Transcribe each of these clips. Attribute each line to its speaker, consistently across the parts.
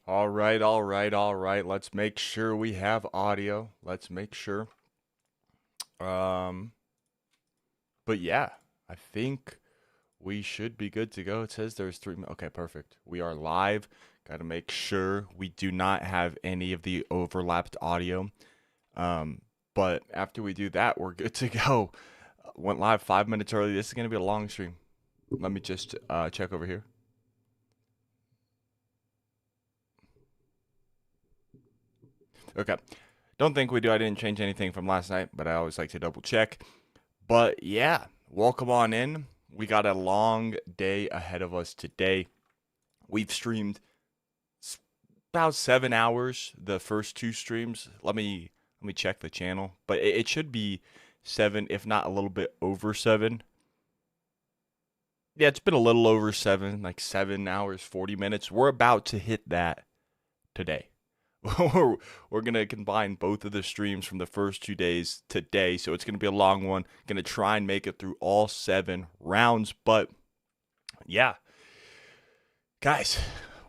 Speaker 1: All right. Let's make sure we have audio. Let's make sure. Um, but yeah, I think we should be good to go. It says there's three. Okay, perfect. We are live. Got to make sure we do not have any of the overlapped audio. Um, but after we do that, we're good to go. Went live 5 minutes early. This is gonna be a long stream. Let me just check over here. Okay. Don't think we do. I didn't change anything from last night, but I always like to double check. But yeah, welcome on in. We got a long day ahead of us today. We've streamed about 7 hours the first two streams. Let me check the channel, but it should be 7, if not a little bit over 7. Yeah, it's been a little over 7, like 7 hours 40 minutes. We're about to hit that today. we're gonna combine both of the streams from the first 2 days today, so it's gonna be a long one. Gonna try and make it through all 7 rounds, but yeah, guys,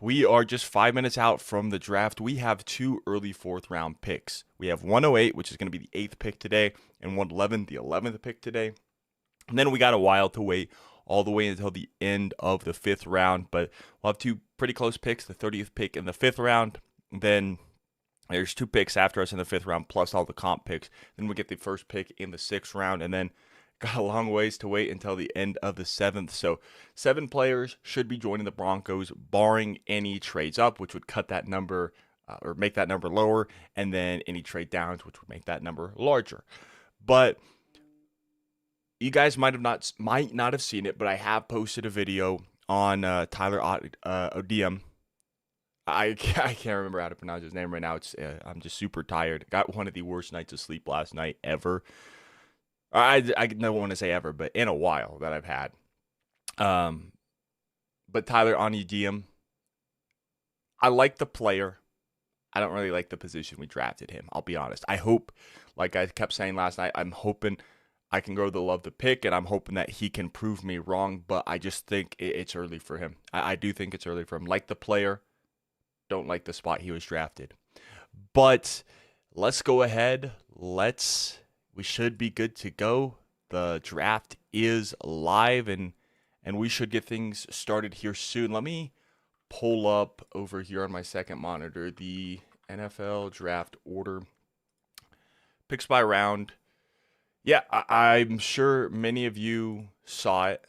Speaker 1: we are just 5 minutes out from the draft. We have two early fourth round picks. We have 108, which is gonna be the eighth pick today, and 111, the 11th pick today. And then we got a while to wait all the way until the end of the fifth round, but we'll have two pretty close picks, the 30th pick in the fifth round. Then there's two picks after us in the fifth round, plus all the comp picks. Then we get the first pick in the sixth round, and then got a long ways to wait until the end of the seventh. So 7 players should be joining the Broncos, barring any trades up, which would cut that number or make that number lower, and then any trade downs, which would make that number larger. But you guys might not have seen it, but I have posted a video on Tyler Odiem. I can't remember how to pronounce his name right now. I'm just super tired. Got one of the worst nights of sleep last night ever. I don't want to say ever, but in a while that I've had. But Tyler Onidium, I like the player. I don't really like the position we drafted him. I'll be honest. I hope, like I kept saying last night, I'm hoping I can grow to love the pick, and I'm hoping that he can prove me wrong. But I just think it's early for him. I do think it's early for him. Like the player, don't like the spot he was drafted. But let's go ahead. We should be good to go. The draft is live, and we should get things started here soon. Let me pull up over here on my second monitor the NFL draft order. Picks by round. Yeah, I'm sure many of you saw it.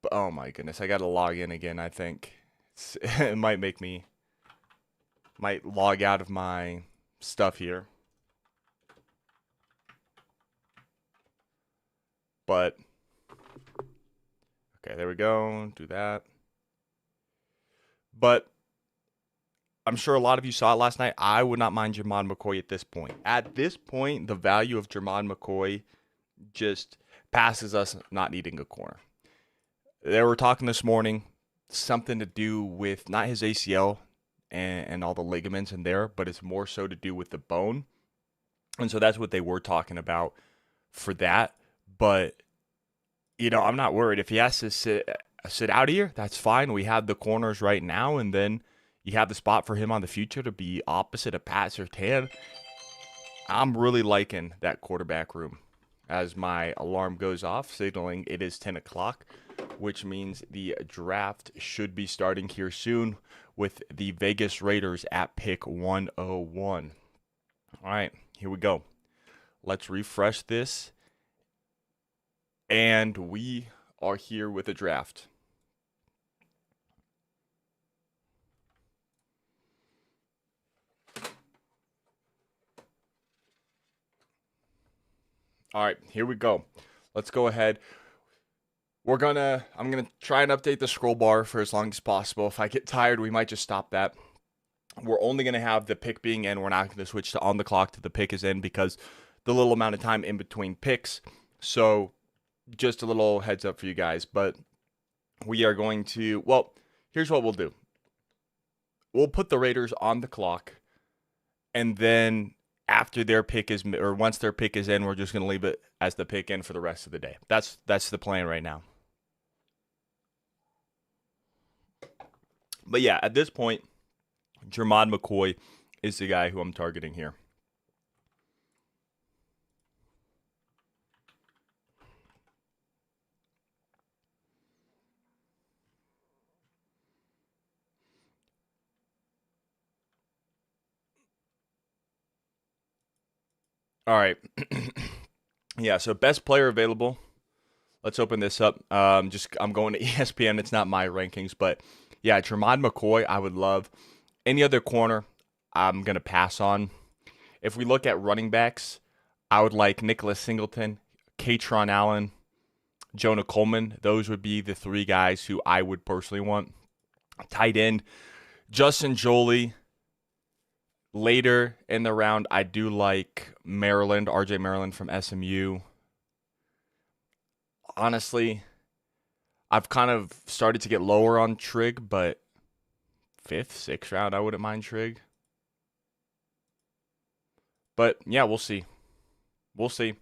Speaker 1: But oh my goodness, I got to log in again, I think. It might log out of my stuff here. But okay, there we go. Do that. But I'm sure a lot of you saw it last night. I would not mind Jermon McCoy at this point. At this point, the value of Jermon McCoy just passes us not needing a corner. They were talking this morning, something to do with not his ACL and all the ligaments in there, but it's more so to do with the bone. And so that's what they were talking about for that. But, I'm not worried. If he has to sit out here, that's fine. We have the corners right now, and then you have the spot for him on the future to be opposite of Pat Surtain. I'm really liking that quarterback room. As my alarm goes off, signaling it is 10 o'clock, which means the draft should be starting here soon with the Vegas Raiders at pick 101. All right, here we go. Let's refresh this. And we are here with a draft. All right, here we go. Let's go ahead. I'm gonna try and update the scroll bar for as long as possible. If I get tired, we might just stop that. We're only gonna have the pick being in. We're not gonna switch to on the clock to the pick is in because the little amount of time in between picks. So just a little heads up for you guys. But we are going to, well, here's what we'll do. We'll put the Raiders on the clock, and then after their pick is, or once their pick is in, we're just gonna leave it as the pick in for the rest of the day. That's the plan right now. But yeah, at this point, Jermod McCoy is the guy who I'm targeting here. All right. Yeah, so best player available. Let's open this up. I'm going to ESPN. It's not my rankings, but yeah, Jermod McCoy, I would love. Any other corner, I'm gonna pass on. If we look at running backs, I would like Nicholas Singleton, Katron Allen, Jonah Coleman. Those would be the three guys who I would personally want. Tight end, Justin Joly. Later in the round, I do like Maryland, RJ Maryland from SMU. Honestly, I've kind of started to get lower on Trig, but fifth, sixth round, I wouldn't mind Trig. But yeah, we'll see. We'll see.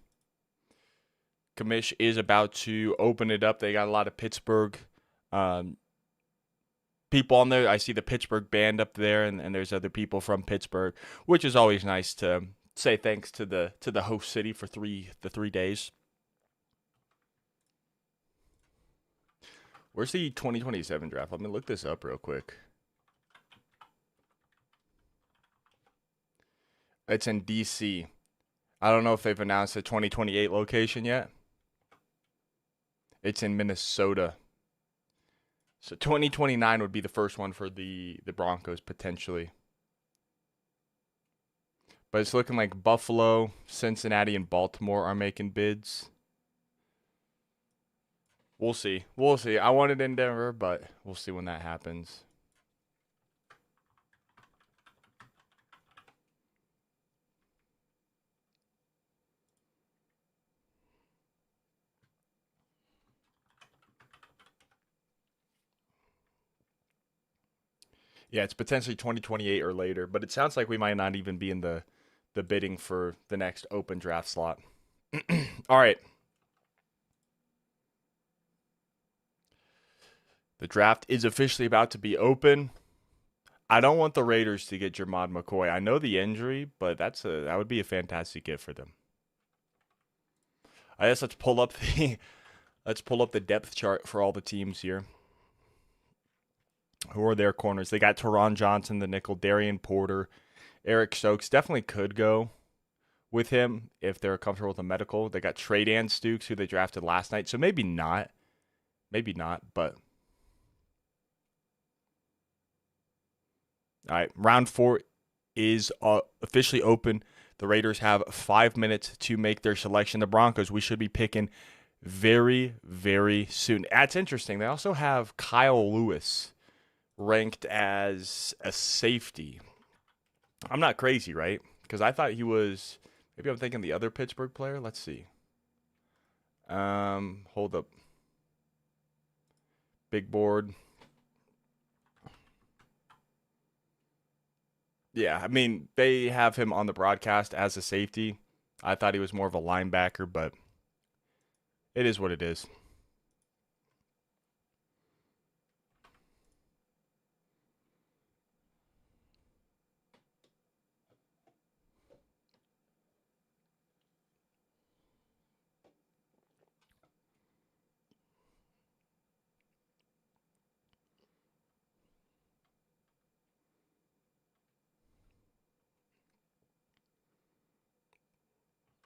Speaker 1: Commish is about to open it up. They got a lot of Pittsburgh people on there. I see the Pittsburgh band up there, and there's other people from Pittsburgh, which is always nice to say thanks to the host city for the 3 days. Where's the 2027 draft? Let me look this up real quick. It's in DC. I don't know if they've announced the 2028 location yet. It's in Minnesota. So 2029 would be the first one for the Broncos potentially. But it's looking like Buffalo, Cincinnati, and Baltimore are making bids. We'll see. We'll see. I wanted in Denver, but we'll see when that happens. Yeah, it's potentially 2028 or later, but it sounds like we might not even be in the bidding for the next open draft slot. All right. The draft is officially about to be open. I don't want the Raiders to get Jermod McCoy. I know the injury, but that would be a fantastic gift for them. I guess let's pull up the depth chart for all the teams here. Who are their corners? They got Teron Johnson, the nickel, Darian Porter, Eric Stokes. Definitely could go with him if they're comfortable with the medical. They got Trey Dan Stukes, who they drafted last night. So maybe not. Maybe not, but all right. Round 4 is officially open. The Raiders have 5 minutes to make their selection. The Broncos, we should be picking very, very soon. That's interesting. They also have Kyle Lewis ranked as a safety. I'm not crazy, right? Because I thought he was. Maybe I'm thinking the other Pittsburgh player. Let's see. Hold up. Big board. Yeah, I mean, they have him on the broadcast as a safety. I thought he was more of a linebacker, but it is what it is.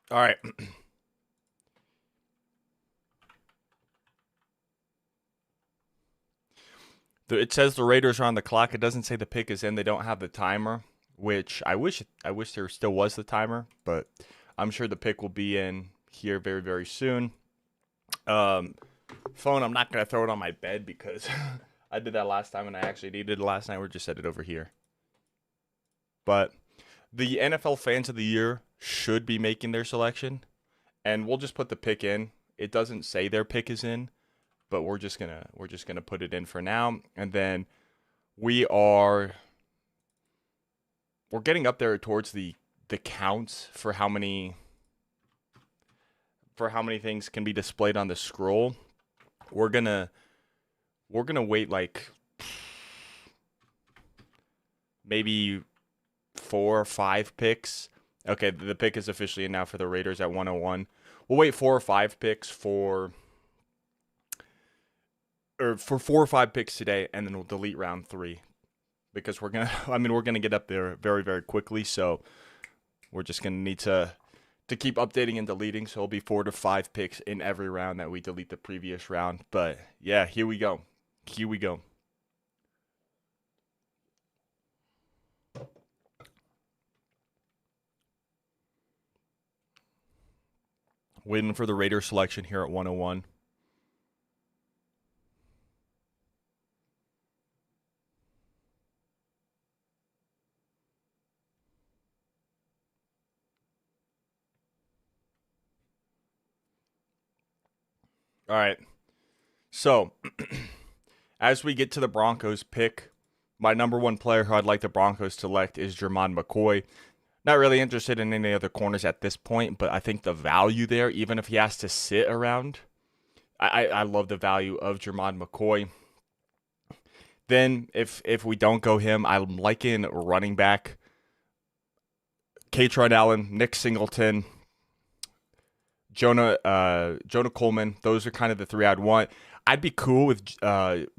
Speaker 1: All right. It says the Raiders are on the clock. It doesn't say the pick is in. They don't have the timer, which I wish there still was the timer, but I'm sure the pick will be in here very, very soon. Phone, I'm not going to throw it on my bed because I did that last time and I actually needed it last night. We're just set it over here. But the NFL Fans of the Year should be making their selection, and we'll just put the pick in. It doesn't say their pick is in, but we're just gonna put it in for now, and then we're getting up there towards the counts for how many things can be displayed on the scroll. We're gonna wait like maybe 4 or 5 picks. Okay, the pick is officially in now for the Raiders at 101. We'll wait 4 or 5 picks for 4 or 5 picks today, and then we'll delete round 3 because we're gonna. I mean, we're gonna get up there very, very quickly. So we're just gonna need to keep updating and deleting. So it'll be 4 to 5 picks in every round that we delete the previous round. But yeah, here we go. Here we go. Waiting for the Raider selection here at 101. All right. So, as we get to the Broncos pick, my number one player who I'd like the Broncos to select is Jermon McCoy. Not really interested in any other corners at this point, but I think the value there, even if he has to sit around, I love the value of Jermon McCoy. Then if we don't go him, I'm liking running back Katron Allen, Nick Singleton, Jonah Coleman. Those are kind of the three I'd want. I'd be cool with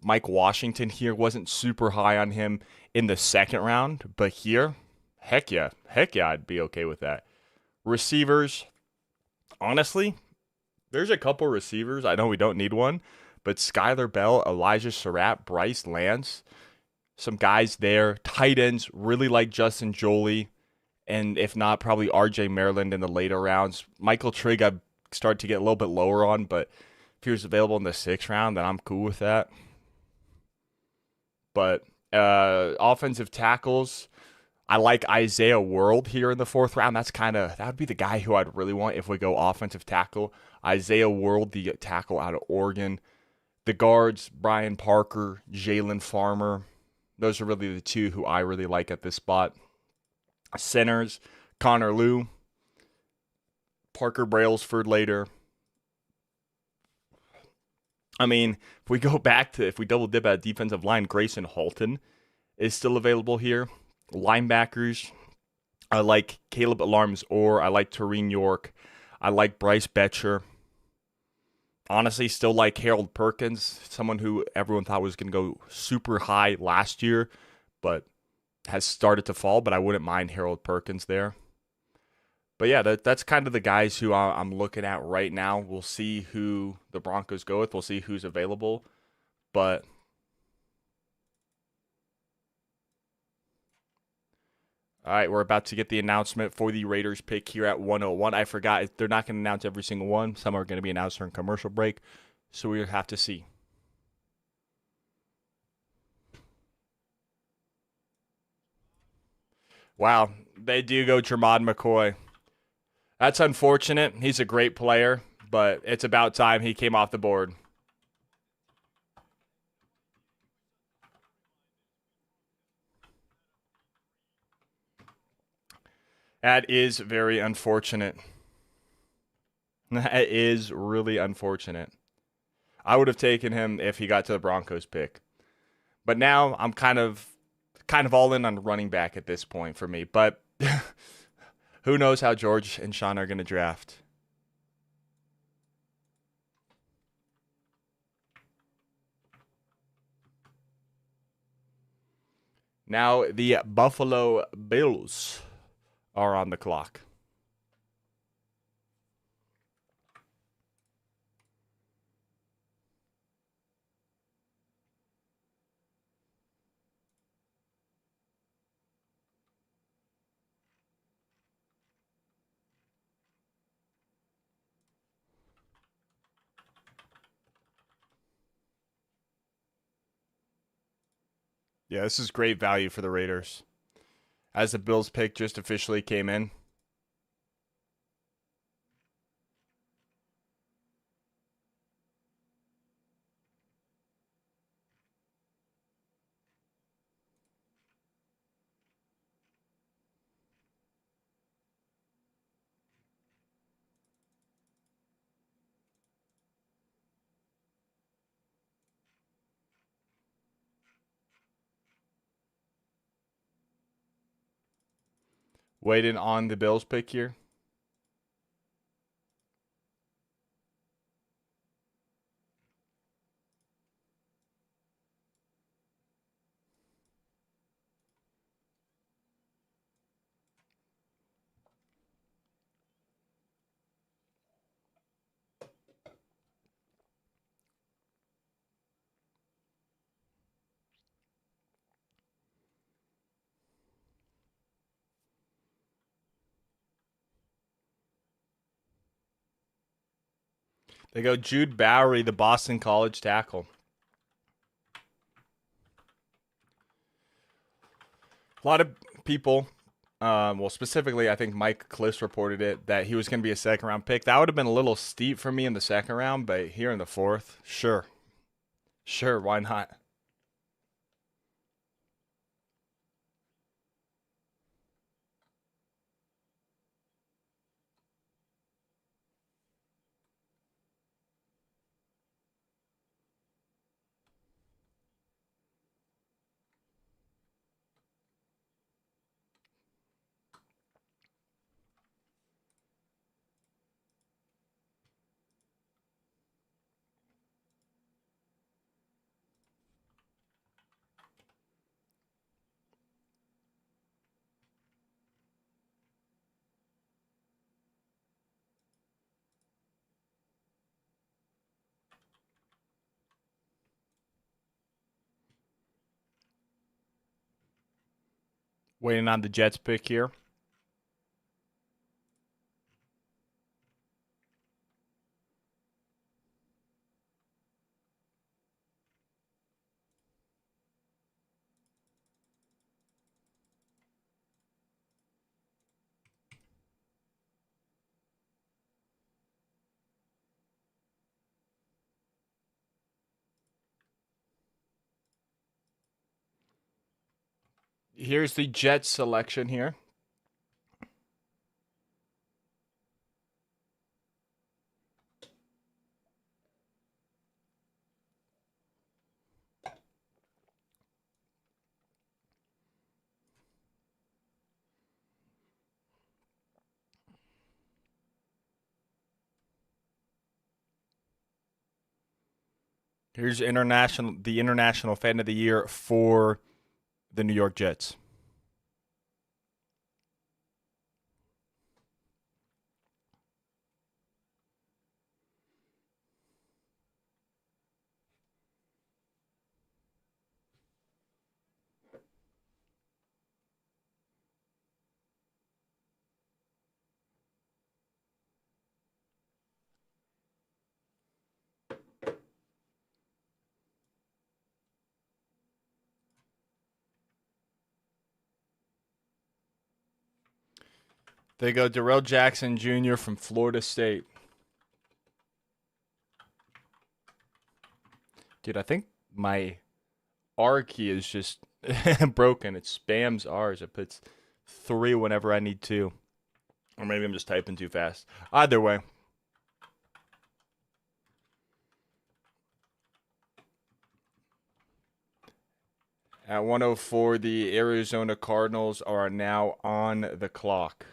Speaker 1: Mike Washington here. Wasn't super high on him in the second round, but here, heck yeah, I'd be okay with that. Receivers, honestly, there's a couple receivers. I know we don't need one, but Skylar Bell, Elijah Surratt, Bryce Lance, some guys there. Tight ends, really like Justin Jolie, and if not, probably RJ Maryland in the later rounds. Michael Trigg, I started to get a little bit lower on, but if he was available in the 6th round, then I'm cool with that. But offensive tackles, I like Isaiah World here in the 4th round. That would be the guy who I'd really want if we go offensive tackle. Isaiah World, the tackle out of Oregon. The guards, Brian Parker, Jalen Farmer. Those are really the two who I really like at this spot. Centers, Connor Liu, Parker Brailsford later. I mean, if we double dip at defensive line, Grayson Halton is still available here. Linebackers, I like Caleb Alarms-Orr. I like Tareen York. I like Bryce Betcher. Honestly, still like Harold Perkins, someone who everyone thought was going to go super high last year, but has started to fall. But I wouldn't mind Harold Perkins there. But yeah, that's kind of the guys who I'm looking at right now. We'll see who the Broncos go with. We'll see who's available. But all right, we're about to get the announcement for the Raiders pick here at 101. I forgot, they're not going to announce every single one. Some are going to be announced during commercial break. So we have to see. Wow, they do go Jermon McCoy. That's unfortunate. He's a great player, but it's about time he came off the board. That is very unfortunate. That is really unfortunate. I would have taken him if he got to the Broncos pick. But now I'm kind of all in on running back at this point for me. But who knows how George and Sean are going to draft. Now the Buffalo Bills are on the clock. Yeah, this is great value for the Raiders. As the Bills pick just officially came in. Waiting on the Bills pick here. They go Jude Bowery, the Boston College tackle. A lot of people, well, specifically, I think Mike Kliss reported it that he was going to be a second round pick. That would have been a little steep for me in the second round, but here in the fourth, sure. Sure, why not? Waiting on the Jets pick here. Here's the Jets selection here. Here's the international fan of the year for the New York Jets. They go Darrell Jackson Jr. from Florida State. Dude, I think my R key is just broken. It spams R's. It puts 3 whenever I need 2. Or maybe I'm just typing too fast. Either way. At 104, the Arizona Cardinals are now on the clock.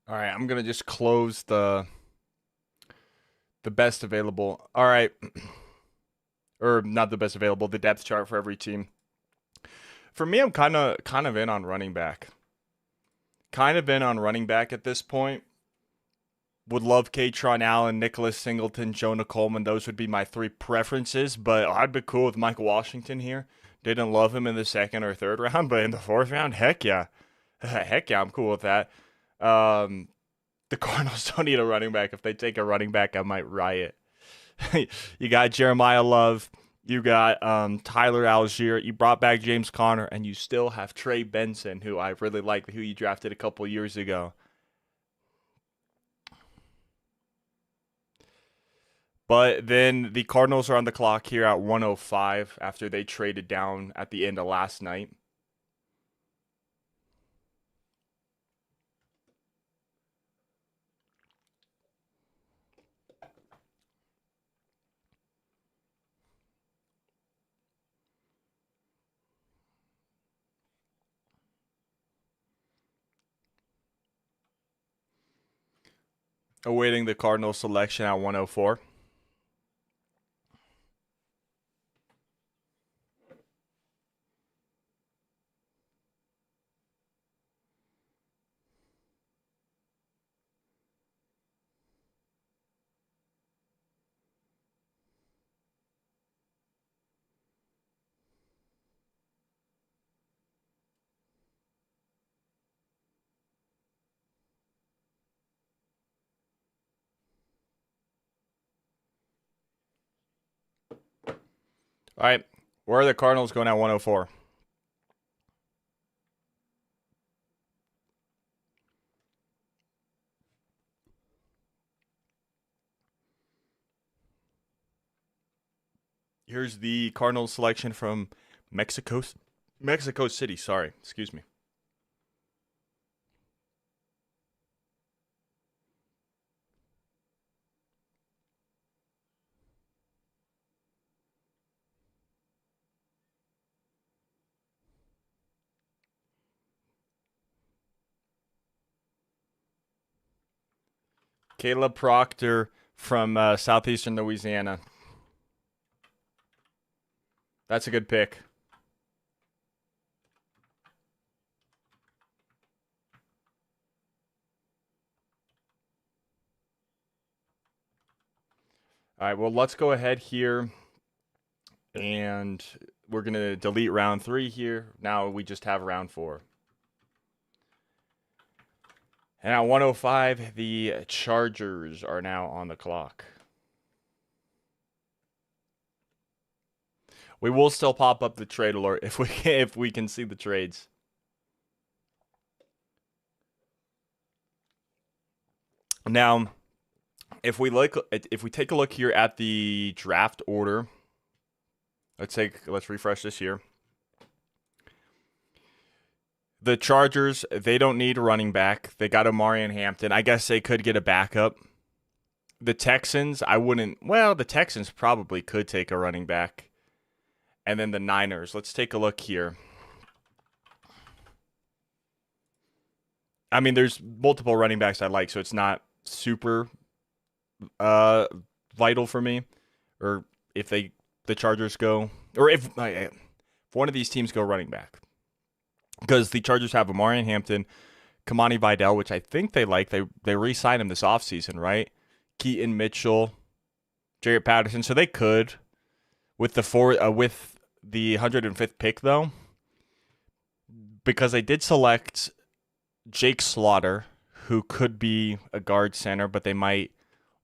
Speaker 1: All right, I'm going to just close the best available. All right. Or not the best available, the depth chart for every team. For me, I'm kind of in on running back. Kind of in on running back at this point. Would love Katron Allen, Nicholas Singleton, Jonah Coleman. Those would be my 3 preferences, but I'd be cool with Michael Washington here. Didn't love him in the second or third round, but in the fourth round, heck yeah. Heck yeah, I'm cool with that. The Cardinals don't need a running back. If they take a running back, I might riot. You got Jeremiah Love, You got Tyler Algier. You brought back James Conner, and you still have Trey Benson, who I really like, who you drafted a couple years ago. But then the Cardinals are on the clock here at 105 after they traded down at the end of last night. Awaiting the Cardinals selection at 104. All right. Where are the Cardinals going at 104? Here's the Cardinals selection from Mexico City, sorry. Excuse me. Caleb Proctor from southeastern Louisiana. That's a good pick. All right, well, let's go ahead here. And we're going to delete round 3 here. Now we just have round 4. And at 105, the Chargers are now on the clock. We will still pop up the trade alert if we can see the trades. Now, if we take a look here at the draft order, let's refresh this here. The Chargers, they don't need a running back. They got Omarion Hampton. I guess they could get a backup. The Texans, the Texans probably could take a running back. And then the Niners, let's take a look here. I mean, there's multiple running backs I like, so it's not super vital for me. Or if the Chargers go, or if one of these teams go running back. Because the Chargers have Omarion Hampton, Kamani Vidal, which I think they like. They re-signed him this offseason, right? Keaton Mitchell, Jarrett Patterson. So they could, with the 105th pick, though, because they did select Jake Slaughter, who could be a guard center, but they might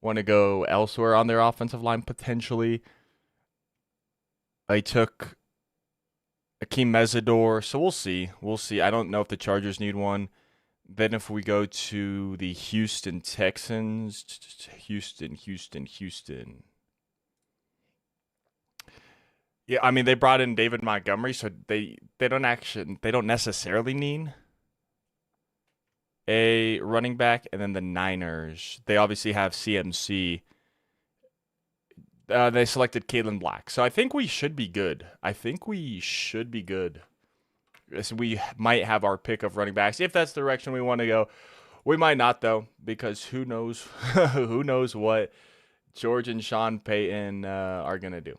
Speaker 1: want to go elsewhere on their offensive line potentially. They took Akeem Mesidor, so we'll see. I don't know if the Chargers need one. Then if we go to the Houston Texans, Houston. Yeah, I mean they brought in David Montgomery, so they don't necessarily need a running back. And then the Niners, they obviously have CMC. They selected Kalen Black. So I think we should be good. So we might have our pick of running backs if that's the direction we want to go. We might not, though, because who knows who knows what George and Sean Payton are going to do.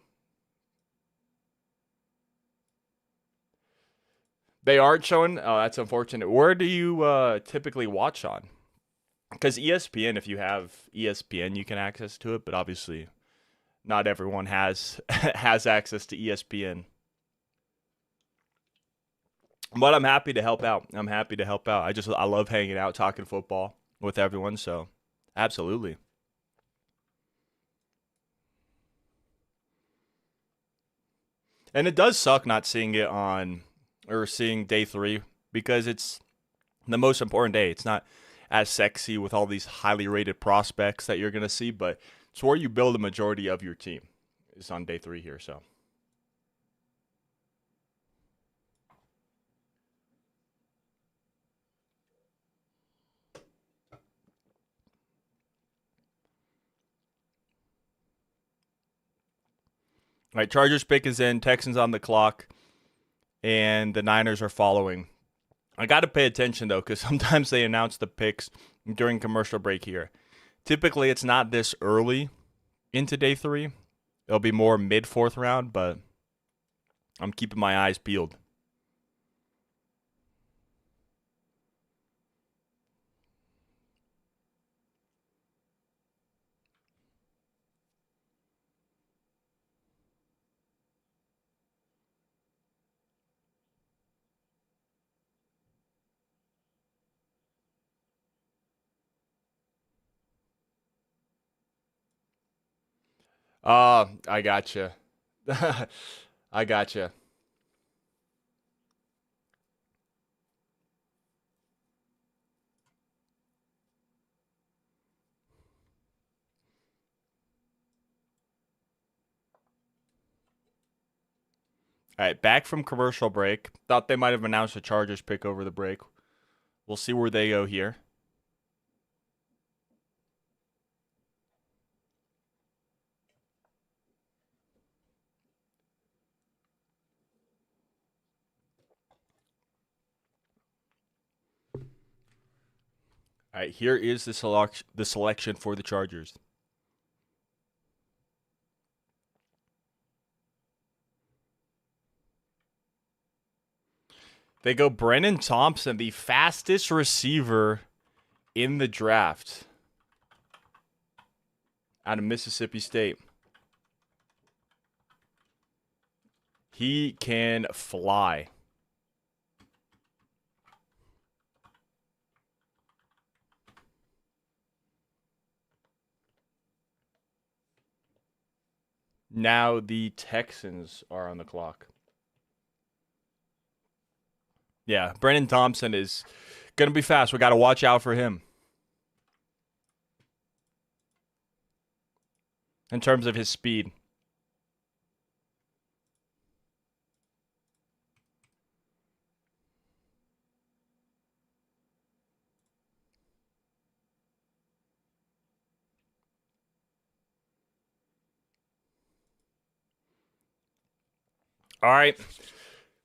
Speaker 1: They aren't showing. Oh, that's unfortunate. Where do you typically watch on? Because ESPN, if you have ESPN, you can access to it, but obviously not everyone has has access to ESPN. But I'm happy to help out. I love hanging out, talking football with everyone. So, absolutely. And it does suck not seeing it on, or seeing day 3, because it's the most important day. It's not as sexy with all these highly rated prospects that you're going to see, but it's where you build a majority of your team. It's on day 3 here, so. All right, Chargers pick is in, Texans on the clock, and the Niners are following. I got to pay attention, though, because sometimes they announce the picks during commercial break here. Typically, it's not this early into day 3. It'll be more mid-4th round, but I'm keeping my eyes peeled. I gotcha. I gotcha. All right, back from commercial break. Thought they might have announced a Chargers pick over the break. We'll see where they go here. All right, here is the selection for the Chargers. They go Brennan Thompson, the fastest receiver in the draft out of Mississippi State. He can fly. Now the Texans are on the clock. Yeah, Brennan Thompson is going to be fast. We got to watch out for him in terms of his speed. All right.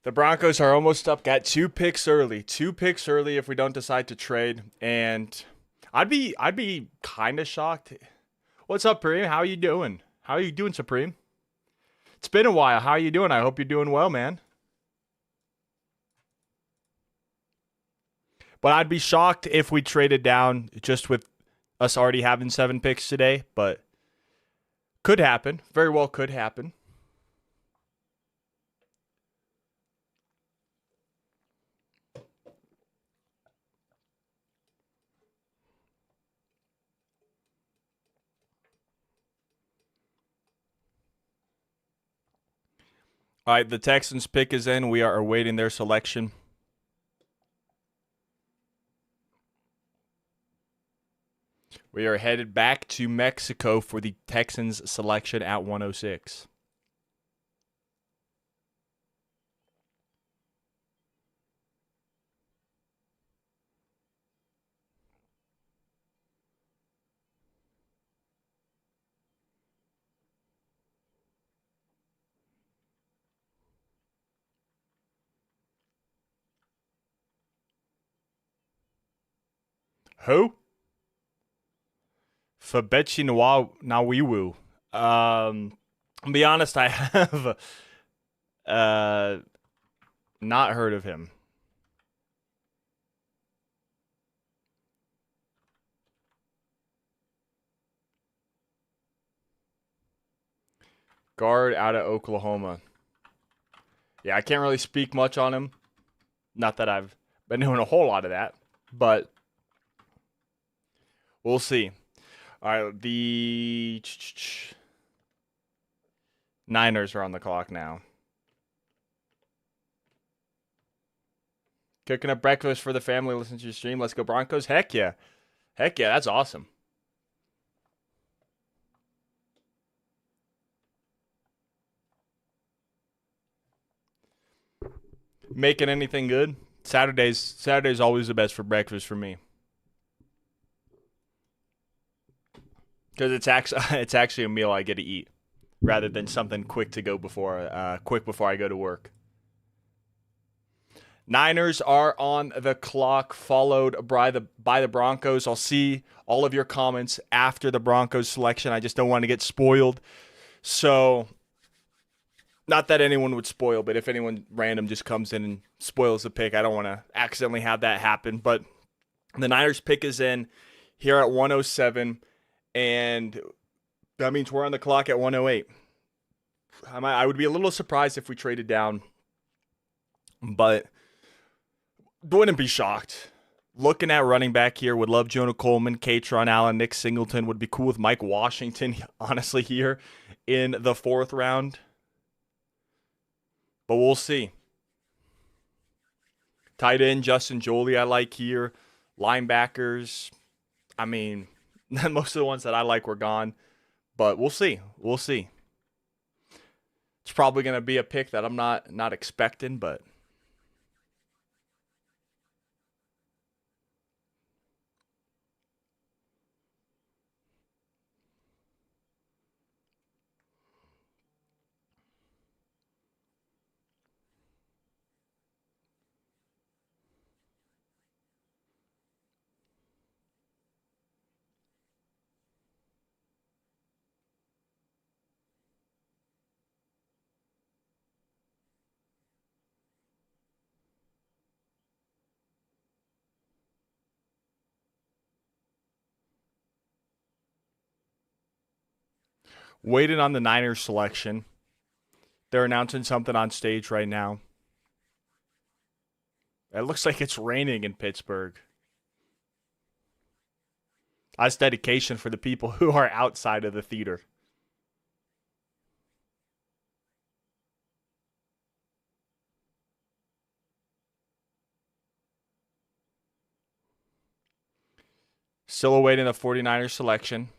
Speaker 1: The Broncos are almost up. Got 2 picks early. 2 picks early if we don't decide to trade. And I'd be kind of shocked. What's up, Supreme? How are you doing? How are you doing, Supreme? It's been a while. How are you doing? I hope you're doing well, man. But I'd be shocked if we traded down just with us already having 7 picks today. But could happen. Very well could happen. All right, the Texans pick is in. We are awaiting their selection. We are headed back to Mexico for the Texans selection at 106. Who? Fabechi Nawiwu. To be honest, I have not heard of him. Guard out of Oklahoma. Yeah, I can't really speak much on him. Not that I've been doing a whole lot of that, but we'll see. All right, the Niners are on the clock now. Cooking up breakfast for the family, listen to your stream. Let's go Broncos. Heck yeah. Heck yeah, that's awesome. Making anything good? Saturday's always the best for breakfast for me. Because it's actually a meal I get to eat rather than something quick to go quick before I go to work. Niners are on the clock, followed by the Broncos. I'll see all of your comments after the Broncos selection. I just don't want to get spoiled. So, not that anyone would spoil, but if anyone random just comes in and spoils the pick, I don't want to accidentally have that happen. But the Niners pick is in here at 107, and that means we're on the clock at 108. I would be a little surprised if we traded down, but wouldn't be shocked. Looking at running back here, would love Jonah Coleman, Katron Allen, Nick Singleton. Would be cool with Mike Washington, honestly, here in the 4th round. But we'll see. Tight end, Justin Jolie, I like here. Linebackers, I mean, most of the ones that I like were gone. But we'll see. We'll see. It's probably going to be a pick that I'm not expecting, but waiting on the Niners selection. They're announcing something on stage right now. It looks like it's raining in Pittsburgh. That's dedication for the people who are outside of the theater. Still awaiting the 49ers selection.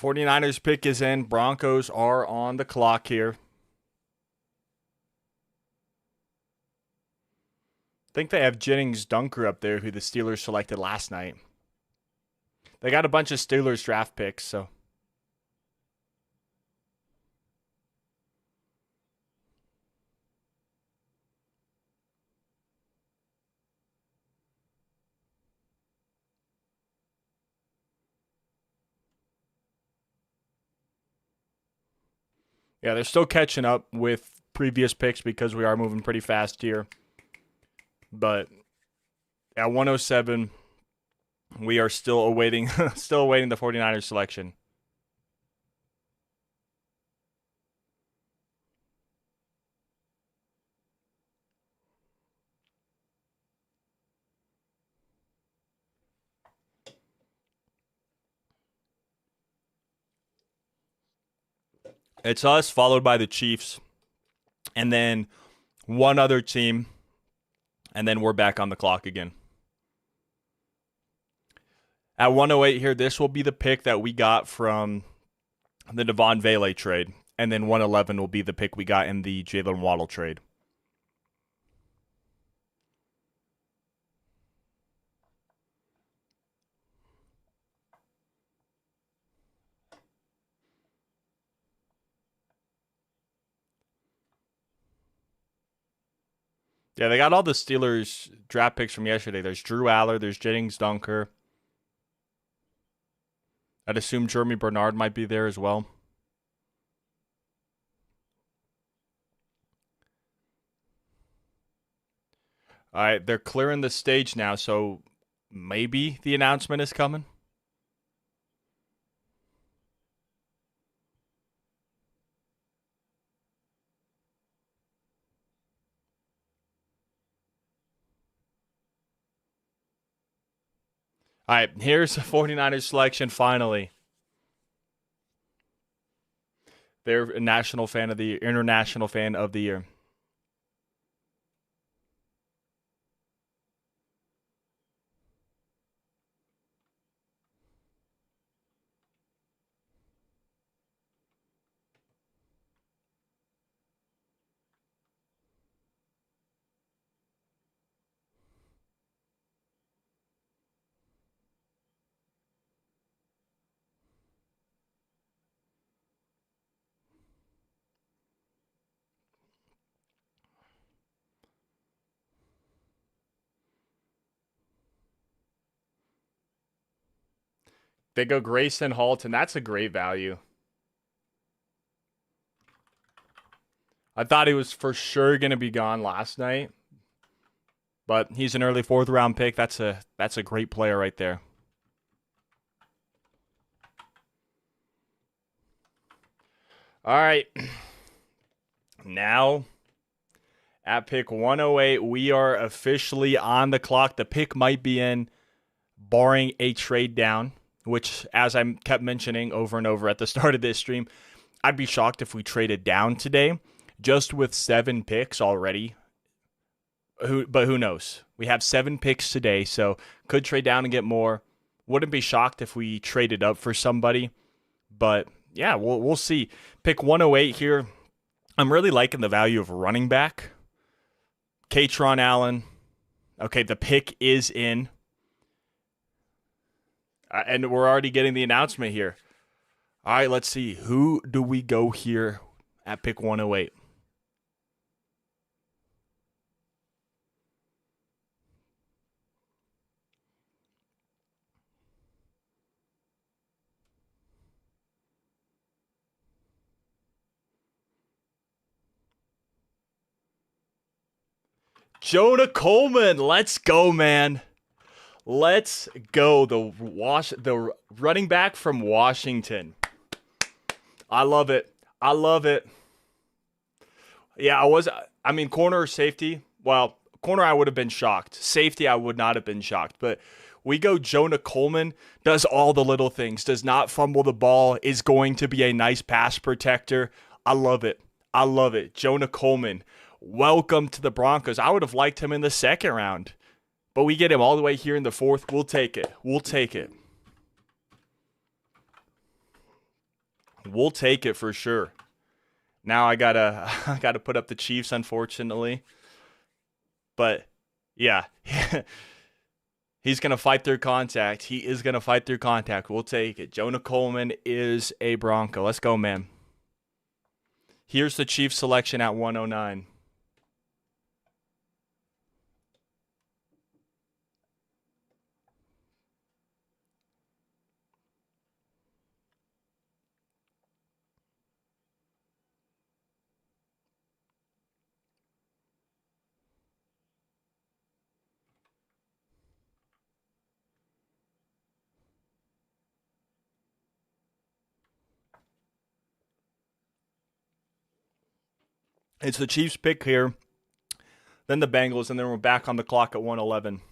Speaker 1: '49ers pick is in. Broncos are on the clock here. I think they have Jennings Dunker up there, who the Steelers selected last night. They got a bunch of Steelers draft picks, so. Yeah, they're still catching up with previous picks because we are moving pretty fast here. But at 107, we are still awaiting the 49ers selection. It's us, followed by the Chiefs, and then one other team, and then we're back on the clock again. At 108 here, this will be the pick that we got from the Devon Vele trade, and then 111 will be the pick we got in the Jalen Waddle trade. Yeah, they got all the Steelers draft picks from yesterday. There's Drew Aller, there's Jennings Dunker. I'd assume Jeremy Bernard might be there as well. All right, they're clearing the stage now, so maybe the announcement is coming. All right, here's the 49ers selection finally. They're a national fan of the year, international fan of the year. They go Grayson Halton. That's a great value. I thought he was for sure going to be gone last night, but he's an early 4th round pick. That's a great player right there. All right. Now, at pick 108, we are officially on the clock. The pick might be in, barring a trade down, which, as I kept mentioning over and over at the start of this stream, I'd be shocked if we traded down today, just with 7 picks already. But who knows? We have 7 picks today, so could trade down and get more. Wouldn't be shocked if we traded up for somebody. But yeah, we'll see. Pick 108 here. I'm really liking the value of running back. Kaytron Allen. Okay, the pick is in. And we're already getting the announcement here. All right, let's see. Who do we go here at pick 108? Jonah Coleman. Let's go, man. Let's go. The running back from Washington. I love it. I love it. Yeah, I mean, corner or safety? Well, corner I would have been shocked. Safety I would not have been shocked. But we go Jonah Coleman, does all the little things, does not fumble the ball, is going to be a nice pass protector. I love it. I love it. Jonah Coleman, welcome to the Broncos. I would have liked him in the 2nd round. But we get him all the way here in the 4th. We'll take it. We'll take it. We'll take it for sure. Now I gotta put up the Chiefs, unfortunately. But yeah. He's gonna fight through contact. He is gonna fight through contact. We'll take it. Jonah Coleman is a Bronco. Let's go, man. Here's the Chiefs selection at 109. It's the Chiefs pick here, then the Bengals, and then we're back on the clock at 111.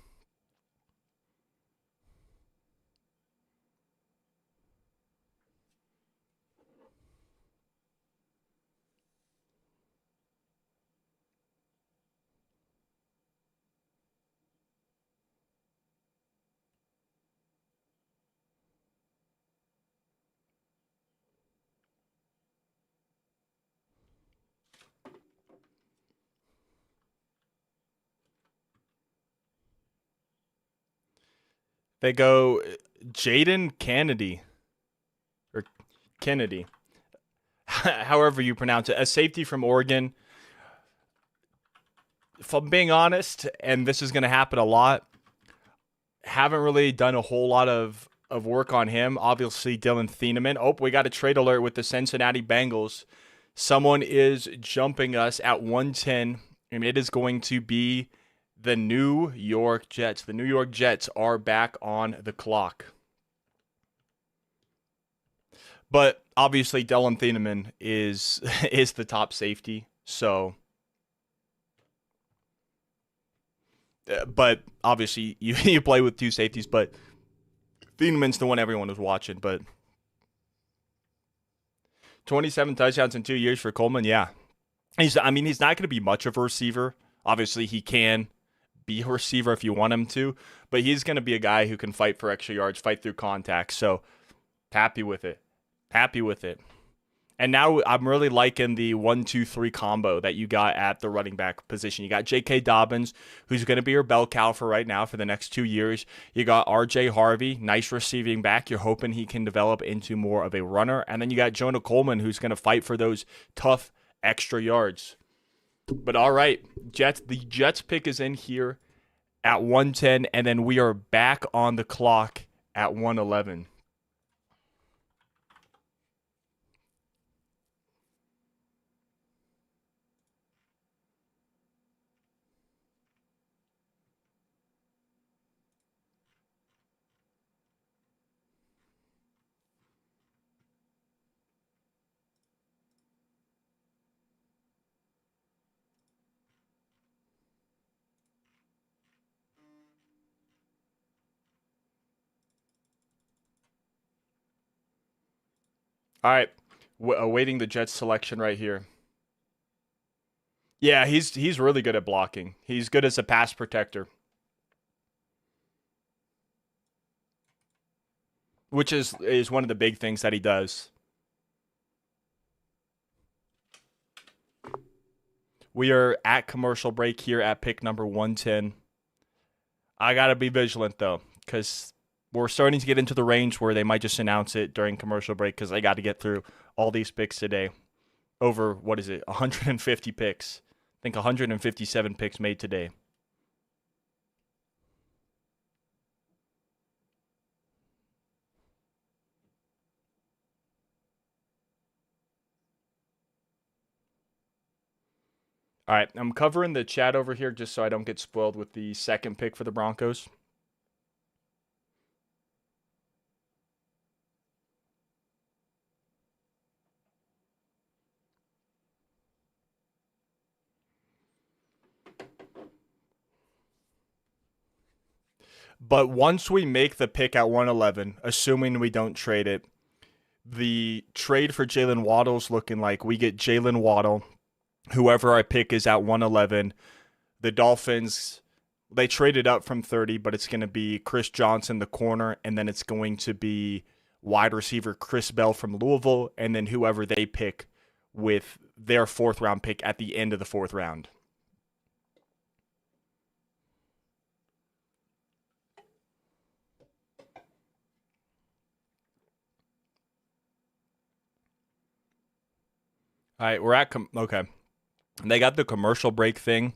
Speaker 1: They go Jaden Kennedy, or Kennedy, however you pronounce it, a safety from Oregon. If I'm being honest, and this is going to happen a lot, haven't really done a whole lot of work on him. Obviously, Dylan Thieneman. Oh, we got a trade alert with the Cincinnati Bengals. Someone is jumping us at 110, and it is going to be the New York Jets. The New York Jets are back on the clock. But obviously, Dylan Thieneman is the top safety. So, but obviously, you play with 2 safeties. But Thieneman's the one everyone was watching, but 27 touchdowns in 2 years for Coleman, yeah. He's not going to be much of a receiver. Obviously, he can be a receiver if you want him to, but he's going to be a guy who can fight for extra yards, fight through contact. So happy with it. Happy with it. And now I'm really liking the 1-2-3 combo that you got at the running back position. You got J.K. Dobbins, who's going to be your bell cow for right now for the next 2 years. You got R.J. Harvey, nice receiving back. You're hoping he can develop into more of a runner. And then you got Jonah Coleman, who's going to fight for those tough extra yards. But all right, the Jets pick is in here at 110, and then we are back on the clock at 111. All right, awaiting the Jets selection right here. Yeah, he's really good at blocking. He's good as a pass protector, which is one of the big things that he does. We are at commercial break here at pick number 110. I got to be vigilant, though, because we're starting to get into the range where they might just announce it during commercial break because I got to get through all these picks today. Over, 150 picks. I think 157 picks made today. All right, I'm covering the chat over here just so I don't get spoiled with the second pick for the Broncos. But once we make the pick at 111, assuming we don't trade it, the trade for Jalen Waddle's looking like we get Jalen Waddle, whoever I pick is at 111. The Dolphins, they traded up from 30, but it's going to be Chris Johnson, the corner, and then it's going to be wide receiver Chris Bell from Louisville, and then whoever they pick with their fourth round pick at the end of the fourth round. All right, we're at okay. They got the commercial break thing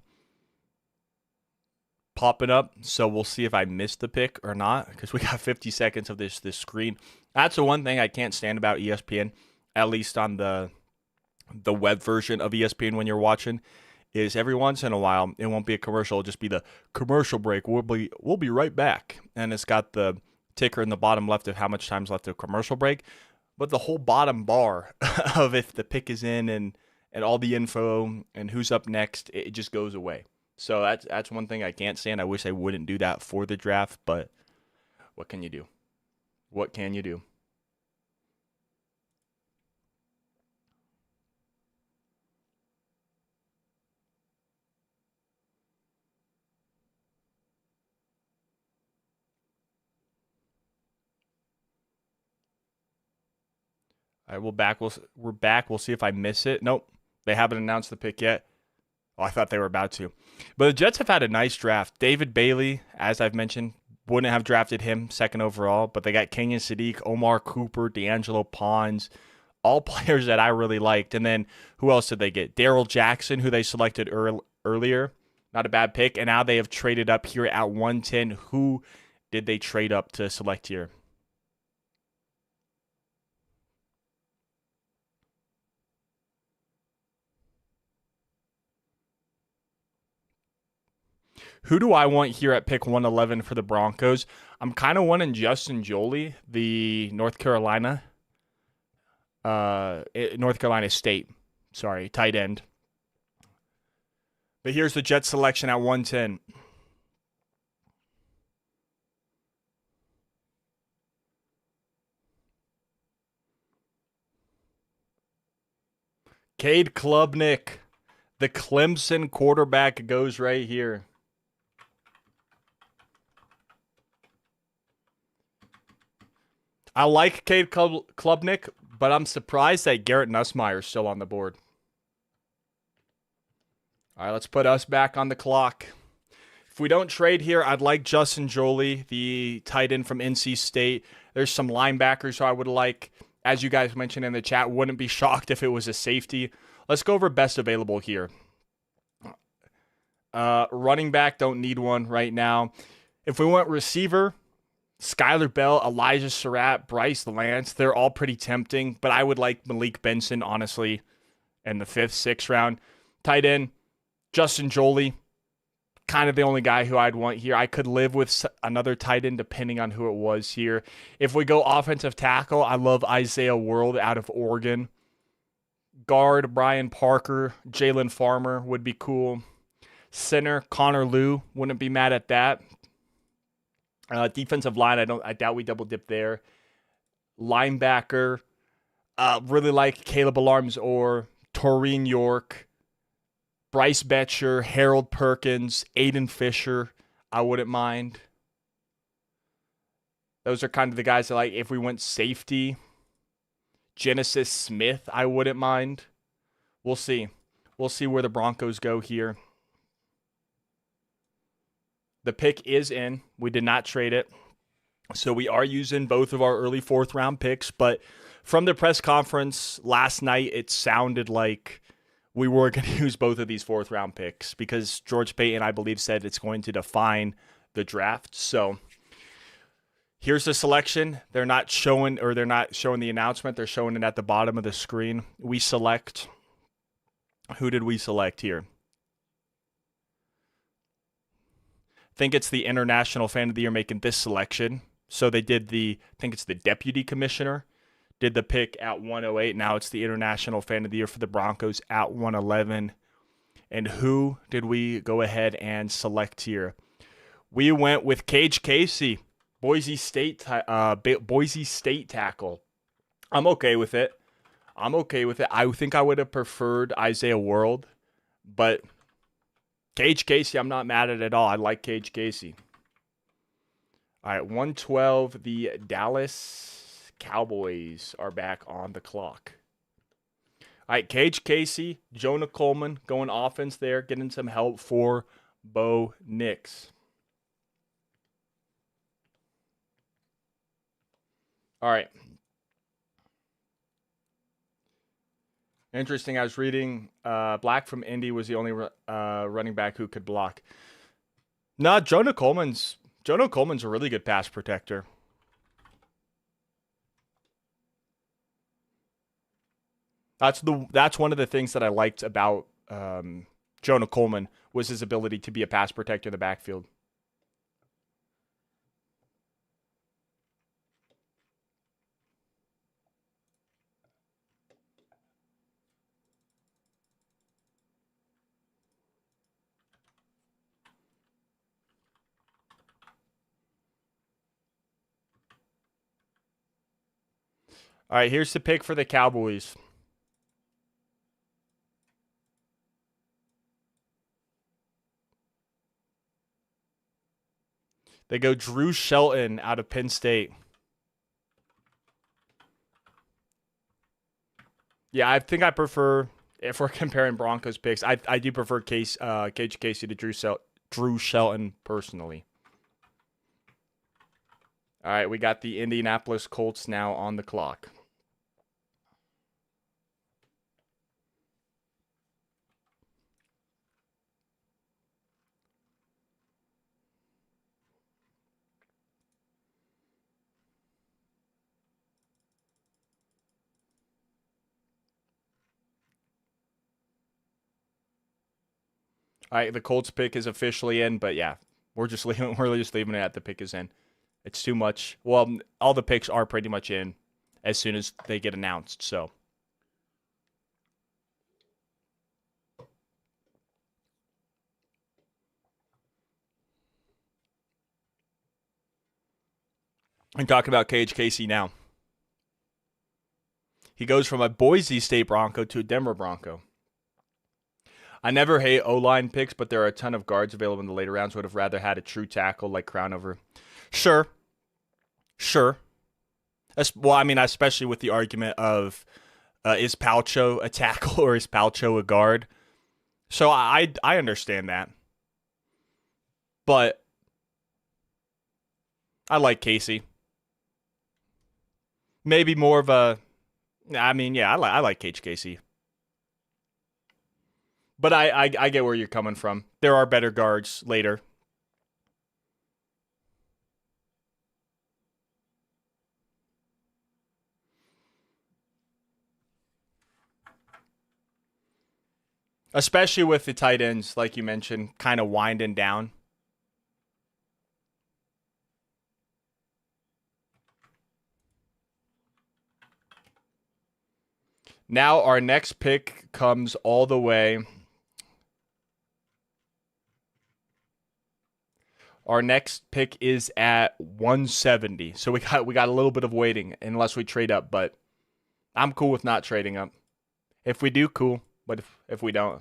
Speaker 1: popping up, so we'll see if I missed the pick or not because we got 50 seconds of this screen. That's the one thing I can't stand about ESPN, at least on the web version of ESPN when you're watching, is every once in a while it won't be a commercial, it'll just be the commercial break. We'll be right back, and it's got the ticker in the bottom left of how much time's left of commercial break. But the whole bottom bar of if the pick is in and all the info and who's up next, it just goes away. So that's one thing I can't stand. I wish I wouldn't do that for the draft, but what can you do? What can you do? All right, we're back. We'll see if I miss it. Nope, they haven't announced the pick yet. Oh, I thought they were about to. But the Jets have had a nice draft. David Bailey, as I've mentioned, wouldn't have drafted him second overall, but they got Kenyon Sadiq, Omar Cooper, D'Angelo Pons, all players that I really liked. And then who else did they get? Darrell Jackson, who they selected earlier. Not a bad pick. And now they have traded up here at 110. Who did they trade up to select here? Who do I want here at pick 111 for the Broncos? I'm kind of wanting Justin Joly, the North Carolina State, tight end. But here's the Jets selection at 110. Cade Klubnik, the Clemson quarterback, goes right here. I like Cade Klubnik, but I'm surprised that Garrett Nussmeier is still on the board. All right, let's put us back on the clock. If we don't trade here, I'd like Justin Joly, the tight end from NC State. There's some linebackers who I would like. As you guys mentioned in the chat, wouldn't be shocked if it was a safety. Let's go over best available here. Running back, don't need one right now. If we want receiver, Skyler Bell, Elijah Surratt, Bryce Lance, they're all pretty tempting, but I would like Malik Benson, honestly, in the 5th, 6th round. Tight end, Justin Joly, kind of the only guy who I'd want here. I could live with another tight end depending on who it was here. If we go offensive tackle, I love Isaiah World out of Oregon. Guard, Brian Parker, Jalen Farmer would be cool. Center, Connor Liu, wouldn't be mad at that. Defensive line, I doubt we double dip there. Linebacker, really like Caleb Alarms-Orr, Taurine York, Bryce Betcher, Harold Perkins, Aiden Fisher, I wouldn't mind. Those are kind of the guys that like. If we went safety, Genesis Smith, I wouldn't mind. We'll see. We'll see where the Broncos go here. The pick is in. We did not trade it. So we are using both of our early 4th round picks. But from the press conference last night, it sounded like we were going to use both of these 4th round picks because George Paton, I believe, said it's going to define the draft. So here's the selection. They're not showing the announcement. They're showing it at the bottom of the screen. We select. Who did we select here? I think it's the International Fan of the Year making this selection. So they did I think it's the Deputy Commissioner, did the pick at 108. Now it's the International Fan of the Year for the Broncos at 111. And who did we go ahead and select here? We went with Cage Casey, Boise State tackle. I'm okay with it. I think I would have preferred Isaiah World, but Cage Casey, I'm not mad at all. I like Cage Casey. All right, 112. The Dallas Cowboys are back on the clock. All right, Cage Casey, Jonah Coleman going offense there, getting some help for Bo Nix. All right. Interesting. I was reading Black from Indy was the only running back who could block. No, Jonah Coleman's a really good pass protector. That's one of the things that I liked about Jonah Coleman was his ability to be a pass protector in the backfield. All right, here's the pick for the Cowboys. They go Drew Shelton out of Penn State. Yeah, I think I prefer, if we're comparing Broncos picks, I do prefer Cage Casey to Drew Shelton personally. All right, we got the Indianapolis Colts now on the clock. All right, the Colts pick is officially in, but yeah, we're just leaving it at the pick is in. It's too much. Well, all the picks are pretty much in as soon as they get announced, so. I'm talking about Cage Casey now. He goes from a Boise State Bronco to a Denver Bronco. I never hate O-line picks, but there are a ton of guards available in the later rounds. Would have rather had a true tackle like Crownover. Sure. Sure. Well, I mean, especially with the argument of is Palcho a tackle or is Palcho a guard? So I understand that. But I like Casey. Maybe more of a. I mean, yeah, I like Cage Casey. But I get where you're coming from. There are better guards later. Especially with the tight ends, like you mentioned, kind of winding down. Now our next pick comes all the way. Our next pick is at 170. So we got a little bit of waiting unless we trade up, but I'm cool with not trading up. If we do, cool. But if we don't.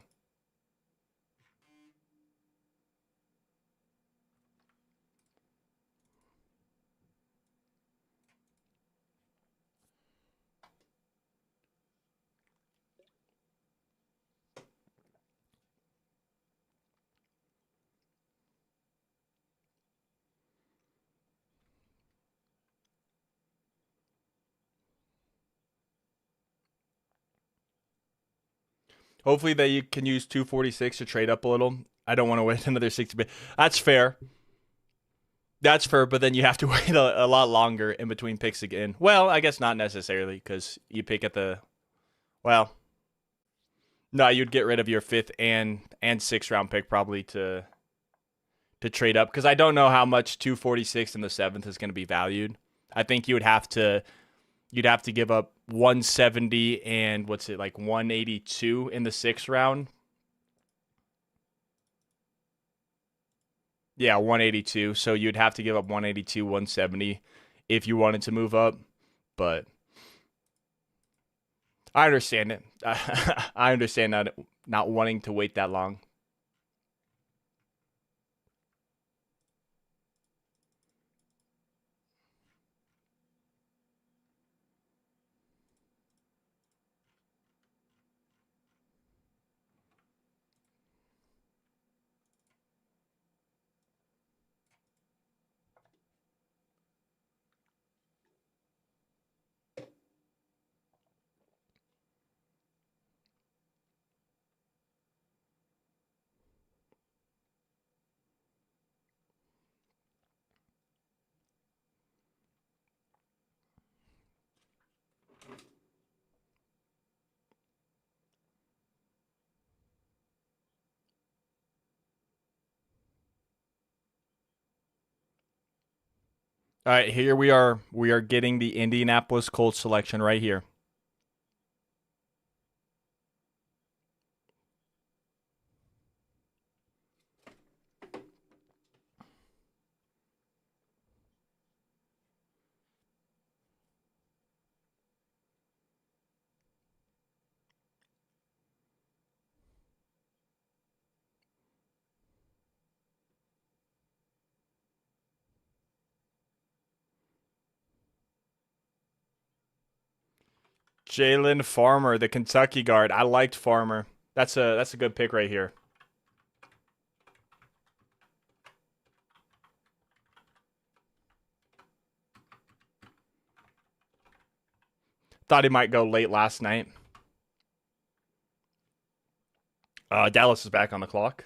Speaker 1: Hopefully they can use 246 to trade up a little. I don't want to wait another 60. That's fair. That's fair, but then you have to wait a lot longer in between picks again. Well, I guess not necessarily because you pick at the. Well, no, you'd get rid of your fifth and sixth round pick probably to trade up because I don't know how much 246 in the seventh is going to be valued. I think you'd have to give up 170 and what's it like 182 in the sixth round. Yeah, 182. So you'd have to give up 182, 170 if you wanted to move up. But I understand it. I understand not wanting to wait that long. All right, here we are. We are getting the Indianapolis Colts selection right here. Jalen Farmer, the Kentucky guard. I liked Farmer. That's a good pick right here. Thought he might go late last night. Dallas is back on the clock.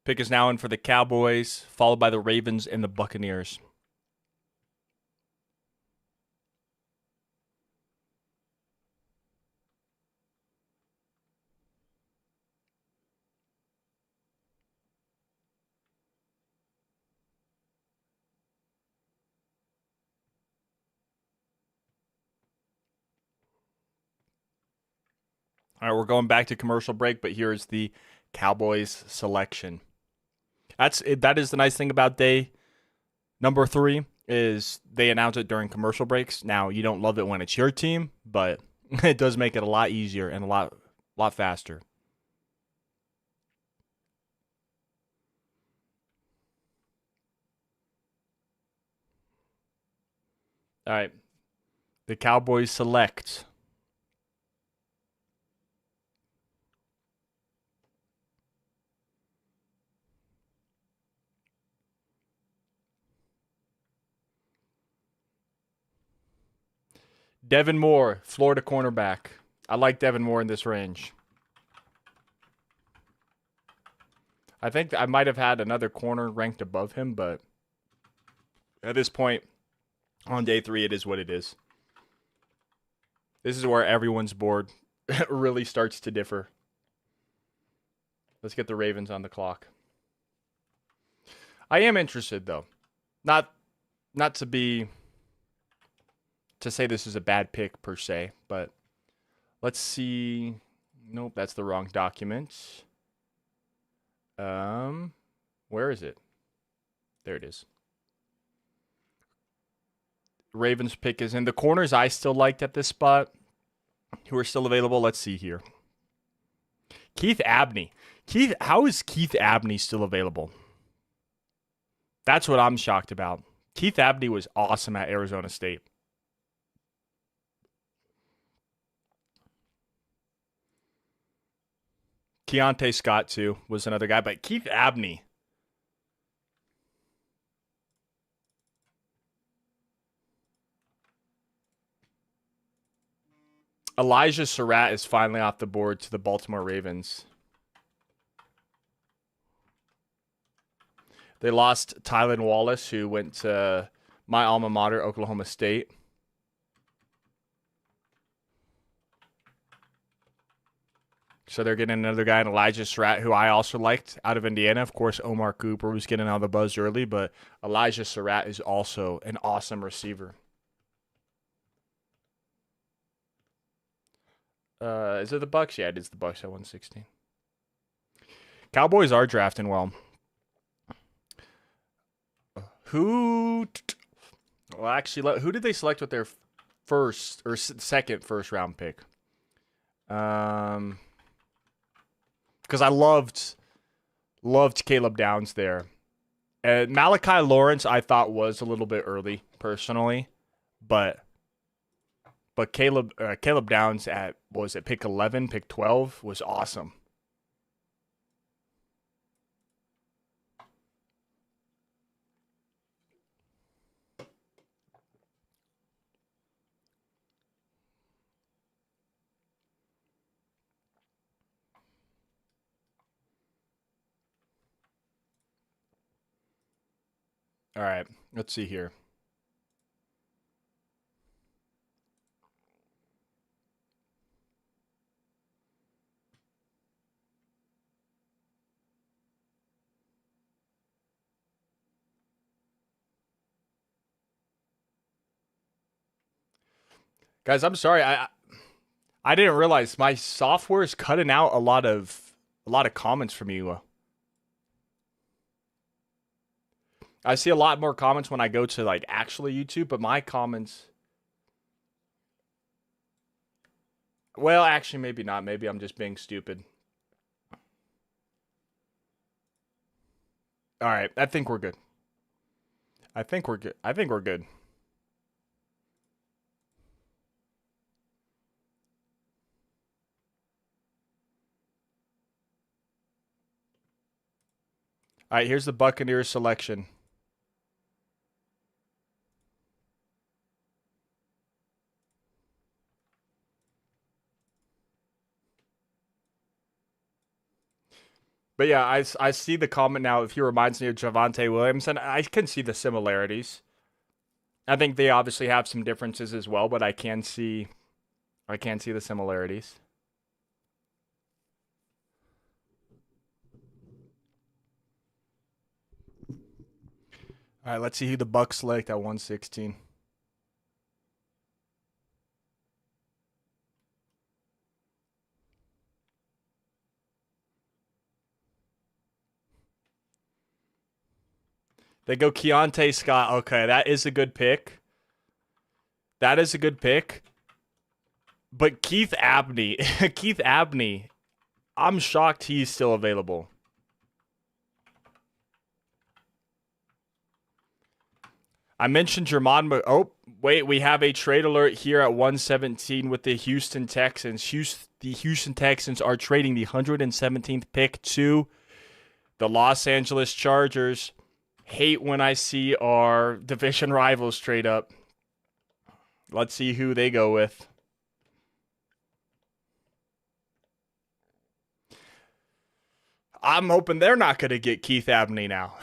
Speaker 1: Pick is now in for the Cowboys, followed by the Ravens and the Buccaneers. All right, we're going back to commercial break, but here's the Cowboys selection. That is the nice thing about day number 3 is they announce it during commercial breaks. Now, you don't love it when it's your team, but it does make it a lot easier and a lot faster. All right. The Cowboys select Devin Moore, Florida cornerback. I like Devin Moore in this range. I think I might have had another corner ranked above him, but at this point on day 3, it is what it is. This is where everyone's board really starts to differ. Let's get the Ravens on the clock. I am interested, though. Not to say this is a bad pick per se, but let's see. Nope, that's the wrong document. Where is it? There it is. Ravens pick is in. The corners I still liked at this spot, who are still available. Let's see here. Keith Abney. How is Keith Abney still available? That's what I'm shocked about. Keith Abney was awesome at Arizona State. Keontae Scott, too, was another guy. But Keith Abney. Elijah Surratt is finally off the board to the Baltimore Ravens. They lost Tylan Wallace, who went to my alma mater, Oklahoma State. So they're getting another guy in Elijah Surratt, who I also liked out of Indiana. Of course, Omar Cooper was getting all the buzz early, but Elijah Surratt is also an awesome receiver. Is it the Bucks? Yeah, it is the Bucks at 116. Cowboys are drafting well. Who did they select with their first or second first round pick? Because I loved Caleb Downs there. And Malachi Lawrence I thought was a little bit early personally, but Caleb Downs at pick 11, pick 12 was awesome. All right, let's see here. Guys, I'm sorry. I didn't realize my software is cutting out a lot of comments from you. I see a lot more comments when I go to like actually YouTube, but my comments. Well, actually, maybe not. Maybe I'm just being stupid. All right, I think we're good. I think we're good. All right, here's the Buccaneers selection. But yeah, I see the comment now. If he reminds me of Javonte Williams, and I can see the similarities. I think they obviously have some differences as well, but I can see the similarities. All right, let's see who the Bucks select at 116. They go Keontae Scott. Okay, that is a good pick. That is a good pick. But Keith Abney, Keith Abney, I'm shocked he's still available. I mentioned Jermon. Oh, wait, we have a trade alert here at 117 with the Houston Texans. The Houston Texans are trading the 117th pick to the Los Angeles Chargers. Hate when I see our division rivals trade up. Let's see who they go with. I'm hoping they're not going to get Keith Abney now.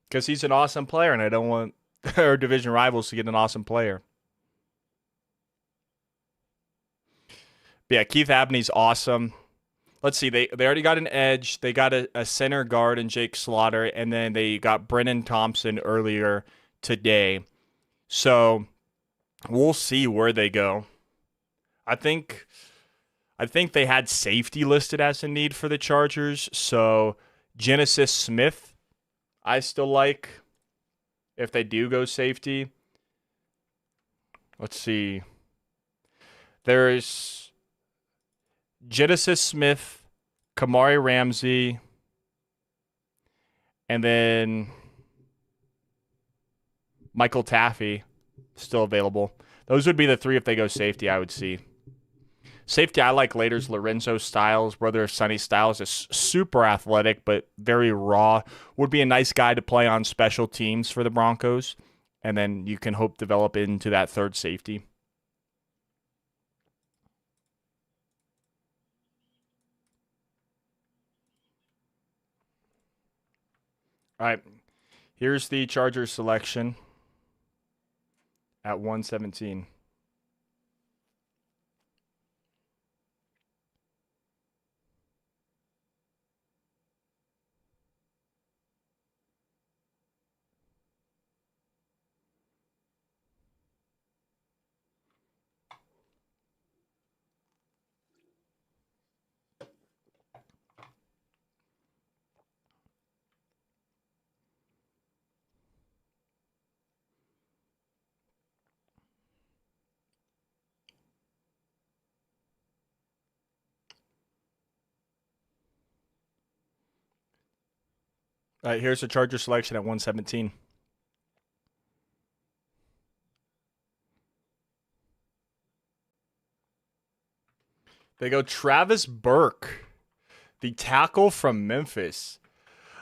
Speaker 1: Because he's an awesome player, and I don't want our division rivals to get an awesome player. But yeah, Keith Abney's awesome. Let's see, they already got an edge. They got a center guard in Jake Slaughter, and then they got Brennan Thompson earlier today. So we'll see where they go. I think they had safety listed as a need for the Chargers. So Genesis Smith, I still like if they do go safety. Let's see. There's Genesis Smith, Kamari Ramsey, and then Michael Taffy still available. Those would be the three if they go safety, I would see. Safety, I like Later's Lorenzo Styles. Brother of Sonny Styles is super athletic, but very raw. Would be a nice guy to play on special teams for the Broncos. And then you can hope develop into that third safety. All right. Here's the Chargers selection at 117. All right, here's the Charger selection at 117. They go Travis Burke, the tackle from Memphis.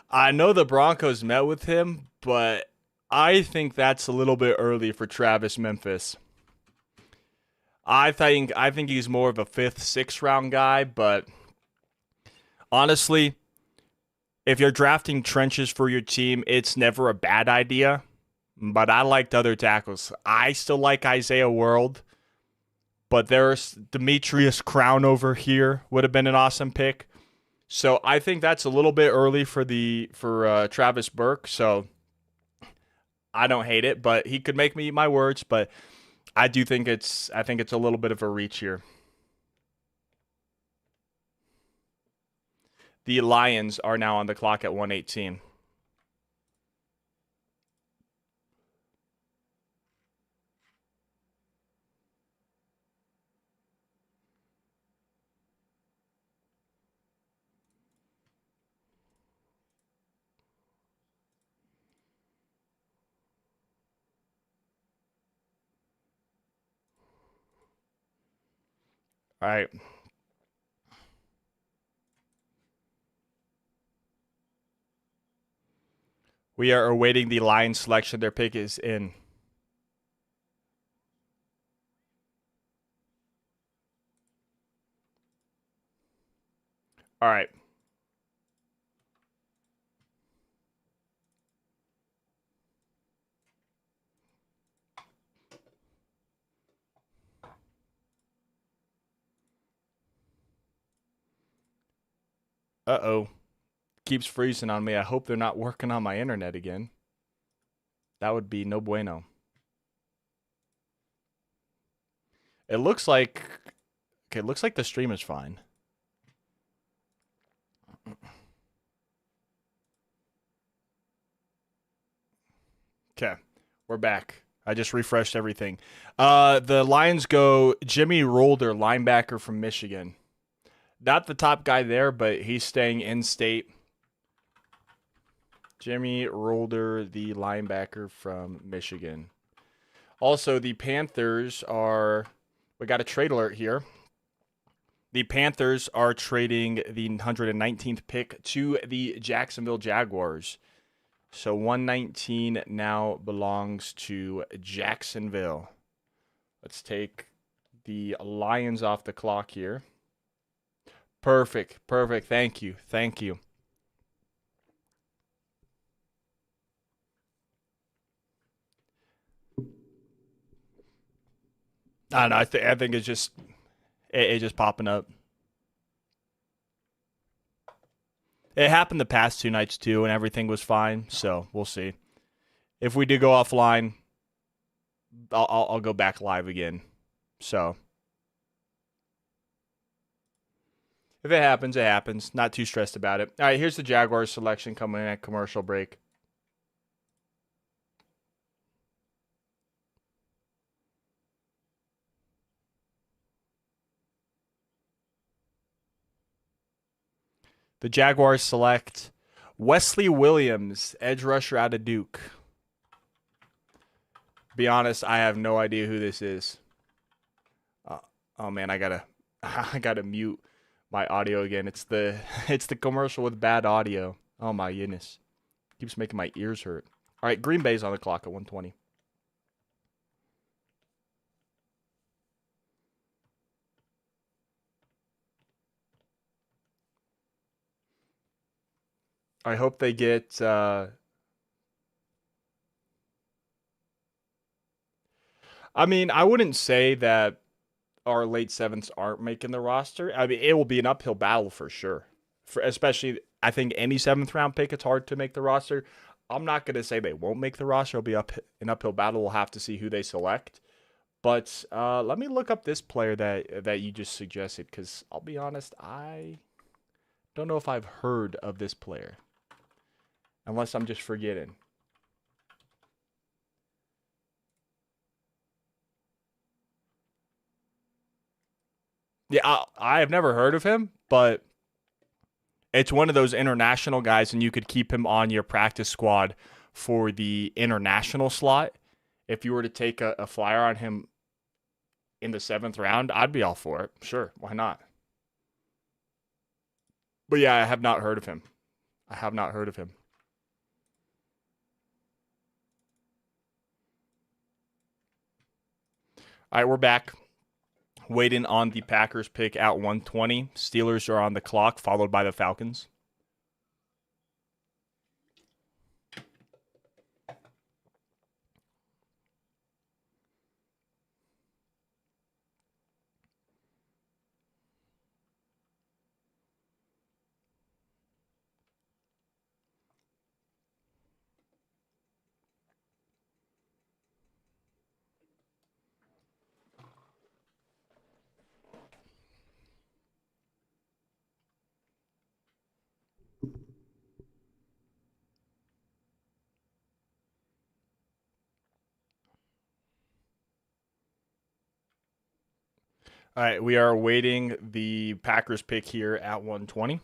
Speaker 1: I know the Broncos met with him, but I think that's a little bit early for Travis Memphis. I think he's more of a 5th, 6th round guy, but honestly, if you're drafting trenches for your team, it's never a bad idea. But I liked other tackles. I still like Isaiah World, but there's Demetrius Crown over here would have been an awesome pick. So I think that's a little bit early for Travis Burke. So I don't hate it, but he could make me eat my words. But I think it's a little bit of a reach here. The Lions are now on the clock at 118. All right. We are awaiting the Lions selection. Their pick is in. All right. Uh-oh. Keeps freezing on me. I hope they're not working on my internet again. That would be no bueno. It looks like the stream is fine. Okay, we're back. I just refreshed everything. The Lions go Jimmy Rolder, linebacker from Michigan. Not the top guy there, but he's staying in state. Jimmy Rolder, the linebacker from Michigan. Also, the Panthers are. We got a trade alert here. The Panthers are trading the 119th pick to the Jacksonville Jaguars. So 119 now belongs to Jacksonville. Let's take the Lions off the clock here. Perfect. Thank you. I don't know. I think it's just it just popping up. It happened the past 2 nights too, and everything was fine. So we'll see. If we do go offline, I'll go back live again. So if it happens, it happens. Not too stressed about it. All right, here's the Jaguars selection coming in at commercial break. The Jaguars select Wesley Williams, edge rusher out of Duke. Be honest, I have no idea who this is. Oh man, I gotta mute my audio again. It's the commercial with bad audio. Oh my goodness, keeps making my ears hurt. All right, Green Bay's on the clock at 120. I hope they get. I mean, I wouldn't say that our late sevenths aren't making the roster. I mean, it will be an uphill battle for sure. For especially, I think any seventh round pick, it's hard to make the roster. I'm not gonna say they won't make the roster. It'll be an uphill battle. We'll have to see who they select. But let me look up this player that you just suggested, because I'll be honest, I don't know if I've heard of this player, unless I'm just forgetting. Yeah, I have never heard of him, but it's one of those international guys, and you could keep him on your practice squad for the international slot. If you were to take a flyer on him in the 7th round, I'd be all for it. Sure, why not? But yeah, I have not heard of him. All right, we're back. Waiting on the Packers pick at 120. Steelers are on the clock, followed by the Falcons. All right, we are awaiting the Packers pick here at 120.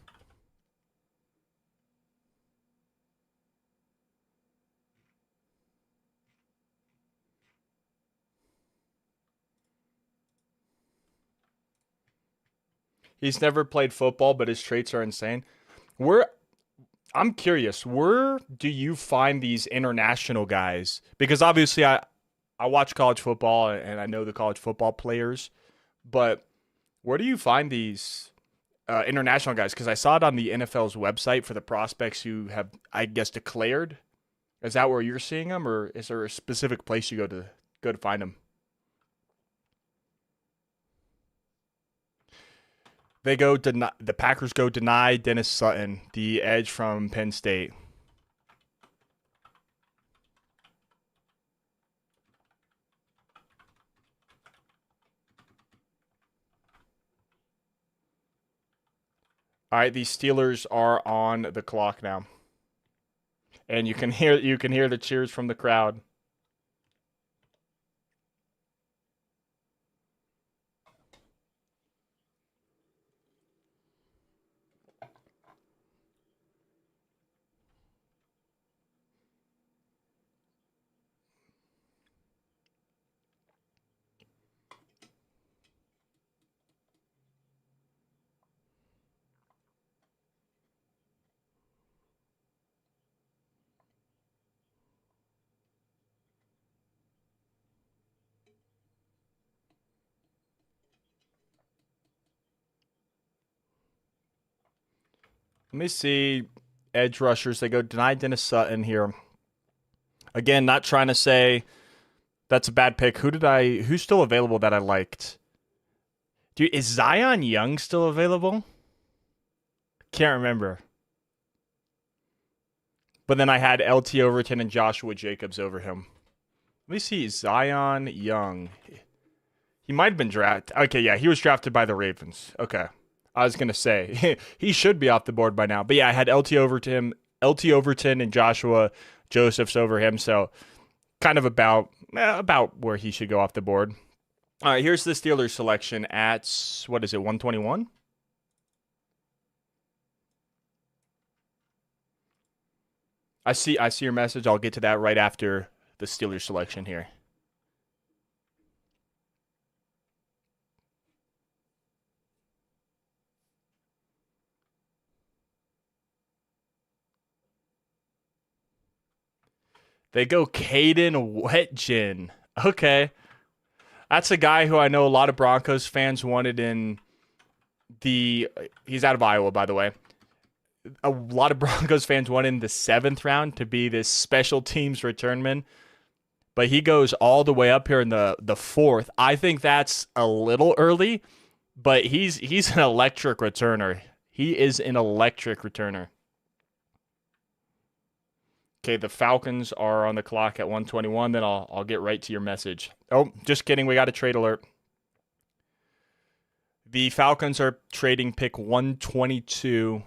Speaker 1: He's never played football, but his traits are insane. I'm curious, where do you find these international guys? Because obviously I watch college football and I know the college football players, but where do you find these international guys? Because I saw it on the NFL's website for the prospects who have, I guess, declared. Is that where you're seeing them, or is there a specific place you go to find them? The Packers go deny Dennis Sutton, the edge from Penn State. All right, the Steelers are on the clock now. And you can hear the cheers from the crowd. Let me see. Edge rushers. They go deny Dennis Sutton here. Again, not trying to say that's a bad pick. Who's still available that I liked? Dude, is Zion Young still available? Can't remember. But then I had LT Overton and Joshua Jacobs over him. Let me see. Zion Young. He might have been drafted. Okay, yeah, he was drafted by the Ravens. Okay. I was going to say, he should be off the board by now. But yeah, I had LT Overton and Joshua Josephs over him. So kind of about where he should go off the board. All right, here's the Steelers selection at, what is it, 121? I see your message. I'll get to that right after the Steelers selection here. They go Caden Wetjen. Okay. That's a guy who I know a lot of Broncos fans wanted in the. He's out of Iowa, by the way. A lot of Broncos fans wanted in the 7th round to be this special teams returnman, but he goes all the way up here in the 4th. I think that's a little early, but he's an electric returner. He is an electric returner. Okay, the Falcons are on the clock at 121. Then I'll get right to your message. Oh, just kidding. We got a trade alert. The Falcons are trading pick 122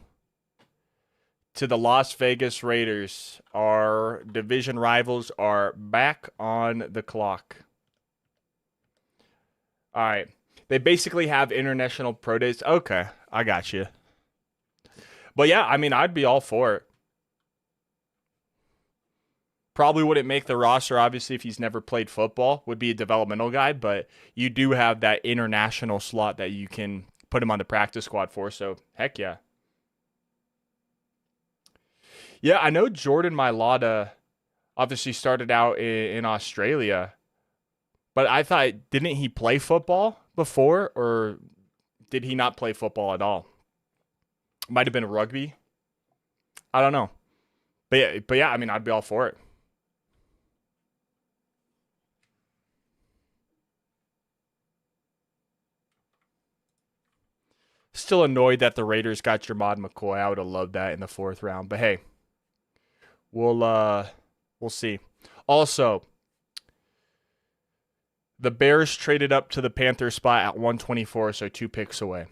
Speaker 1: to the Las Vegas Raiders. Our division rivals are back on the clock. All right. They basically have international pro days. Okay, I got you. But yeah, I mean, I'd be all for it. Probably wouldn't make the roster, obviously, if he's never played football. Would be a developmental guy, but you do have that international slot that you can put him on the practice squad for. So, heck yeah. Yeah, I know Jordan Mailata obviously started out in Australia, but I thought, didn't he play football before, or did he not play football at all? Might have been rugby. I don't know. But yeah, I mean, I'd be all for it. Still annoyed that the Raiders got Jermod McCoy. I would have loved that in the 4th round. But hey, we'll see. Also, the Bears traded up to the Panthers spot at 124, so 2 picks away.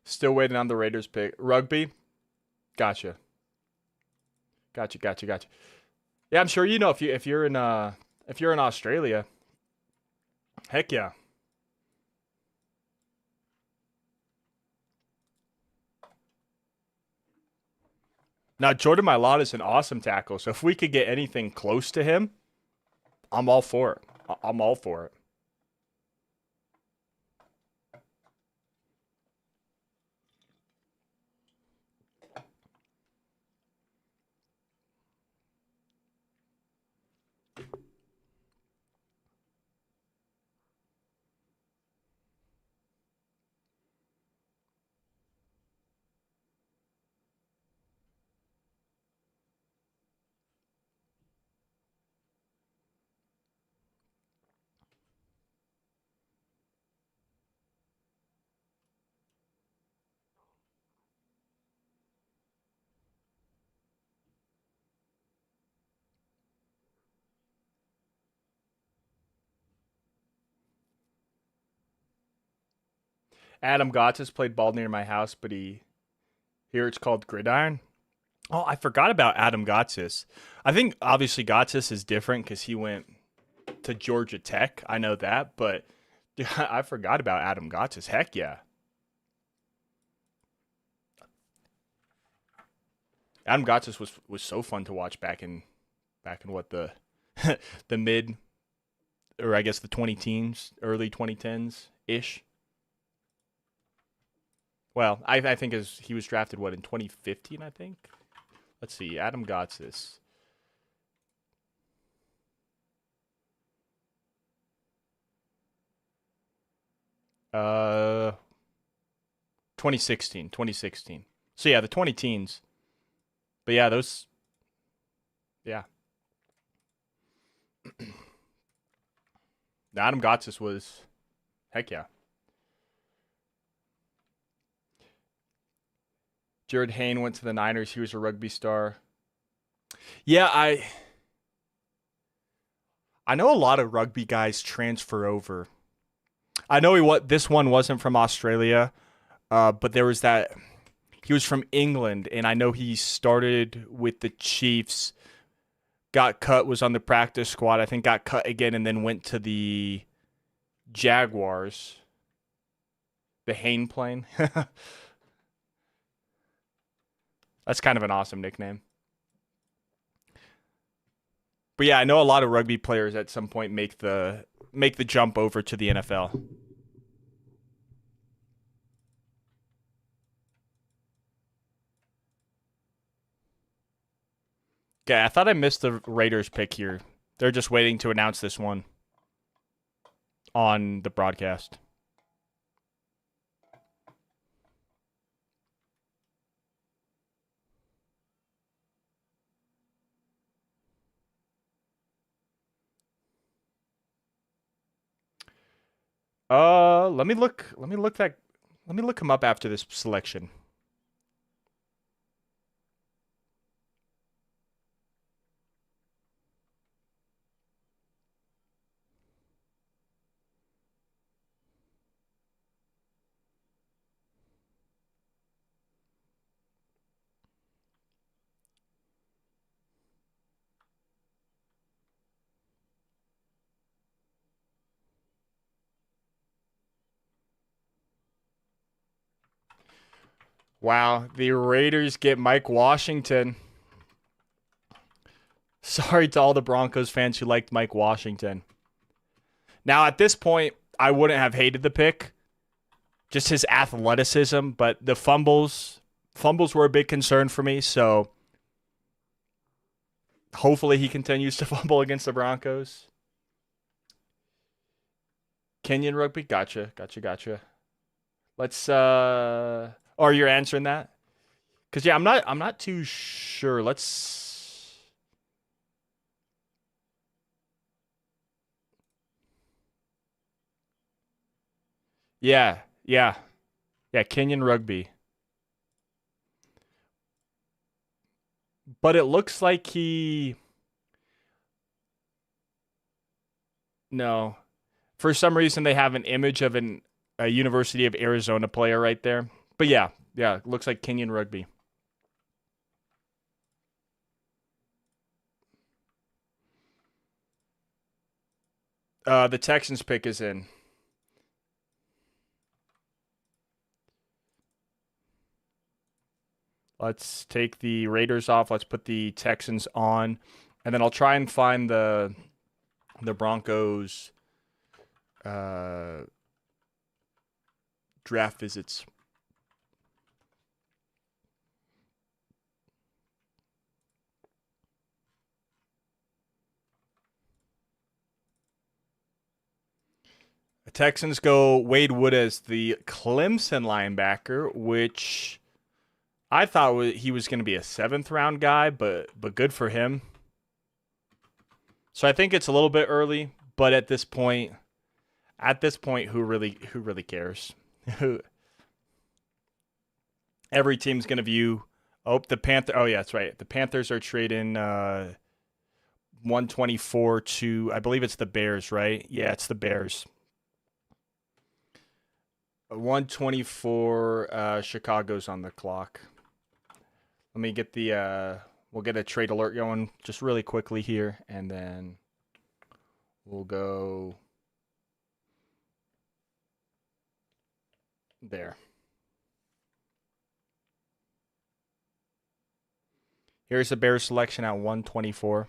Speaker 1: Still waiting on the Raiders pick. Rugby? Gotcha. Gotcha. Yeah, I'm sure you know if you're in Australia. Heck yeah. Now Jordan Mailata is an awesome tackle, so if we could get anything close to him, I'm all for it. I'm all for it. Adam Gottis played ball near my house, but here it's called gridiron. Oh, I forgot about Adam Gotsis. I think obviously Gotsis is different because he went to Georgia Tech. I know that, but dude, I forgot about Adam Gotsis. Heck yeah. Adam Gotsis was so fun to watch back in what the the mid, or I guess the 20 teens, early 2010s ish. Well, I think as he was drafted what in 2015, I think. Let's see, Adam Gotsis. Uh 2016. So yeah, the 20 teens. But yeah, those yeah. Adam Gotsis was heck yeah. Jared Hayne went to the Niners. He was a rugby star. Yeah, I know a lot of rugby guys transfer over. I know what this one wasn't from Australia, but there was that he was from England, and I know he started with the Chiefs, got cut, was on the practice squad. I think got cut again, and then went to the Jaguars. The Hayne plane. That's kind of an awesome nickname. But yeah, I know a lot of rugby players at some point make the jump over to the NFL. Okay, I thought I missed the Raiders pick here. They're just waiting to announce this one on the broadcast. Let me look. Let me look him up after this selection. Wow, the Raiders get Mike Washington. Sorry to all the Broncos fans who liked Mike Washington. Now, at this point, I wouldn't have hated the pick, just his athleticism, but the fumbles were a big concern for me, so hopefully he continues to fumble against the Broncos. Kenyan rugby, gotcha. Let's or you're answering that? Cuz yeah, I'm not too sure. Let's yeah, yeah. Yeah, Kenyan rugby. But it looks like he no. For some reason they have an image of a University of Arizona player right there. But yeah, yeah, looks like Kenyan rugby. The Texans pick is in. Let's take the Raiders off. Let's put the Texans on, and then I'll try and find the Broncos uh, draft visits. The Texans go Wade Wood as the Clemson linebacker, which I thought he was going to be a seventh round guy, but good for him. So I think it's a little bit early, but at this point, who really cares? Every team's going to view. Oh, the Panther. Oh yeah, that's right. The Panthers are trading 124 to, I believe it's the Bears, right? Yeah, it's the Bears. 124. Chicago's on the clock. Let me get the. We'll get a trade alert going just really quickly here, and then we'll go there. Here's the Bears selection at 124.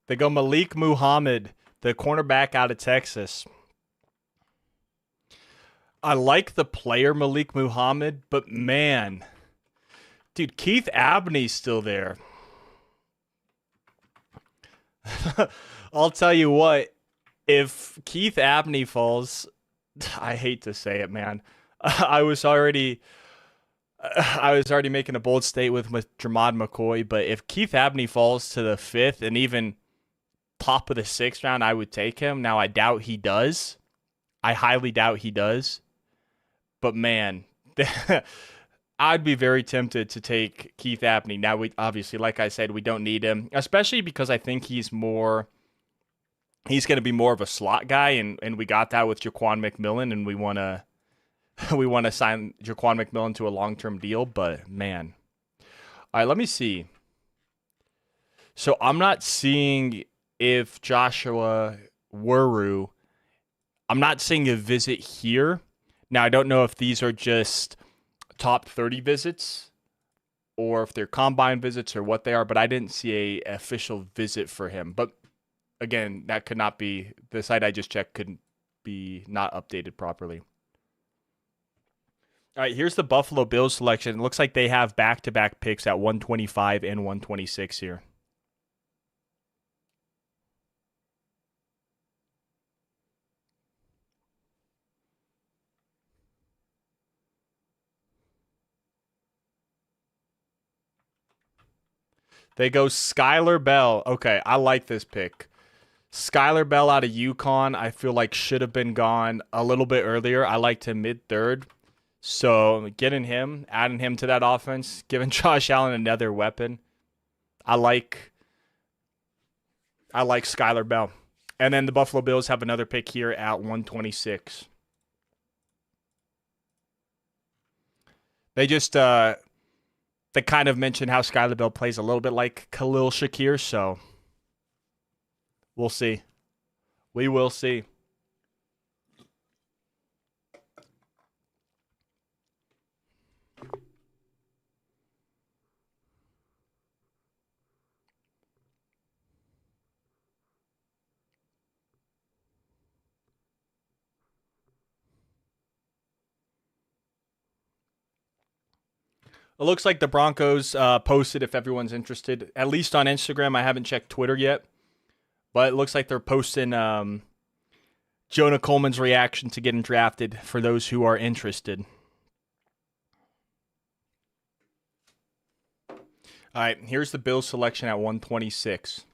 Speaker 1: They go Malik Muhammad, the cornerback out of Texas. I like the player Malik Muhammad, but man, dude, Keith Abney's still there. I'll tell you what, if Keith Abney falls, I hate to say it, man. I was already making a bold statement with Jermod McCoy, but if Keith Abney falls to the 5th and even top of the 6th round, I would take him. Now I doubt he does. I highly doubt he does. But man, I'd be very tempted to take Keith Abney. Now, we obviously, like I said, we don't need him, especially because I think he's going to be more of a slot guy, and we got that with Jaquan McMillan, and we want to sign Jaquan McMillan to a long-term deal. But man, all right, let me see. So I'm not seeing if Joshua Wuru. I'm not seeing a visit here. Now, I don't know if these are just top 30 visits or if they're combine visits or what they are, but I didn't see a official visit for him. But again, that could not be, the site I just checked couldn't be not updated properly. All right, here's the Buffalo Bills selection. It looks like they have back-to-back picks at 125 and 126 here. They go Skylar Bell. Okay, I like this pick. Skylar Bell out of UConn, I feel like should have been gone a little bit earlier. I liked him mid-third. So getting him, adding him to that offense, giving Josh Allen another weapon. I like Skylar Bell. And then the Buffalo Bills have another pick here at 126. They just they kind of mentioned how Skylar Bell plays a little bit like Khalil Shakir, so we'll see. We will see. It looks like the Broncos posted, if everyone's interested, at least on Instagram. I haven't checked Twitter yet, but it looks like they're posting Jonah Coleman's reaction to getting drafted for those who are interested. All right, here's the Bills selection at 126.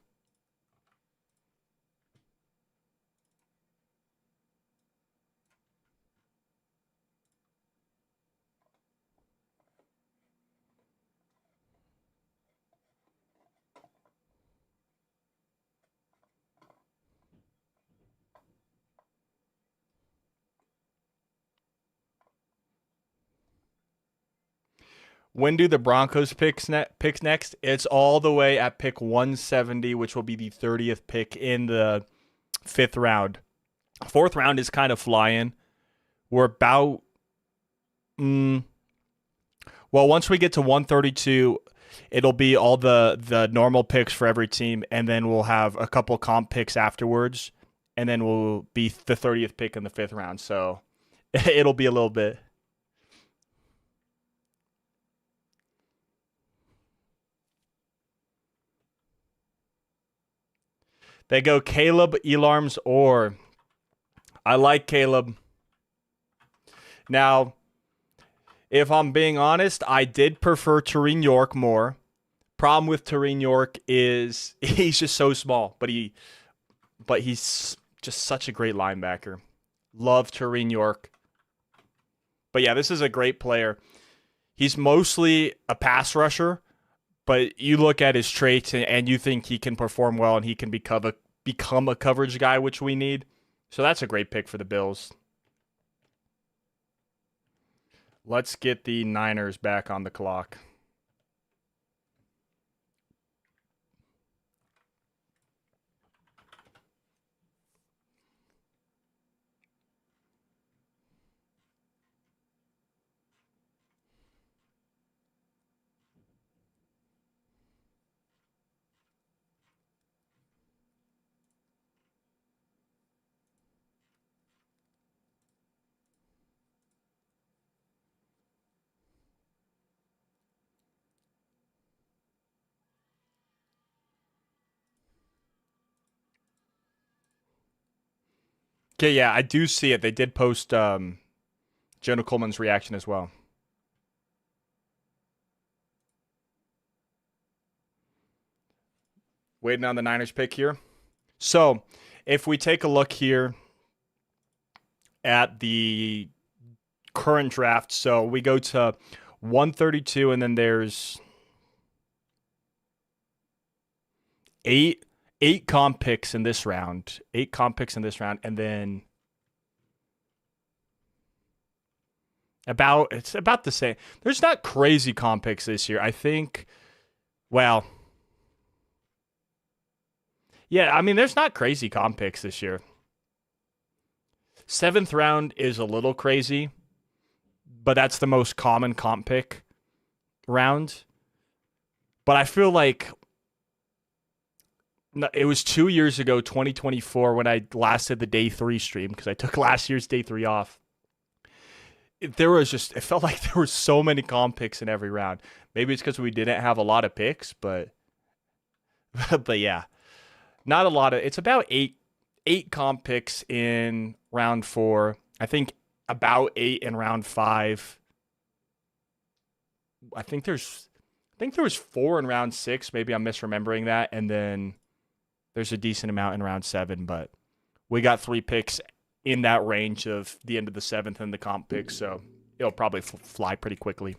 Speaker 1: When do the Broncos pick next? It's all the way at pick 170, which will be the 30th pick in the 5th round. 4th round is kind of flying. We're about... well, once we get to 132, it'll be all the normal picks for every team, and then we'll have a couple comp picks afterwards, and then we'll be the 30th pick in the 5th round. So it'll be a little bit... They go Caleb Elarms Orr. I like Caleb. Now, if I'm being honest, I did prefer Tareen York more. Problem with Tareen York is he's just so small, but he's just such a great linebacker. Love Tareen York. But yeah, this is a great player. He's mostly a pass rusher, but you look at his traits and you think he can perform well and he can become a coverage guy, which we need. So that's a great pick for the Bills. Let's get the Niners back on the clock. Okay, yeah, I do see it. They did post Jonah Coleman's reaction as well. Waiting on the Niners pick here. So, if we take a look here at the current draft, so we go to 132, and then there's eight comp picks in this round. And then it's about the same. There's not crazy comp picks this year. I think, well, yeah, I mean, there's not crazy comp picks this year. 7th round is a little crazy, but that's the most common comp pick round. But I feel like it was 2 years ago, 2024, when I last did the day 3 stream because I took last year's day 3 off. It felt like there were so many comp picks in every round. Maybe it's because we didn't have a lot of picks, but yeah, not a lot of. It's about eight comp picks in round 4. I think about 8 in round 5. I think there was 4 in round 6. Maybe I'm misremembering that, and then there's a decent amount in round 7. But we got 3 picks in that range of the end of the 7th and the comp picks, so it'll probably fly pretty quickly.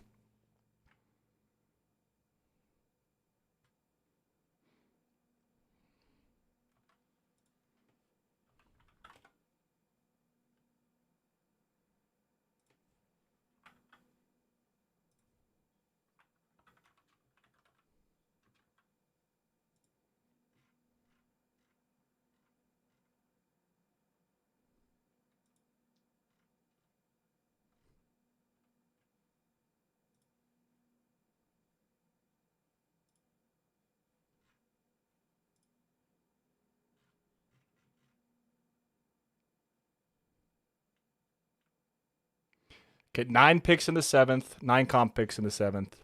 Speaker 1: Okay, 9 picks in the 7th, 9 comp picks in the 7th.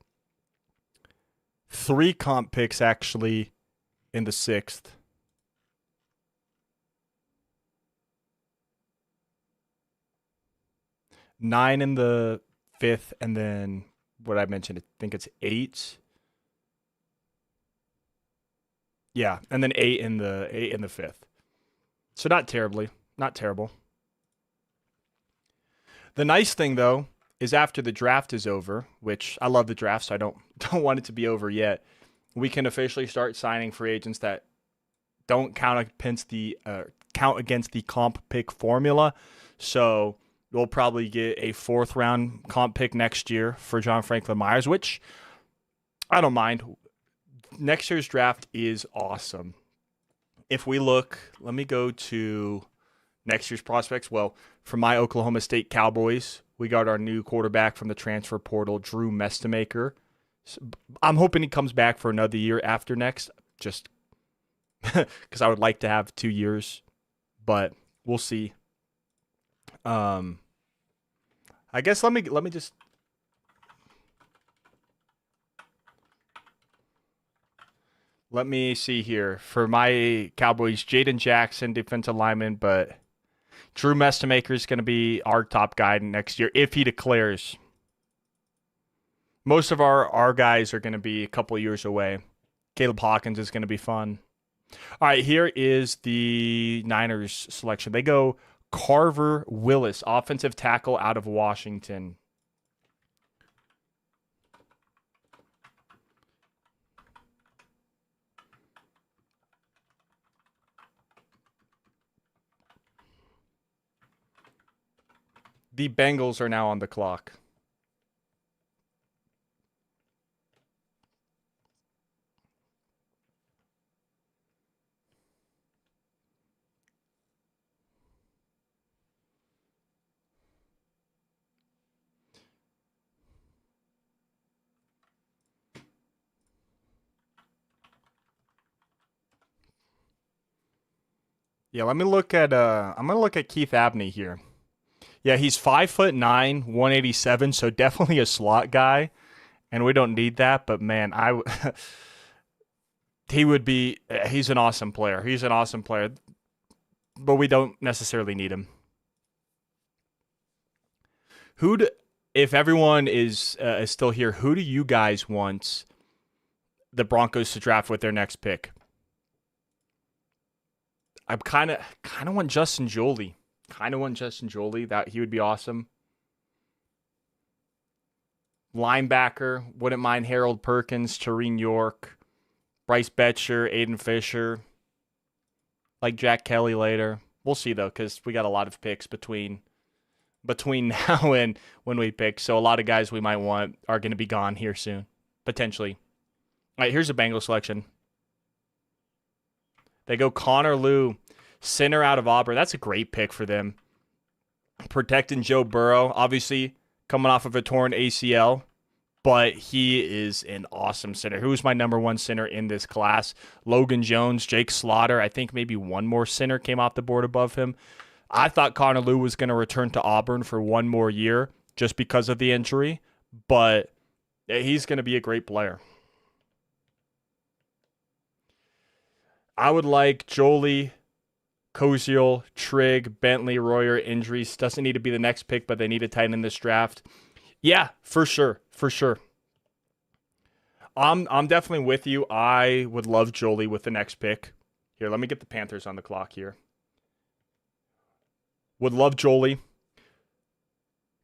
Speaker 1: 3 comp picks actually in the 6th. 9 in the 5th, and then what I mentioned, I think it's 8. Yeah, and then 8 in the 5th. So not terrible. The nice thing though is after the draft is over, which I love the draft, so I don't want it to be over yet. We can officially start signing free agents that don't count against the comp pick formula. So we'll probably get a 4th round comp pick next year for John Franklin Myers, which I don't mind. Next year's draft is awesome. If we look, let me go to next year's prospects. Well, for my Oklahoma State Cowboys, we got our new quarterback from the transfer portal, Drew Mestemaker. I'm hoping he comes back for another year after next, just because I would like to have 2 years, but we'll see. I guess let me just. Let me see here. For my Cowboys, Jaden Jackson, defensive lineman, but
Speaker 2: Drew Mestamaker is going to be our top guy next year if he declares. Most of our guys are going to be a couple years away. Caleb Hawkins is going to be fun. All right, here is the Niners selection. They go Carver Willis, offensive tackle out of Washington. The Bengals are now on the clock. Yeah, let me look at I'm gonna look at Keith Abney here. Yeah, he's 5'9", 187, so definitely a slot guy, and we don't need that. But man, he would be. He's an awesome player. He's an awesome player, but we don't necessarily need him. If everyone is still here, who do you guys want the Broncos to draft with their next pick? I kind of want Justin Joly. That he would be awesome. Linebacker, wouldn't mind Harold Perkins, Tareen York, Bryce Betcher, Aiden Fisher, like Jack Kelly later. We'll see though, because we got a lot of picks between now and when we pick. So a lot of guys we might want are going to be gone here soon, potentially. All right, here's a Bengal selection. They go Connor Lew, center out of Auburn. That's a great pick for them. Protecting Joe Burrow, obviously coming off of a torn ACL, but he is an awesome center. Who's my number one center in this class? Logan Jones, Jake Slaughter. I think maybe one more center came off the board above him. I thought Connor Lew was going to return to Auburn for one more year just because of the injury, but he's going to be a great player. I would like Jolie, Koziel, Trigg, Bentley, Royer, injuries. Doesn't need to be the next pick, but they need to tighten in this draft. Yeah, for sure. I'm definitely with you. I would love Jolie with the next pick. Here, let me get the Panthers on the clock here. Would love Jolie.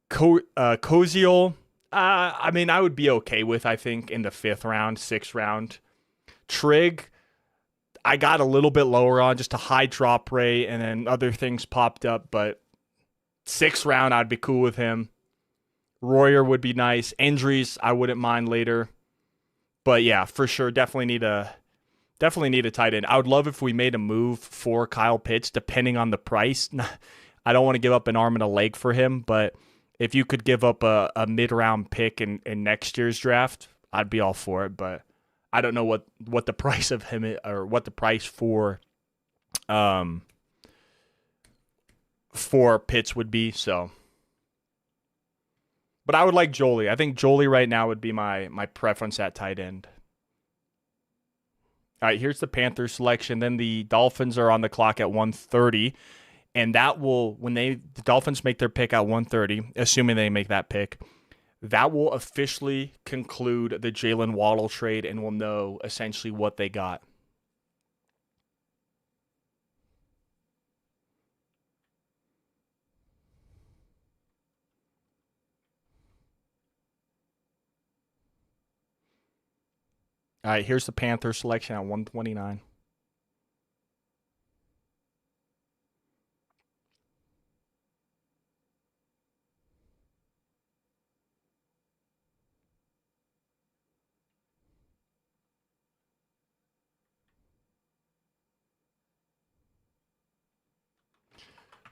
Speaker 2: Koziel, I mean, I would be okay with, I think, in the 5th round, 6th round. Trigg, I got a little bit lower on, just a high drop rate, and then other things popped up, but 6th round, I'd be cool with him. Royer would be nice. Injuries, I wouldn't mind later. But yeah, for sure, definitely need a tight end. I would love if we made a move for Kyle Pitts, depending on the price. I don't want to give up an arm and a leg for him, but if you could give up a mid-round pick in next year's draft, I'd be all for it. But I don't know what the price of him is, or what the price for Pitts would be. So, but I would like Jolie. I think Jolie right now would be my preference at tight end. All right, here's the Panthers selection. Then the Dolphins are on the clock at 1:30. And that will, when the Dolphins make their pick at 1:30, assuming they make that pick, that will officially conclude the Jalen Waddle trade, and we'll know essentially what they got. All right, here's the Panthers selection at 129.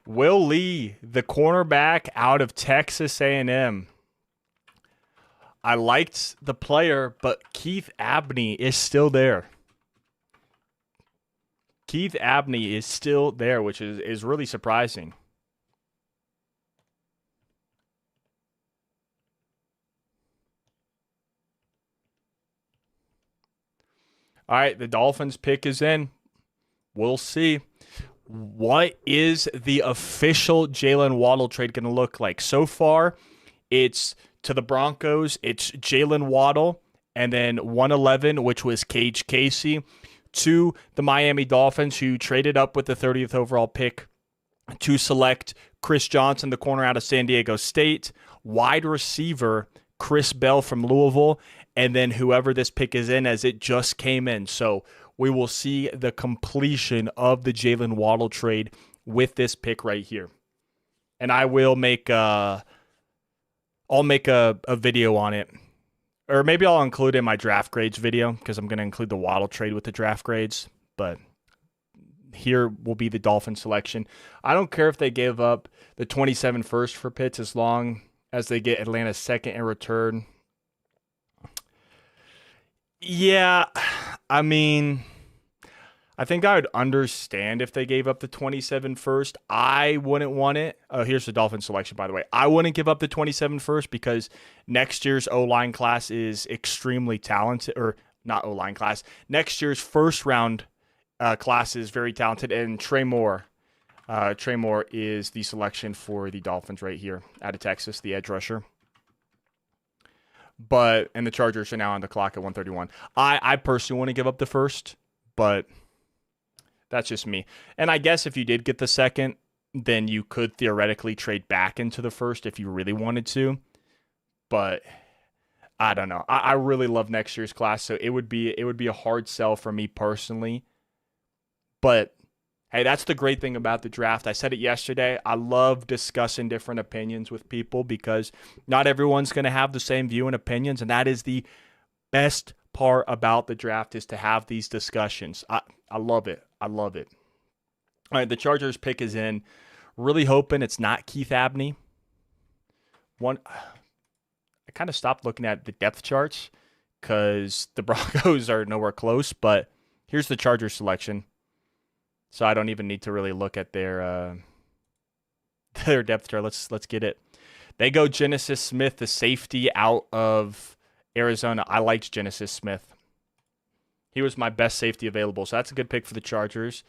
Speaker 2: Will Lee, the cornerback out of Texas A&M. I liked the player, but Keith Abney is still there. Keith Abney is still there, which is really surprising. All right, the Dolphins pick is in. We'll see. what is the official Jalen Waddle trade going to look like? So far, it's to the Broncos, it's Jalen Waddle, and then 111, which was Cage Casey, to the Miami Dolphins, who traded up with the 30th overall pick to select Chris Johnson, the corner out of San Diego State, wide receiver Chris Bell from Louisville, and then whoever this pick is in, as it just came in. So we will see the completion of the Jalen Waddle trade with this pick right here. And I will make I'll make a video on it. Or maybe I'll include it in my draft grades video, because I'm going to include the Waddle trade with the draft grades. But here will be the Dolphin selection. I don't care if they give up the 27 first for Pitts, as long as they get Atlanta's second in return. Yeah, I mean, I think I would understand if they gave up the 27 first. I wouldn't want it. Oh, here's the Dolphin selection, by the way. I wouldn't give up the 27 first, because next year's O-line class is extremely talented, or not O-line class. Next year's first round class is very talented, and Trey Moore is the selection for the Dolphins right here out of Texas, the edge rusher. And the Chargers are now on the clock at 131. I personally want to give up the first, but that's just me. And I guess if you did get the second, then you could theoretically trade back into the first if you really wanted to. But I don't know. I really love next year's class, so it would be a hard sell for me personally. But hey, that's the great thing about the draft. I said it yesterday. I love discussing different opinions with people, because not everyone's going to have the same view and opinions, and that is the best part about the draft, is to have these discussions. I love it. I love it. All right, the Chargers pick is in. Really hoping it's not Keith Abney. I kind of stopped looking at the depth charts because the Broncos are nowhere close, but here's the Chargers selection. So I don't even need to really look at their depth chart. Let's get it. They go Genesis Smith, the safety out of Arizona. I liked Genesis Smith. He was my best safety available, so that's a good pick for the Chargers.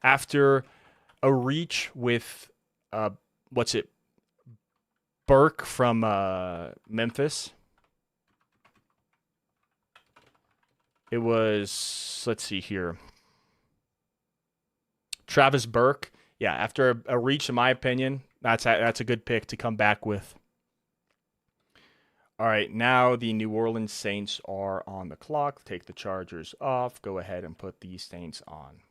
Speaker 2: After a reach with Burke from Memphis. It was, let's see here, Travis Burke. Yeah, after a reach, in my opinion, that's a good pick to come back with. All right, now the New Orleans Saints are on the clock. Take the Chargers off. Go ahead and put the Saints on.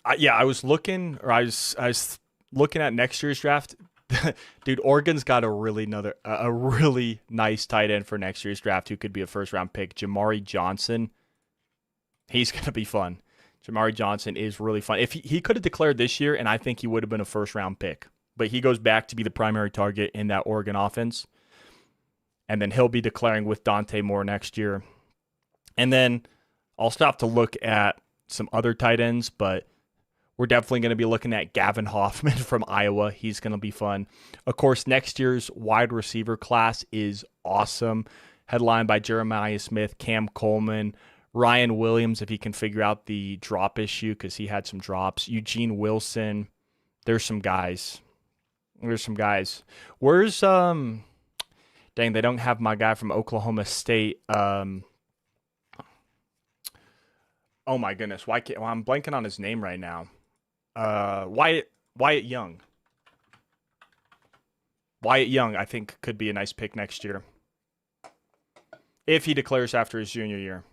Speaker 2: I was looking at next year's draft. Dude, Oregon's got a really nice tight end for next year's draft who could be a first-round pick, Jamari Johnson. He's going to be fun. Jamari Johnson is really fun. If he could have declared this year, and I think he would have been a first-round pick. But he goes back to be the primary target in that Oregon offense. And then he'll be declaring with Dante Moore next year. And then I'll stop to look at some other tight ends, but we're definitely going to be looking at Gavin Hoffman from Iowa. He's going to be fun. Of course, next year's wide receiver class is awesome. Headlined by Jeremiah Smith, Cam Coleman, Ryan Williams, if he can figure out the drop issue, because he had some drops. Eugene Wilson. There's some guys. Where's dang, they don't have my guy from Oklahoma State. Oh my goodness. I'm blanking on his name right now. Wyatt Young. Wyatt Young, I think, could be a nice pick next year, if he declares after his junior year.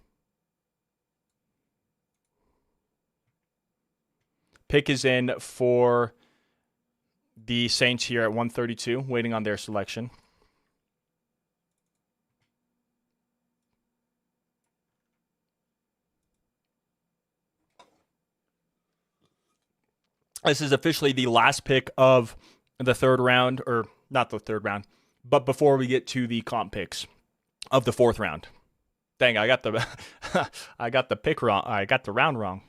Speaker 2: Pick is in for the Saints here at 132, waiting on their selection. This is officially the last pick of the third round, or not the third round, but before we get to the comp picks of the fourth round. Dang, I got the I got the pick wrong. I got the round wrong.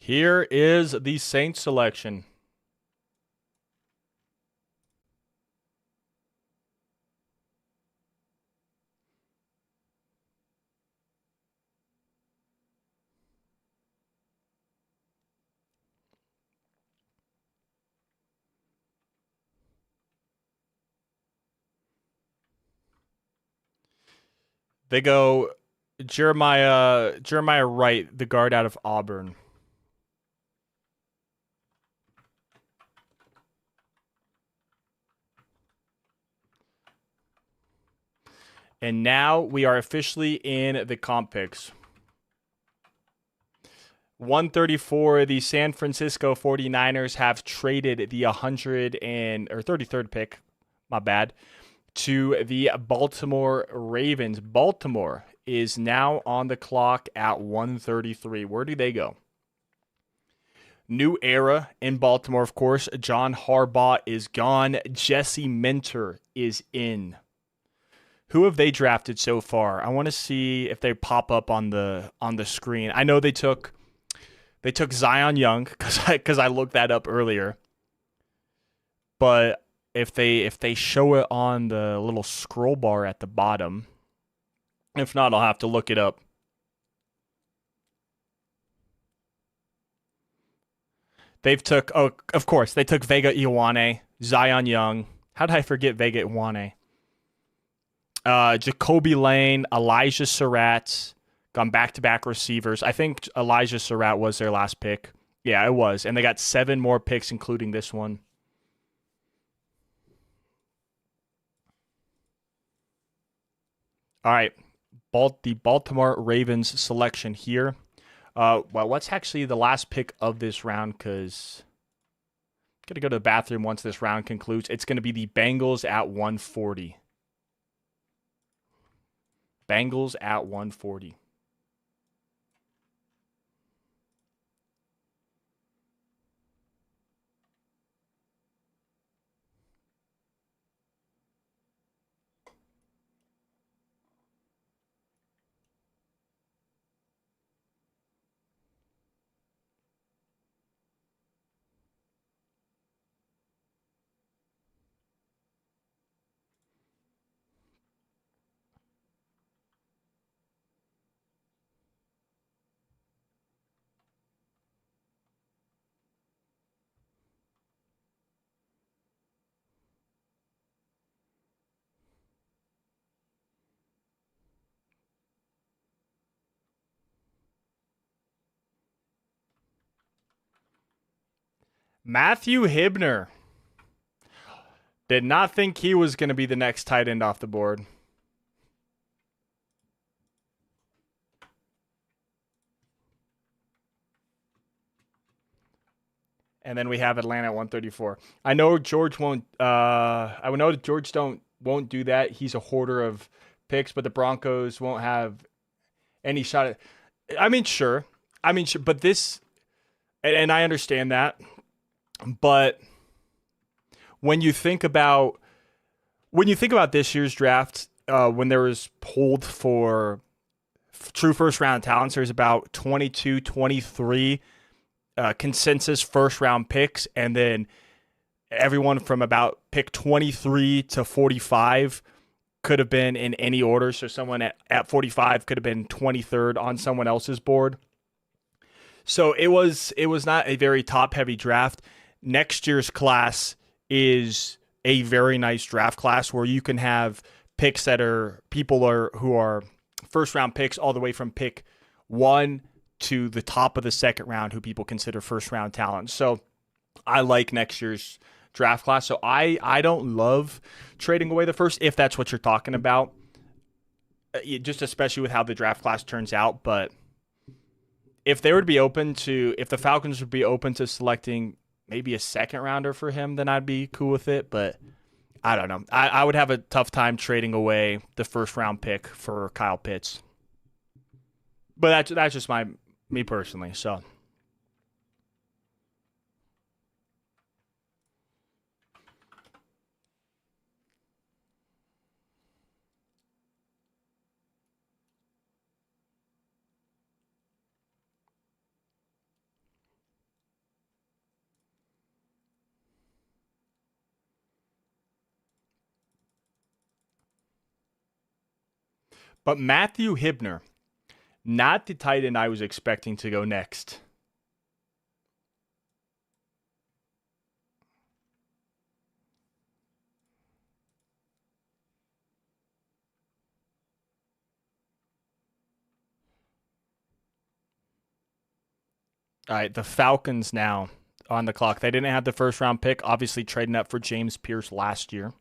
Speaker 2: Here is the Saints selection. They go Jeremiah Wright, the guard out of Auburn. And now we are officially in the comp picks. 134, the San Francisco 49ers have traded the 33rd pick, my bad, to the Baltimore Ravens. Baltimore is now on the clock at 133. Where do they go? New era in Baltimore, of course. John Harbaugh is gone. Jesse Minter is in. Who have they drafted so far? I want to see if they pop up on the screen. I know they took Zion Young because I looked that up earlier. But if they show it on the little scroll bar at the bottom, if not, I'll have to look it up. Of course, they took Vega Ioane, Zion Young. How did I forget Vega Ioane? Jacoby Lane, Elijah Surratt, gone back-to-back receivers. I think Elijah Surratt was their last pick. Yeah, it was. And they got 7 more picks, including this one. All right, the Baltimore Ravens selection here. Well, what's actually the last pick of this round? Because I'm going to go to the bathroom once this round concludes. It's going to be the Bengals at 140. Bengals at 140. Matthew Hibner. Did not think he was going to be the next tight end off the board. And then we have Atlanta at 134. I know George won't. I know George won't do that. He's a hoarder of picks, but the Broncos won't have any shot at. I mean, sure. But this, and I understand that. But when you think about this year's draft, when there was pulled for true first round talents, there's about 22, 23 consensus first round picks, and then everyone from about pick 23 to 45 could have been in any order. So someone at 45 could have been 23rd on someone else's board. So it was not a very top heavy draft. Next year's class is a very nice draft class where you can have picks that who are first round picks all the way from pick 1 to the top of the second round who people consider first round talent. So I like next year's draft class. So I don't love trading away the first, if that's what you're talking about, just especially with how the draft class turns out. But if the Falcons would be open to selecting maybe a second rounder for him, then I'd be cool with it. But I don't know. I would have a tough time trading away the first round pick for Kyle Pitts. But that's just me personally. So But Matthew Hibner, not the tight end I was expecting to go next. All right, the Falcons now on the clock. They didn't have the first round pick, obviously trading up for James Pierce last year.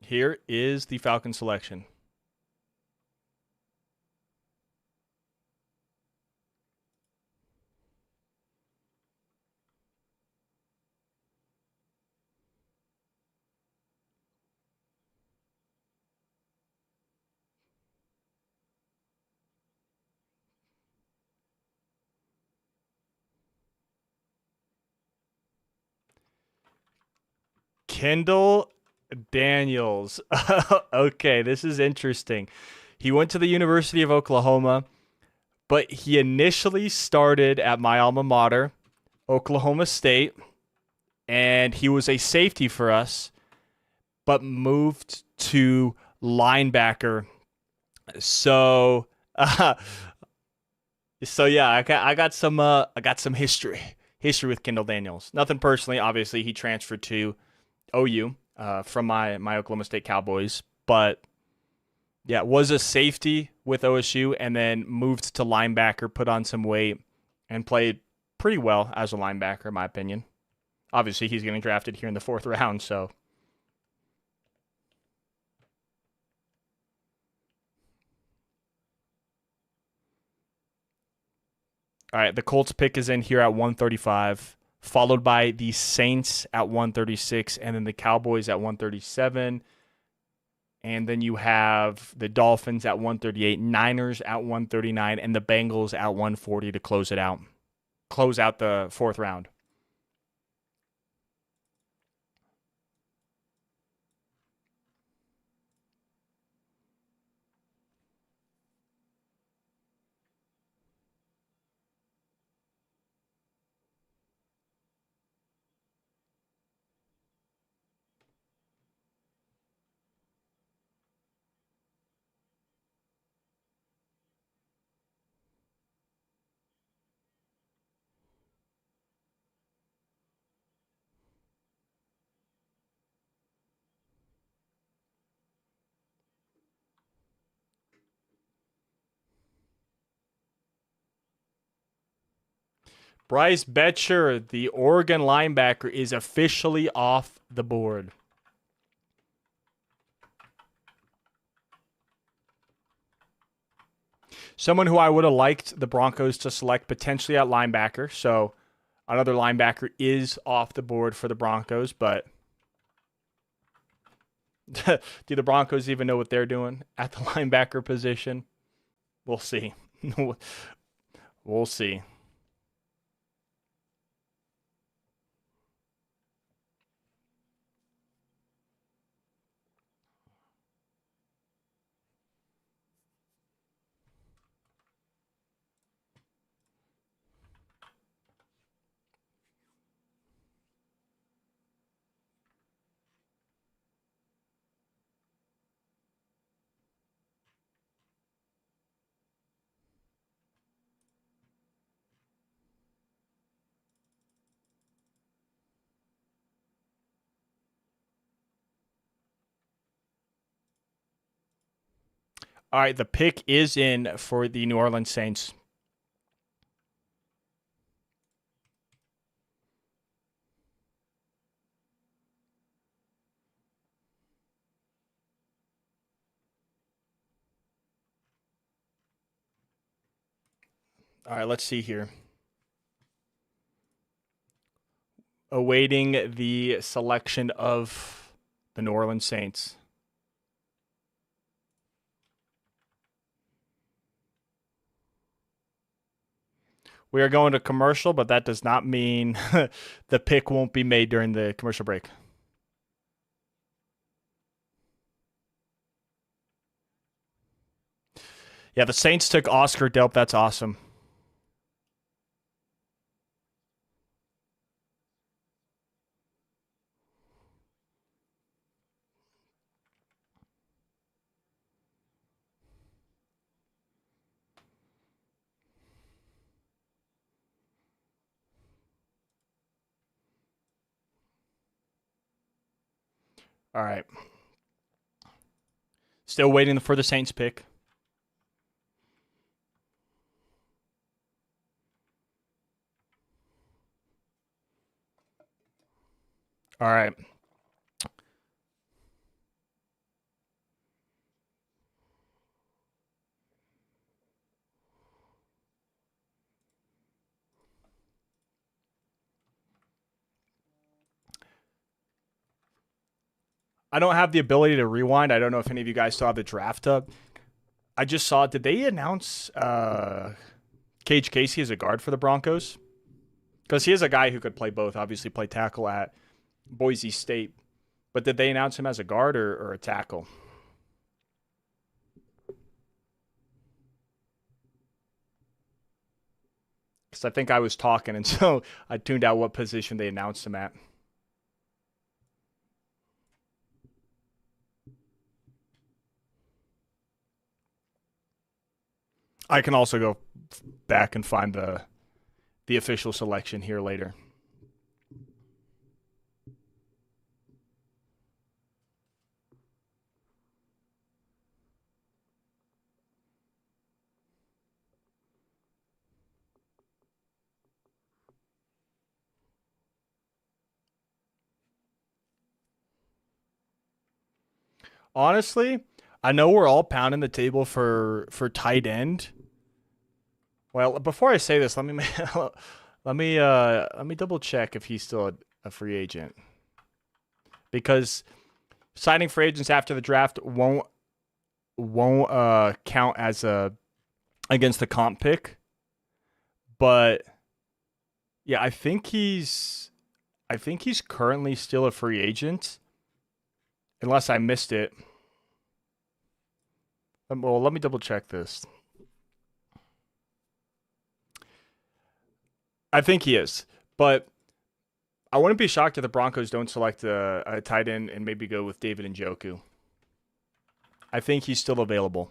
Speaker 2: Here is the Falcon selection. Kendall Daniels. Okay, this is interesting. He went to the University of Oklahoma, but he initially started at my alma mater, Oklahoma State, and he was a safety for us, but moved to linebacker. So, so yeah, I got some history with Kendall Daniels. Nothing personally, obviously. He transferred to OU from my Oklahoma State Cowboys, but yeah, was a safety with OSU and then moved to linebacker, put on some weight, and played pretty well as a linebacker, in my opinion. Obviously, he's getting drafted here in the 4th round, so. All right, the Colts pick is in here at 135, followed by the Saints at 136, and then the Cowboys at 137. And then you have the Dolphins at 138, Niners at 139, and the Bengals at 140 to close it out. Close out the 4th round. Bryce Betcher, the Oregon linebacker, is officially off the board. Someone who I would have liked the Broncos to select potentially at linebacker. So another linebacker is off the board for the Broncos, but do the Broncos even know what they're doing at the linebacker position? We'll see. We'll see. All right, the pick is in for the New Orleans Saints. All right, let's see here. Awaiting the selection of the New Orleans Saints. We are going to commercial, but that does not mean the pick won't be made during the commercial break. Yeah, the Saints took Oscar Delp. That's awesome. All right. Still waiting for the Saints pick. All right. I don't have the ability to rewind. I don't know if any of you guys saw the draft up. I just saw, did they announce Cage Casey as a guard for the Broncos? Because he is a guy who could play both, obviously play tackle at Boise State. But did they announce him as a guard or a tackle? Because I think I was talking, and so I tuned out what position they announced him at. I can also go back and find the official selection here later. Honestly, I know we're all pounding the table for tight end. Well, before I say this, let me let me double check if he's still a free agent, because signing free agents after the draft won't count as a against the comp pick. But yeah, I think he's currently still a free agent, unless I missed it. Well, let me double check this. I think he is, but I wouldn't be shocked if the Broncos don't select a tight end and maybe go with David Njoku. I think he's still available.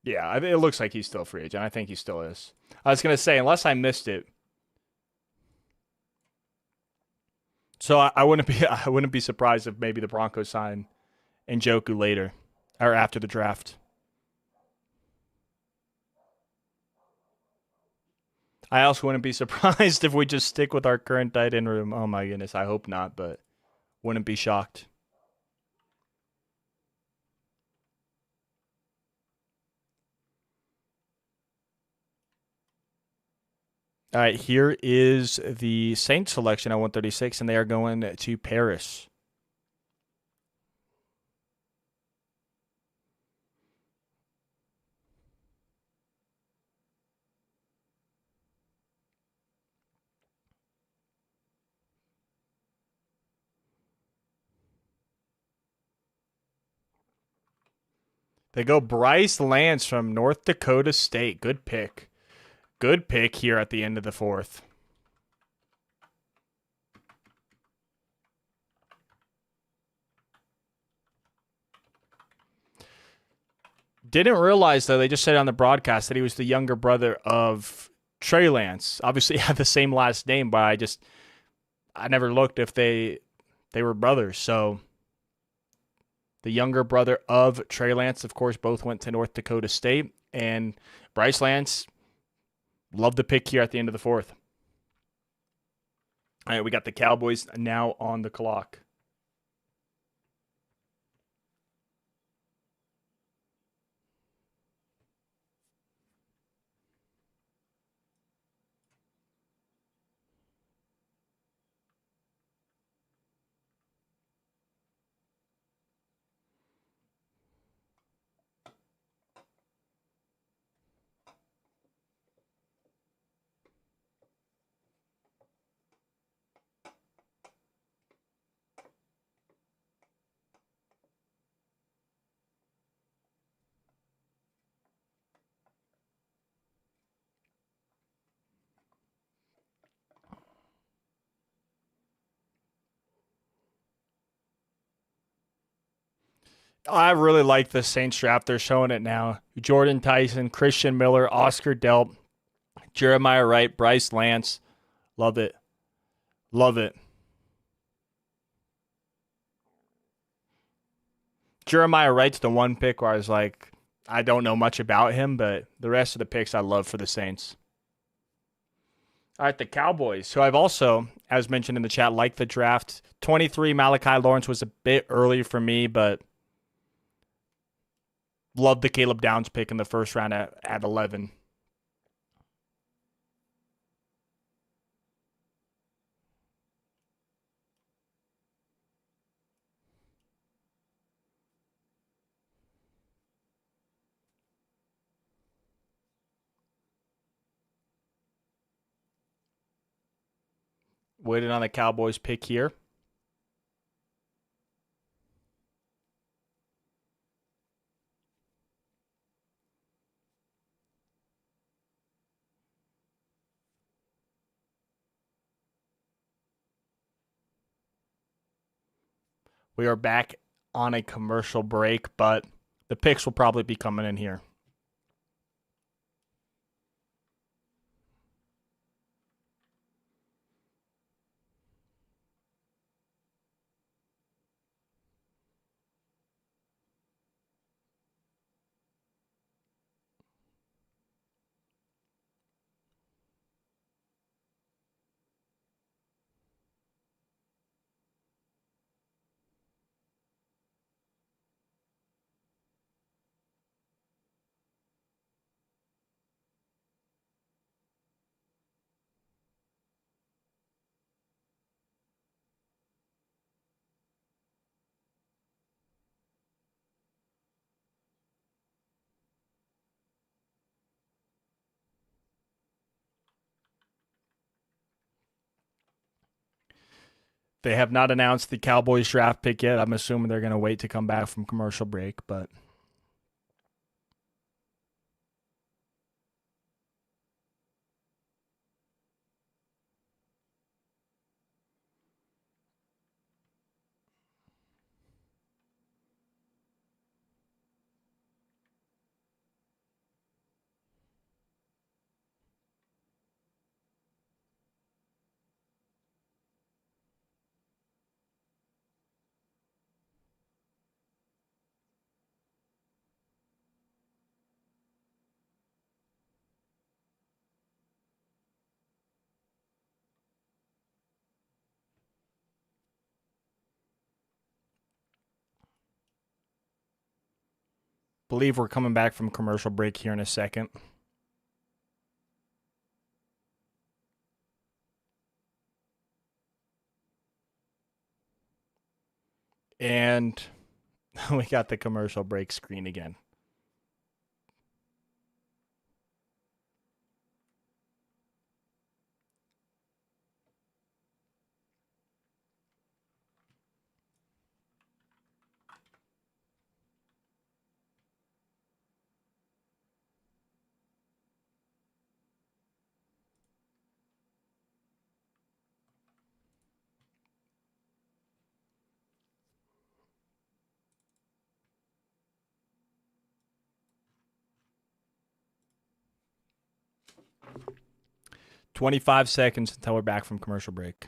Speaker 2: Yeah, it looks like he's still a free agent. I think he still is. I was gonna say, unless I missed it. So I wouldn't be I wouldn't be surprised if maybe the Broncos sign Njoku later or after the draft. I also wouldn't be surprised if we just stick with our current tight end room. Oh my goodness, I hope not, but wouldn't be shocked. All right, here is the Saints selection at 136, and they are going to Paris. They go Bryce Lance from North Dakota State. Good pick. Good pick here at the end of the fourth. Didn't realize, though, they just said on the broadcast that he was the younger brother of Trey Lance. Obviously, had the same last name, but I never looked if they were brothers. So the younger brother of Trey Lance, of course, both went to North Dakota State. And Bryce Lance, loved the pick here at the end of the fourth. All right, we got the Cowboys now on the clock. I really like the Saints draft. They're showing it now. Jordan Tyson, Christian Miller, Oscar Delp, Jeremiah Wright, Bryce Lance. Love it. Love it. Jeremiah Wright's the one pick where I was like, I don't know much about him, but the rest of the picks I love for the Saints. All right, the Cowboys, who I've also, as mentioned in the chat, liked the draft. 23, Malachi Lawrence was a bit early for me, but loved the Caleb Downs pick in the first round at 11. Waited on the Cowboys pick here. We are back on a commercial break, but the picks will probably be coming in here. They have not announced the Cowboys draft pick yet. I'm assuming they're going to wait to come back from commercial break, but believe we're coming back from commercial break here in a second. And we got the commercial break screen again. "25 seconds until we're back from commercial break."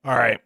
Speaker 2: All right.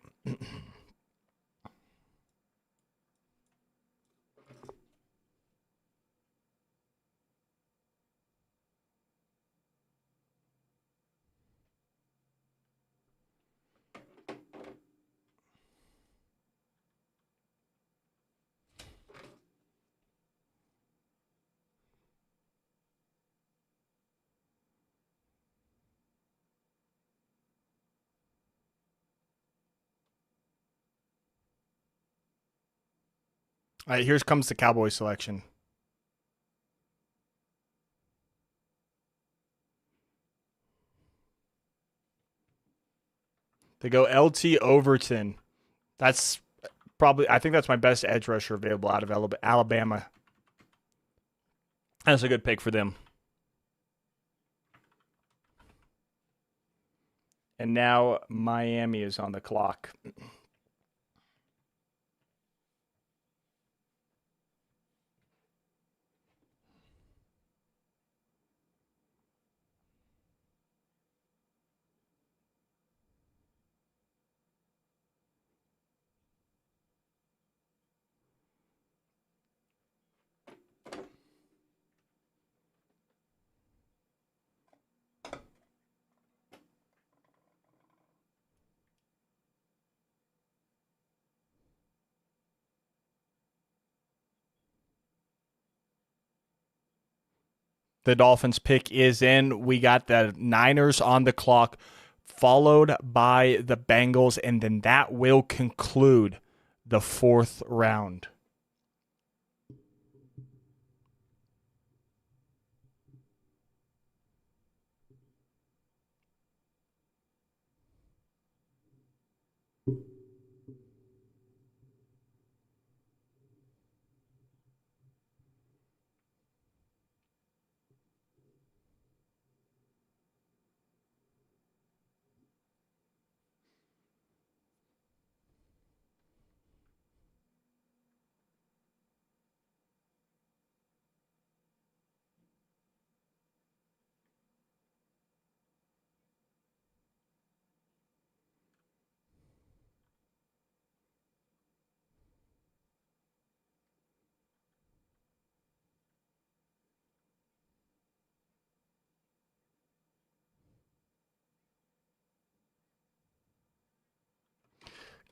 Speaker 2: All right, here comes the Cowboys selection. They go LT Overton. That's probably, I think that's my best edge rusher available out of Alabama. That's a good pick for them. And now Miami is on the clock. The Dolphins pick is in. We got the Niners on the clock, followed by the Bengals, and then that will conclude the 4th round.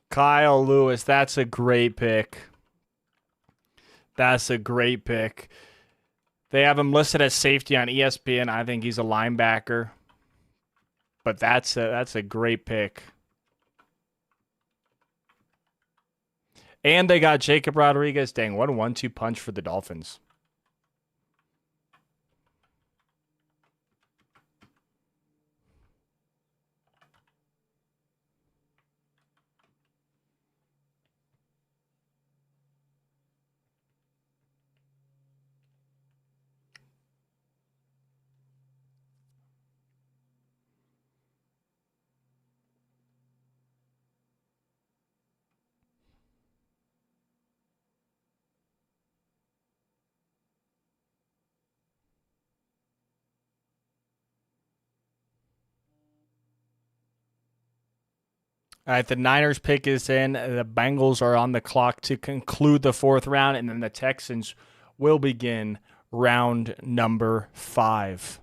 Speaker 2: Kyle Lewis, that's a great pick. That's a great pick. They have him listed as safety on ESPN. I think he's a linebacker. But that's a great pick. And they got Jacob Rodriguez. Dang, what a 1-2 punch for the Dolphins. All right, the Niners pick is in. The Bengals are on the clock to conclude the 4th round, and then the Texans will begin round number 5.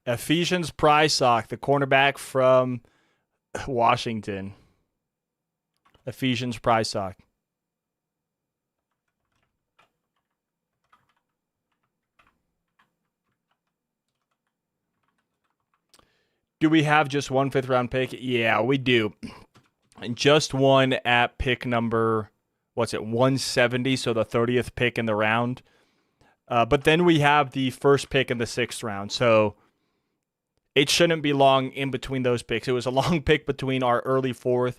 Speaker 2: Ephesians Prysock, the cornerback from Washington. Ephesians Prysock. Do we have just one 5th round pick? Yeah, we do. And just one at pick number, 170, so the 30th pick in the round. But then we have the first pick in the 6th round, so it shouldn't be long in between those picks. It was a long pick between our early 4th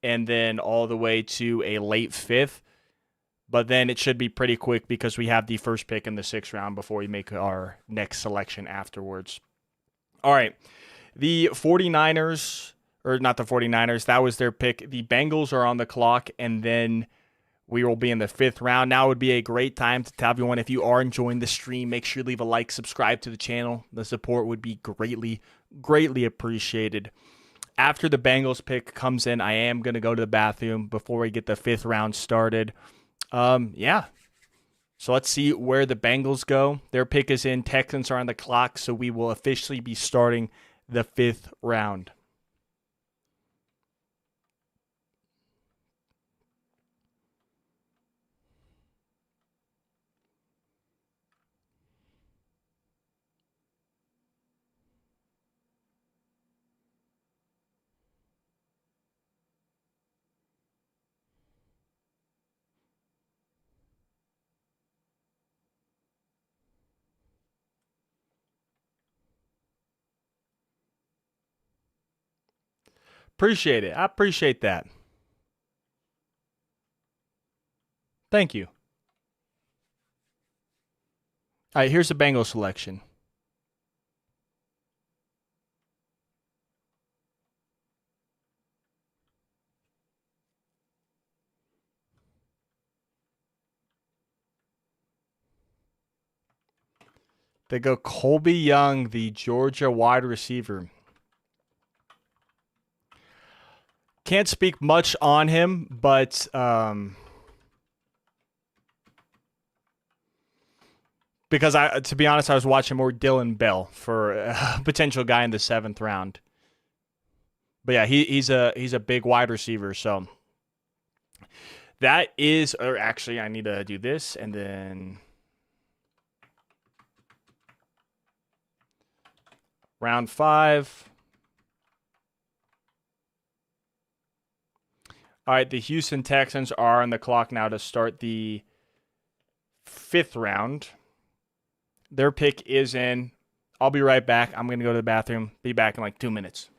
Speaker 2: and then all the way to a late 5th. But then it should be pretty quick because we have the first pick in the 6th round before we make our next selection afterwards. All right. The 49ers, or not the 49ers, that was their pick. The Bengals are on the clock, and then we will be in the 5th round. Now would be a great time to tell everyone, if you are enjoying the stream, make sure you leave a like, subscribe to the channel. The support would be greatly, greatly appreciated. After the Bengals pick comes in, I am going to go to the bathroom before we get the 5th round started. Yeah. So let's see where the Bengals go. Their pick is in. Texans are on the clock, so we will officially be starting the 5th round. Appreciate it. I appreciate that. Thank you. All right, here's the Bengal selection. They go Colby Young, the Georgia wide receiver. Can't speak much on him, but because to be honest, I was watching more Dylan Bell for a potential guy in the 7th round. But yeah, he's a big wide receiver. So that is, or actually, I need to do this and then round 5. All right, the Houston Texans are on the clock now to start the 5th round. Their pick is in. I'll be right back. I'm going to go to the bathroom. Be back in like 2 minutes.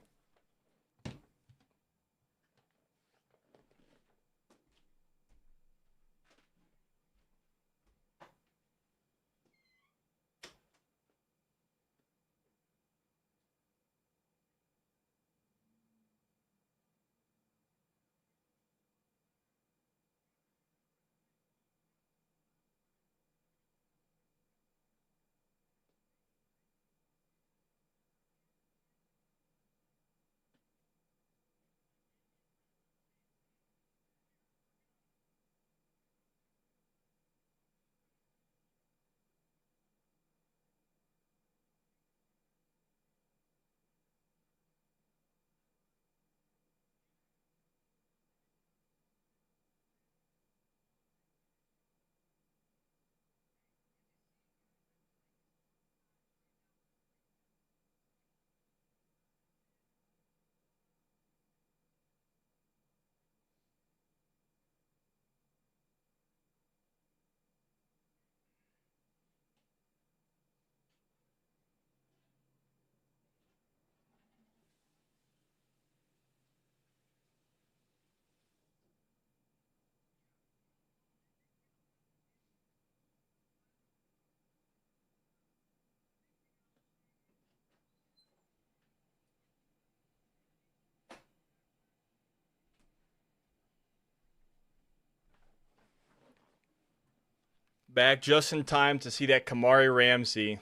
Speaker 2: Back just in time to see that Kamari Ramsey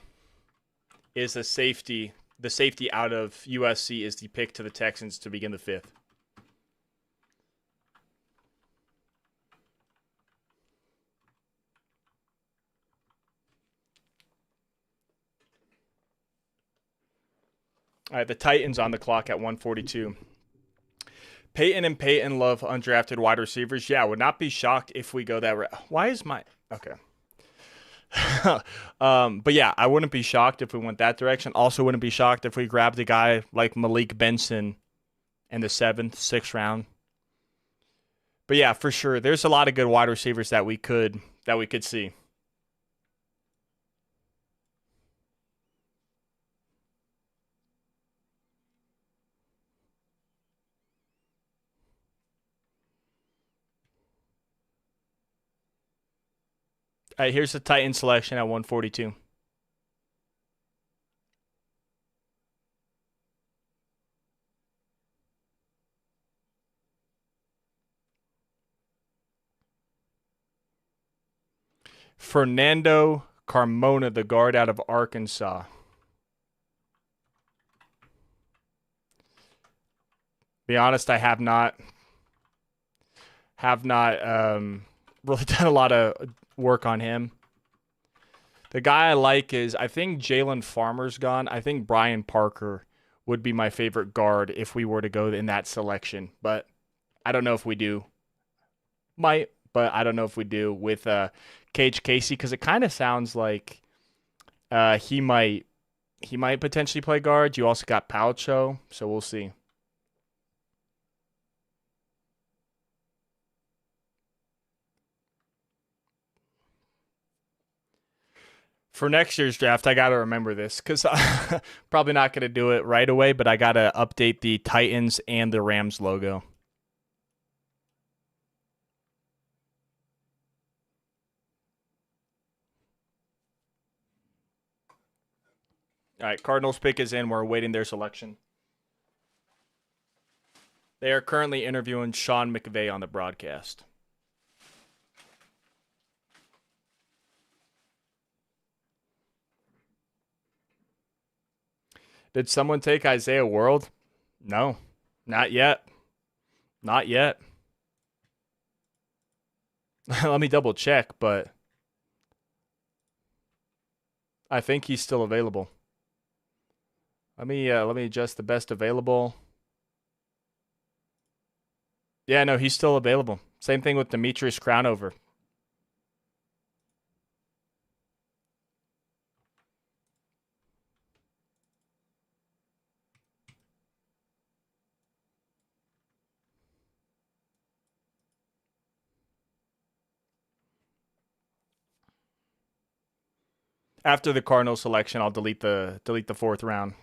Speaker 2: is the safety. The safety out of USC is the pick to the Texans to begin the 5th. All right, the Titans on the clock at 142. Peyton and Peyton love undrafted wide receivers. Yeah, would not be shocked if we go that route. Why is my... Okay. But yeah, I wouldn't be shocked if we went that direction. Also wouldn't be shocked if we grabbed a guy like Malik Benson in the 7th, 6th round. But yeah, for sure, there's a lot of good wide receivers that we could see. All right, here's the Titan selection at 142. Fernando Carmona, the guard out of Arkansas. Be honest, I have not really done a lot of work on him. The guy I like is, I think Jalen Farmer's gone. I think Brian Parker would be my favorite guard if we were to go in that selection. But I don't know if we do. Might, but I don't know if we do with Cage Casey because it kind of sounds like he might potentially play guard. You also got Palcho, so we'll see. For next year's draft, I got to remember this because I'm probably not going to do it right away, but I got to update the Titans and the Rams logo. All right, Cardinals pick is in. We're awaiting their selection. They are currently interviewing Sean McVay on the broadcast. Did someone take Isaiah World? No, not yet. Not yet. Let me double check, but I think he's still available. Let me adjust the best available. Yeah, no, he's still available. Same thing with Demetrius Crownover. After the Cardinals selection, I'll delete the fourth round.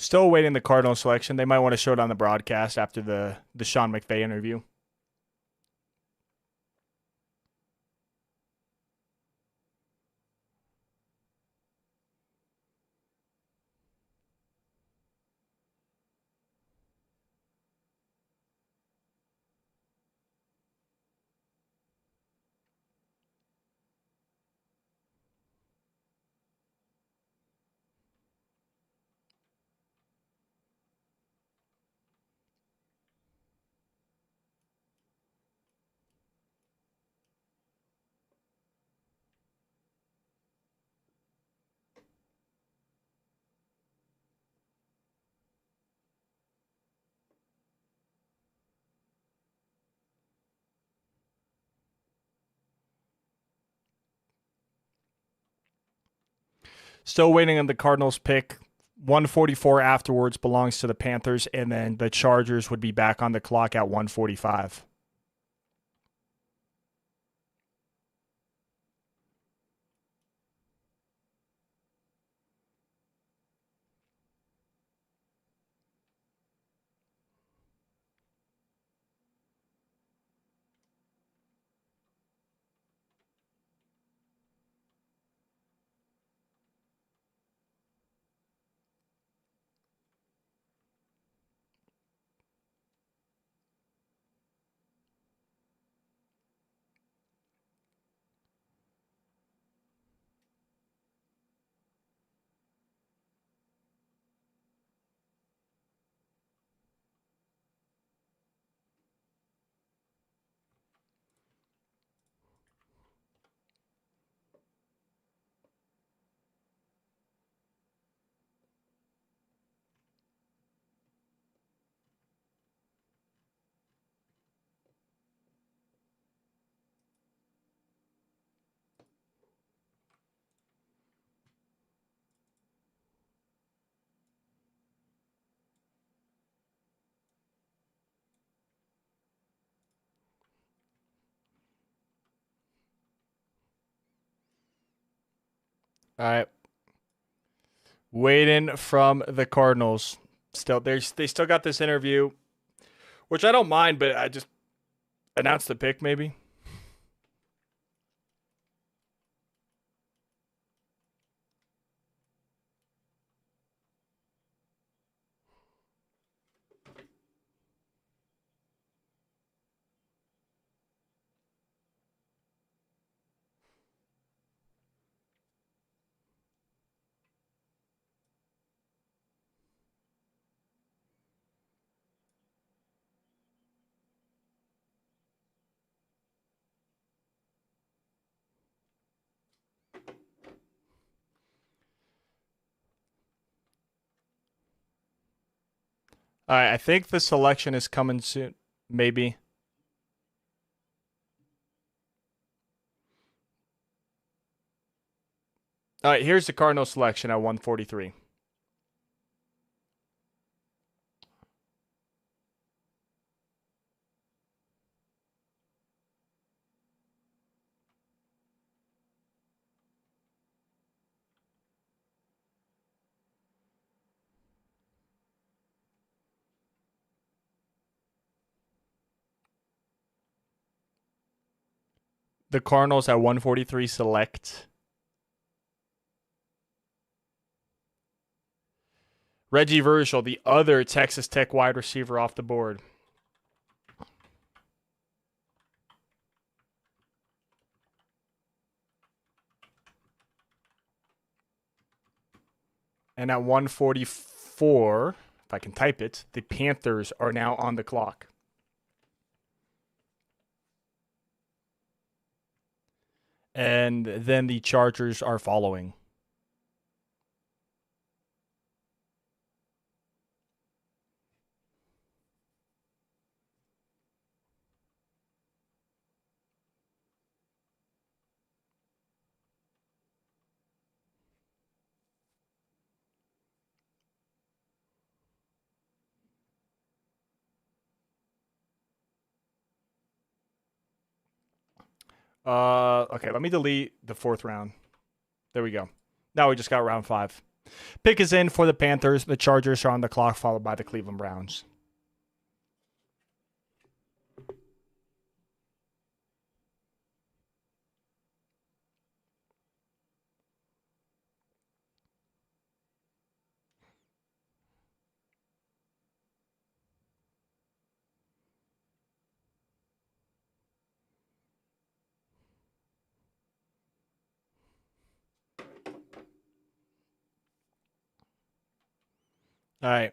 Speaker 2: Still waiting the Cardinals selection. They might want to show it on the broadcast after the Sean McVay interview. Still waiting on the Cardinals pick. 144 afterwards belongs to the Panthers, and then the Chargers would be back on the clock at 145. All right. Waiting from the Cardinals. They still got this interview, which I don't mind, but I just announced the pick maybe. All right, I think the selection is coming soon. Maybe. All right, here's the Cardinal selection at 143. The Cardinals at 143 select Reggie Virgil, the other Texas Tech wide receiver, off the board. And at 144, if I can type it, the Panthers are now on the clock. And then the Chargers are following. Okay, let me delete the 4th round. There we go. Now we just got round 5. Pick is in for the Panthers. The Chargers are on the clock, followed by the Cleveland Browns. All right.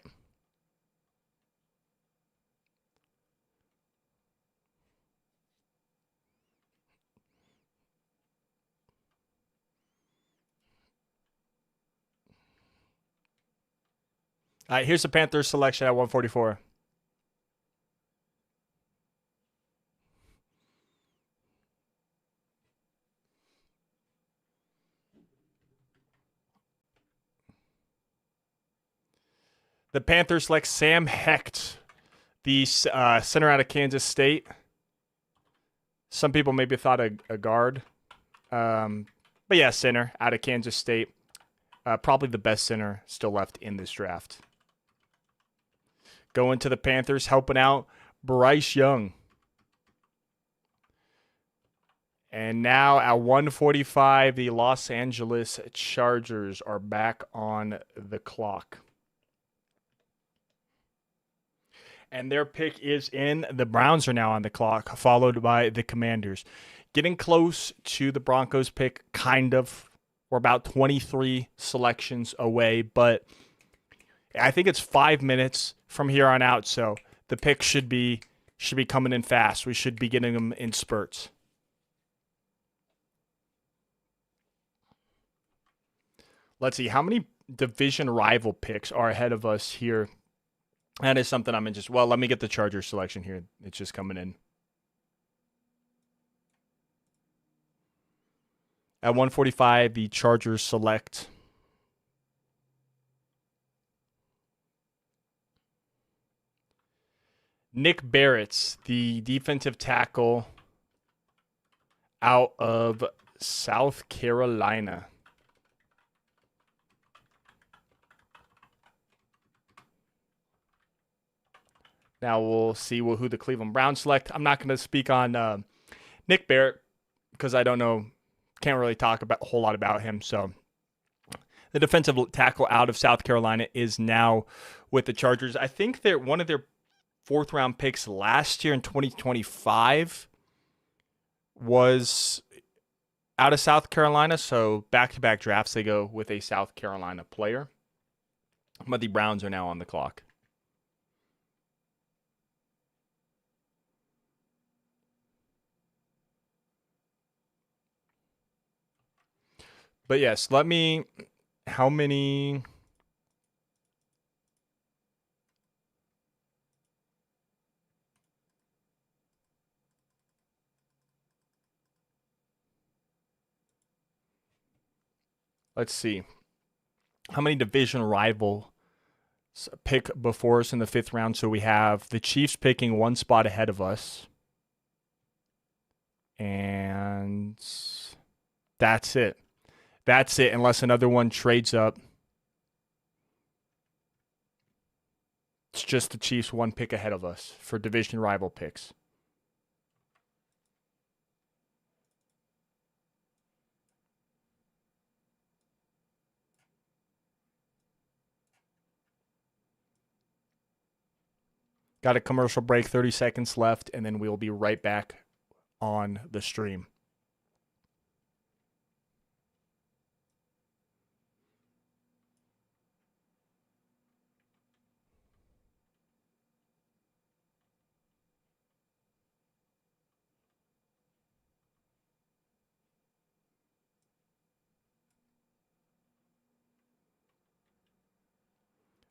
Speaker 2: All right, here's the Panthers selection at 144. The Panthers select Sam Hecht, the center out of Kansas State. Some people maybe thought a guard. But yeah, center out of Kansas State. Probably the best center still left in this draft. Going to the Panthers, helping out Bryce Young. And now at 145, the Los Angeles Chargers are back on the clock. And their pick is in. The Browns are now on the clock, followed by the Commanders. Getting close to the Broncos pick, kind of. We're about 23 selections away, but I think it's 5 minutes from here on out, so the pick should be coming in fast. We should be getting them in spurts. Let's see, how many division rival picks are ahead of us here? That is something I'm interested. Well, let me get the Chargers selection here. It's just coming in. At 145, the Chargers select Nick Barrett, the defensive tackle out of South Carolina. Now we'll see who the Cleveland Browns select. I'm not going to speak on Nick Barrett because I don't know, can't really talk about a whole lot about him. So the defensive tackle out of South Carolina is now with the Chargers. I think they're one of their 4th round picks last year in 2025 was out of South Carolina. So back-to-back drafts, they go with a South Carolina player. But the Browns are now on the clock. But yes, how many Let's see. How many division rival pick before us in the 5th round? So we have the Chiefs picking one spot ahead of us. And that's it. That's it, unless another one trades up. It's just the Chiefs one pick ahead of us for division rival picks. Got a commercial break, 30 seconds left, and then we'll be right back on the stream.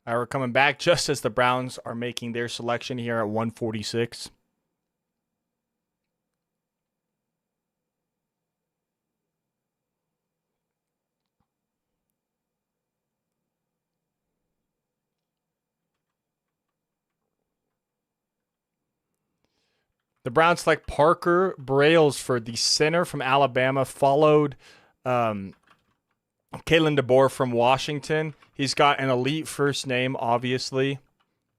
Speaker 2: All right, we're coming back just as the Browns are making their selection here at 146. The Browns select Parker Brailsford, the center from Alabama, followed Kalen DeBoer from Washington. He's got an elite first name, obviously.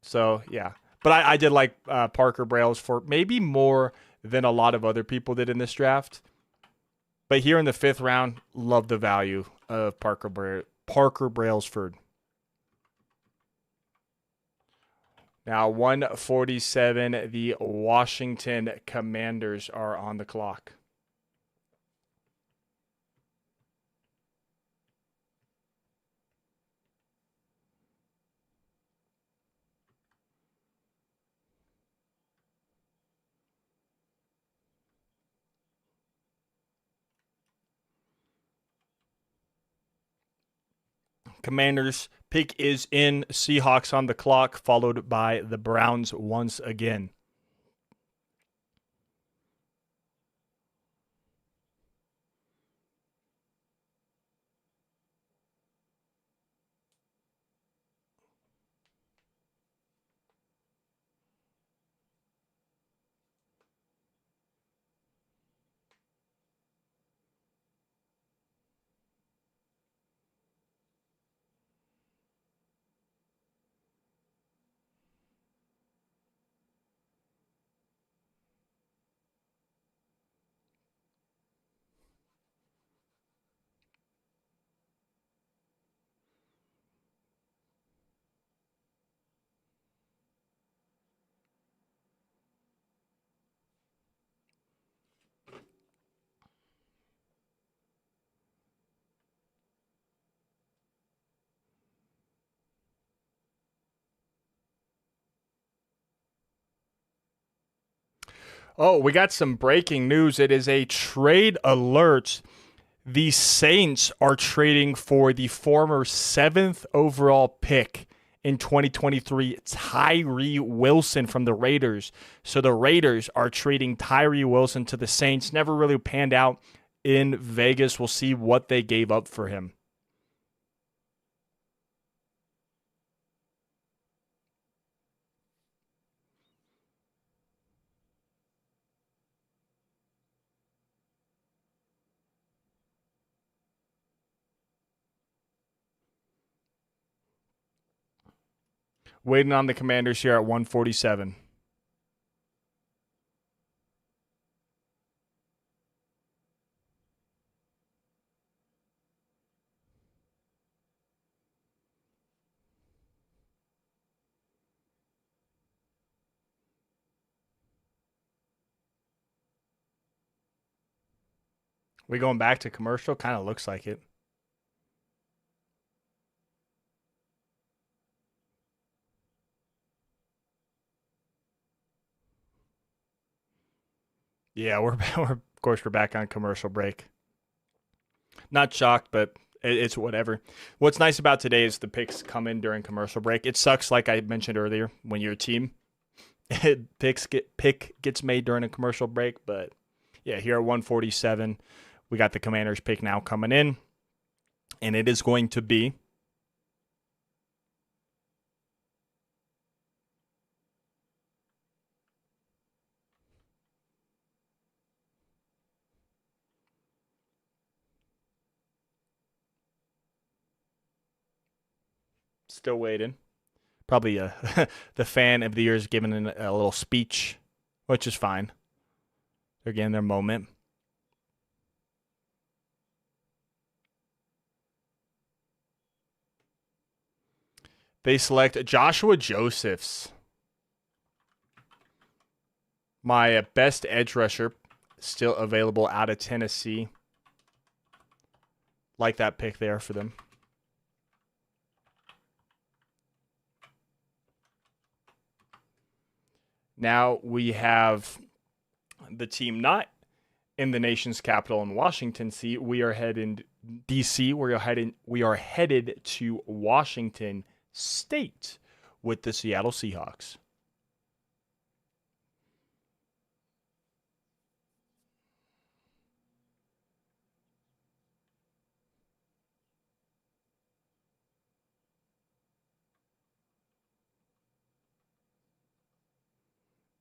Speaker 2: So, yeah. But I did like Parker Brailsford, maybe more than a lot of other people did in this draft. But here in the 5th round, love the value of Parker Brailsford. Now, 147, the Washington Commanders are on the clock. Commanders pick is in. Seahawks on the clock, followed by the Browns once again. Oh, we got some breaking news. It is a trade alert. The Saints are trading for the former 7th overall pick in 2023, Tyree Wilson from the Raiders. So the Raiders are trading Tyree Wilson to the Saints. Never really panned out in Vegas. We'll see what they gave up for him. Waiting on the Commanders here at 147. We going back to commercial? Kind of looks like it. Yeah, we're of course we're back on commercial break. Not shocked, but it's whatever. What's nice about today is the picks come in during commercial break. It sucks, like I mentioned earlier, when you're a team, pick gets made during a commercial break. But yeah, here at 147, we got the Commanders pick now coming in. And it is going to be still waiting. Probably the fan of the year is giving a little speech, which is fine. They're getting their moment. They select Joshua Josephs, my best edge rusher, still available out of Tennessee. Like that pick there for them. Now we have the team not in the nation's capital in Washington, D.C. We are headed to Washington State with the Seattle Seahawks.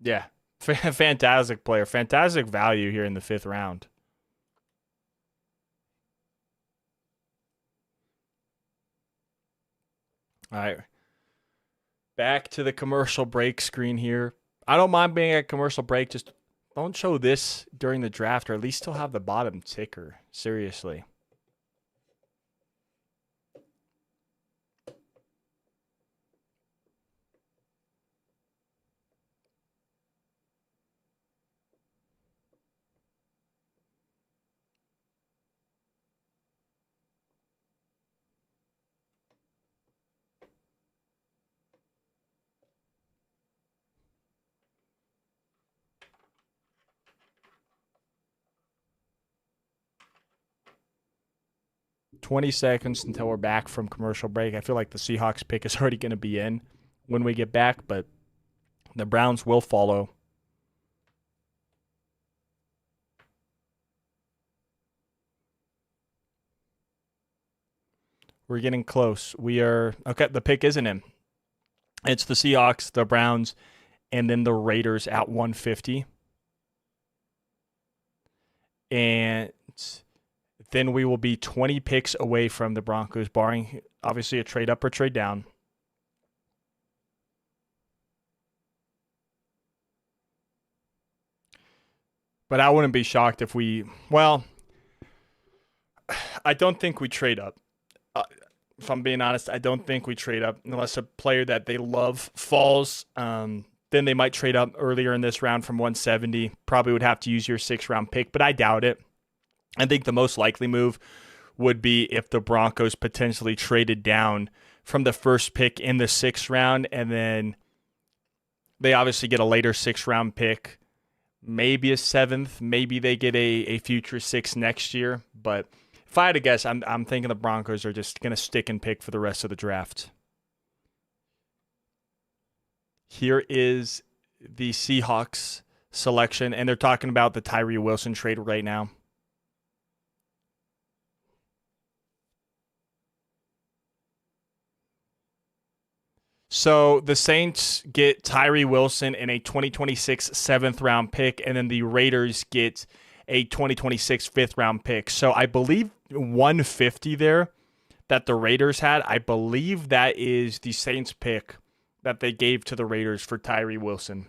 Speaker 2: Yeah, fantastic player, fantastic value here in the 5th round. All right, back to the commercial break screen here. I don't mind being at commercial break. Just don't show this during the draft, or at least still have the bottom ticker. Seriously. $20 seconds until we're back from commercial break. I feel like the Seahawks pick is already going to be in when we get back, but the Browns will follow. We're getting close. We are okay. The pick isn't in. It's the Seahawks, the Browns, and then the Raiders at 150. And then we will be 20 picks away from the Broncos, barring obviously a trade up or trade down. But I wouldn't be shocked if I don't think we trade up. If I'm being honest, I don't think we trade up unless a player that they love falls. Then they might trade up earlier in this round from 170. Probably would have to use your 6th round pick, but I doubt it. I think the most likely move would be if the Broncos potentially traded down from the first pick in the 6th round, and then they obviously get a later 6th round pick, maybe a 7th, maybe they get a future 6 next year. But if I had to guess, I'm thinking the Broncos are just going to stick and pick for the rest of the draft. Here is the Seahawks selection, and they're talking about the Tyree Wilson trade right now. So the Saints get Tyree Wilson in a 2026 7th round pick, and then the Raiders get a 2026 5th round pick. So I believe 150 there that the Raiders had, I believe that is the Saints pick that they gave to the Raiders for Tyree Wilson.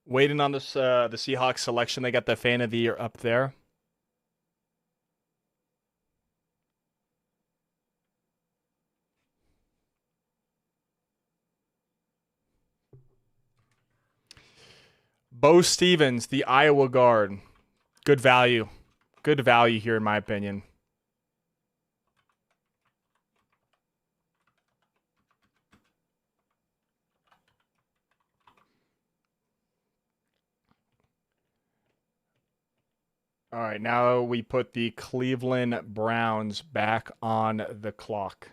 Speaker 2: Waiting on this the Seahawks selection. They got the fan of the year up there. Bo Stevens, the Iowa guard. Good value. Good value here, in my opinion. All right, now we put the Cleveland Browns back on the clock.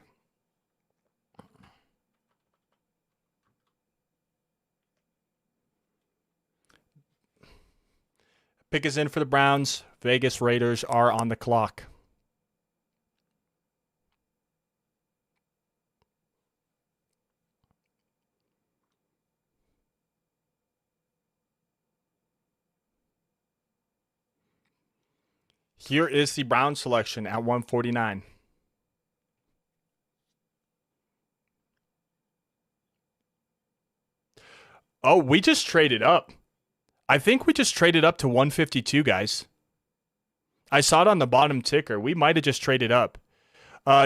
Speaker 2: Pick is in for the Browns. Vegas Raiders are on the clock. Here is the Browns selection at 149. Oh, we just traded up. I think we just traded up to 152, guys. I saw it on the bottom ticker. We might have just traded up.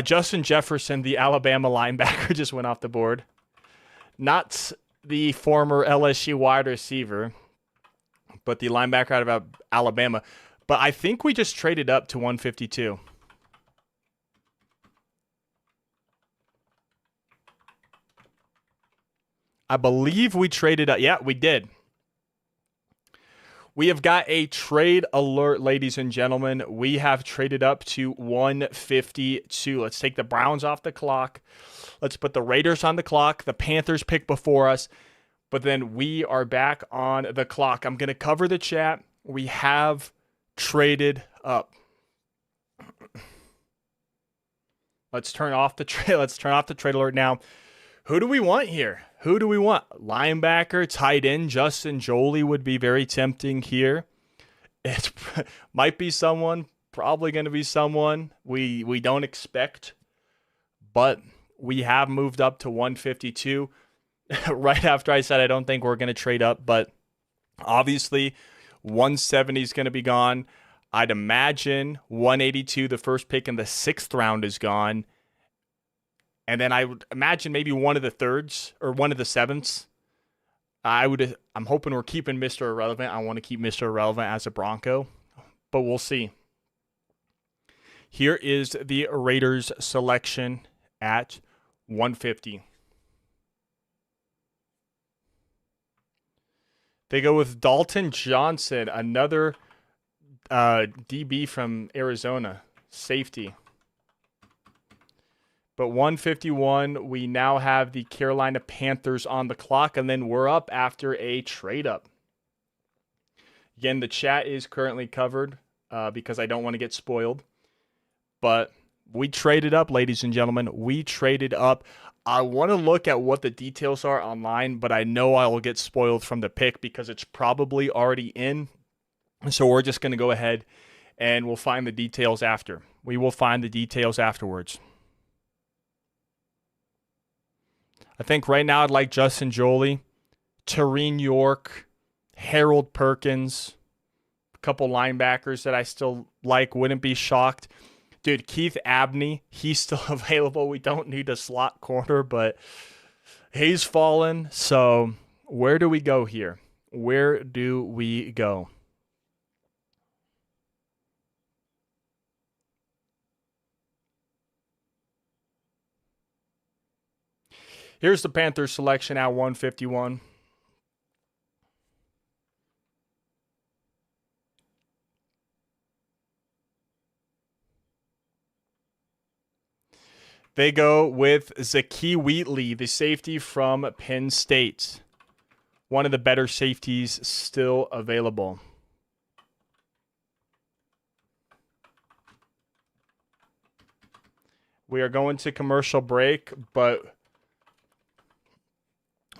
Speaker 2: Justin Jefferson, the Alabama linebacker, just went off the board. Not the former LSU wide receiver, but the linebacker out of Alabama. But I think we just traded up to 152. I believe we traded up. Yeah, we did. We have got a trade alert, ladies and gentlemen. We have traded up to 152. Let's take the Browns off the clock. Let's put the Raiders on the clock. The Panthers pick before us. But then we are back on the clock. I'm going to cover the chat. We have traded up. Let's turn off the trade alert now. Who do we want here? Who do we want? Linebacker, tight end, Justin Joly would be very tempting here. It might be someone, probably going to be someone we don't expect, but we have moved up to 152 right after I said I don't think we're going to trade up, but obviously 170 is going to be gone. I'd imagine 182, the first pick in the 6th round, is gone. And then I would imagine maybe one of the 3rds or one of the 7ths. I'm hoping we're keeping Mr. Irrelevant. I want to keep Mr. Irrelevant as a Bronco, but we'll see. Here is the Raiders selection at 150. They go with Dalton Johnson, another DB from Arizona, safety. But 151, we now have the Carolina Panthers on the clock, and then we're up after a trade up. Again, the chat is currently covered because I don't want to get spoiled. But we traded up, ladies and gentlemen. We traded up. I want to look at what the details are online, but I know I will get spoiled from the pick because it's probably already in. So we're just going to go ahead and we'll find the details after. We will find the details afterwards. I think right now I'd like Justin Joly, Terrene York, Harold Perkins, a couple linebackers that I still like. Wouldn't be shocked. Dude, Keith Abney, he's still available. We don't need a slot corner, but he's fallen. So where do we go here? Where do we go? Here's the Panthers selection at 151. They go with Zakee Wheatley, the safety from Penn State. One of the better safeties still available. We are going to commercial break, but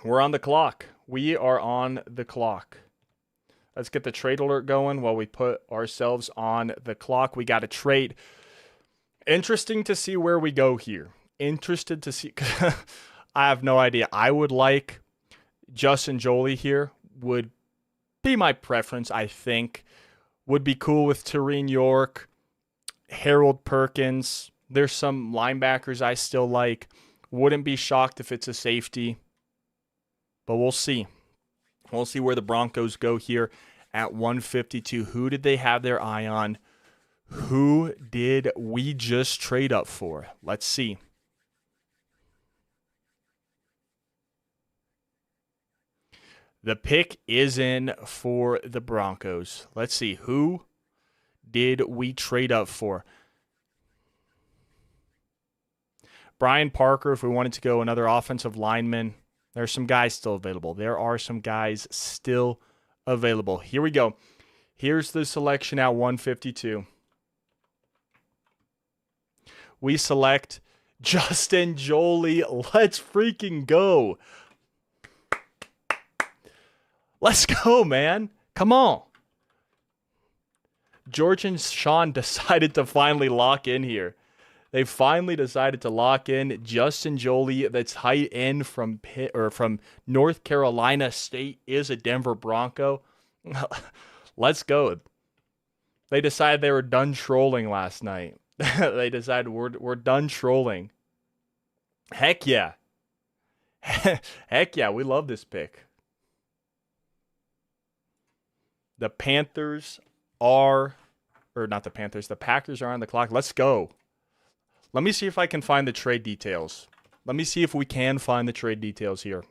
Speaker 2: we're on the clock. We are on the clock. Let's get the trade alert going while we put ourselves on the clock. We got a trade. Interesting to see where we go here. Interested to see. I have no idea. I would like Justin Joly here. Would be my preference, I think. Would be cool with Terrene York, Harold Perkins. There's some linebackers I still like. Wouldn't be shocked if it's a safety. But we'll see. We'll see where the Broncos go here at 152. Who did they have their eye on? Who did we just trade up for? Let's see. The pick is in for the Broncos. Let's see. Who did we trade up for? Brian Parker, if we wanted to go another offensive lineman. There's some guys still available. There are some guys still available. Here we go. Here's the selection at 152. We select Justin Joly. Let's freaking go. Let's go, man. Come on. George and Sean decided to finally lock in here. They finally decided to lock in Justin Joly. The tight end from North Carolina State is a Denver Bronco. Let's go. They decided they were done trolling last night. They decided we're done trolling. Heck yeah. Heck yeah, we love this pick. The Packers are on the clock. Let's go. Let me see if I can find the trade details. Let me see if we can find the trade details here.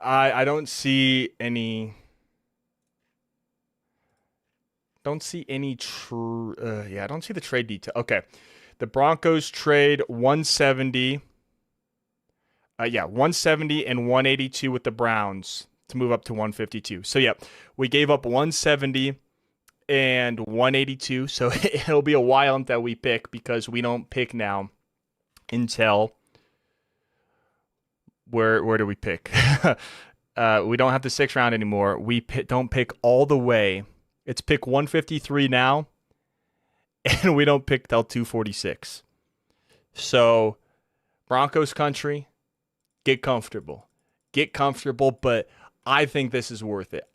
Speaker 2: I don't see any. Don't see any true. I don't see the trade detail. Okay, the Broncos trade 170. 170 and 182 with the Browns to move up to 152. So yeah, we gave up 170 and 182. So it'll be a while until we pick because we don't pick now until where do we pick? We don't have the 6th round anymore. We don't pick all the way. It's pick 153 now, and we don't pick till 246. So Broncos country, get comfortable. Get comfortable, but I think this is worth it.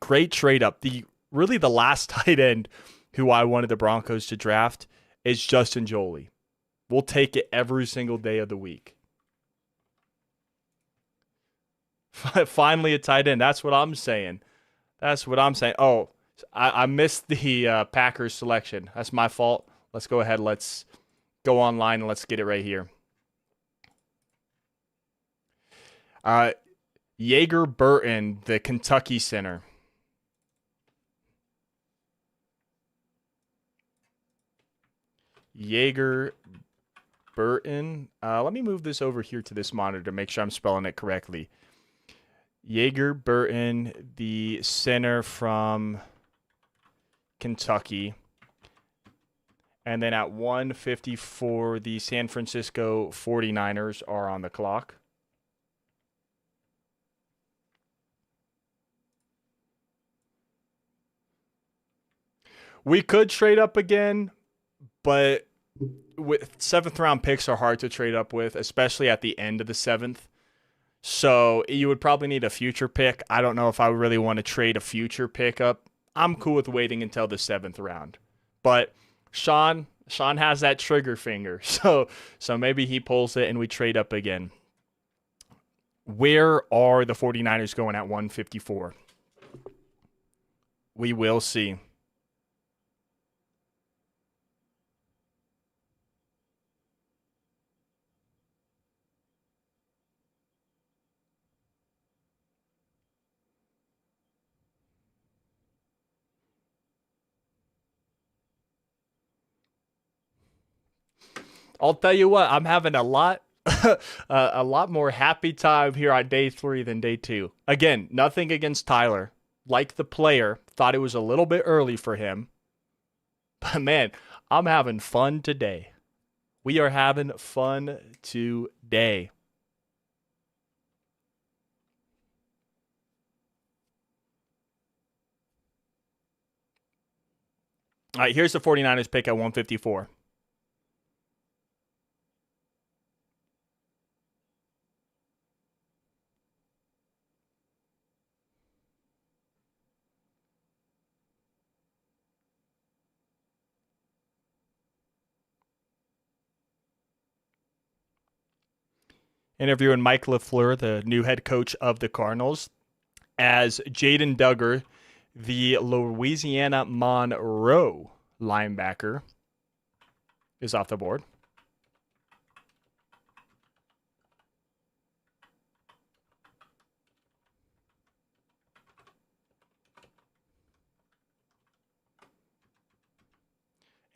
Speaker 2: Great trade up. Really the last tight end who I wanted the Broncos to draft is Justin Joly. We'll take it every single day of the week. Finally a tight end. That's what I'm saying. Oh, I missed the Packers selection. That's my fault. Let's go ahead. Let's go online and let's get it right here. Jaeger Burton, the Kentucky center. Jaeger Burton. Let me move this over here to this monitor to make sure I'm spelling it correctly. Jaeger Burton, the center from Kentucky. And then at 154, the San Francisco 49ers are on the clock. We could trade up again, but with 7th round picks are hard to trade up with, especially at the end of the 7th. So you would probably need a future pick. I don't know if I really want to trade a future pick up. I'm cool with waiting until the 7th round. But Sean has that trigger finger. So maybe he pulls it and we trade up again. Where are the 49ers going at 154? We will see. I'll tell you what, I'm having a lot more happy time here on day 3 than day 2. Again, nothing against Tyler. Like the player, thought it was a little bit early for him. But man, I'm having fun today. We are having fun today. All right, here's the 49ers pick at 154. Interviewing Mike LaFleur, the new head coach of the Cardinals, as Jaden Duggar, the Louisiana Monroe linebacker, is off the board.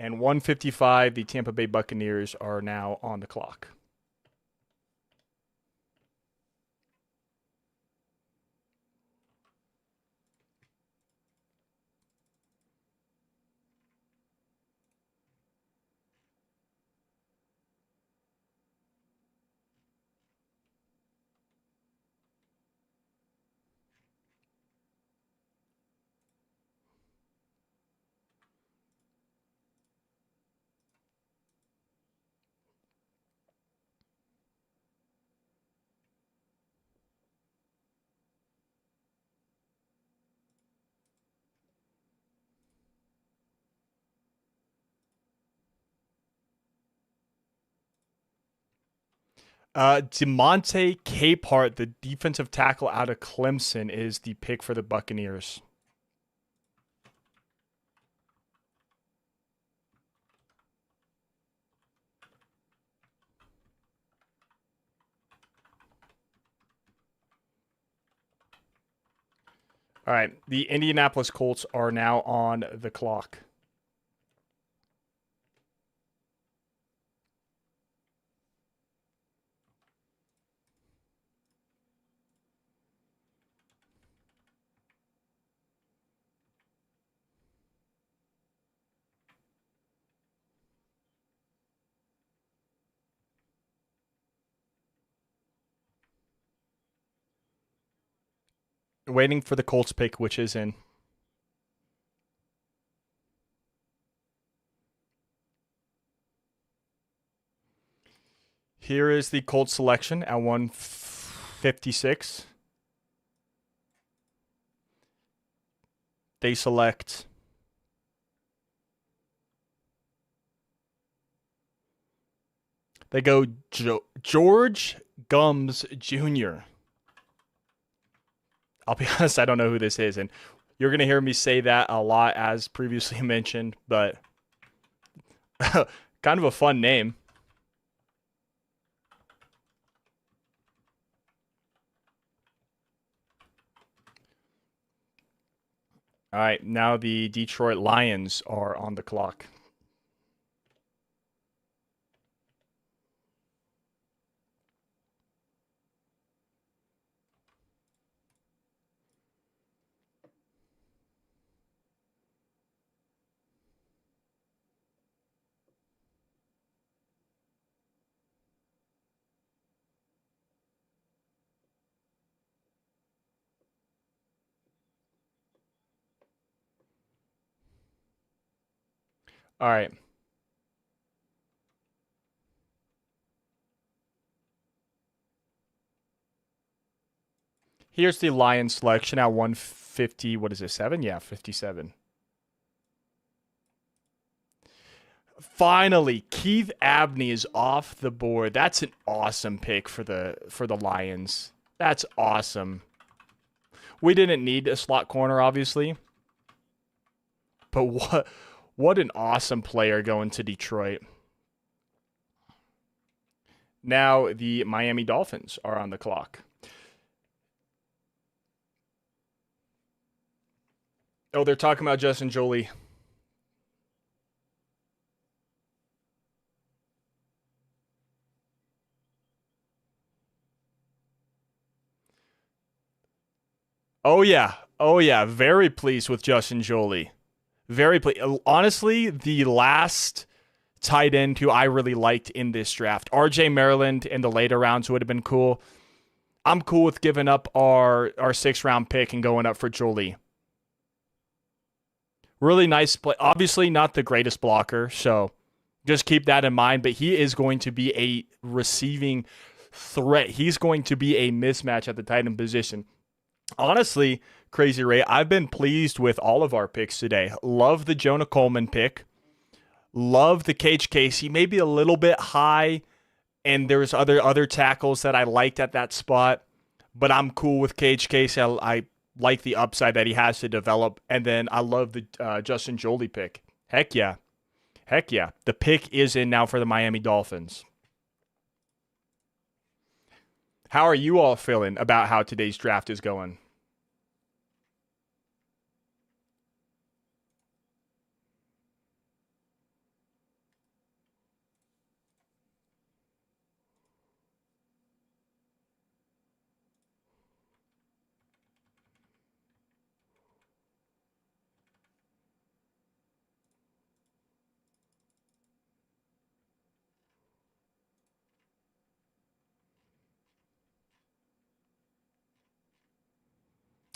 Speaker 2: And 1:55, the Tampa Bay Buccaneers are now on the clock. Demonte Capehart, the defensive tackle out of Clemson, is the pick for the Buccaneers. All right, the Indianapolis Colts are now on the clock. Waiting for the Colts pick, which is in. Here is the Colts selection at 156. They select they go George Gums Jr. I'll be honest, I don't know who this is, and you're going to hear me say that a lot as previously mentioned, but kind of a fun name. All right, now the Detroit Lions are on the clock. All right. Here's the Lions selection at 150. What is it, 7? Yeah, 57. Finally, Keith Abney is off the board. That's an awesome pick for the Lions. That's awesome. We didn't need a slot corner, obviously. But what an awesome player going to Detroit. Now the Miami Dolphins are on the clock. Oh, they're talking about Justin Joly. Oh yeah. Oh yeah. Very pleased with Justin Joly. Very pleased. Honestly, the last tight end who I really liked in this draft, RJ Maryland in the later rounds would have been cool. I'm cool with giving up our 6th round pick and going up for Joly. Really nice play. Obviously not the greatest blocker, so just keep that in mind. But he is going to be a receiving threat. He's going to be a mismatch at the tight end position. Honestly, Crazy Ray, I've been pleased with all of our picks today. Love the Jonah Coleman pick. Love the Cage Casey. Maybe a little bit high, and there's other tackles that I liked at that spot. But I'm cool with Cage Casey. I like the upside that he has to develop. And then I love the Justin Joly pick. Heck yeah. Heck yeah. The pick is in now for the Miami Dolphins. How are you all feeling about how today's draft is going?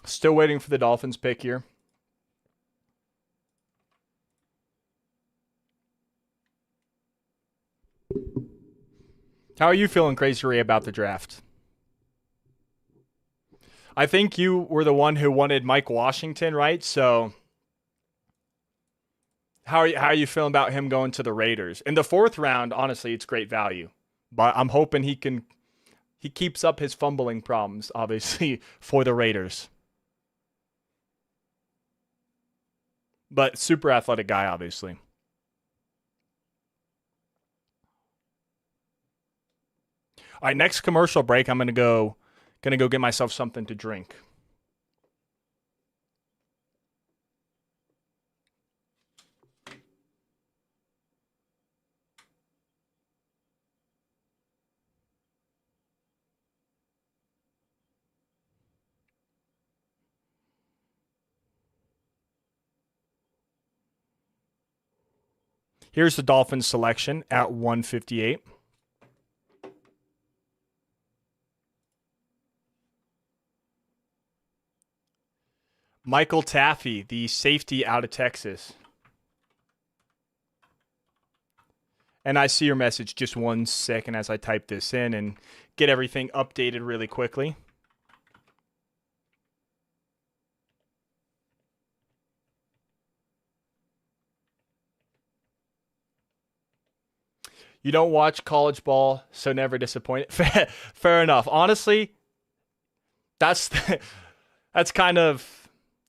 Speaker 2: Still waiting for the Dolphins pick here. How are you feeling, Crazy Ray, about the draft? I think you were the one who wanted Mike Washington, right? So how are you feeling about him going to the Raiders? In the fourth round, honestly, it's great value. But I'm hoping he keeps up his fumbling problems, obviously, for the Raiders. But super athletic guy, obviously. All right, next commercial break, I'm gonna go get myself something to drink. Here's the Dolphins selection at 158. Michael Taffy, the safety out of Texas. And I see your message just 1 second as I type this in and get everything updated really quickly. You don't watch college ball, so never disappointed. Fair enough. Honestly, that's that's kind of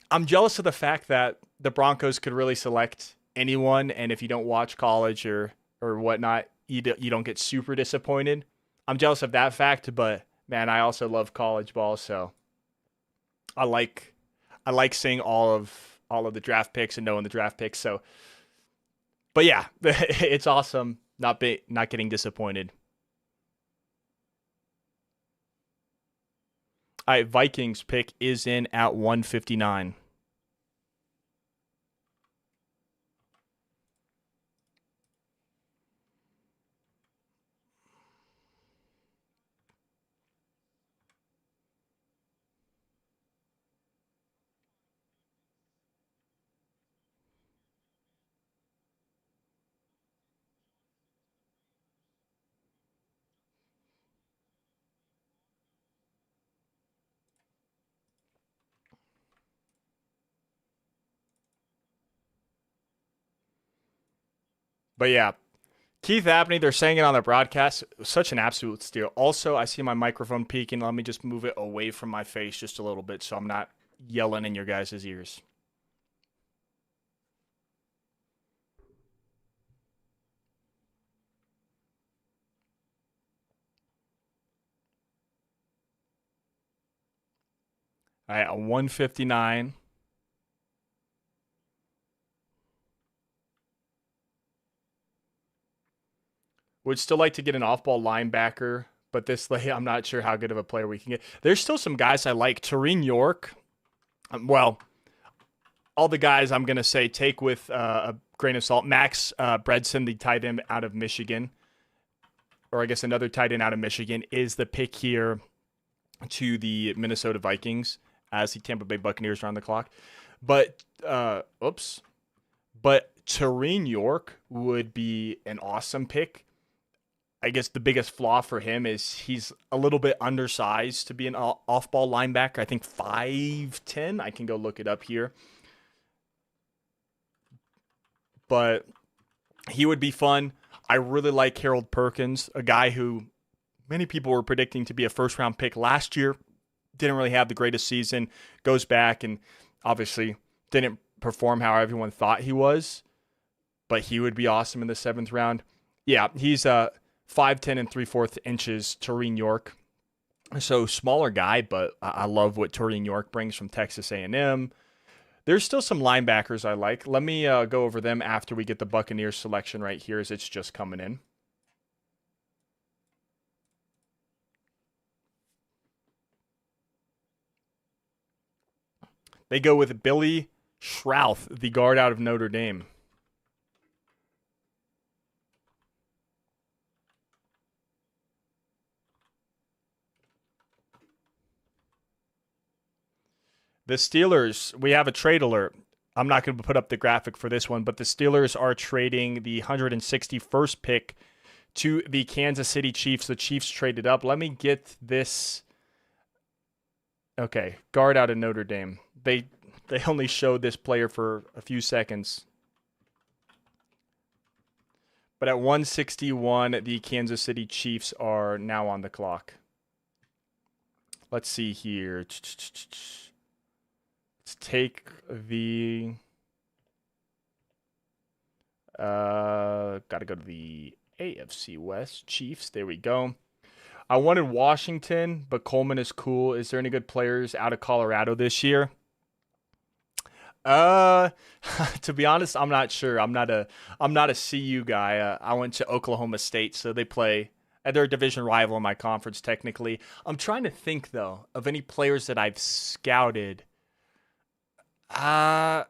Speaker 2: I'm jealous of the fact that the Broncos could really select anyone, and if you don't watch college or whatnot, you don't get super disappointed. I'm jealous of that fact, but man, I also love college ball, so I like I like seeing all of the draft picks and knowing the draft picks. So, but yeah, it's awesome not getting disappointed. All right, Vikings pick is in at 159. But yeah, Keith Abney, they're saying it on the broadcast. Such an absolute steal. Also, I see my microphone peaking. Let me just move it away from my face just a little bit so I'm not yelling in your guys' ears. All right, a 159. Would still like to get an off-ball linebacker, but this I'm not sure how good of a player we can get. There's still some guys I like. Tareen York. Well, all the guys I'm gonna say take with a grain of salt. Max Bredson, the tight end out of Michigan, or I guess another tight end out of Michigan, is the pick here to the Minnesota Vikings as the Tampa Bay Buccaneers are on the clock. But But Tareen York would be an awesome pick. I guess the biggest flaw for him is he's a little bit undersized to be an off-ball linebacker. I think 5'10". I can go look it up here. But he would be fun. I really like Harold Perkins, a guy who many people were predicting to be a first-round pick last year. Didn't really have the greatest season. Goes back and obviously didn't perform how everyone thought he was. But he would be awesome in the 7th round. Yeah, he's 5'10" and 3/4 inches, Tareen York. So smaller guy, but I love what Tareen York brings from Texas A&M. There's still some linebackers I like. Let me go over them after we get the Buccaneers selection right here as it's just coming in. They go with Billy Schrauth, the guard out of Notre Dame. The Steelers, we have a trade alert. I'm not going to put up the graphic for this one, but the Steelers are trading the 161st pick to the Kansas City Chiefs. The Chiefs traded up. Let me get this. Okay, guard out of Notre Dame. They only showed this player for a few seconds. But at 161, the Kansas City Chiefs are now on the clock. Let's see here. Let's take the... got to go to the AFC West. Chiefs, there we go. I wanted Washington, but Coleman is cool. Is there any good players out of Colorado this year? To be honest, I'm not sure. I'm not a CU guy. I went to Oklahoma State, so they play. They're a division rival in my conference, technically. I'm trying to think though of any players that I've scouted. I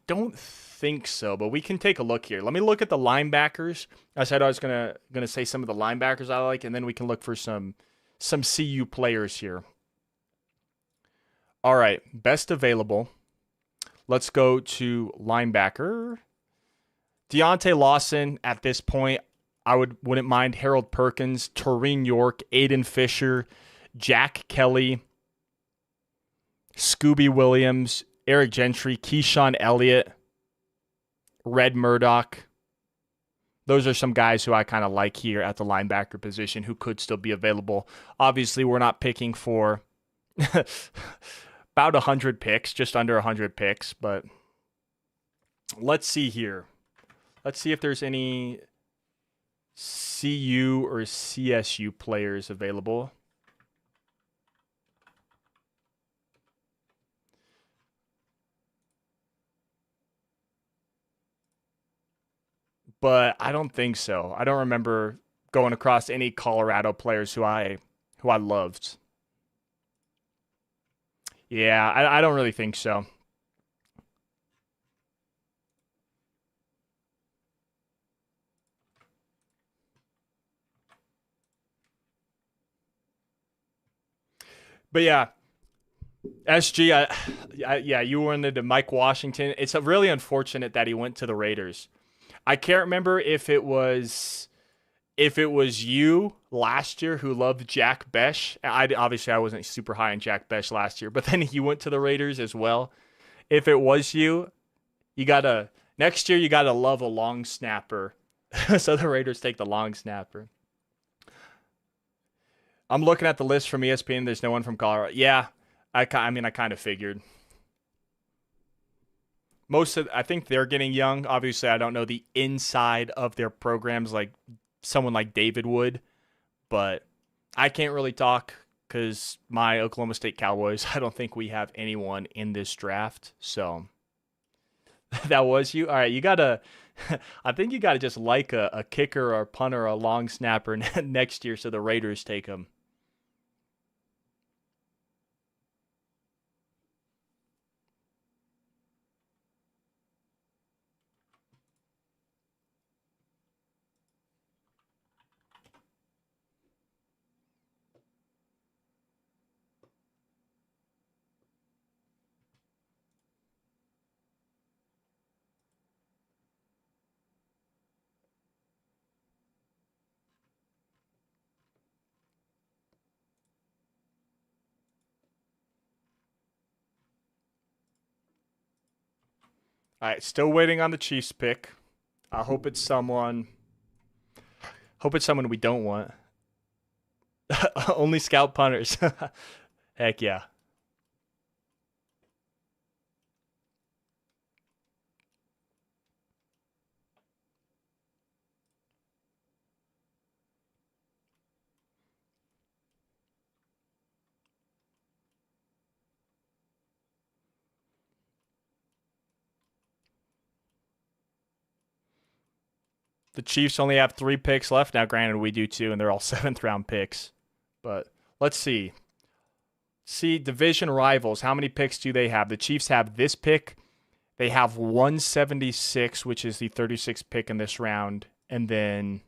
Speaker 2: don't think so, but we can take a look here. Let me look at the linebackers. I said I was gonna say some of the linebackers I like, and then we can look for some CU players here. All right, best available. Let's go to linebacker. Deontay Lawson at this point. I wouldn't mind Harold Perkins, Torreen York, Aiden Fisher, Jack Kelly, Scooby Williams, Eric Gentry, Keyshawn Elliott, Red Murdoch. Those are some guys who I kind of like here at the linebacker position who could still be available. Obviously, we're not picking for about 100 picks, just under 100 picks, but let's see here. Let's see if there's any CU or CSU players available. But I don't think so. I don't remember going across any Colorado players who I loved. Yeah, I don't really think so. But yeah, SG, yeah, you wanted to Mike Washington. It's really unfortunate that he went to the Raiders. I can't remember if it was you last year who loved Jack Besh. Obviously I wasn't super high on Jack Besh last year, but then he went to the Raiders as well. If it was you, next year you gotta love a long snapper. So the Raiders take the long snapper. I'm looking at the list from ESPN. There's no one from Colorado. Yeah, I mean, I kind of figured. I think they're getting young. Obviously, I don't know the inside of their programs like someone like David would, but I can't really talk because my Oklahoma State Cowboys, I don't think we have anyone in this draft. So that was you. All right, I think you gotta just like a kicker or a punter or a long snapper next year so the Raiders take them. All right, still waiting on the Chiefs pick. I hope it's someone. Hope it's someone we don't want. Only scout punters. Heck yeah. The Chiefs only have 3 picks left. Now, granted, we do too, and they're all 7th round picks. But let's see. See, division rivals. How many picks do they have? The Chiefs have this pick. They have 176, which is the 36th pick in this round. And then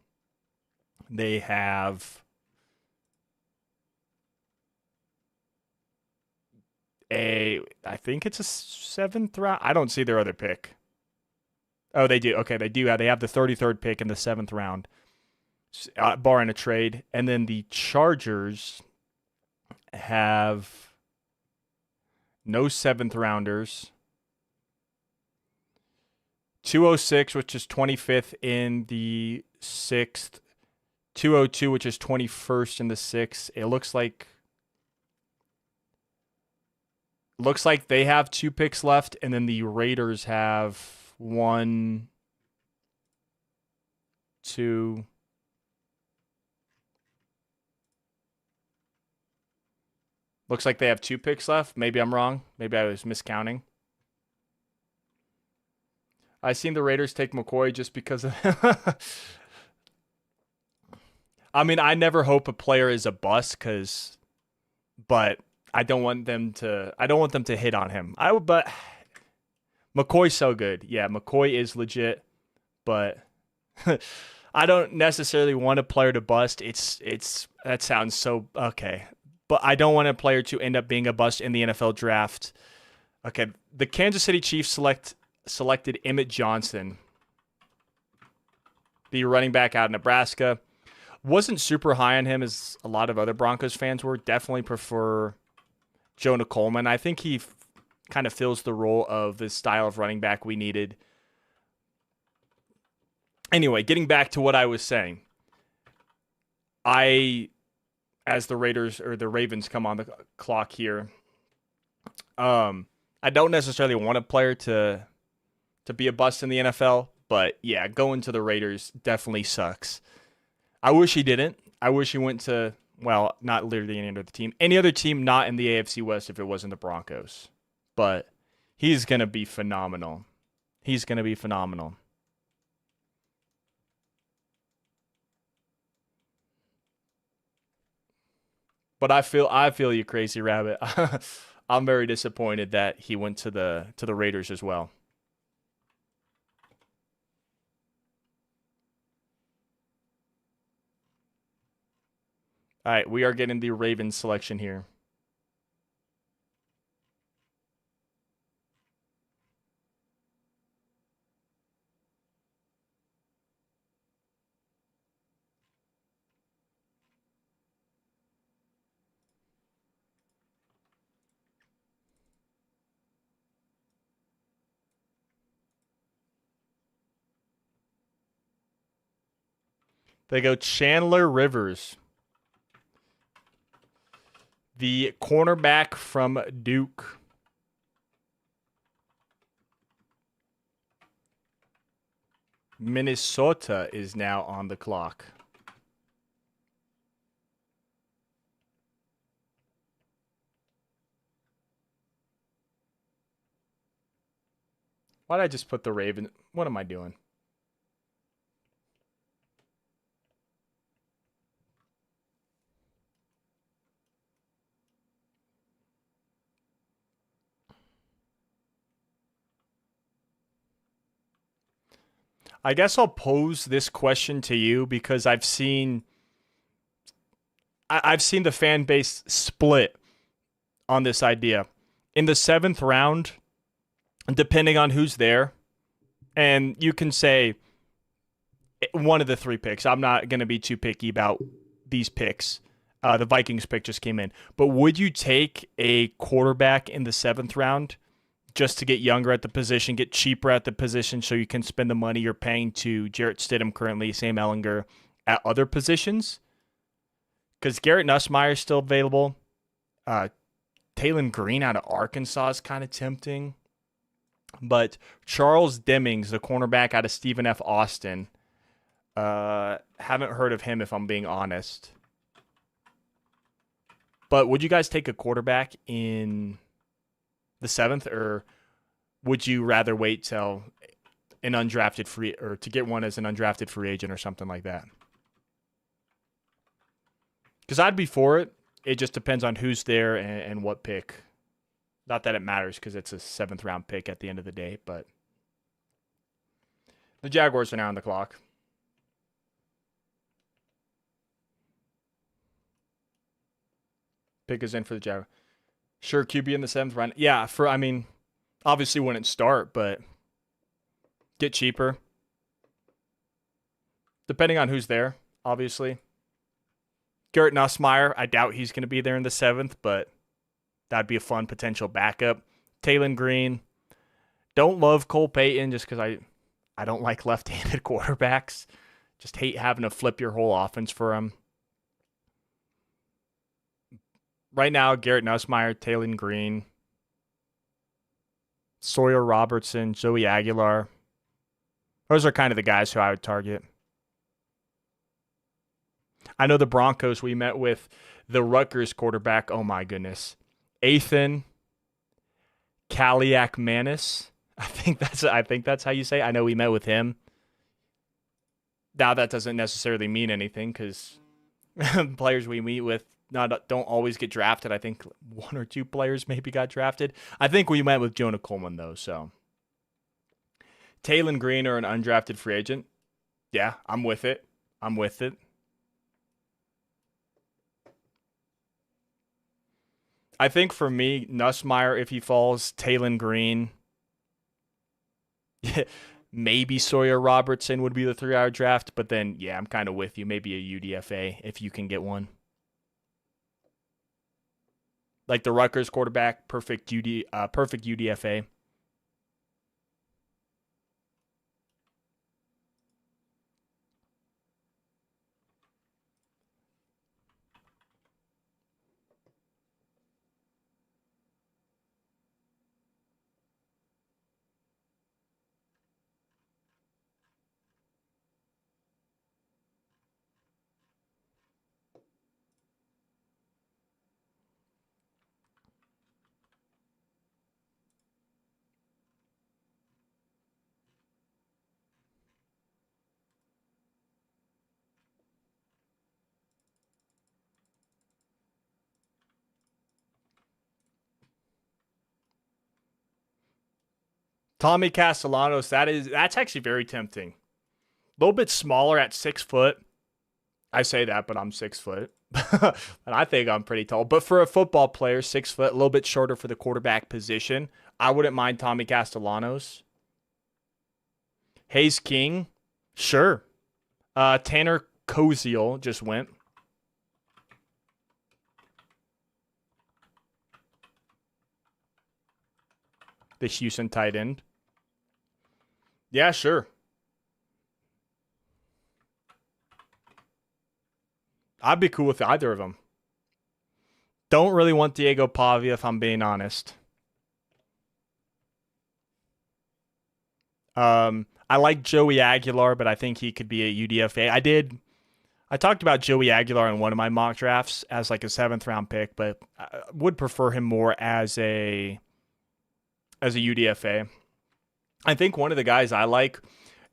Speaker 2: they have I think it's a seventh round. I don't see their other pick. Oh, they do. Okay, they do. They have the 33rd pick in the seventh round, barring a trade. And then the Chargers have no seventh rounders. 206, which is 25th in the sixth. 202, which is 21st in the sixth. It looks like they have 2 picks left, and then the Raiders have 1, 2. Looks like they have 2 picks left. Maybe I'm wrong. Maybe I was miscounting. I seen the Raiders take McCoy just because of I mean, I never hope a player is a bust but I don't want them to hit on him. But McCoy's so good. Yeah, McCoy is legit, but I don't necessarily want a player to bust. It's that sounds so okay. But I don't want a player to end up being a bust in the NFL draft. Okay, the Kansas City Chiefs selected Emmett Johnson, the running back out of Nebraska. Wasn't super high on him as a lot of other Broncos fans were. Definitely prefer Jonah Coleman. I think he kind of fills the role of the style of running back we needed. Anyway, getting back to what I was saying. As the Raiders or the Ravens come on the clock here, I don't necessarily want a player to be a bust in the NFL, but yeah, going to the Raiders definitely sucks. I wish he didn't. I wish he went to, well, not literally any other team. Any other team not in the AFC West if it wasn't the Broncos. But he's going to be phenomenal. He's going to be phenomenal. But I feel you, Crazy Rabbit. I'm very disappointed that he went to the Raiders as well. All right, we are getting the Ravens selection here. They go Chandler Rivers, the cornerback from Duke. Minnesota is now on the clock. Why did I just put the Ravens? What am I doing? I guess I'll pose this question to you because I've seen the fan base split on this idea. In the 7th round, depending on who's there, and you can say one of the 3 picks. I'm not going to be too picky about these picks. The Vikings pick just came in. But would you take a quarterback in the 7th round just to get younger at the position, get cheaper at the position so you can spend the money you're paying to Jarrett Stidham currently, Sam Ehlinger, at other positions? Because Garrett Nussmeier is still available. Taylon Green out of Arkansas is kind of tempting. But Charles Demings, the cornerback out of Stephen F. Austin, haven't heard of him if I'm being honest. But would you guys take a quarterback in the 7th, or would you rather wait till an undrafted free, or to get one as an undrafted free agent or something like that? Because I'd be for it. It just depends on who's there and what pick. Not that it matters because it's a 7th round pick at the end of the day, but the Jaguars are now on the clock. Pick is in for the Jaguars. Sure, QB in the 7th round. Yeah, I mean, obviously wouldn't start, but get cheaper. Depending on who's there, obviously. Garrett Nussmeier, I doubt he's going to be there in the 7th, but that'd be a fun potential backup. Taylon Green. Don't love Cole Payton just because I don't like left-handed quarterbacks. Just hate having to flip your whole offense for him. Right now, Garrett Nussmeier, Taylon Green, Sawyer Robertson, Joey Aguilar. Those are kind of the guys who I would target. I know the Broncos, we met with the Rutgers quarterback. Oh my goodness. Ethan Kaliakmanis. I think that's how you say it. I know we met with him. Now that doesn't necessarily mean anything because players we meet with don't always get drafted. I think one or two players maybe got drafted. I think we met with Jonah Coleman though, so Taylon Green or an undrafted free agent. Yeah, I'm with it. I think for me, Nussmeier, if he falls, Taylon Green, maybe Sawyer Robertson would be the 3-hour draft. But then, yeah, I'm kind of with you. Maybe a UDFA if you can get one. Like the Rutgers quarterback, perfect UDFA. Tommy Castellanos, that's actually very tempting. A little bit smaller at 6 foot. I say that, but I'm 6 foot. And I think I'm pretty tall. But for a football player, 6 foot, a little bit shorter for the quarterback position, I wouldn't mind Tommy Castellanos. Hayes King, sure. Tanner Koziel just went. The Houston tight end. Yeah, sure. I'd be cool with either of them. Don't really want Diego Pavia if I'm being honest. I like Joey Aguilar, but I think he could be a UDFA. I talked about Joey Aguilar in one of my mock drafts as like a 7th-round pick, but I would prefer him more as a UDFA. I think one of the guys I like,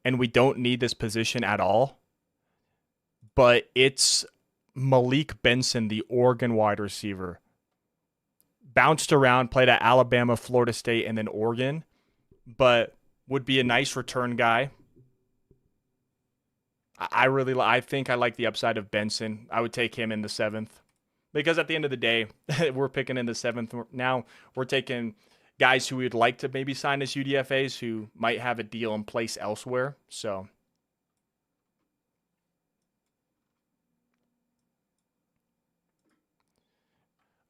Speaker 2: and we don't need this position at all, but it's Malik Benson, the Oregon wide receiver. Bounced around, played at Alabama, Florida State, and then Oregon, but would be a nice return guy. I think I like the upside of Benson. I would take him in the 7th because at the end of the day, we're picking in the 7th. Now we're taking guys who we'd like to maybe sign as UDFAs who might have a deal in place elsewhere. So all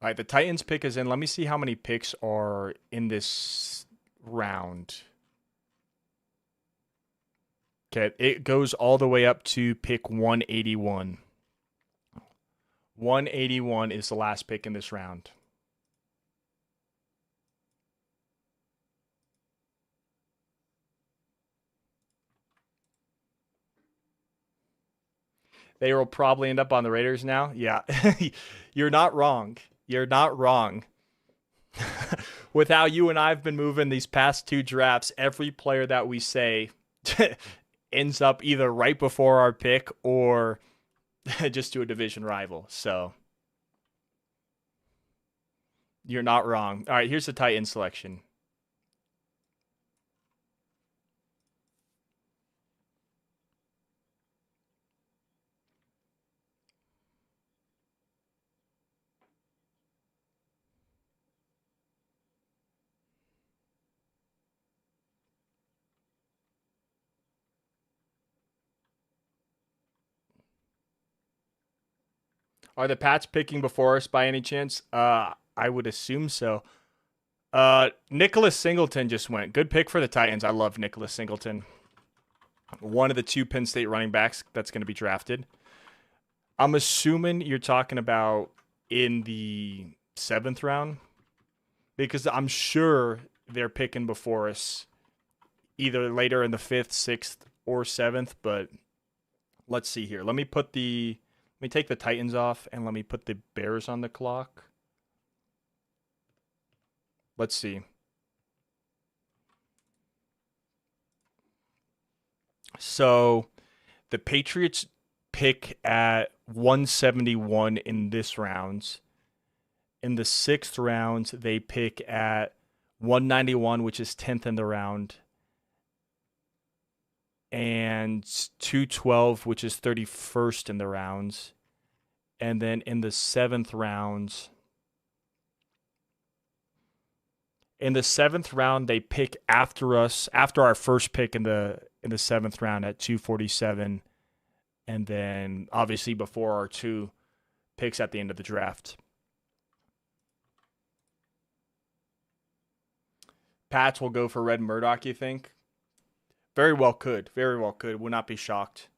Speaker 2: right, the Titans pick is in. Let me see how many picks are in this round. Okay, it goes all the way up to pick 181. 181 is the last pick in this round. They will probably end up on the Raiders now. Yeah, you're not wrong. You're not wrong. With how you and I have been moving these past 2 drafts, every player that we say ends up either right before our pick or just to a division rival. So you're not wrong. All right, here's the tight end selection. Are the Pats picking before us by any chance? I would assume so. Nicholas Singleton just went. Good pick for the Titans. I love Nicholas Singleton. One of the two Penn State running backs that's going to be drafted. I'm assuming you're talking about in the 7th round because I'm sure they're picking before us either later in the 5th, 6th, or 7th. But let's see here. Let me take the Titans off and let me put the Bears on the clock. Let's see. So the Patriots pick at 171 in this round. In the 6th round, they pick at 191, which is 10th in the round, and 212, which is 31st in the rounds. And then in the 7th round, they pick after us, after our first pick in the 7th round at 247, and then obviously before our 2 picks at the end of the draft. Pats will go for Red Murdoch, you think? Very well could. Very well could. Would not be shocked.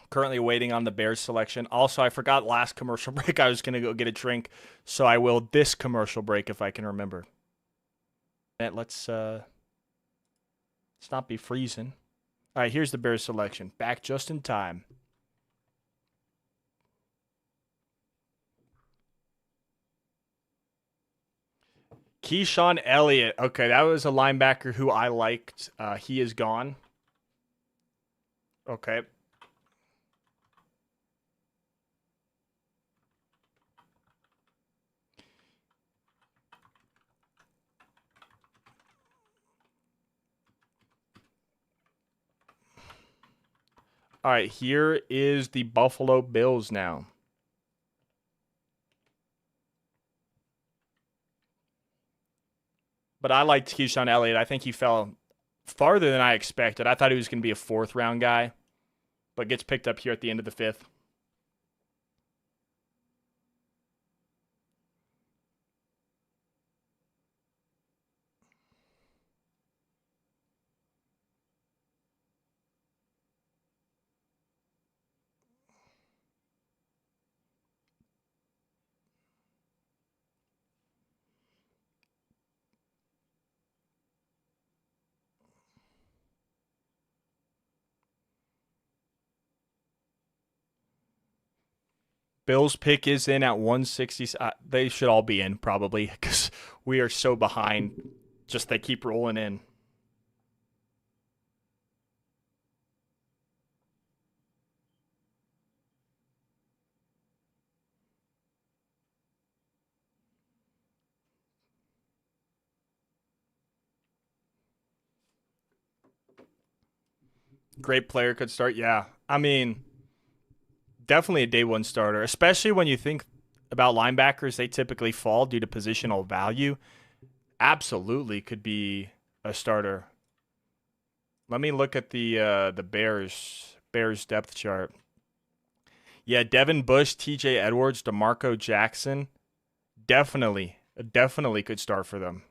Speaker 2: Currently waiting on the Bears selection. Also, I forgot last commercial break I was going to go get a drink, so I will this commercial break if I can remember. Let's not be freezing. All right, here's the Bears selection. Back just in time. Keyshawn Elliott. Okay, that was a linebacker who I liked. He is gone. Okay. All right, here is the Buffalo Bills now. But I liked Keyshawn Elliott. I think he fell farther than I expected. I thought he was going to be a 4th round guy, but gets picked up here at the end of the 5th. Bills pick is in at 160. They should all be in probably because we are so behind. Just they keep rolling in. Great player could start. Yeah. I mean, definitely a day 1 starter, especially when you think about linebackers. They typically fall due to positional value. Absolutely could be a starter. Let me look at the Bears depth chart. Yeah, Devin Bush, TJ Edwards, DeMarco Jackson. Definitely could start for them.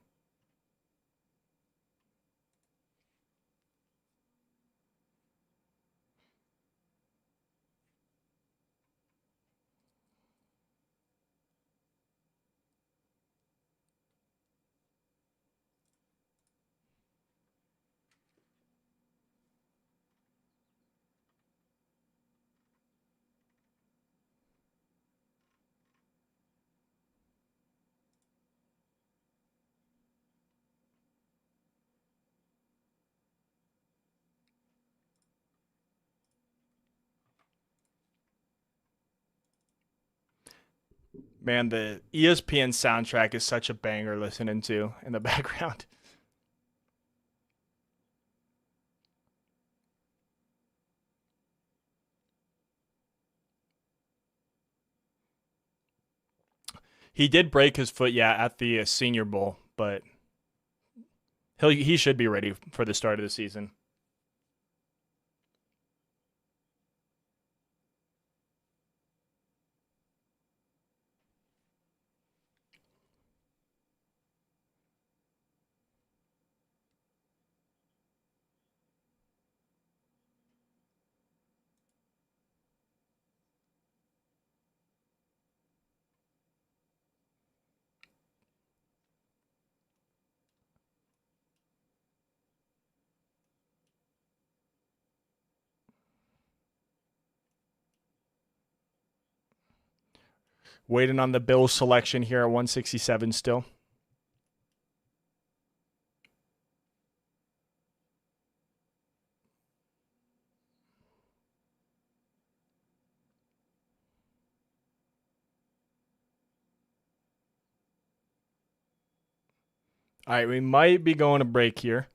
Speaker 2: Man, the ESPN soundtrack is such a banger listening to in the background. He did break his foot, yeah, at the Senior Bowl, but he should be ready for the start of the season. Waiting on the Bills selection here at 167 still. All right, we might be going to break here.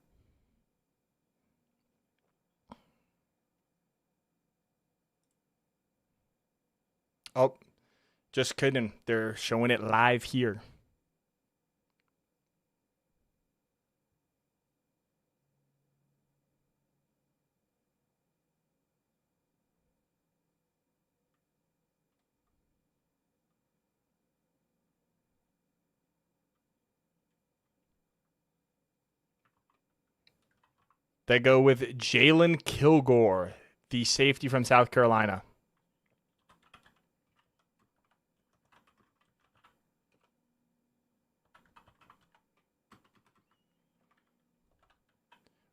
Speaker 2: Oh, just kidding. They're showing it live here. They go with Jalen Kilgore, the safety from South Carolina.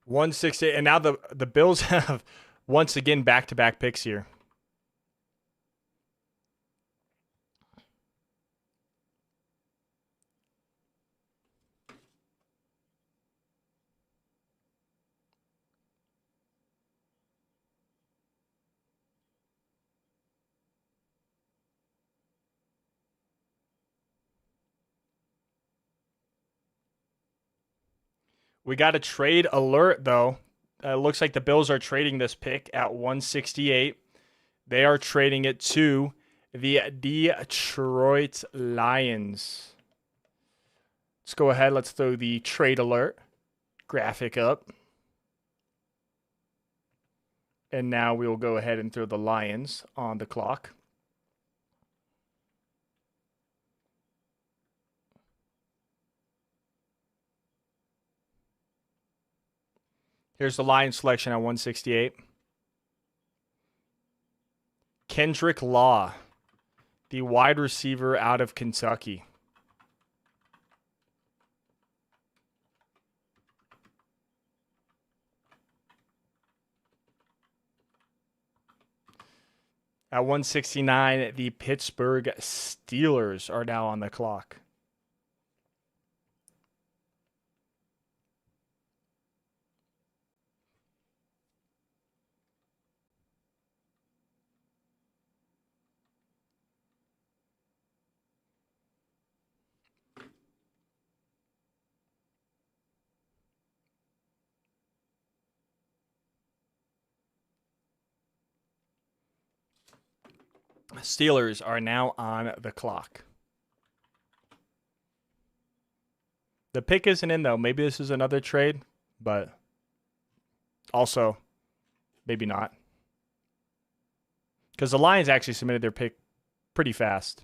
Speaker 2: $168, and now the Bills have once again back-to-back picks here. We got a trade alert, though. It looks like the Bills are trading this pick at 168. They are trading it to the Detroit Lions. Let's go ahead. Let's throw the trade alert graphic up. And now we will go ahead and throw the Lions on the clock. Here's the Lions selection at 168. Kendrick Law, the wide receiver out of Kentucky. At 169, the Pittsburgh Steelers are now on the clock. Steelers are now on the clock. The pick isn't in, though. Maybe this is another trade, but also maybe not. Because the Lions actually submitted their pick pretty fast.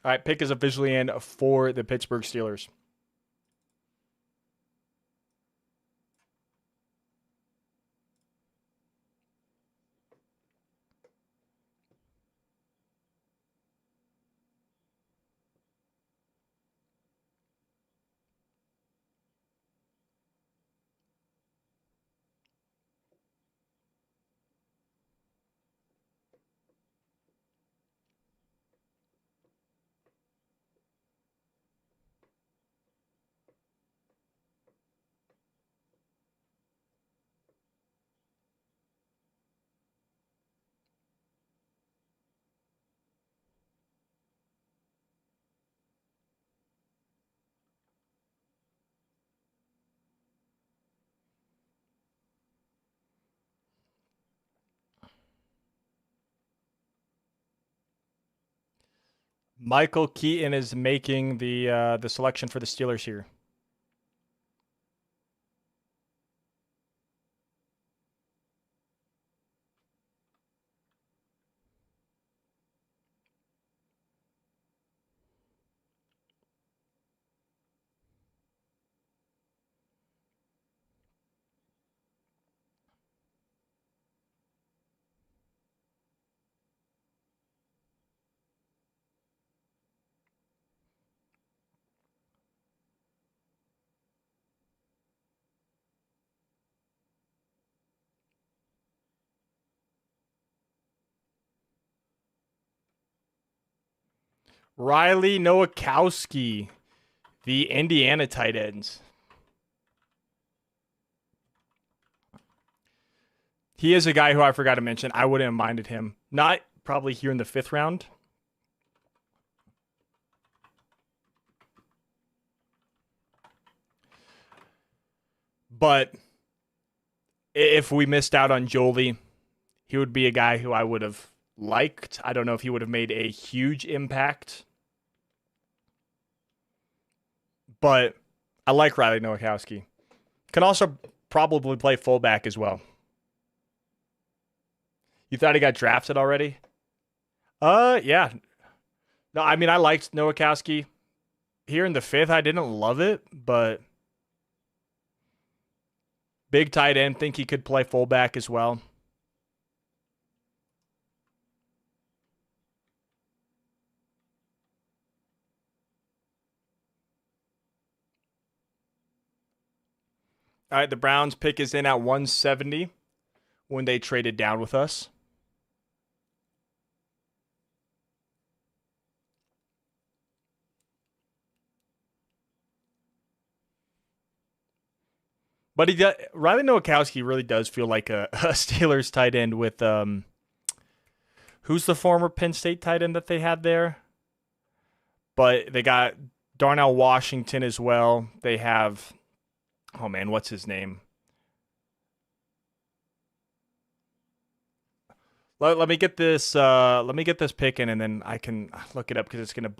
Speaker 2: All right, pick is officially in for the Pittsburgh Steelers. Michael Keaton is making the selection for the Steelers here. Riley Nowakowski, the Indiana tight ends. He is a guy who I forgot to mention. I wouldn't have minded him. Not probably here in the 5th round. But if we missed out on Jolie, he would be a guy who I would have liked. I don't know if he would have made a huge impact. But I like Riley Nowakowski. Can also probably play fullback as well. You thought he got drafted already? Yeah. No, I mean, I liked Nowakowski. Here in the 5th, I didn't love it, but big tight end, think he could play fullback as well. All right, the Browns pick is in at 170 when they traded down with us. But Riley Nowakowski really does feel like a Steelers tight end with who's the former Penn State tight end that they had there? But they got Darnell Washington as well. They have, oh man, what's his name? Let me get this. Let me get this pick in, and then I can look it up because it's gonna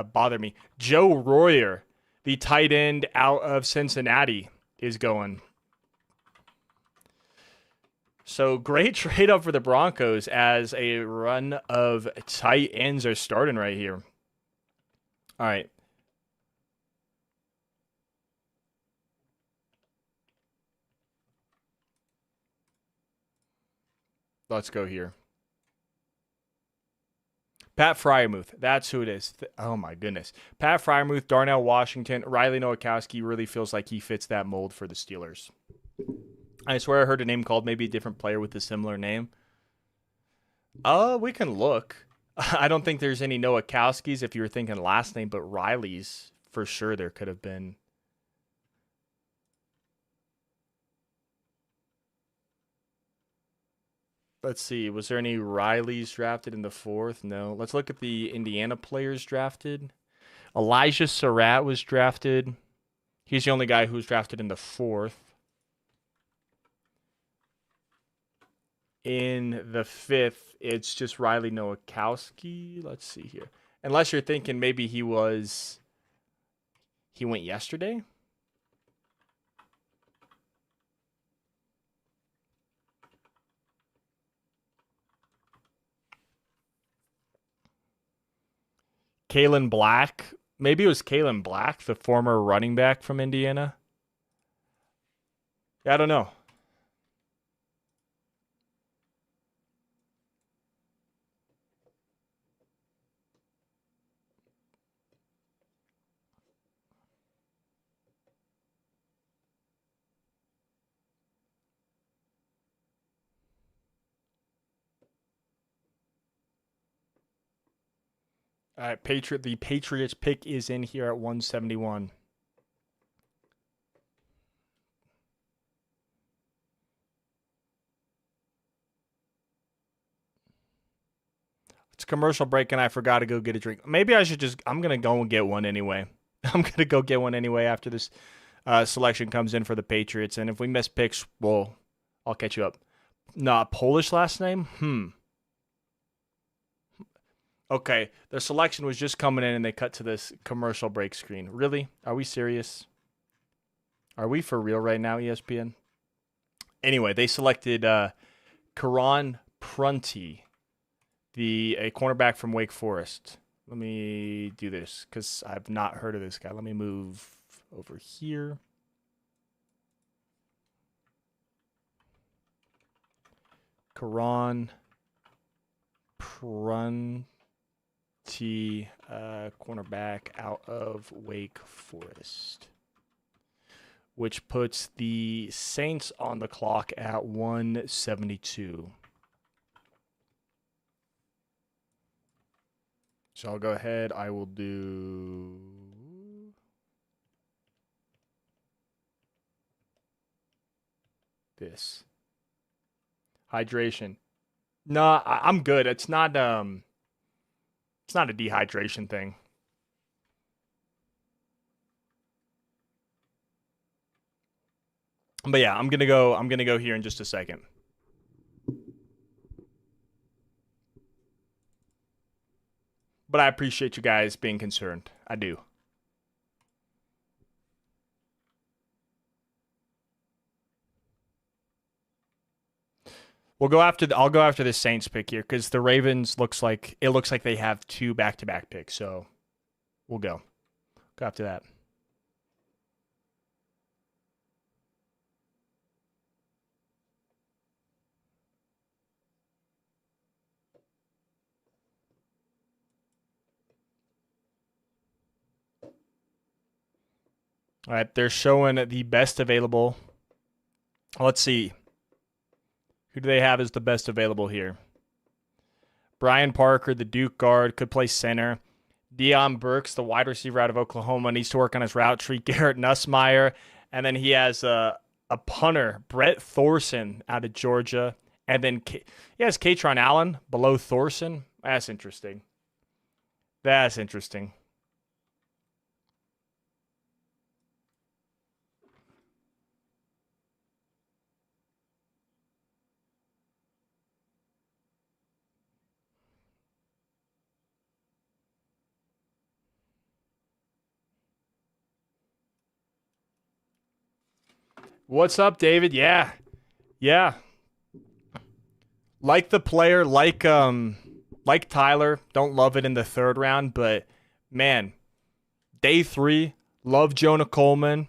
Speaker 2: bother me. Joe Royer, the tight end out of Cincinnati, is going. So great trade up for the Broncos as a run of tight ends are starting right here. All right. Let's go here. Pat Freiermuth. That's who it is. Oh, my goodness. Pat Freiermuth, Darnell Washington, Riley Nowakowski really feels like he fits that mold for the Steelers. I swear I heard a name called, maybe a different player with a similar name. We can look. I don't think there's any Nowakowskis if you were thinking last name, but Riley's for sure there could have been. Let's see. Was there any Rileys drafted in the 4th? No. Let's look at the Indiana players drafted. Elijah Surratt was drafted. He's the only guy who was drafted in the 4th. In the 5th, it's just Riley Nowakowski. Let's see here. Unless you're thinking maybe he went yesterday. Kalen Black. Maybe it was Kalen Black, the former running back from Indiana. Yeah, I don't know. All right, the Patriots pick is in here at 171. It's a commercial break and I forgot to go get a drink. Maybe I should I'm going to go and get one anyway. I'm going to go get one anyway after this selection comes in for the Patriots. And if we miss picks, I'll catch you up. Polish last name? Okay, their selection was just coming in and they cut to this commercial break screen. Really? Are we serious? Are we for real right now, ESPN? Anyway, they selected Karan Prunty, a cornerback from Wake Forest. Let me do this because I've not heard of this guy. Let me move over here. Karan Prunty, cornerback out of Wake Forest, which puts the Saints on the clock at 172. So I'll go ahead. I will do this. Hydration. No, I'm good. It's not a dehydration thing. But yeah, I'm gonna go here in just a second. But I appreciate you guys being concerned. I do. I'll go after this Saints pick here because the Ravens looks like they have two back-to-back picks. So we'll go after that. All right, they're showing the best available. Let's see. Who do they have as the best available here? Brian Parker, the Duke guard, could play center. Deion Burks, the wide receiver out of Oklahoma, needs to work on his route tree. Garrett Nussmeier. And then he has a punter, Brett Thorson, out of Georgia. And then he has Katron Allen below Thorson. That's interesting. That's interesting. What's up, David? Yeah. Yeah. Like the player, like Tyler, don't love it in the third round, but man, day 3, love Jonah Coleman.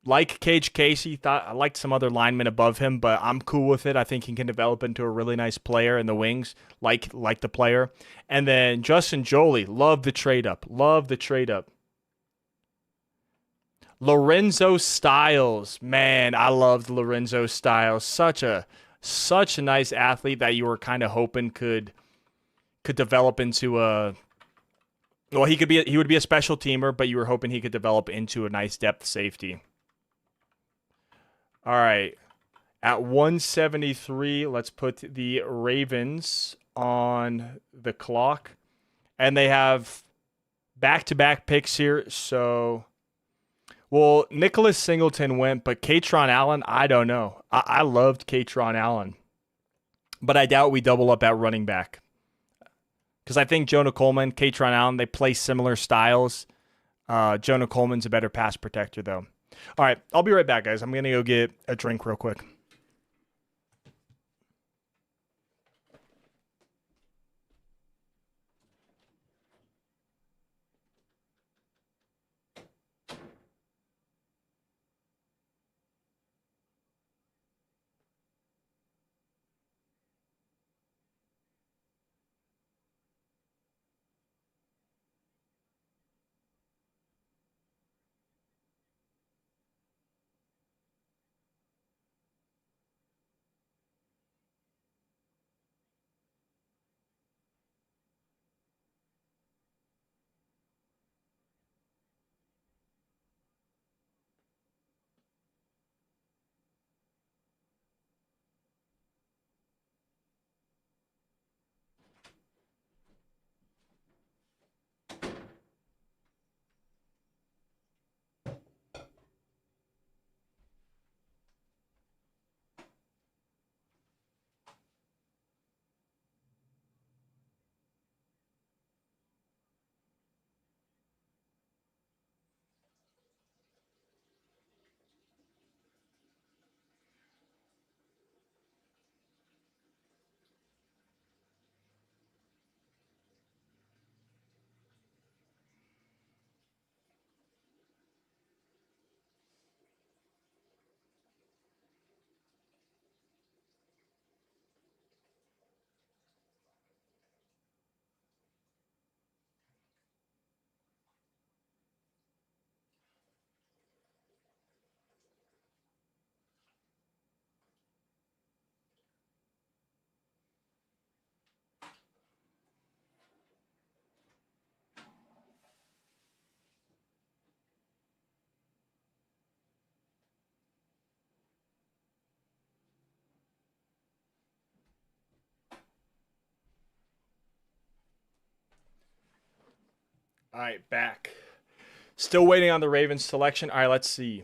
Speaker 2: Like Cage Casey, I liked some other linemen above him, but I'm cool with it. I think he can develop into a really nice player in the wings, like the player. And then Justin Joly, love the trade up. Lorenzo Styles, man, I loved Lorenzo Styles. Such a nice athlete that you were kind of hoping could develop into a. Well, he would be a special teamer, but you were hoping he could develop into a nice depth safety. All right. At 173, let's put the Ravens on the clock. And they have back-to-back picks here. So, well, Nicholas Singleton went, but Katron Allen, I don't know. I loved Katron Allen. But I doubt we double up at running back. Because I think Jonah Coleman, Katron Allen, they play similar styles. Jonah Coleman's a better pass protector, though. All right, I'll be right back, guys. I'm going to go get a drink real quick. All right, back. Still waiting on the Ravens selection. All right, let's see.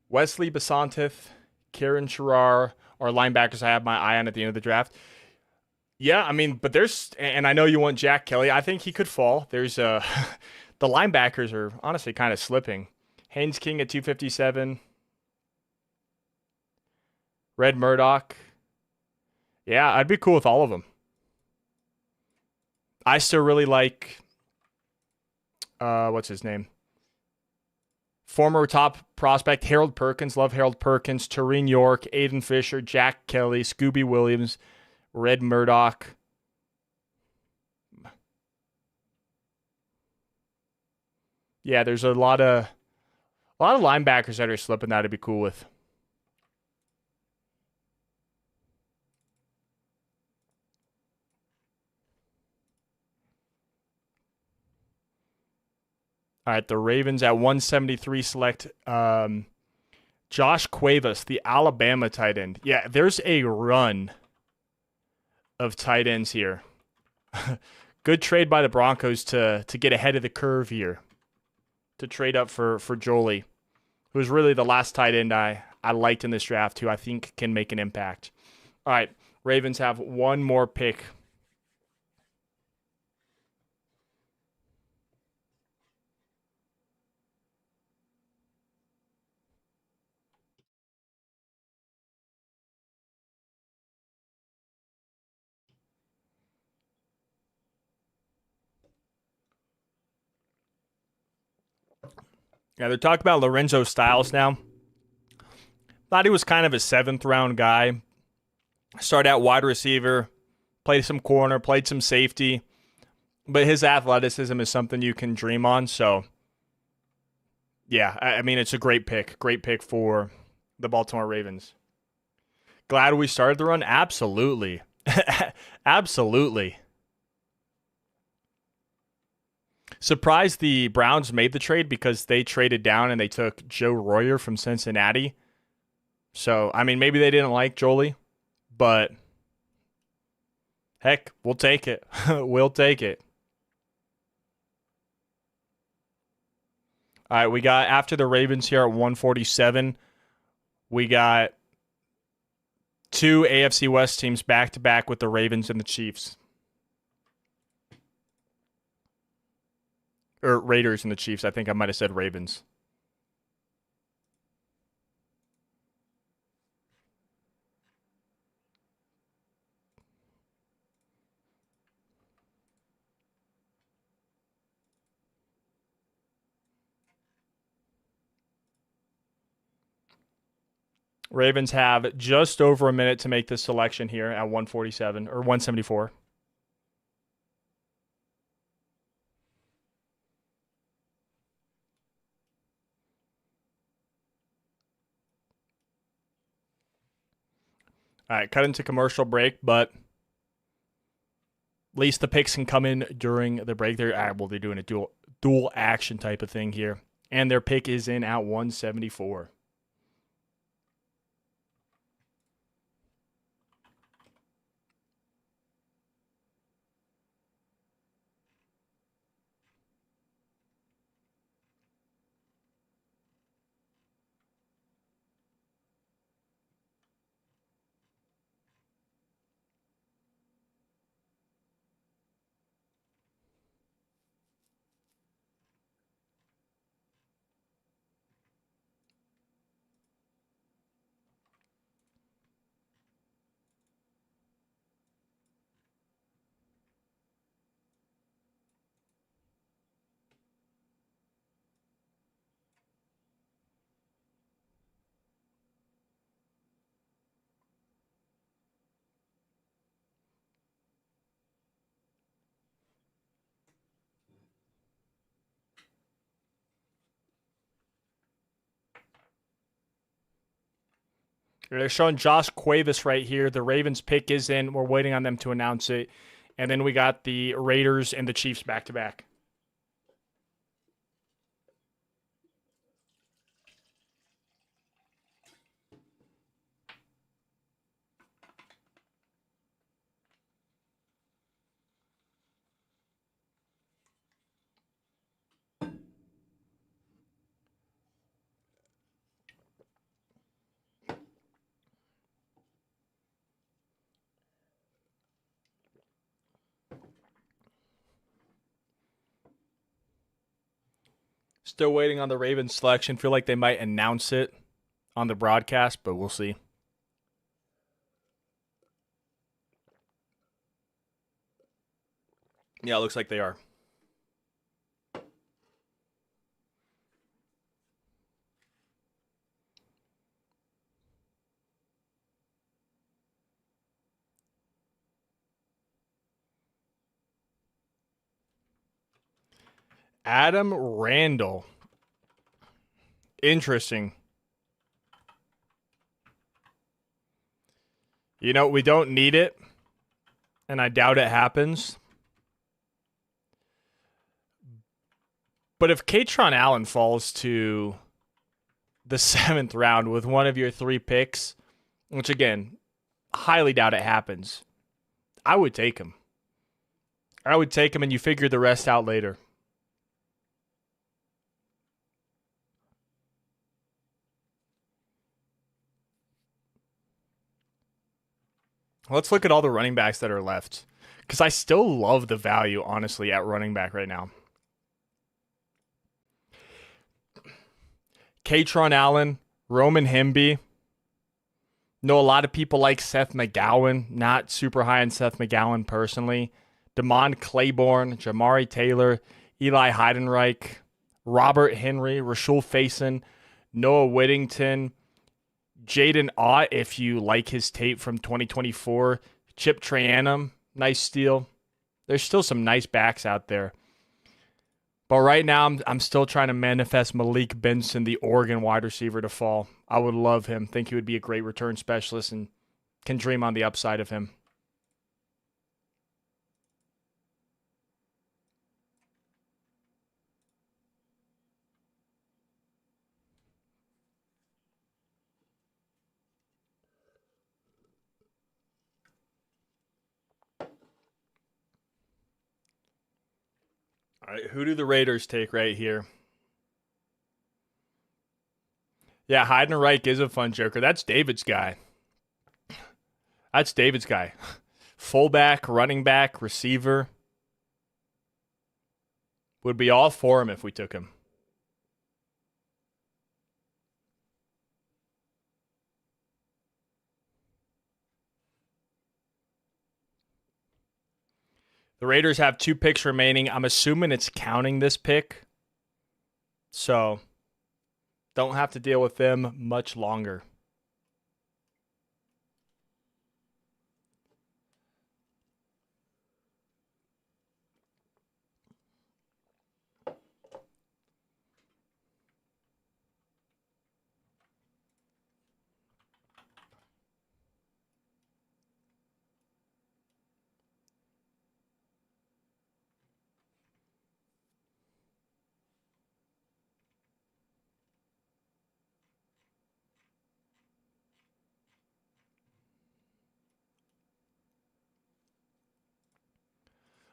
Speaker 2: Wesley Basantith, Kieran Sherrar are linebackers I have my eye on at the end of the draft. Yeah, I mean, but there's, and I know you want Jack Kelly. I think he could fall. There's the linebackers are honestly kind of slipping. Haynes King at 257. Red Murdoch. Yeah, I'd be cool with all of them. I still really like, what's his name? Former top prospect Harold Perkins. Love Harold Perkins. Tareen York, Aiden Fisher, Jack Kelly, Scooby Williams, Red Murdoch. Yeah, there's a lot of linebackers that are slipping that I'd be cool with. All right, the Ravens at 173 select Josh Cuevas, the Alabama tight end. Yeah, there's a run of tight ends here. Good trade by the Broncos to get ahead of the curve here, to trade up for Jolie, who was really the last tight end I liked in this draft, who I think can make an impact. All right, Ravens have one more pick. Yeah, they're talking about Lorenzo Styles now. Thought he was kind of a 7th round guy. Started out wide receiver, played some corner, played some safety. But his athleticism is something you can dream on. So, yeah, I mean, it's a great pick. Great pick for the Baltimore Ravens. Glad we started the run? Absolutely. Absolutely. Surprised the Browns made the trade because they traded down and they took Joe Royer from Cincinnati. So, I mean, maybe they didn't like Jolie, but heck, we'll take it. We'll take it. All right, we got after the Ravens here at 147, we got 2 AFC West teams back to back with the Ravens and the Chiefs. Or Raiders and the Chiefs. I think I might have said Ravens. Ravens have just over a minute to make this selection here at 147 or 174. All right, cut into commercial break, but at least the picks can come in during the break. They're doing a dual action type of thing here, and their pick is in at 174. They're showing Josh Cuevas right here. The Ravens pick is in. We're waiting on them to announce it. And then we got the Raiders and the Chiefs back to back. Still waiting on the Ravens selection. Feel like they might announce it on the broadcast, but we'll see. Yeah, it looks like they are. Adam Randall. Interesting. You know, we don't need it, and I doubt it happens. But if Katron Allen falls to the 7th round with one of your 3 picks, which again, highly doubt it happens, I would take him. I would take him and you figure the rest out later. Let's look at all the running backs that are left, because I still love the value, honestly, at running back right now. Katron Allen, Roman Hemby. Know a lot of people like Seth McGowan. Not super high on Seth McGowan personally. Damon Claiborne, Jamari Taylor, Eli Heidenreich, Robert Henry, Rashul Faison, Noah Whittington, Jaden Ott, if you like his tape from 2024. Chip Trayanum, nice steal. There's still some nice backs out there. But right now, I'm still trying to manifest Malik Benson, the Oregon wide receiver, to fall. I would love him. Think he would be a great return specialist and can dream on the upside of him. All right, who do the Raiders take right here? Yeah, Heidenreich is a fun joker. That's David's guy. That's David's guy. Fullback, running back, receiver. Would be all for him if we took him. The Raiders have 2 picks remaining. I'm assuming it's counting this pick. So, don't have to deal with them much longer.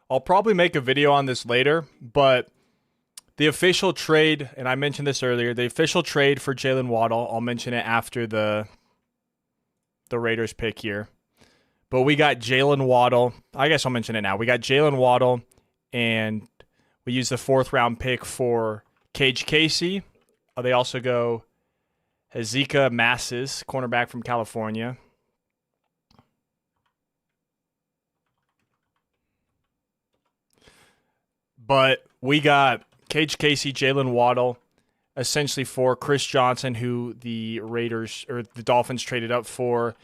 Speaker 2: I'll probably make a video on this later, but the official trade, and I mentioned this earlier, the official trade for Jalen Waddle, I'll mention it after the Raiders pick here. But we got Jalen Waddle. I guess I'll mention it now. We got Jalen Waddle, and we used the 4th round pick for Cage Casey. They also go Hezekiah Masses, cornerback from California. But we got Cage Casey, Jalen Waddle, essentially for Chris Johnson, who the Raiders or the Dolphins traded up for,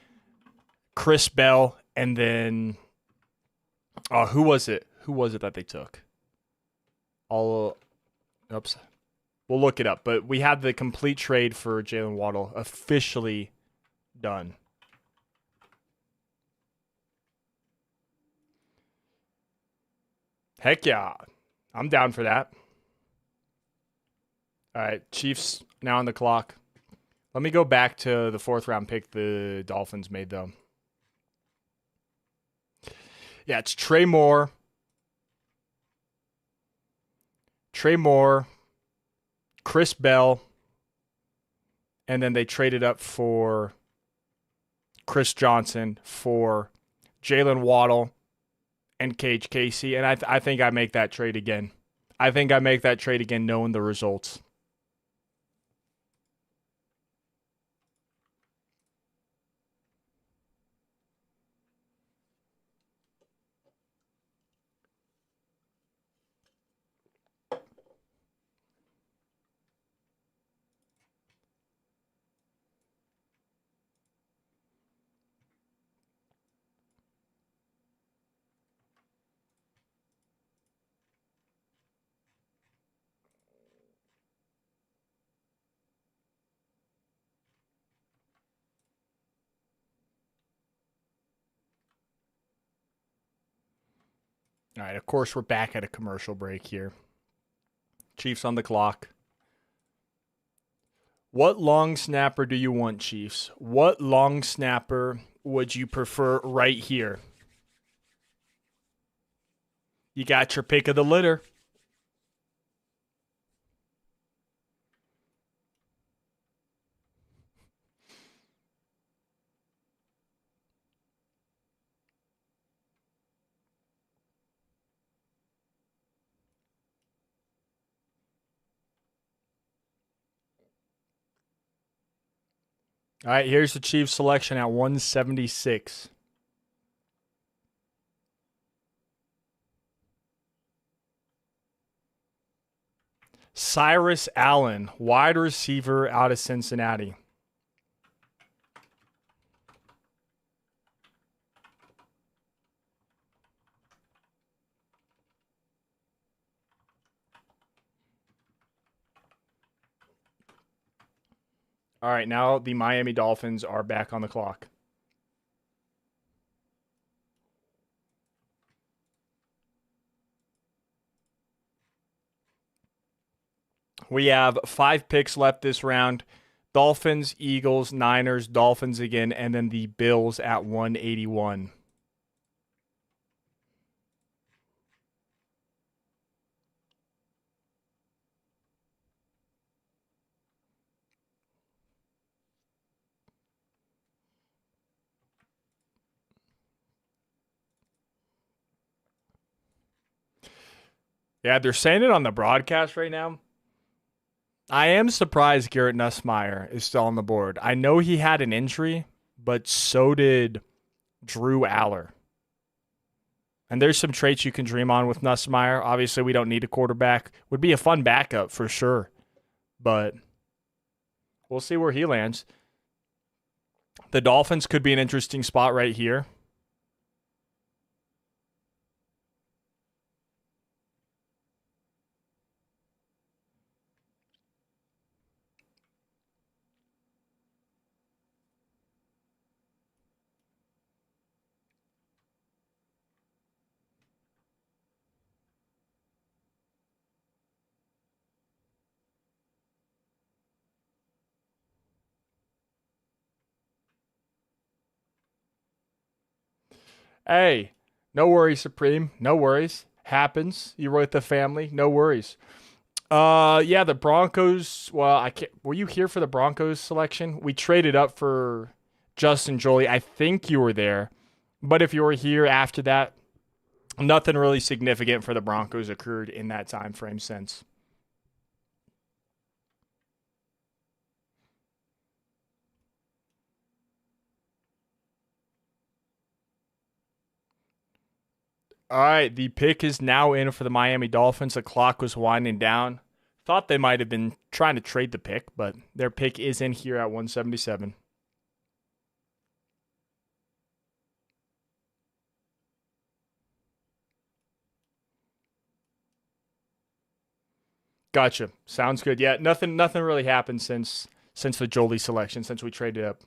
Speaker 2: Chris Bell, and then who was it? Who was it that they took? Oops. We'll look it up. But we have the complete trade for Jalen Waddle officially done. Heck yeah. I'm down for that. All right, Chiefs now on the clock. Let me go back to the 4th round pick the Dolphins made, though. Yeah, it's Trey Moore. Chris Bell, and then they traded up for Chris Johnson for Jalen Waddle and Cage Casey, and I think I make that trade again. I think I make that trade again knowing the results. All right, of course, we're back at a commercial break here. Chiefs on the clock. What long snapper do you want, Chiefs? What long snapper would you prefer right here? You got your pick of the litter. All right, here's the Chiefs selection at 176. Cyrus Allen, wide receiver out of Cincinnati. All right, now the Miami Dolphins are back on the clock. We have 5 picks left this round. Dolphins, Eagles, Niners, Dolphins again, and then the Bills at 181. Yeah, they're saying it on the broadcast right now. I am surprised Garrett Nussmeier is still on the board. I know he had an injury, but so did Drew Aller. And there's some traits you can dream on with Nussmeier. Obviously, we don't need a quarterback. Would be a fun backup for sure. But we'll see where he lands. The Dolphins could be an interesting spot right here. Hey, no worries, Supreme. No worries. Happens. You're with the family. No worries. Yeah, the Broncos. Well, I can't. Were you here for the Broncos selection? We traded up for Justin Jolie. I think you were there, but if you were here after that, nothing really significant for the Broncos occurred in that time frame since. All right, the pick is now in for the Miami Dolphins. The clock was winding down. Thought they might have been trying to trade the pick, but their pick is in here at 177. Gotcha. Sounds good. Yeah, nothing really happened since the Jolie selection, since we traded up.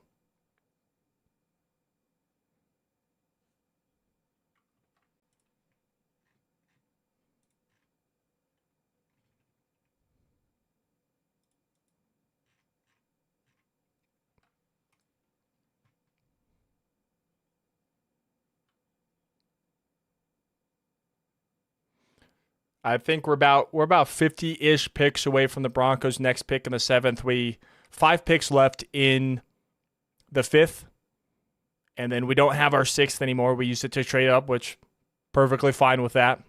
Speaker 2: I think we're about 50-ish picks away from the Broncos' next pick in the 7th. We 5 picks left in the 5th, and then we don't have our 6th anymore. We used it to trade up, which perfectly fine with that.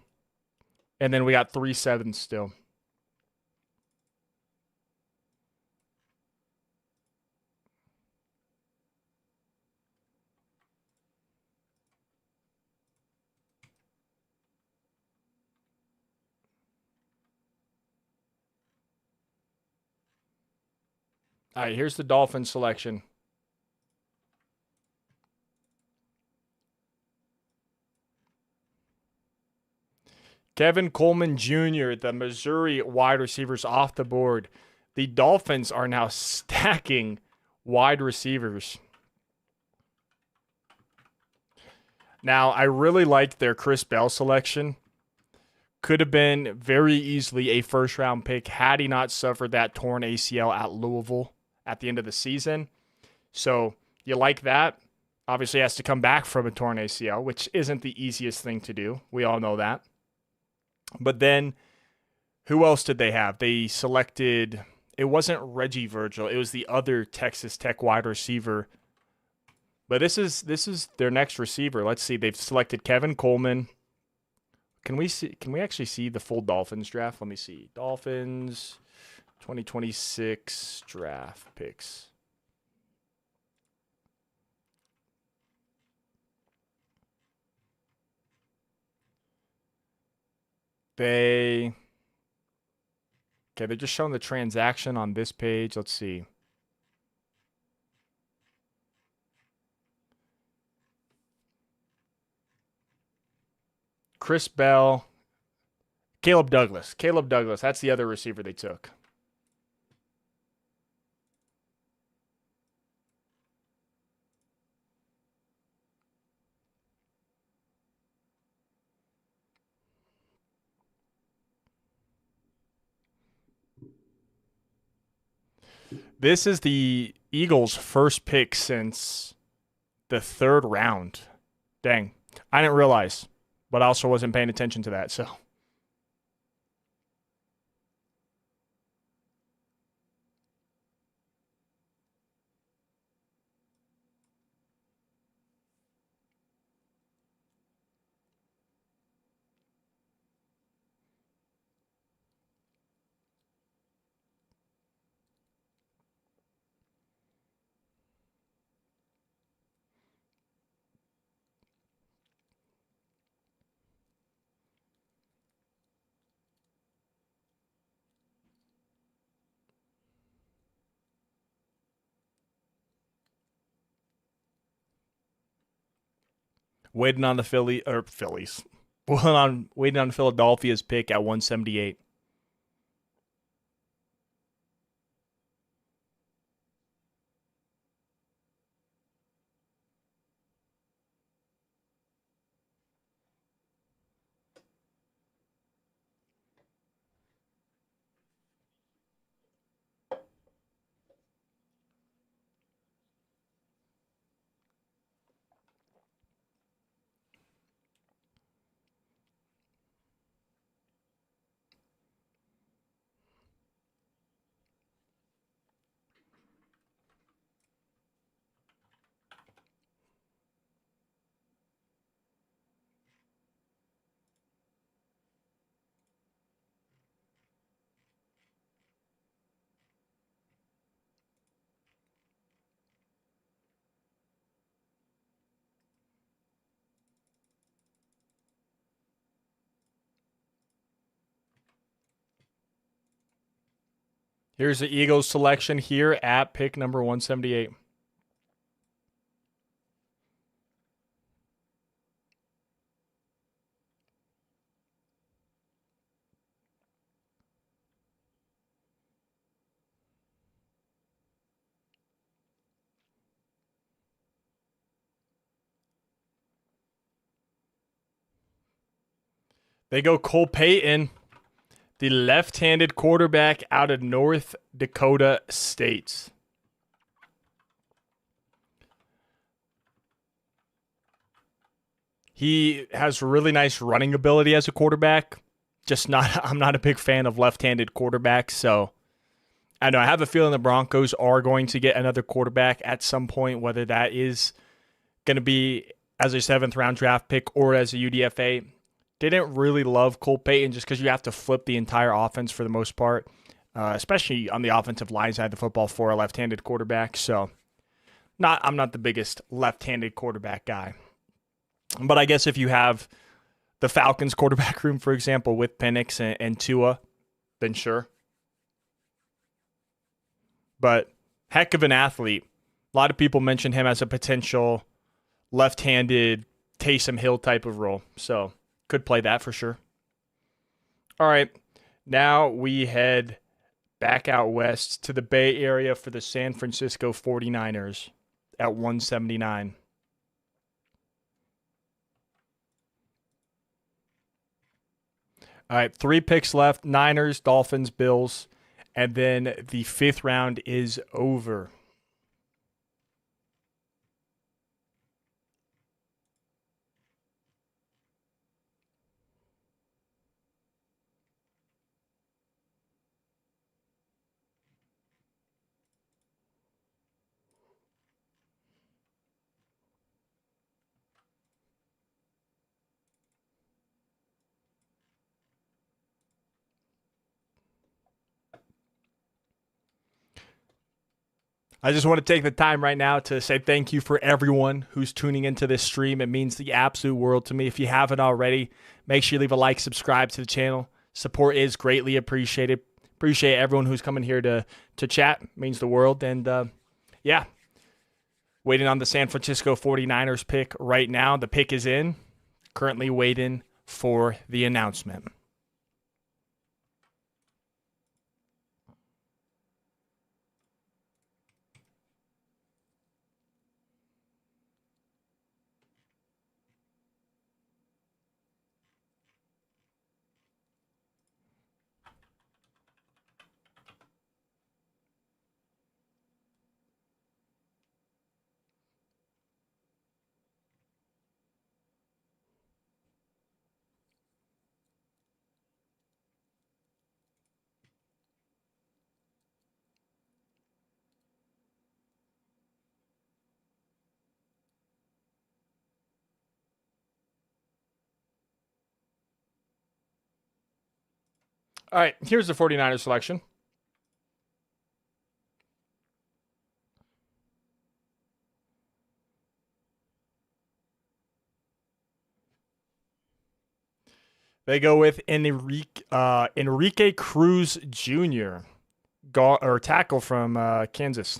Speaker 2: And then we got 3 7s still. All right, here's the Dolphins selection. Kevin Coleman Jr., the Missouri wide receivers off the board. The Dolphins are now stacking wide receivers. Now, I really liked their Chris Bell selection. Could have been very easily a first-round pick had he not suffered that torn ACL at Louisville at the end of the season. So you like that. Obviously, has to come back from a torn ACL, which isn't the easiest thing to do. We all know that. But then, who else did they have? They selected, it wasn't Reggie Virgil. It was the other Texas Tech wide receiver. But this is their next receiver. Let's see. They've selected Kevin Coleman. Can we actually see the full Dolphins draft? Let me see. Dolphins 2026 draft picks. They're just showing the transaction on this page. Let's see. Chris Bell, Caleb Douglas. That's the other receiver they took. This is the Eagles' first pick since the 3rd round. Dang. I didn't realize, but I also wasn't paying attention to that, so. Waiting on the Phillies. Waiting on Philadelphia's pick at 178. Here's the Eagles selection here at pick number 178. They go Cole Payton, the left-handed quarterback out of North Dakota State. He has really nice running ability as a quarterback. I'm not a big fan of left-handed quarterbacks, so I know I have a feeling the Broncos are going to get another quarterback at some point, whether that is going to be as a 7th round draft pick or as a UDFA. Didn't really love Cole Payton just because you have to flip the entire offense for the most part, especially on the offensive line side of the football for a left-handed quarterback. So I'm not the biggest left-handed quarterback guy. But I guess if you have the Falcons quarterback room, for example, with Penix and Tua, then sure. But heck of an athlete. A lot of people mention him as a potential left-handed Taysom Hill type of role. So could play that for sure. All right. Now we head back out west to the Bay Area for the San Francisco 49ers at 179. All right, 3 picks left: Niners, Dolphins, Bills, and then the 5th round is over. I just want to take the time right now to say thank you for everyone who's tuning into this stream. It means the absolute world to me. If you haven't already, make sure you leave a like, subscribe to the channel. Support is greatly appreciated. Appreciate everyone who's coming here to chat. It means the world. And yeah, waiting on the San Francisco 49ers pick right now. The pick is in. Currently waiting for the announcement. All right, here's the 49ers selection. They go with Enrique Cruz Jr., tackle from Kansas.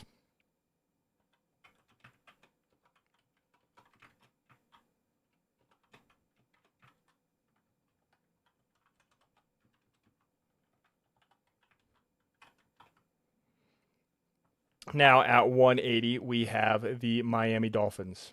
Speaker 2: Now at 180, we have the Miami Dolphins.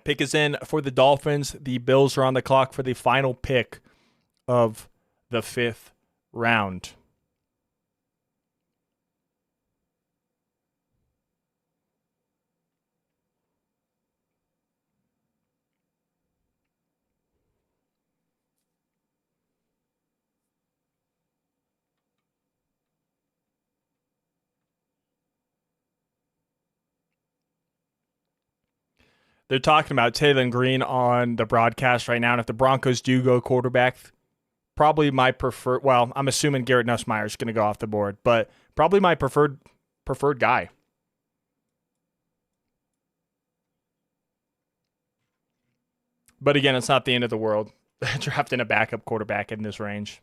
Speaker 2: Pick is in for the Dolphins. The Bills are on the clock for the final pick of the 5th round. They're talking about Taylor Green on the broadcast right now, and if the Broncos do go quarterback, probably my preferred. Well, I'm assuming Garrett Nussmeier is going to go off the board, but probably my preferred guy. But again, it's not the end of the world drafting a backup quarterback in this range.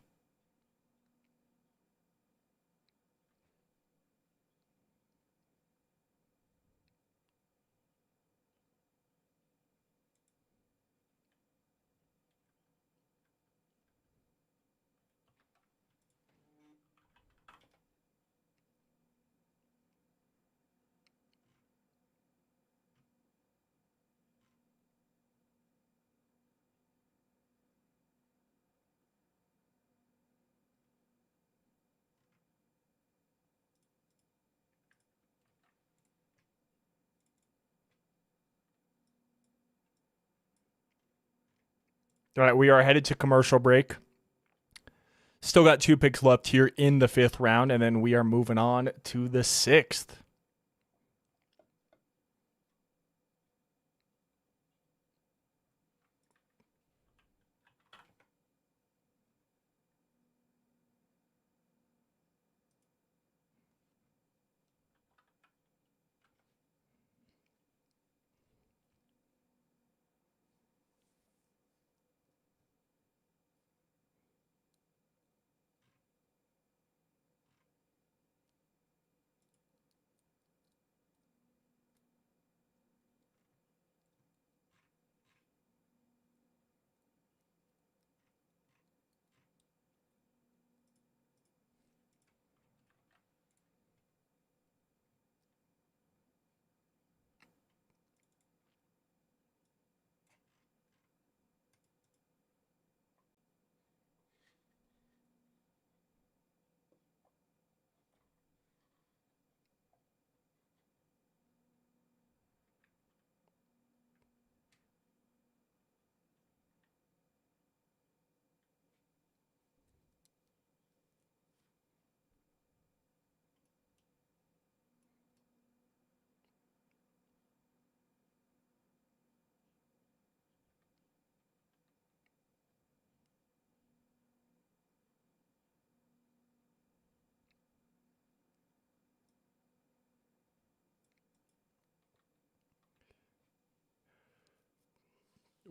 Speaker 2: All right, we are headed to commercial break. Still got 2 picks left here in the 5th round, and then we are moving on to the 6th.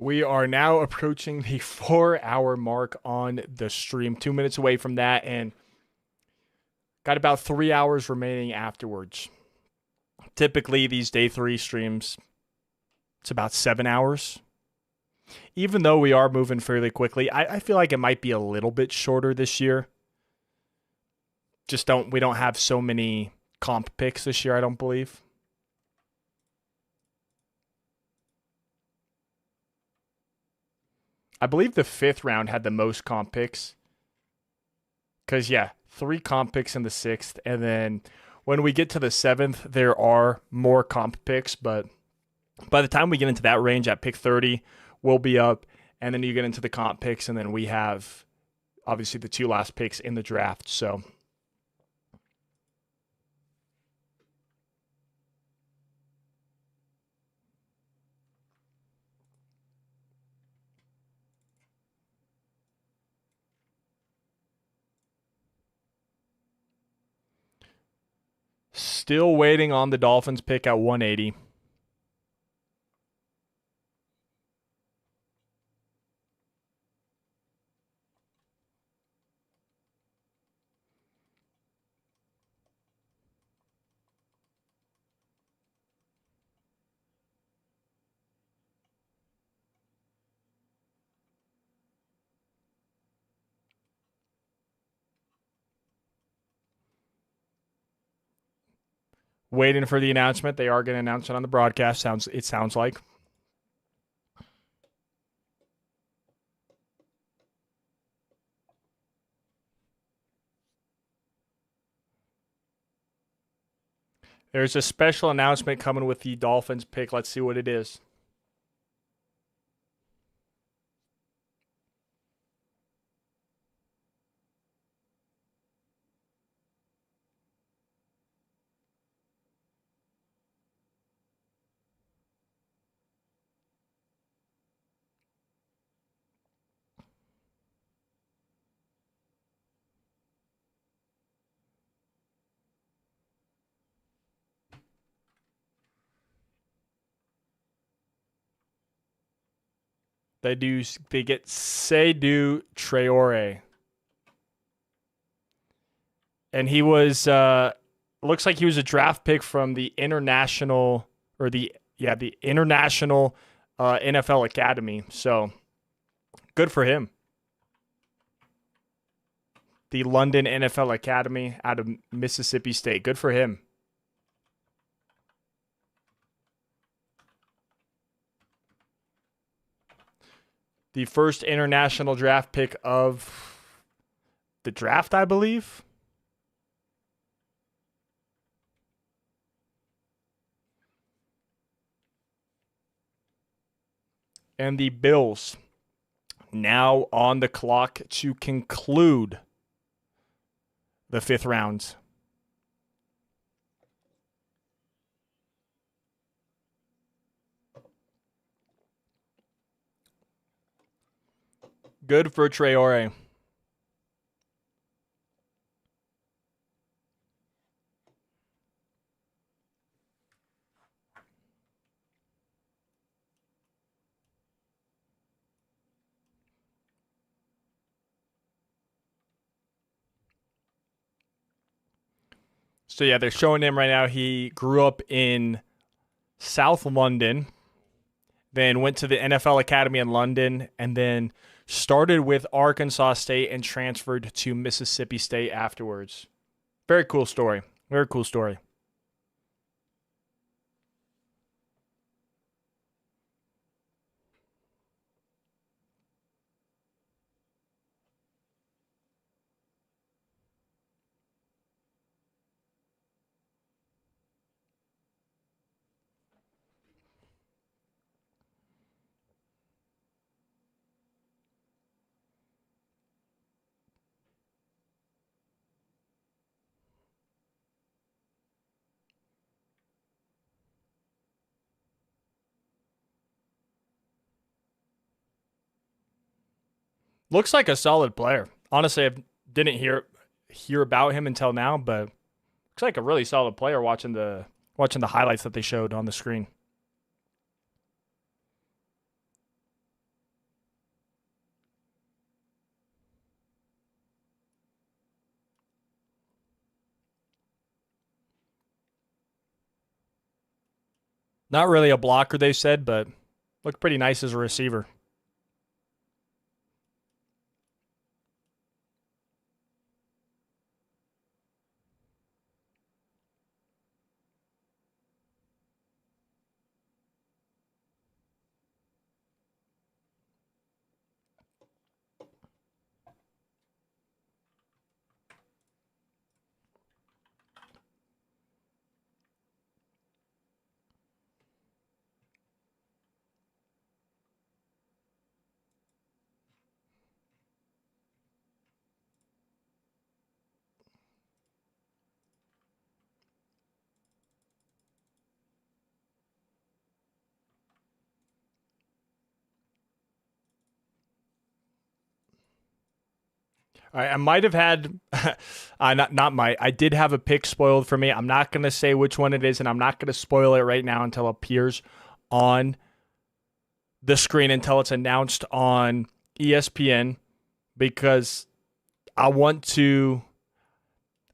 Speaker 2: We are now approaching the 4-hour mark on the stream, 2 minutes away from that, and got about 3 hours remaining afterwards. Typically, these day 3 streams, it's about 7 hours. Even though we are moving fairly quickly, I feel like it might be a little bit shorter this year. We don't have so many comp picks this year, I don't believe. I believe the 5th round had the most comp picks. Because, 3 comp picks in the 6th. And then when we get to the 7th, there are more comp picks. But by the time we get into that range at pick 30, we'll be up. And then you get into the comp picks. And then we have, obviously, the 2 last picks in the draft. So still waiting on the Dolphins pick at 180. Waiting for the announcement. They are going to announce it on the broadcast. It sounds like. There's a special announcement coming with the Dolphins pick. Let's see what it is. They get Seydou Traore. And he was looks like he was a draft pick from the international the international NFL Academy. So good for him. The London NFL Academy out of Mississippi State. Good for him. The first international draft pick of the draft, I believe. And the Bills now on the clock to conclude the 5th round. Good for Traore. So yeah, they're showing him right now. He grew up in South London, then went to the NFL Academy in London, and then started with Arkansas State and transferred to Mississippi State afterwards. Very cool story. Very cool story. Looks like a solid player. Honestly, I didn't hear about him until now, but looks like a really solid player watching the highlights that they showed on the screen. Not really a blocker, they said, but looked pretty nice as a receiver. I might have had, I did have a pick spoiled for me. I'm not going to say which one it is, and I'm not going to spoil it right now until it appears on the screen, until it's announced on ESPN, because I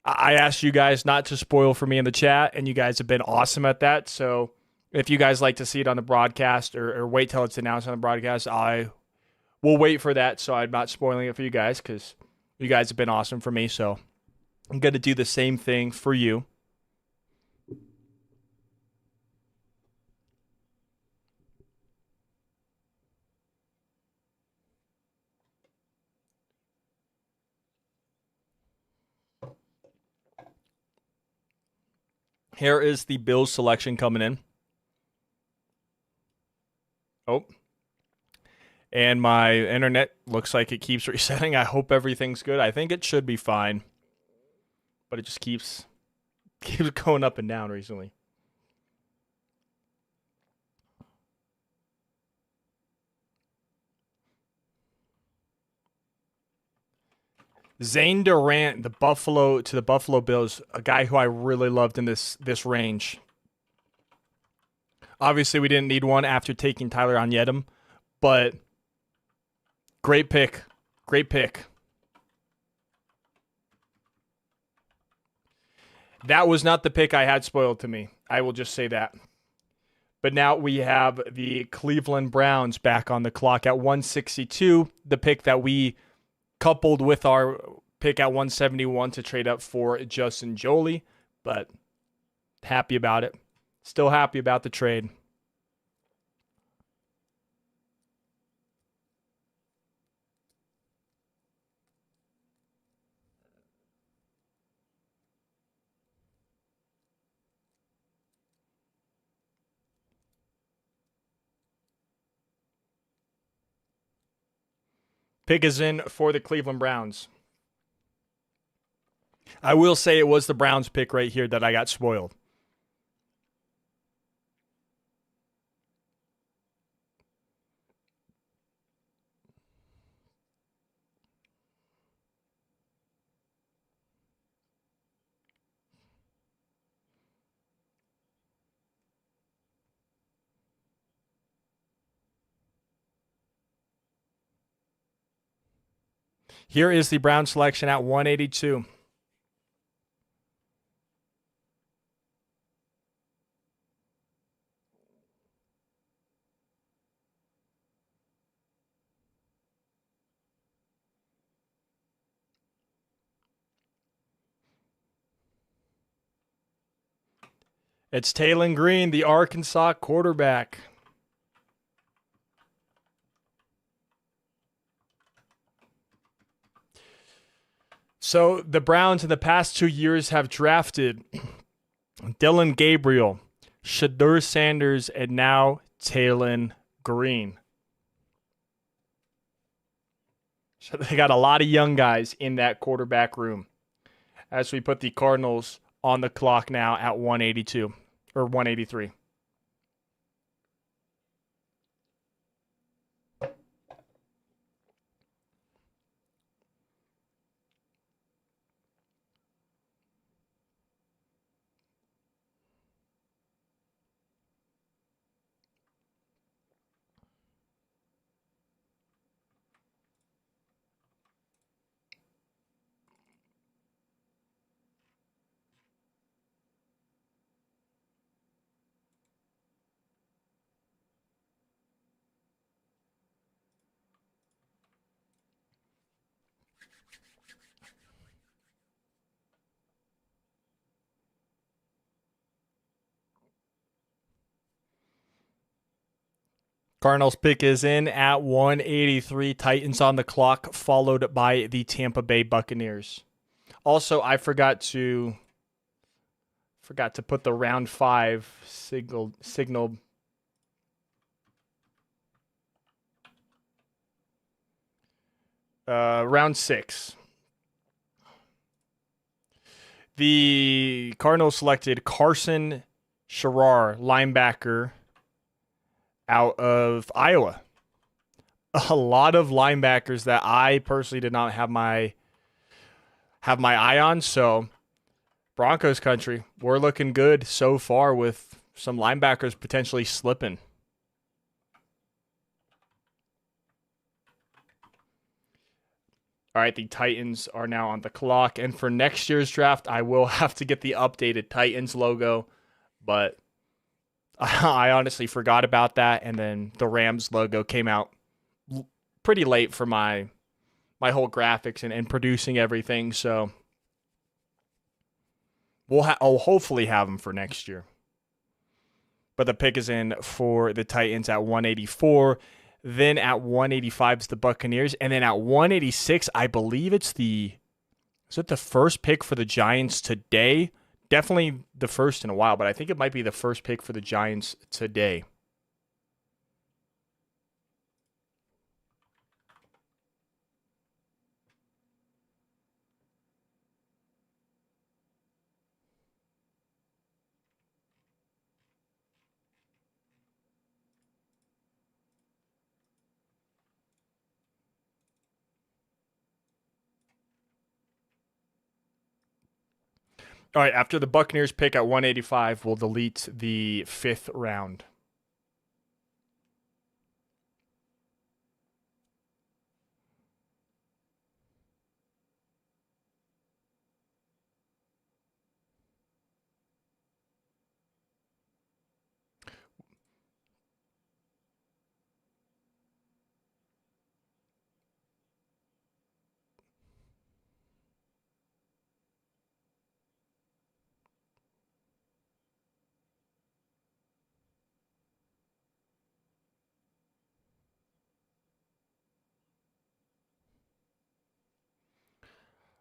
Speaker 2: asked you guys not to spoil for me in the chat, and you guys have been awesome at that. So if you guys like to see it on the broadcast or wait till it's announced on the broadcast, I will wait for that so I'm not spoiling it for you guys, because you guys have been awesome for me, so I'm going to do the same thing for you. Here is the Bills selection coming in. Oh. And my internet looks like it keeps resetting. I hope everything's good. I think it should be fine. But it just keeps going up and down recently. Zane Durant, the Buffalo Bills, a guy who I really loved in this range. Obviously, we didn't need one after taking Tyler Onyedem, but great pick. Great pick. That was not the pick I had spoiled to me. I will just say that. But now we have the Cleveland Browns back on the clock at 162, the pick that we coupled with our pick at 171 to trade up for Justin Joly. But happy about it. Still happy about the trade. Pick is in for the Cleveland Browns. I will say it was the Browns pick right here that I got spoiled. Here is the Brown selection at 182. It's Taylen Green, the Arkansas quarterback. So the Browns in the past 2 years have drafted Dillon Gabriel, Shedeur Sanders, and now Taylen Green. So they got a lot of young guys in that quarterback room. As we put the Cardinals on the clock now at 182 or 183. Cardinals pick is in at 183. Titans on the clock, followed by the Tampa Bay Buccaneers. Also, I forgot to put the round 5 signal. Round 6. The Cardinals selected Carson Sherrar, linebacker, out of Iowa. A lot of linebackers that I personally did not have my eye on. So Broncos country, we're looking good so far with some linebackers potentially slipping. All right, the Titans are now on the clock. And for next year's draft, I will have to get the updated Titans logo, but I honestly forgot about that, and then the Rams logo came out pretty late for my whole graphics and producing everything. So I'll hopefully have them for next year. But the pick is in for the Titans at 184. Then at 185 is the Buccaneers, and then at 186, I believe is it the first pick for the Giants today? Definitely the first in a while, but I think it might be the first pick for the Giants today. All right, after the Buccaneers pick at 185, we'll delete the 5th round.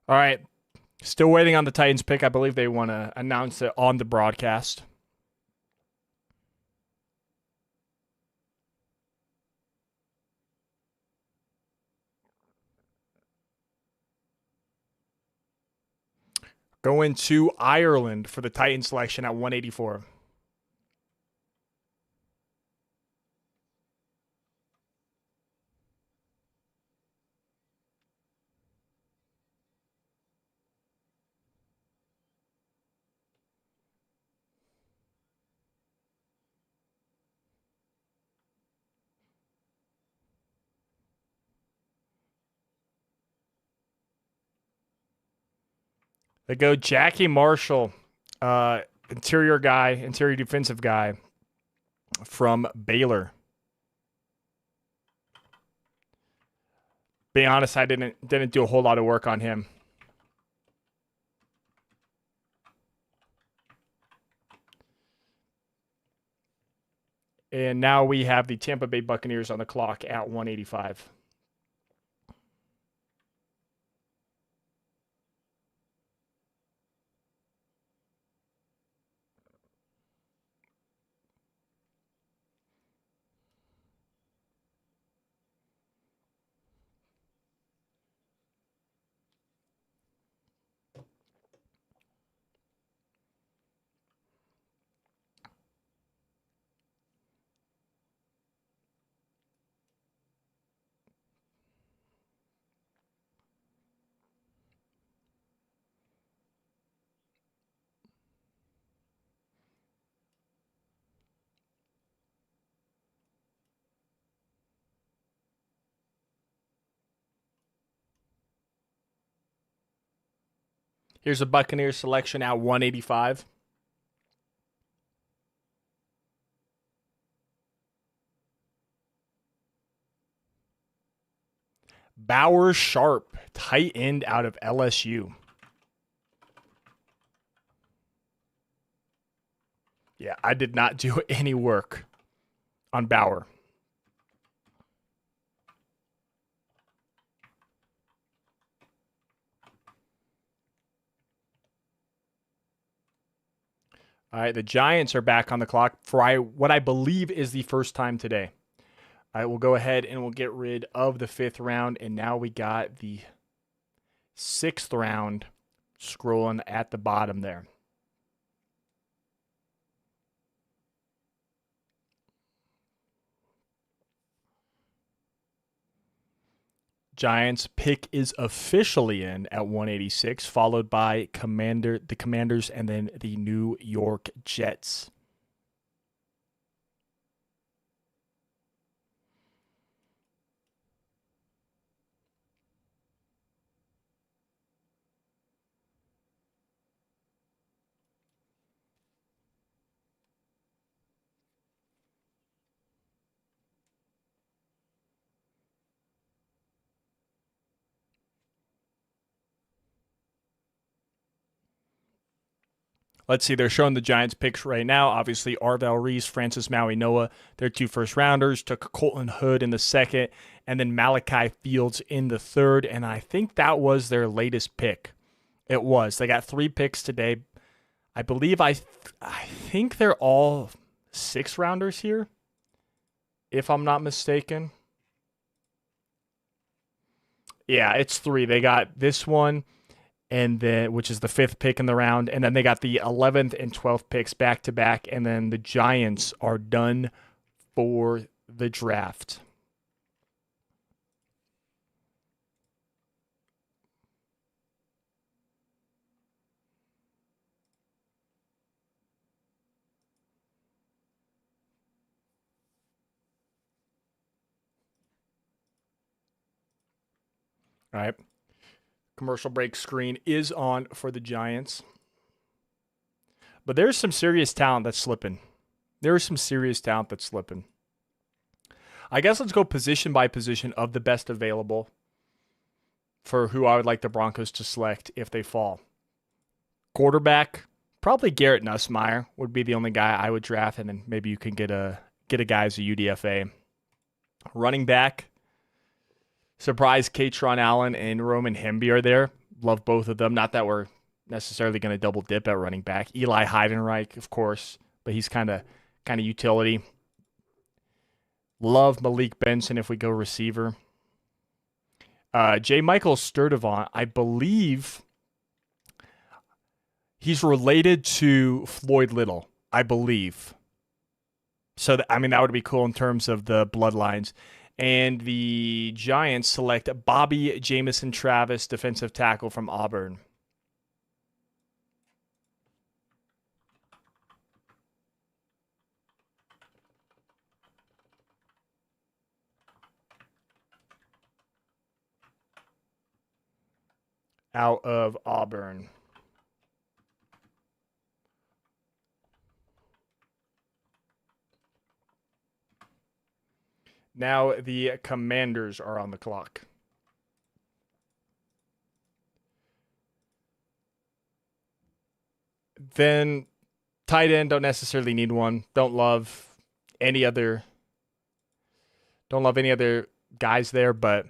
Speaker 2: All right, still waiting on the Titans pick. I believe they want to announce it on the broadcast. Going to Ireland for the Titan selection at 184. They go Jackie Marshall, interior defensive guy from Baylor. Being honest, I didn't do a whole lot of work on him. And now we have the Tampa Bay Buccaneers on the clock at 185. Here's a Buccaneers selection at 185. Bauer Sharp, tight end out of LSU. Yeah, I did not do any work on Bauer. All right, the Giants are back on the clock for what I believe is the first time today. All right, we'll go ahead and we'll get rid of the 5th round, and now we got the 6th round scrolling at the bottom there. Giants pick is officially in at 186, followed by the Commanders and then the New York Jets. Let's see, they're showing the Giants picks right now. Obviously, Arvell Reese, Francis Maui-Noah, their 2 first-rounders. Took Colton Hood in the 2nd, and then Malachi Fields in the 3rd, and I think that was their latest pick. It was. They got 3 picks today. I believe I think they're all 6-rounders here, if I'm not mistaken. Yeah, it's 3. They got this one, and then which is the 5th pick in the round, and then they got the 11th and 12th picks back to back, and then the Giants are done for the draft. All right. Commercial break screen is on for the Giants. But there's some serious talent that's slipping. I guess let's go position by position of the best available for who I would like the Broncos to select if they fall. Quarterback, probably Garrett Nussmeier would be the only guy I would draft, and then maybe you can get a guy as a UDFA. Running back, surprise Katron Allen and Roman Hemby are there. Love both of them. Not that we're necessarily going to double dip at running back. Eli Heidenreich, of course, but he's kind of utility. Love Malik Benson if we go receiver. J. Michael Sturdivant, I believe He's related to Floyd Little, I believe. So, I mean, that would be cool in terms of the bloodlines. And the Giants select Bobby Jamison Travis, defensive tackle from Auburn. Out of Auburn. Now the Commanders are on the clock. Then tight end, don't necessarily need one. Don't love any other guys there, but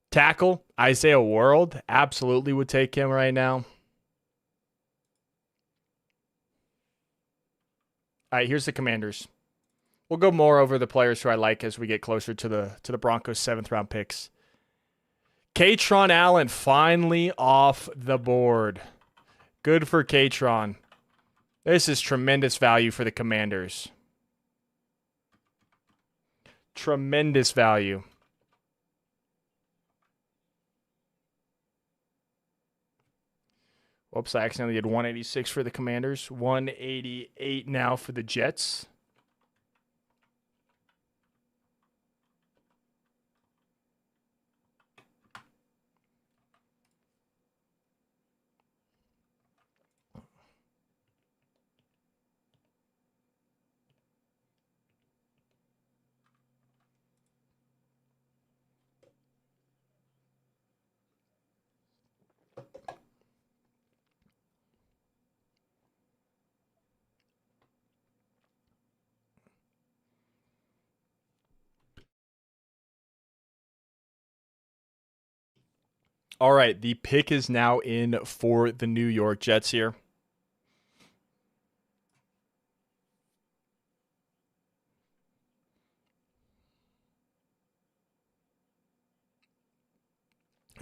Speaker 2: tackle, Isaiah World, absolutely would take him right now. All right, here's the Commanders. We'll go more over the players who I like as we get closer to the Broncos' 7th round picks. Kaytron Allen finally off the board. Good for Kaytron. This is tremendous value for the Commanders. Tremendous value. Whoops, I accidentally did 186 for the Commanders. 188 now for the Jets. All right, the pick is now in for the New York Jets here.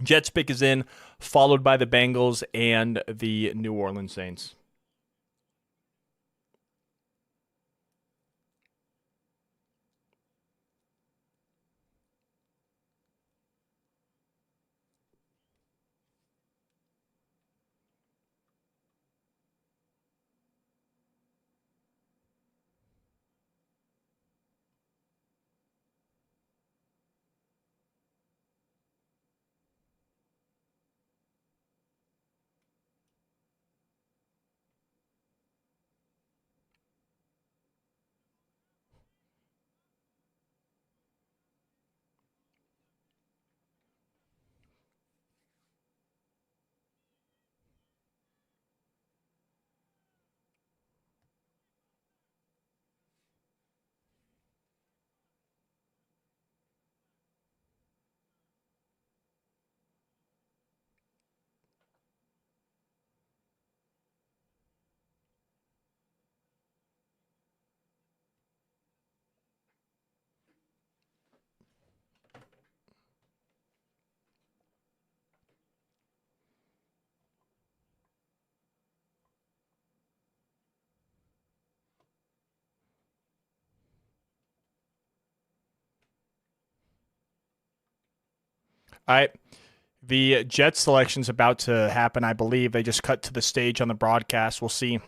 Speaker 2: Jets pick is in, followed by the Bengals and the New Orleans Saints. All right. The Jets selection's about to happen, I believe. They just cut to the stage on the broadcast. We'll see.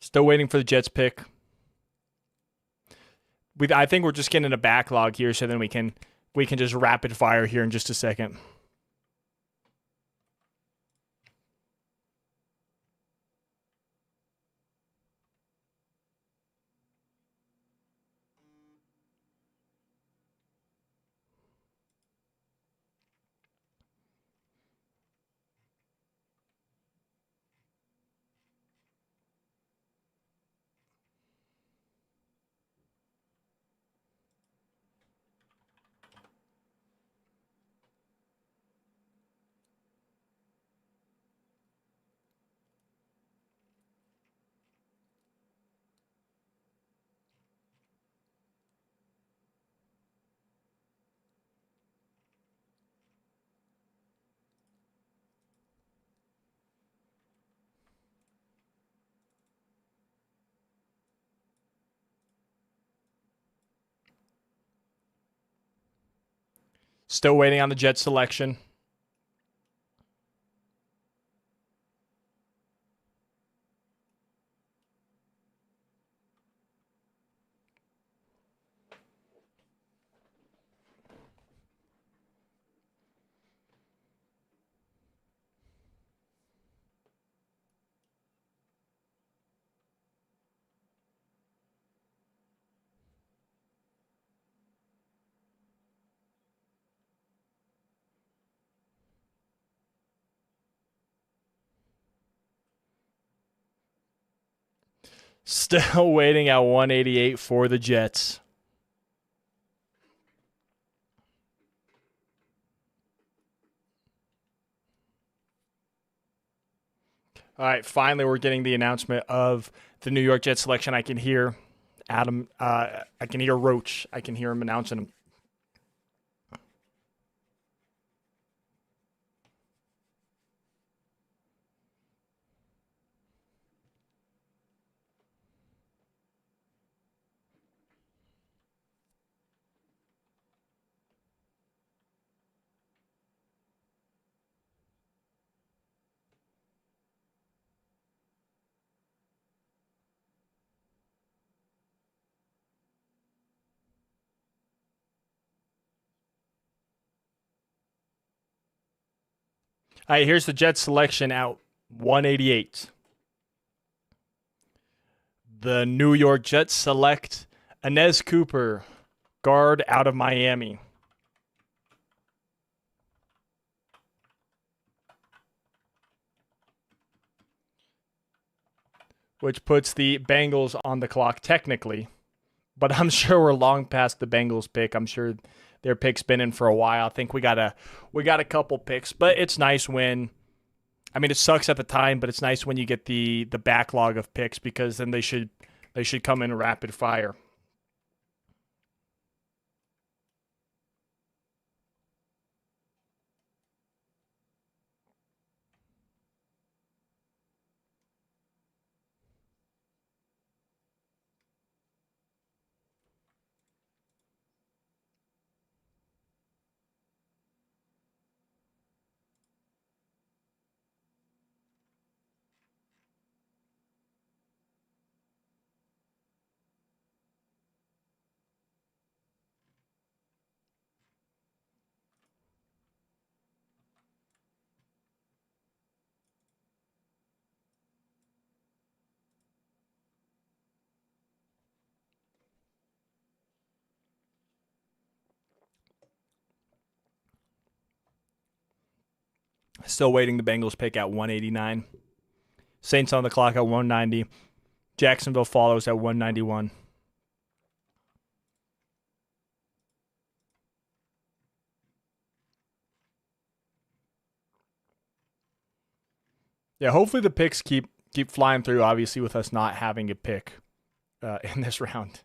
Speaker 2: Still waiting for the Jets pick. I think we're just getting a backlog here, so then we can just rapid fire here in just a second. Still waiting on the Jets selection. Still waiting at 188 for the Jets. All right, finally, we're getting the announcement of the New York Jets selection. I can hear Adam. I can hear Roach. I can hear him announcing him. All right, here's the Jets selection at 188. The New York Jets select Inez Cooper, guard out of Miami. Which puts the Bengals on the clock technically. But I'm sure we're long past the Bengals pick. I'm sure their pick's been in for a while. I think we got a couple picks, but it's nice when, I mean, it sucks at the time, but it's nice when you get the backlog of picks, because then they should come in rapid fire. Still waiting the Bengals pick at 189. Saints on the clock at 190. Jacksonville follows at 191. Yeah, hopefully the picks keep flying through, obviously, with us not having a pick in this round.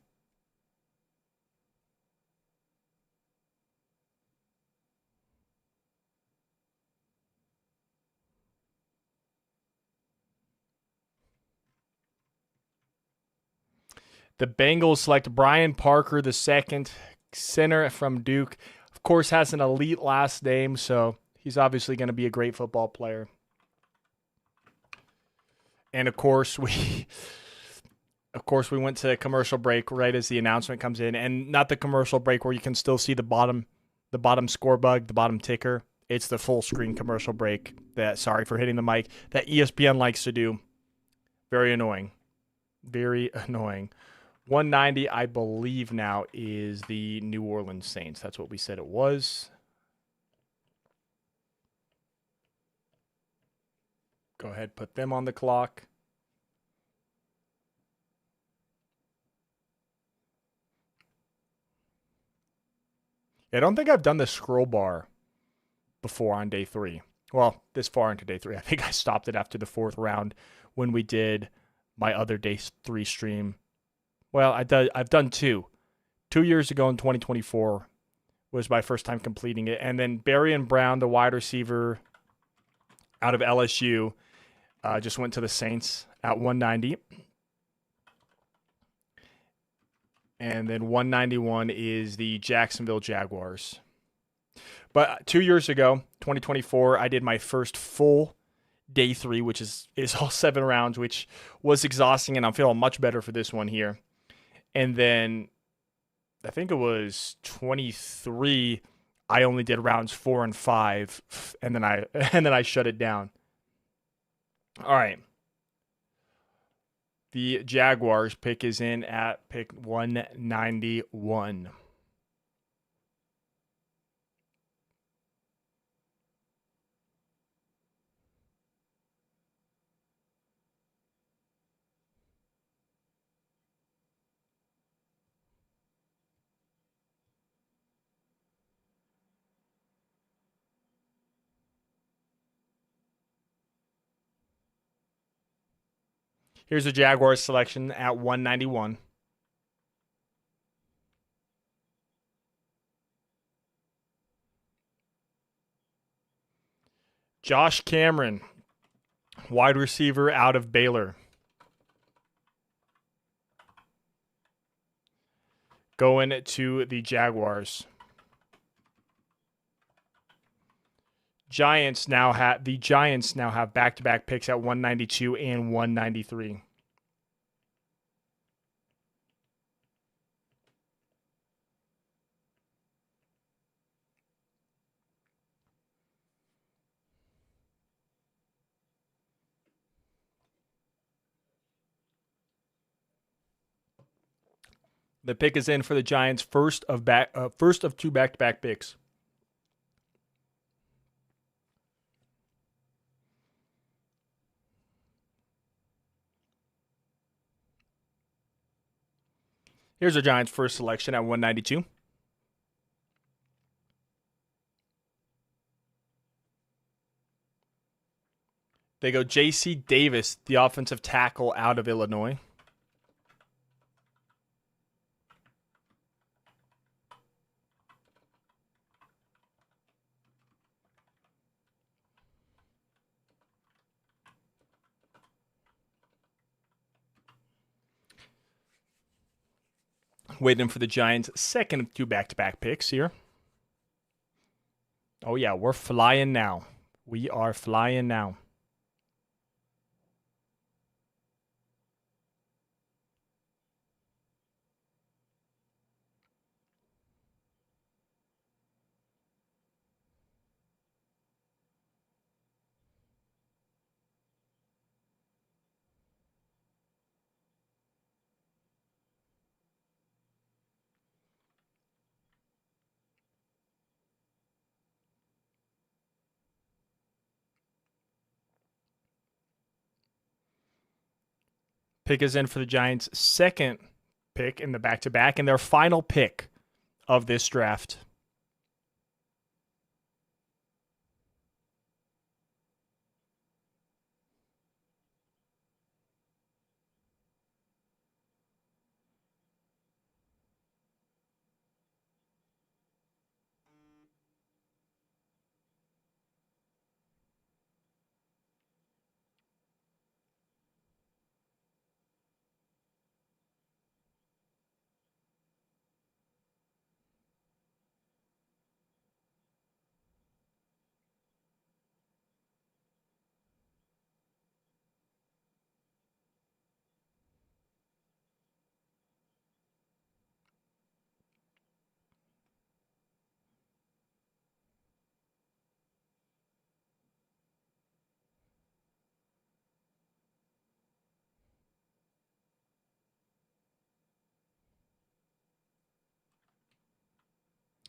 Speaker 2: The Bengals select Brian Parker, the second center from Duke. Of course, has an elite last name, so he's obviously going to be a great football player. And of course, we went to commercial break right as the announcement comes in, and not the commercial break where you can still see the bottom score bug, the bottom ticker. It's the full screen commercial break that, sorry for hitting the mic, that ESPN likes to do. Very annoying. Very annoying. 190, I believe now, is the New Orleans Saints. That's what we said it was. Go ahead, put them on the clock. I don't think I've done the scroll bar before on day 3. Well, this far into day 3. I think I stopped it after the 4th round when we did my other day 3 stream. Well, I've done 2. 2 years ago in 2024 was my first time completing it. And then Barion Brown, the wide receiver out of LSU, just went to the Saints at 190. And then 191 is the Jacksonville Jaguars. But 2 years ago, 2024, I did my first full day 3, which is all 7 rounds, which was exhausting, and I'm feeling much better for this one here. And then I think it was 23. I only did rounds 4 and 5, and then I shut it down. All right. The Jaguars pick is in at pick 191. Here's the Jaguars selection at 191. Josh Cameron, wide receiver out of Baylor. Going to the Jaguars. Giants now have back-to-back picks at 192 and 193. The pick is in for the Giants' first of 2 back-to-back picks. Here's the Giants' first selection at 192. They go J.C. Davis, the offensive tackle out of Illinois. Waiting for the Giants' second of 2 back-to-back picks here. Oh, yeah, we're flying now. We are flying now. Pick is in for the Giants' second pick in the back-to-back and their final pick of this draft.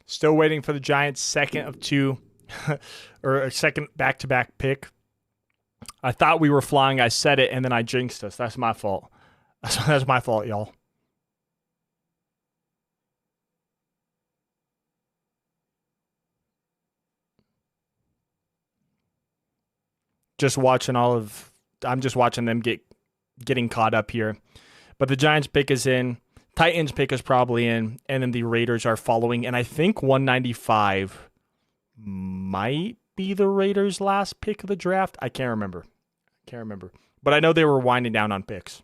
Speaker 2: Still waiting for the Giants' second of 2 or a second back-to-back pick. I thought we were flying. I said it, and then I jinxed us. That's my fault. That's my fault, y'all. I'm just watching them getting caught up here. But the Giants pick is in. Titans pick is probably in, and then the Raiders are following. And I think 195 might be the Raiders' last pick of the draft. I can't remember. But I know they were winding down on picks.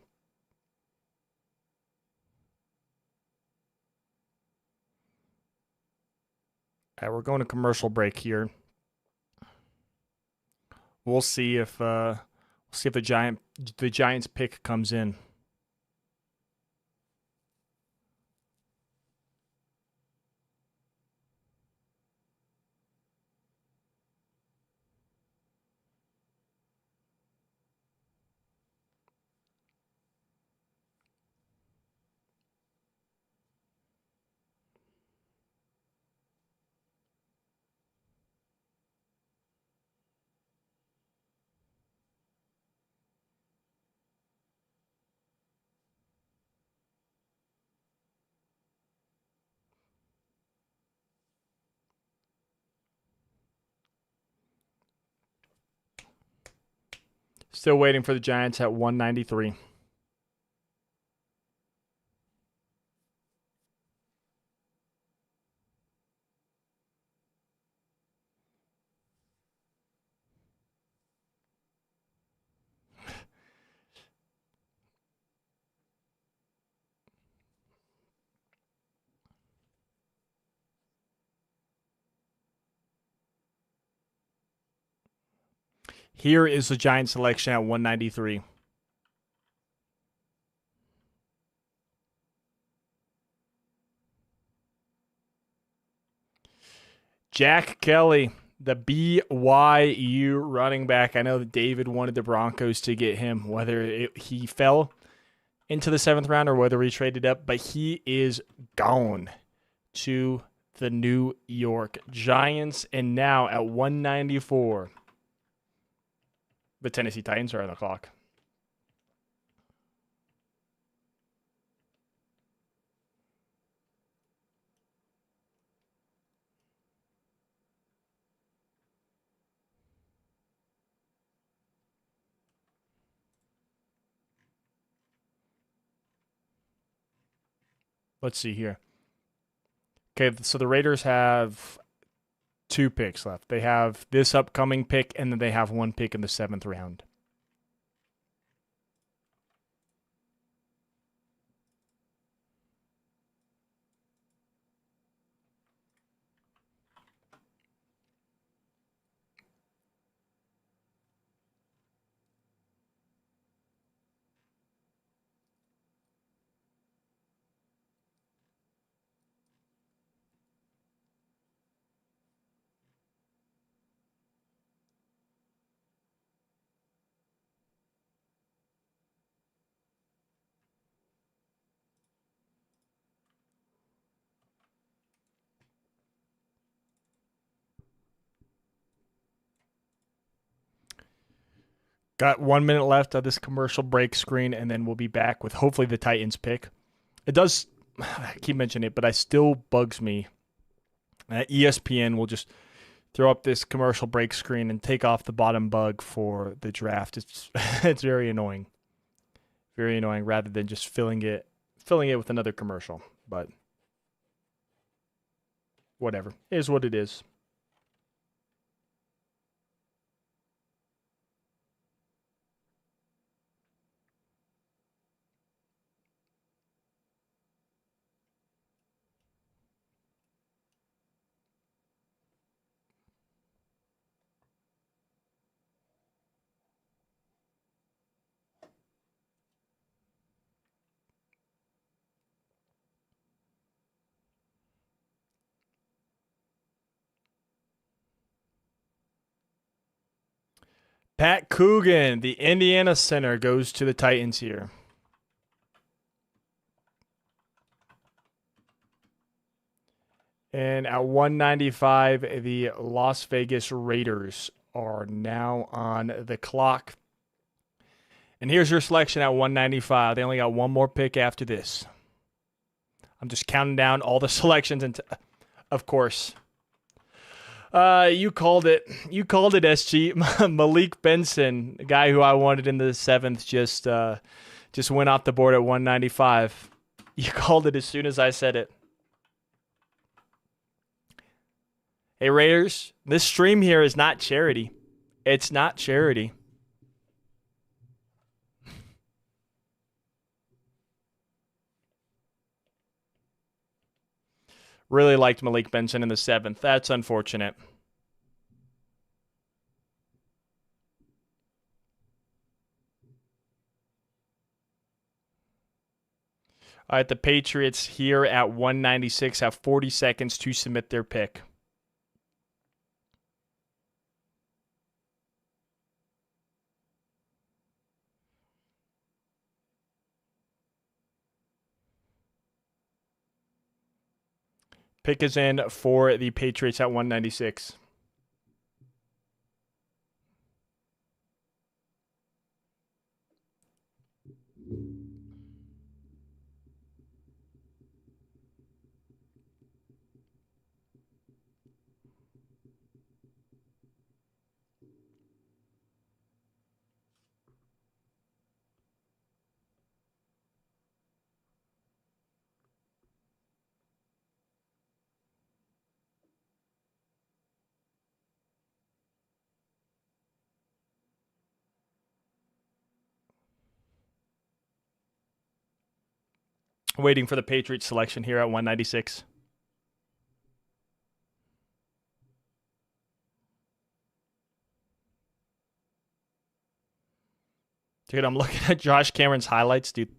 Speaker 2: All right, we're going to commercial break here. We'll see if the Giants pick comes in. Still waiting for the Giants at 193. Here is the Giants selection at 193. Jack Kelly, the BYU running back. I know that David wanted the Broncos to get him, whether he fell into the 7th round or whether he traded up, but he is gone to the New York Giants. And now at 194, the Tennessee Titans are on the clock. Let's see here. Okay, so the Raiders have 2 picks left. They have this upcoming pick, and then they have 1 pick in the 7th round. Got 1 minute left of this commercial break screen, and then we'll be back with hopefully the Titans pick. It does, I keep mentioning it, but it still bugs me. ESPN will just throw up this commercial break screen and take off the bottom bug for the draft. It's it's very annoying. Very annoying rather than just filling it with another commercial. But whatever. It is what it is. Pat Coogan, the Indiana center, goes to the Titans here. And at 195, the Las Vegas Raiders are now on the clock. And here's your selection at 195. They only got 1 more pick after this. I'm just counting down all the selections, and of course, you called it. You called it, SG. Malik Benson, the guy who I wanted in the 7th, just went off the board at 195. You called it as soon as I said it. Hey, Raiders, this stream here is not charity. It's not charity. Really liked Malik Benson in the 7th. That's unfortunate. All right, the Patriots here at 196 have 40 seconds to submit their pick. Pick is in for the Patriots at 196. Waiting for the Patriots selection here at 196. Dude, I'm looking at Josh Cameron's highlights, dude.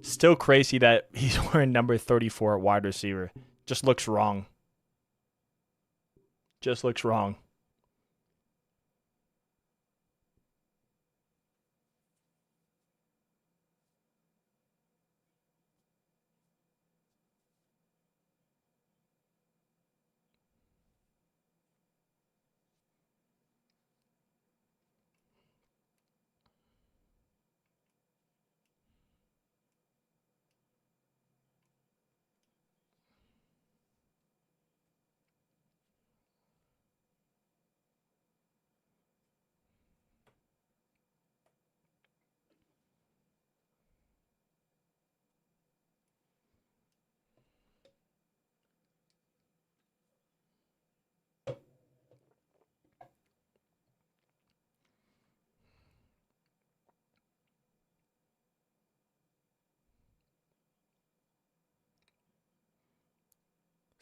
Speaker 2: Still crazy that he's wearing number 34 at wide receiver. Just looks wrong. Just looks wrong.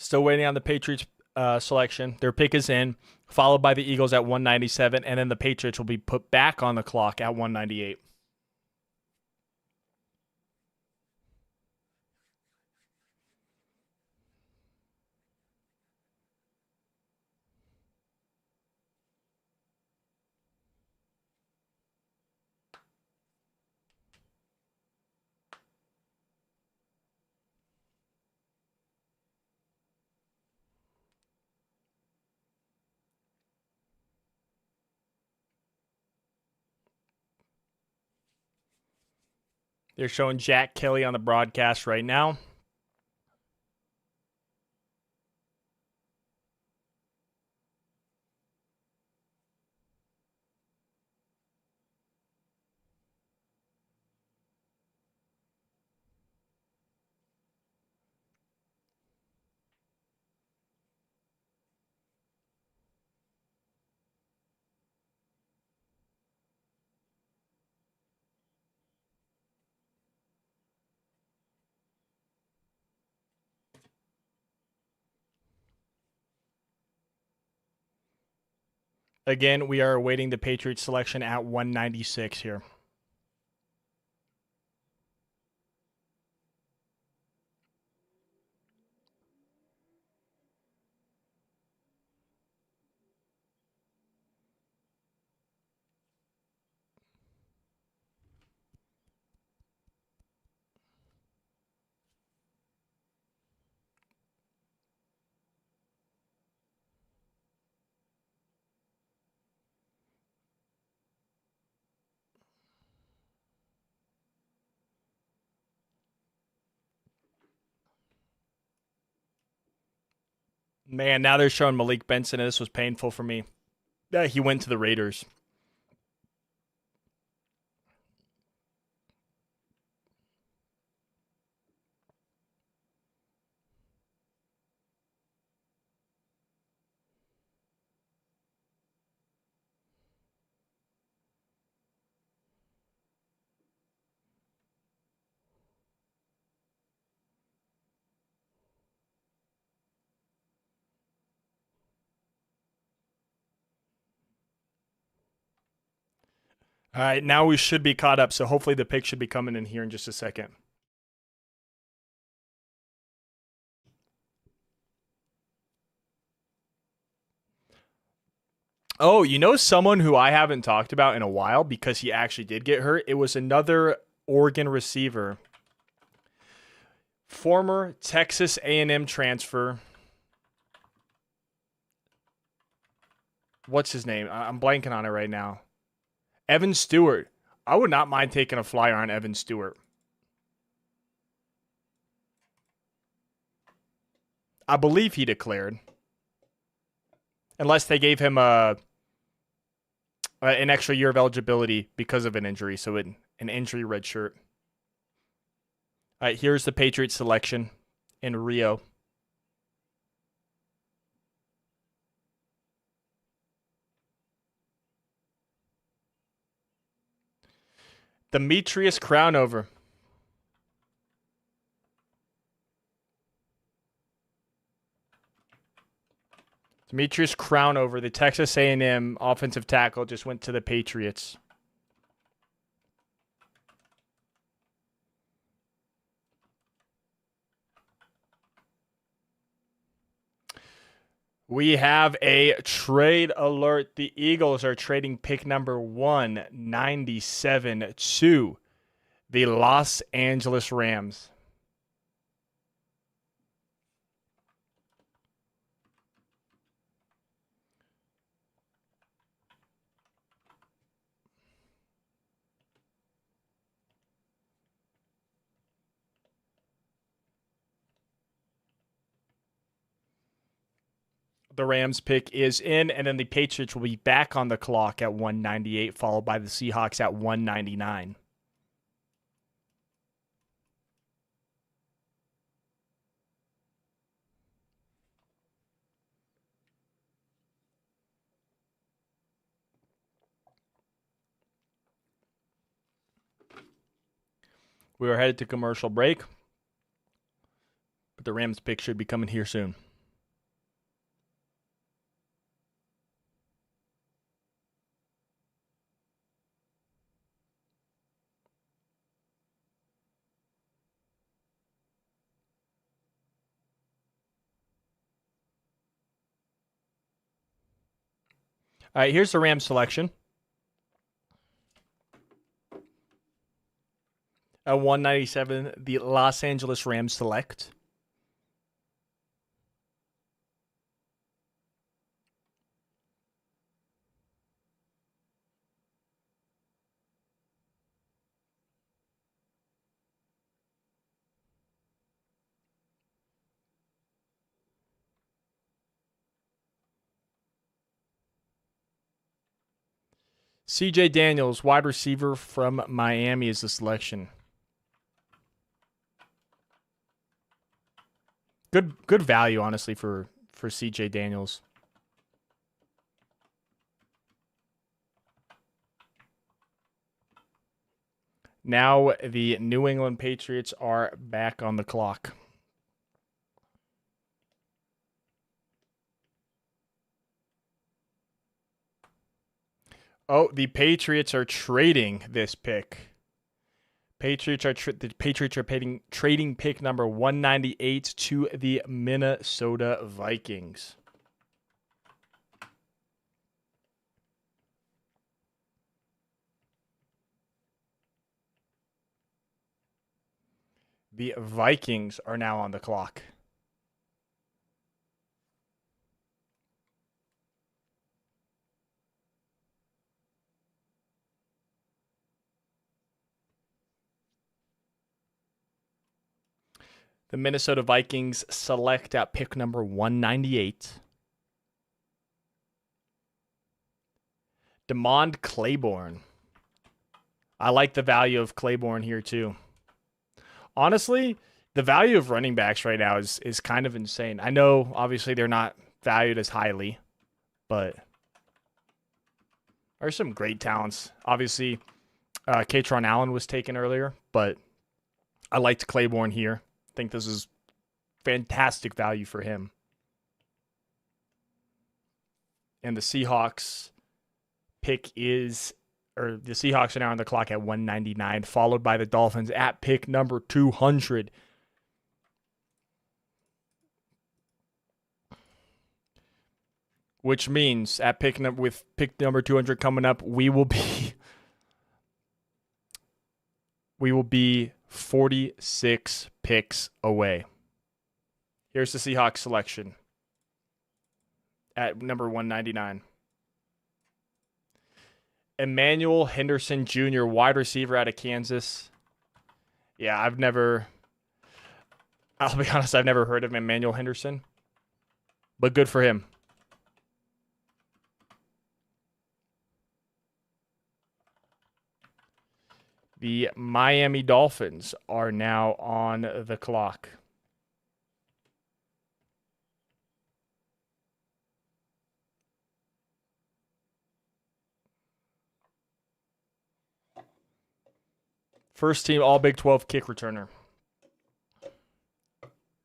Speaker 2: Still waiting on the Patriots selection. Their pick is in, followed by the Eagles at 197, and then the Patriots will be put back on the clock at 198. They're showing Jack Kelly on the broadcast right now. Again, we are awaiting the Patriots selection at 196 here. Man, now they're showing Malik Benson, and this was painful for me. He went to the Raiders. All right, now we should be caught up, so hopefully the pick should be coming in here in just a second. Oh, you know someone who I haven't talked about in a while because he actually did get hurt? It was another Oregon receiver. Former Texas A&M transfer. What's his name? I'm blanking on it right now. Evan Stewart. I would not mind taking a flyer on Evan Stewart. I believe he declared. Unless they gave him an extra year of eligibility because of an injury, so an injury red shirt. All right, here's the Patriots selection in Rio. Demetrius Crownover. Demetrius Crownover, the Texas A&M offensive tackle, just went to the Patriots. We have a trade alert. The Eagles are trading pick number 197 to the Los Angeles Rams. The Rams pick is in, and then the Patriots will be back on the clock at 198, followed by the Seahawks at 199. We are headed to commercial break, but the Rams pick should be coming here soon. All right, here's the Rams selection. At 197, the Los Angeles Rams select. CJ Daniels, wide receiver from Miami, is the selection. Good value, honestly, for CJ Daniels. Now the New England Patriots are back on the clock. Oh, the Patriots are trading this pick. The Patriots are trading pick number 198 to the Minnesota Vikings. The Vikings are now on the clock. The Minnesota Vikings select at pick number 198. Demond Claiborne. I like the value of Claiborne here too. Honestly, the value of running backs right now is kind of insane. I know obviously they're not valued as highly, but there are some great talents. Obviously, Katron Allen was taken earlier, but I liked Claiborne here. I think this is fantastic value for him. And the Seahawks pick is, or the Seahawks are now on the clock at 199, followed by the Dolphins at pick number 200. Which means at with pick number 200 coming up, we will be 46 picks away. Here's the Seahawks selection at number 199. Emmanuel Henderson Jr., wide receiver out of Kansas. Yeah, I'll be honest, I've never heard of Emmanuel Henderson, but good for him. The Miami Dolphins are now on the clock. First team All Big 12 kick returner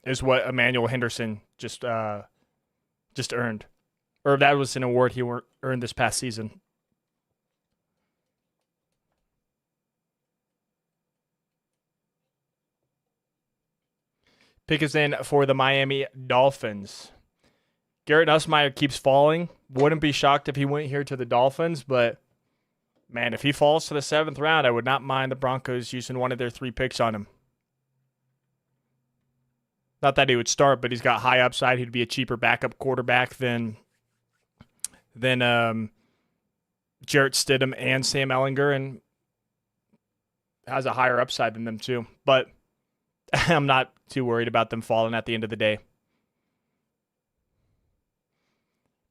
Speaker 2: is what Emmanuel Henderson just earned. Or that was an award he earned this past season. Pick is in for the Miami Dolphins. Garrett Nussmeier keeps falling. Wouldn't be shocked if he went here to the Dolphins, but man, if he falls to the 7th round, I would not mind the Broncos using one of their 3 picks on him. Not that he would start, but he's got high upside. He'd be a cheaper backup quarterback than Jarrett Stidham and Sam Ehlinger, and has a higher upside than them too. But I'm not too worried about them falling at the end of the day.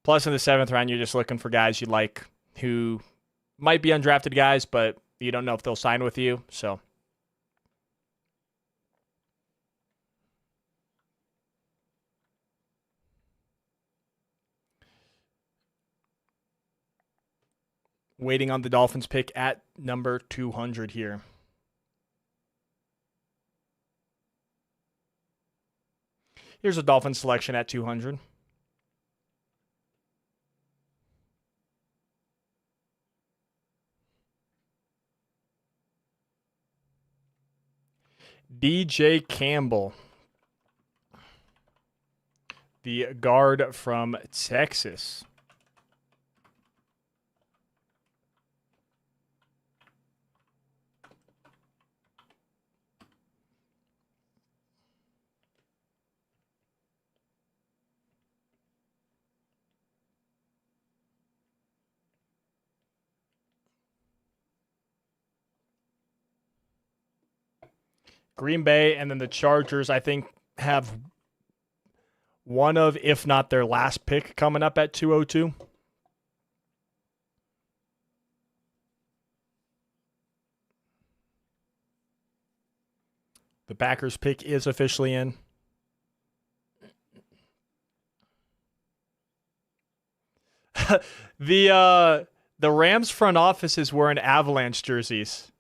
Speaker 2: Plus, in the 7th round, you're just looking for guys you like who might be undrafted guys, but you don't know if they'll sign with you. So, waiting on the Dolphins pick at number 200 here. Here's a Dolphins selection at 200. DJ Campbell, the guard from Texas. Green Bay and then the Chargers, I think, have one of, if not their last pick coming up at 202. The Packers pick is officially in. The Rams front office is wearing Avalanche jerseys.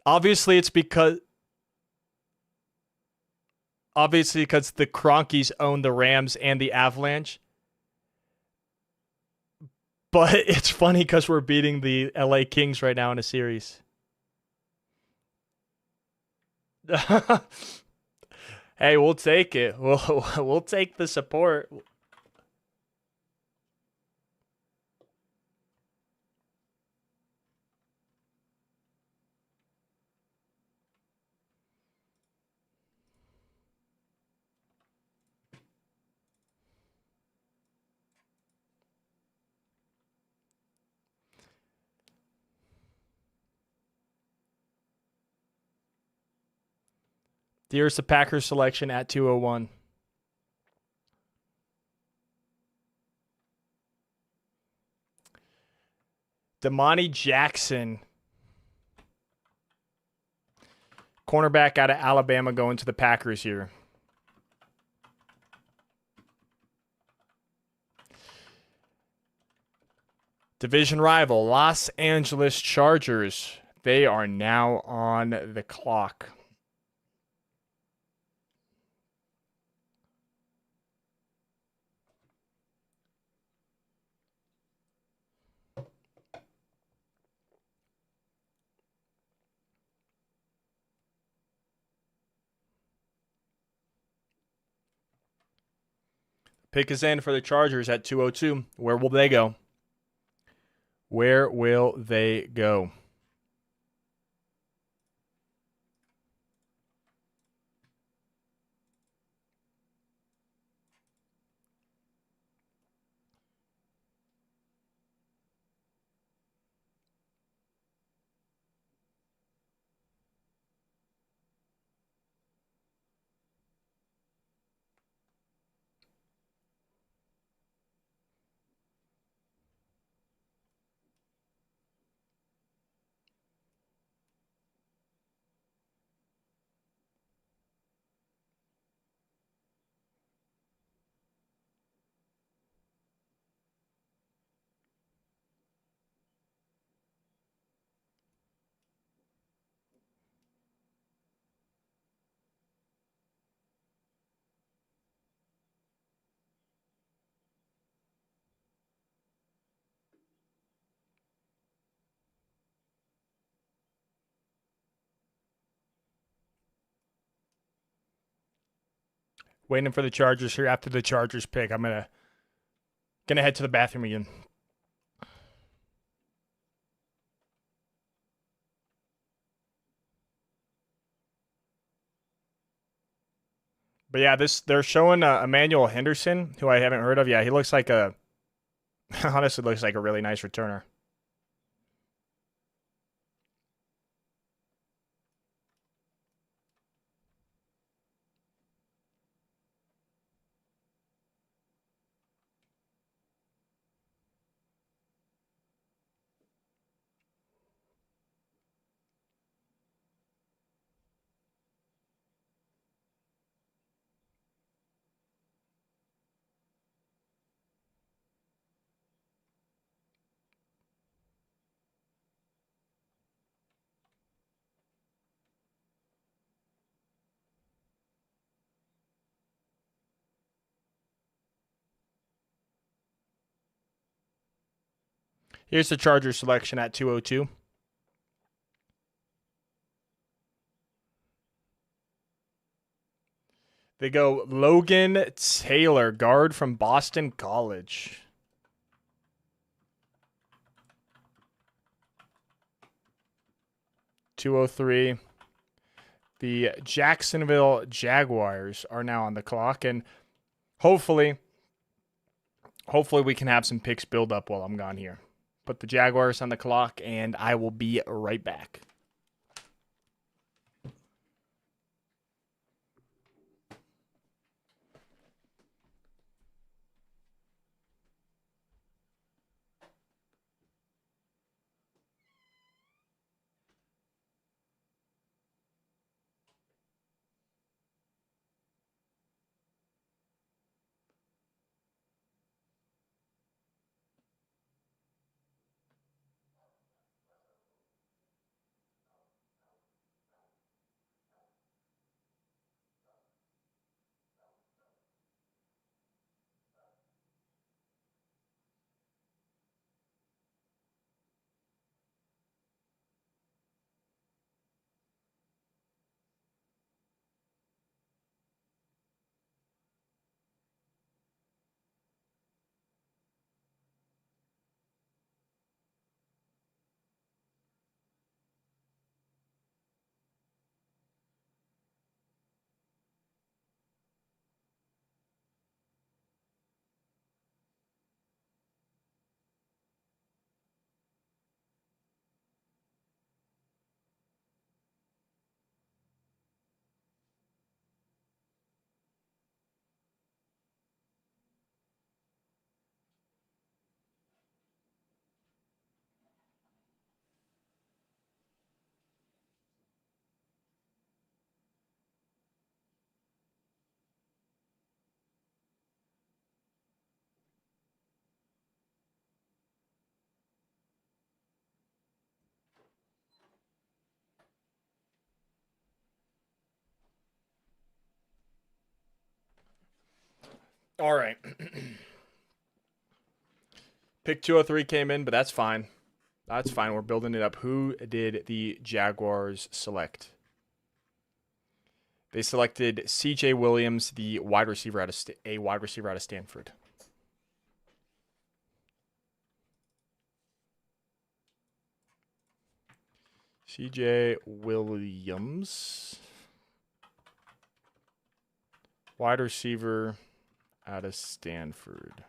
Speaker 2: Obviously because the Cronkies own the Rams and the Avalanche. But it's funny because we're beating the LA Kings right now in a series. Hey, we'll take it. We'll take the support. Here's the Packers selection at 201. Damani Jackson, cornerback out of Alabama, going to the Packers here. Division rival, Los Angeles Chargers. They are now on the clock. Pick is in for the Chargers at 202. Where will they go? Where will they go? Waiting for the Chargers here. After the Chargers pick, I'm gonna head to the bathroom again. But yeah, they're showing Emmanuel Henderson, who I haven't heard of. Yeah, he looks like honestly looks like a really nice returner. Here's the Chargers selection at 202. They go Logan Taylor, guard from Boston College. .203. The Jacksonville Jaguars are now on the clock, and hopefully we can have some picks build up while I'm gone here. Put the Jaguars on the clock, and I will be right back. All right. Pick 203 came in, but that's fine. That's fine. We're building it up. Who did the Jaguars select? They selected C.J. Williams, the wide receiver out of Stanford. C.J. Williams, wide receiver out of Stanford.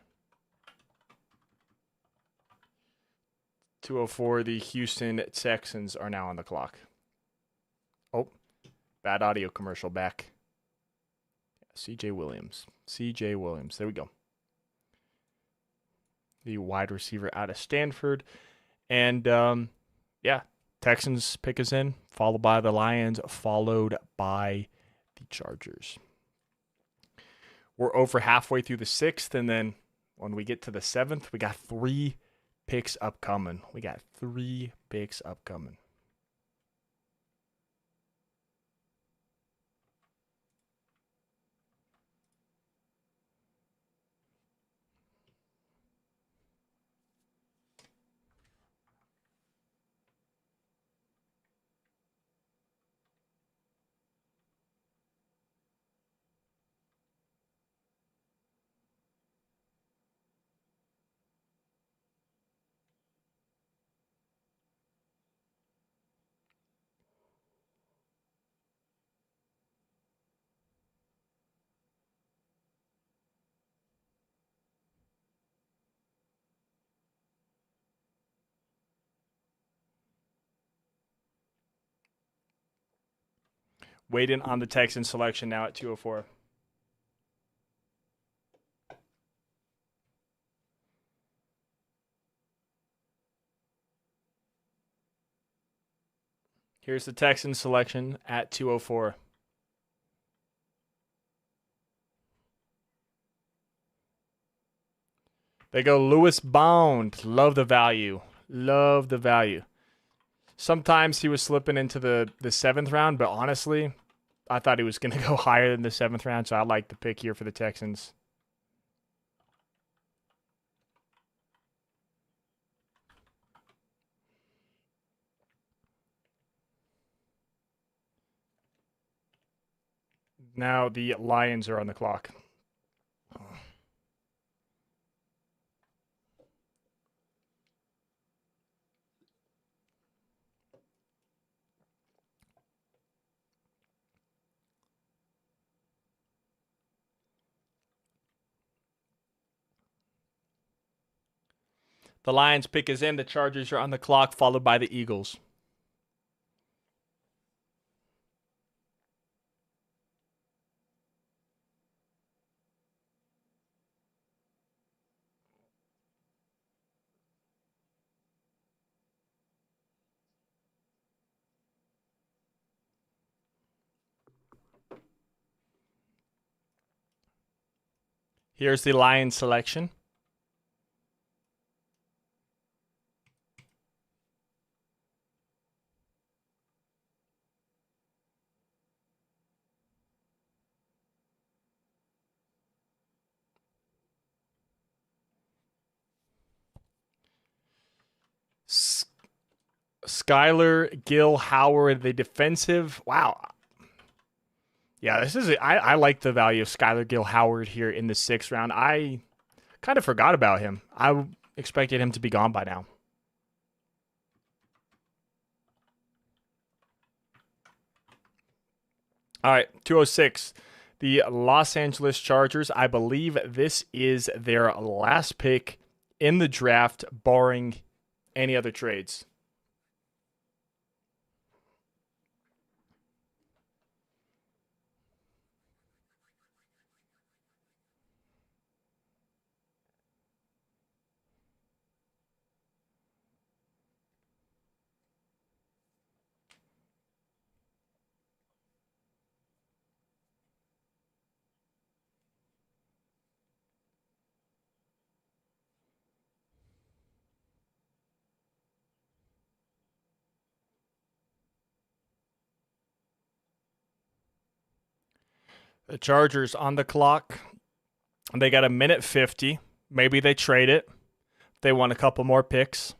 Speaker 2: 2:04. The Houston Texans are now on the clock. Oh, bad audio commercial back. C.J. Williams. C.J. Williams. There we go. The wide receiver out of Stanford. And, yeah, Texans pick us in, followed by the Lions, followed by the Chargers. We're over halfway through the 6th, and then when we get to the 7th, we got 3 picks upcoming. Waiting on the Texans selection now at 2:04. Here's the Texans selection at 2:04. They go Lewis Bound. Love the value. Sometimes he was slipping into the 7th round, but honestly, I thought he was going to go higher than the 7th round, so I like the pick here for the Texans. Now the Lions are on the clock. The Lions pick is in. The Chargers are on the clock, followed by the Eagles. Here's the Lions selection. Skylar Gill Howard, the defensive. Wow. Yeah, I like the value of Skylar Gill Howard here in the 6th round. I kind of forgot about him. I expected him to be gone by now. All right, 2:06. The Los Angeles Chargers, I believe this is their last pick in the draft, barring any other trades. The Chargers on the clock. They got a minute 50. Maybe they trade it. They want a couple more picks.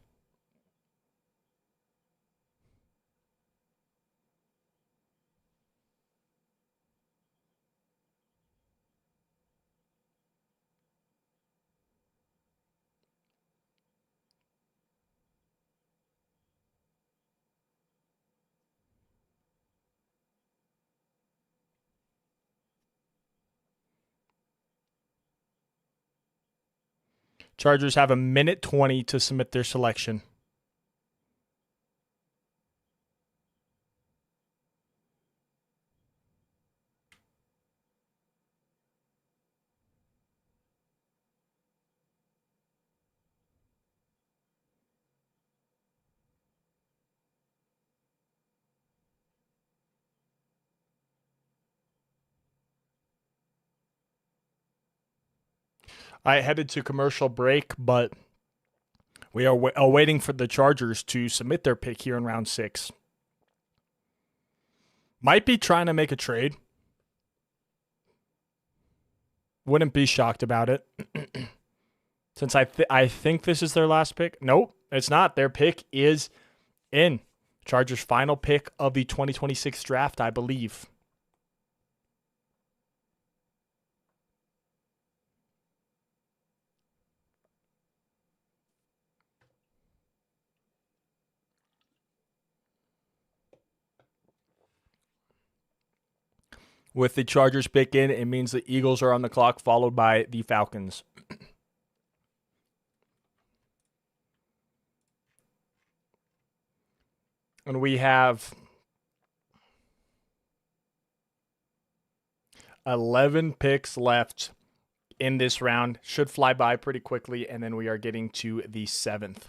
Speaker 2: Chargers have a minute 20 to submit their selection. I headed to commercial break, but we are awaiting for the Chargers to submit their pick here in round 6. Might be trying to make a trade. Wouldn't be shocked about it. Since I think this is their last pick. Nope, it's not. Their pick is in. Chargers' final pick of the 2026 draft, I believe. With the Chargers pick in, it means the Eagles are on the clock, followed by the Falcons. And we have 11 picks left in this round. Should fly by pretty quickly, and then we are getting to the 7th.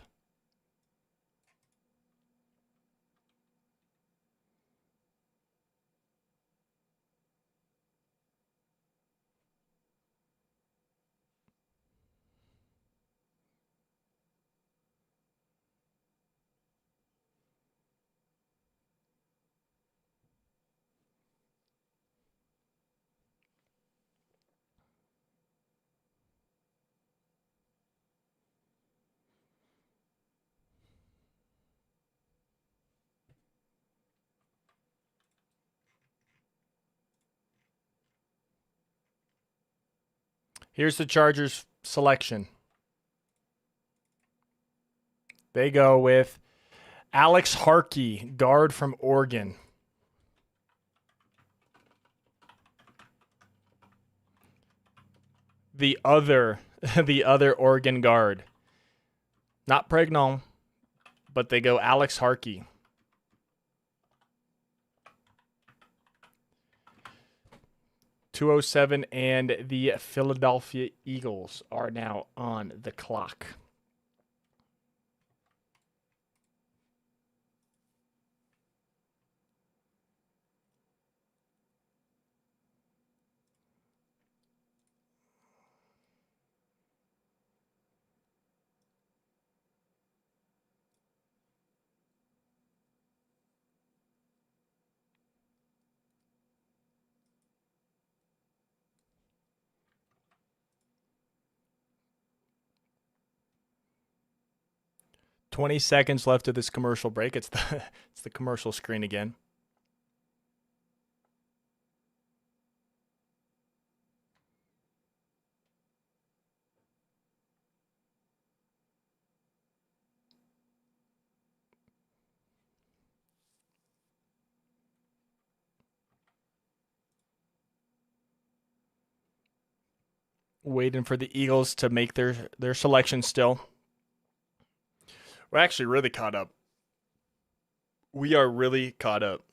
Speaker 2: Here's the Chargers selection. They go with Alex Harkey, guard from Oregon. The other Oregon guard. Not Pregnon, but they go Alex Harkey. .207, and the Philadelphia Eagles are now on the clock. $20 seconds left of this commercial break. It's the commercial screen again. Waiting for the Eagles to make their selection still. We're actually really caught up. We are really caught up.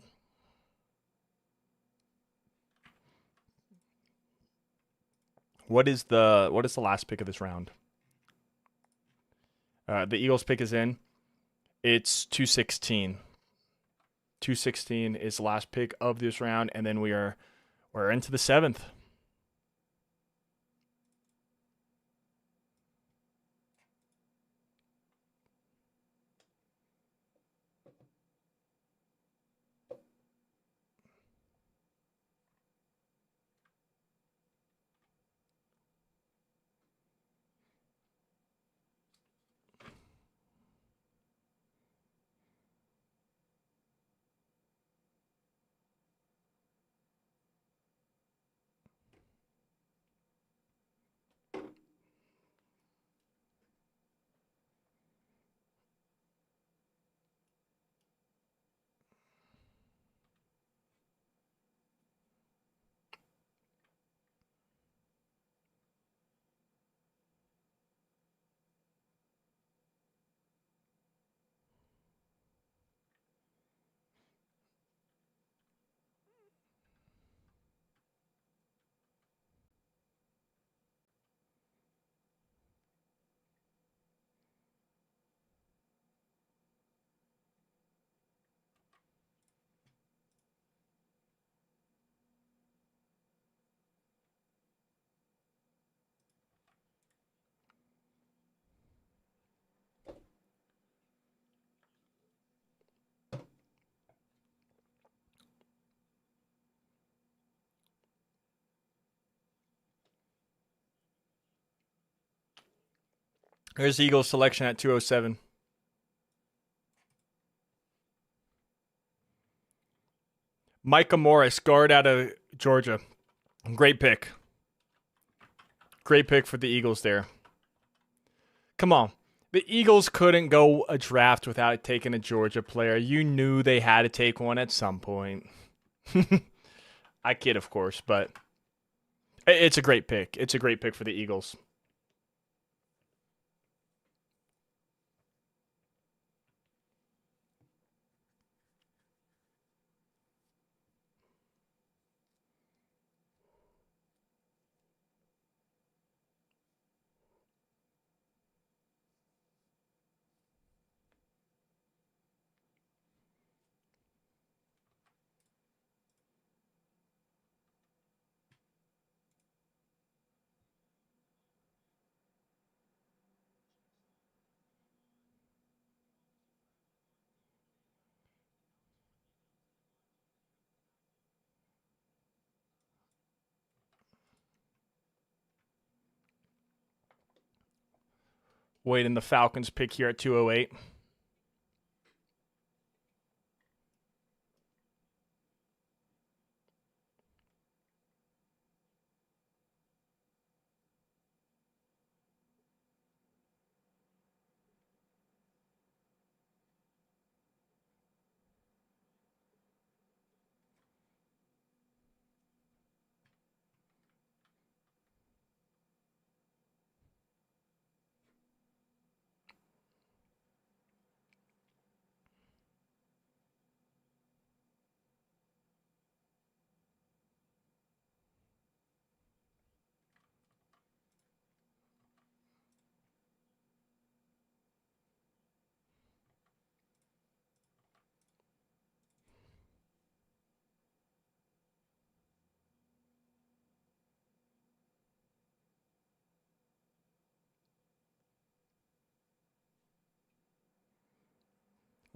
Speaker 2: What is the last pick of this round? The Eagles pick is in. It's 216. 216 is the last pick of this round, and then we're into the 7th. There's the Eagles selection at 207. Micah Morris, guard out of Georgia. Great pick. Great pick for the Eagles there. Come on. The Eagles couldn't go a draft without taking a Georgia player. You knew they had to take one at some point. I kid, of course, but it's a great pick. It's a great pick for the Eagles. Waiting the Falcons pick here at 208.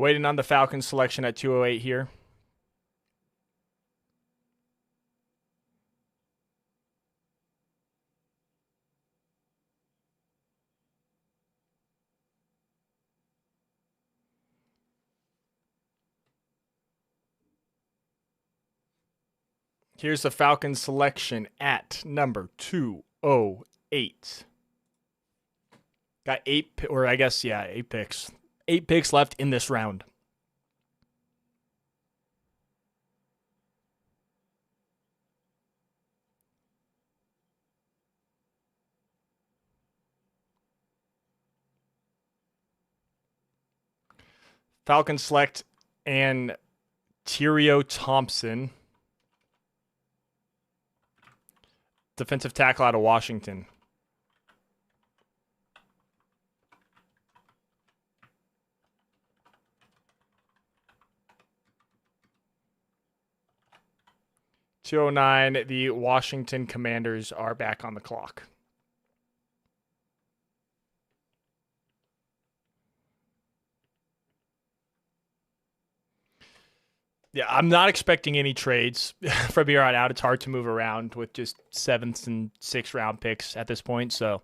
Speaker 2: Waiting on the Falcons selection at 208 here. Here's the Falcons selection at number 208. Got eight picks. 8 picks left in this round. Falcons select Antario Thompson, defensive tackle out of Washington. (209), the Washington Commanders are back on the clock. Yeah, I'm not expecting any trades from here on out. It's hard to move around with just 7th and 6th round picks at this point, so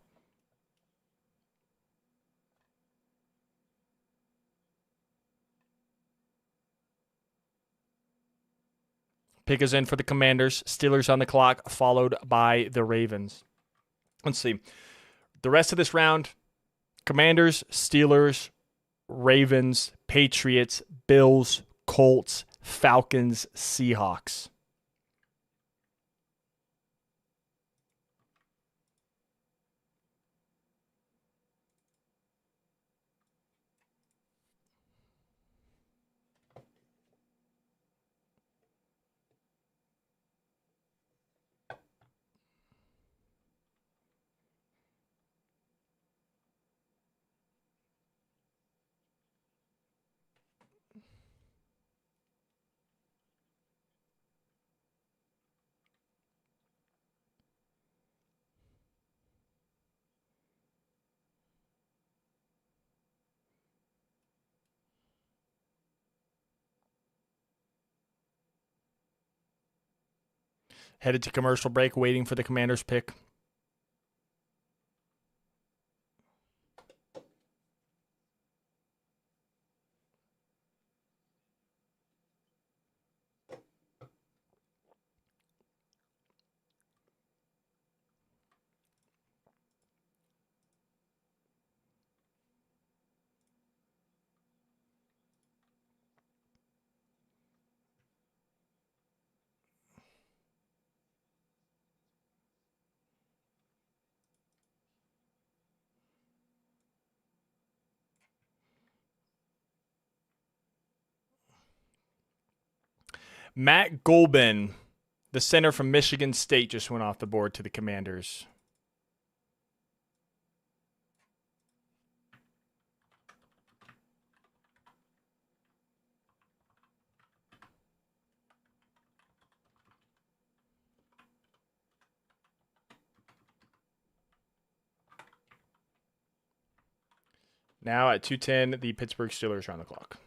Speaker 2: pick is in for the Commanders. Steelers on the clock, followed by the Ravens. Let's see. The rest of this round, Commanders, Steelers, Ravens, Patriots, Bills, Colts, Falcons, Seahawks. Headed to commercial break, waiting for the Commanders pick. Matt Golban, the center from Michigan State, just went off the board to the Commanders. Now at 2:10, the Pittsburgh Steelers are on the clock.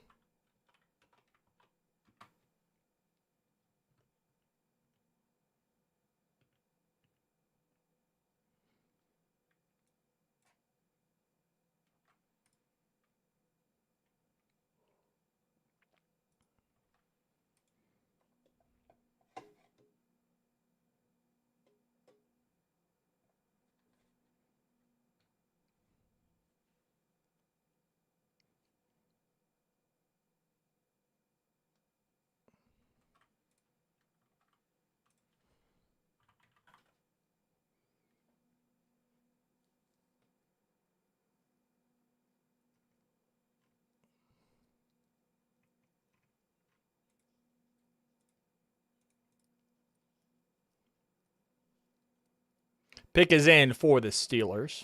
Speaker 2: Pick is in for the Steelers.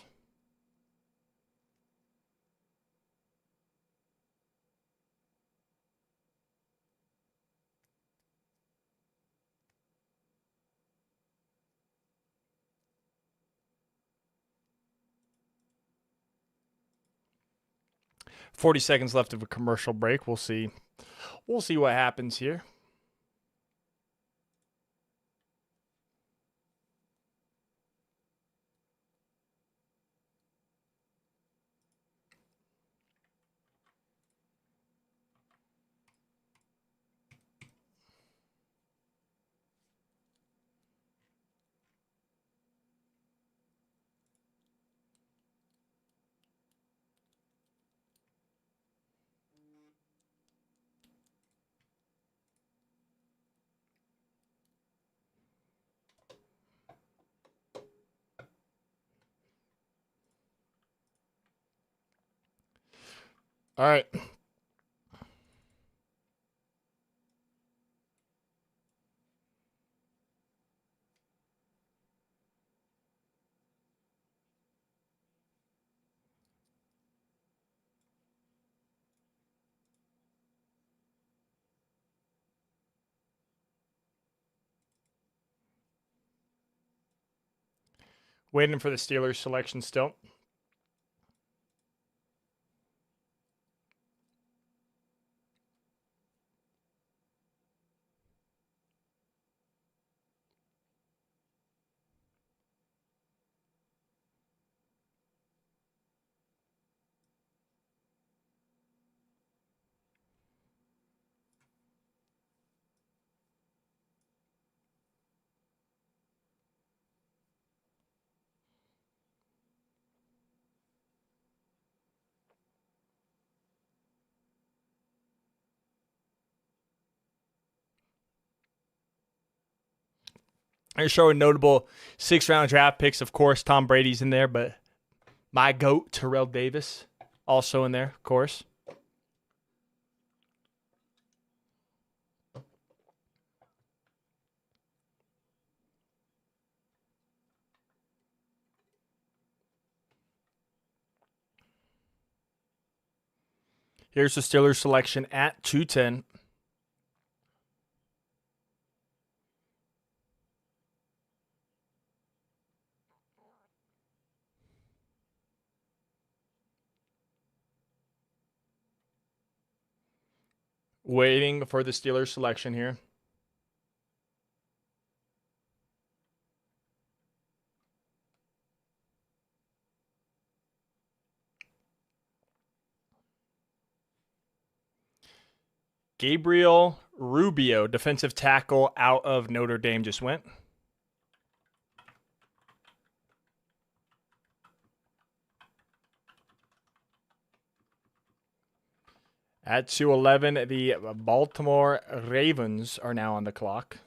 Speaker 2: $40 seconds left of a commercial break. We'll see. We'll see what happens here. All right. Waiting for the Steelers selection still. They're showing notable 6th-round draft picks. Of course, Tom Brady's in there, but my GOAT, Terrell Davis, also in there, of course. Here's the Steelers selection at 2:10. Waiting for the Steelers selection here. Gabriel Rubio, defensive tackle out of Notre Dame, just went. At 2:11, the Baltimore Ravens are now on the clock.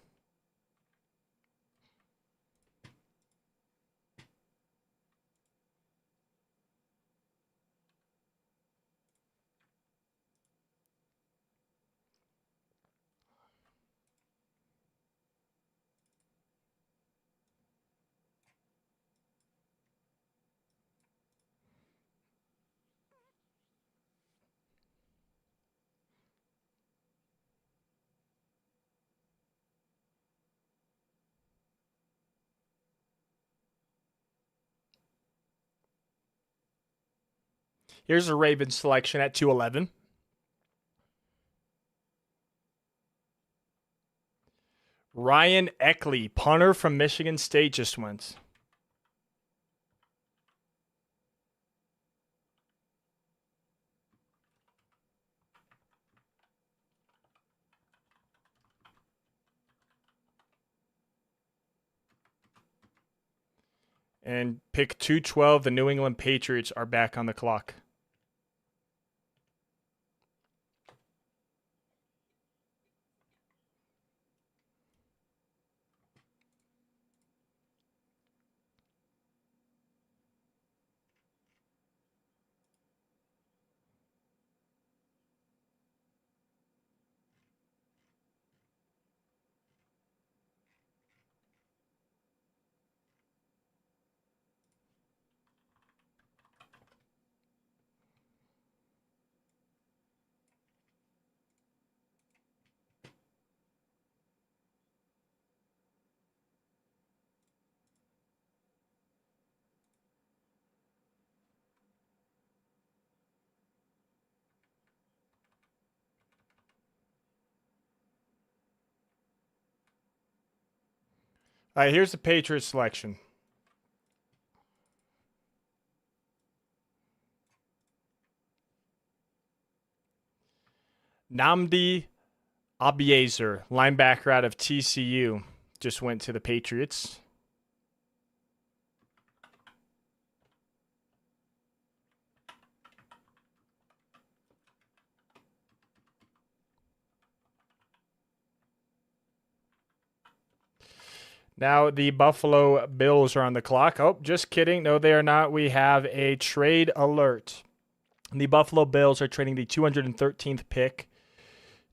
Speaker 2: Here's a Ravens selection at 211. Ryan Eckley, punter from Michigan State, just went. And pick 212, the New England Patriots are back on the clock. All right, here's the Patriots selection. Nnamdi Abiezer, linebacker out of TCU, just went to the Patriots. Now the Buffalo Bills are on the clock. Oh, just kidding. No, they are not. We have a trade alert. The Buffalo Bills are trading the 213th pick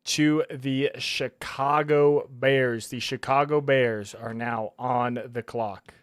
Speaker 2: to the Chicago Bears. The Chicago Bears are now on the clock.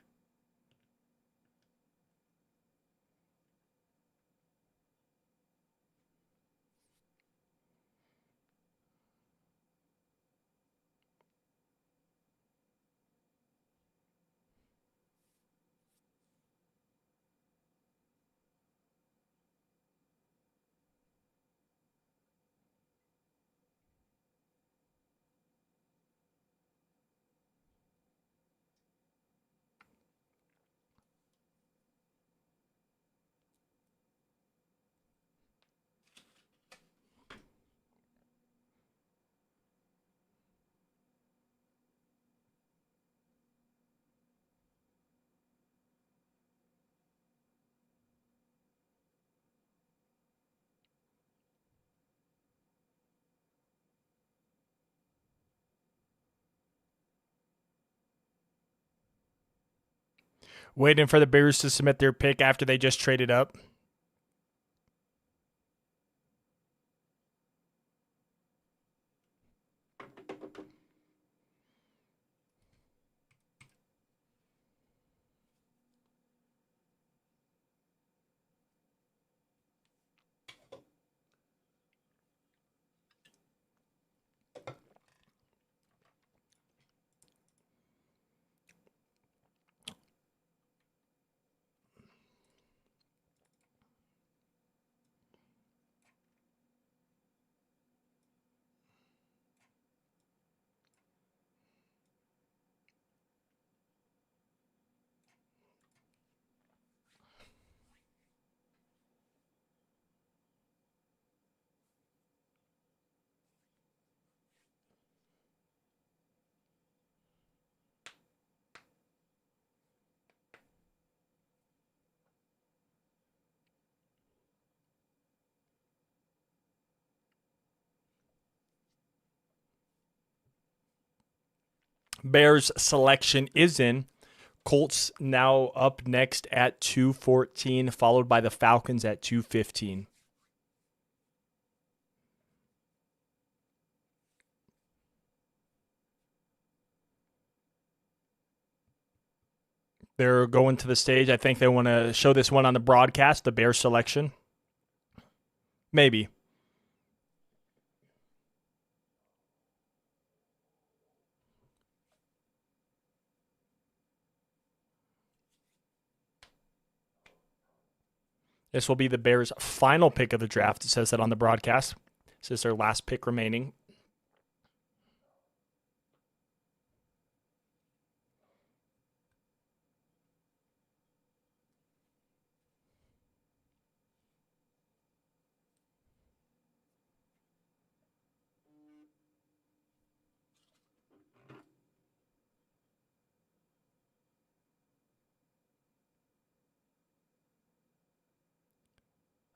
Speaker 2: Waiting for the Bears to submit their pick after they just traded up. Bears selection is in. Colts now up next at 214, followed by the Falcons at 215. They're going to the stage. I think they want to show this one on the broadcast, the Bears selection. Maybe. This will be the Bears' final pick of the draft. It says that on the broadcast. This is their last pick remaining.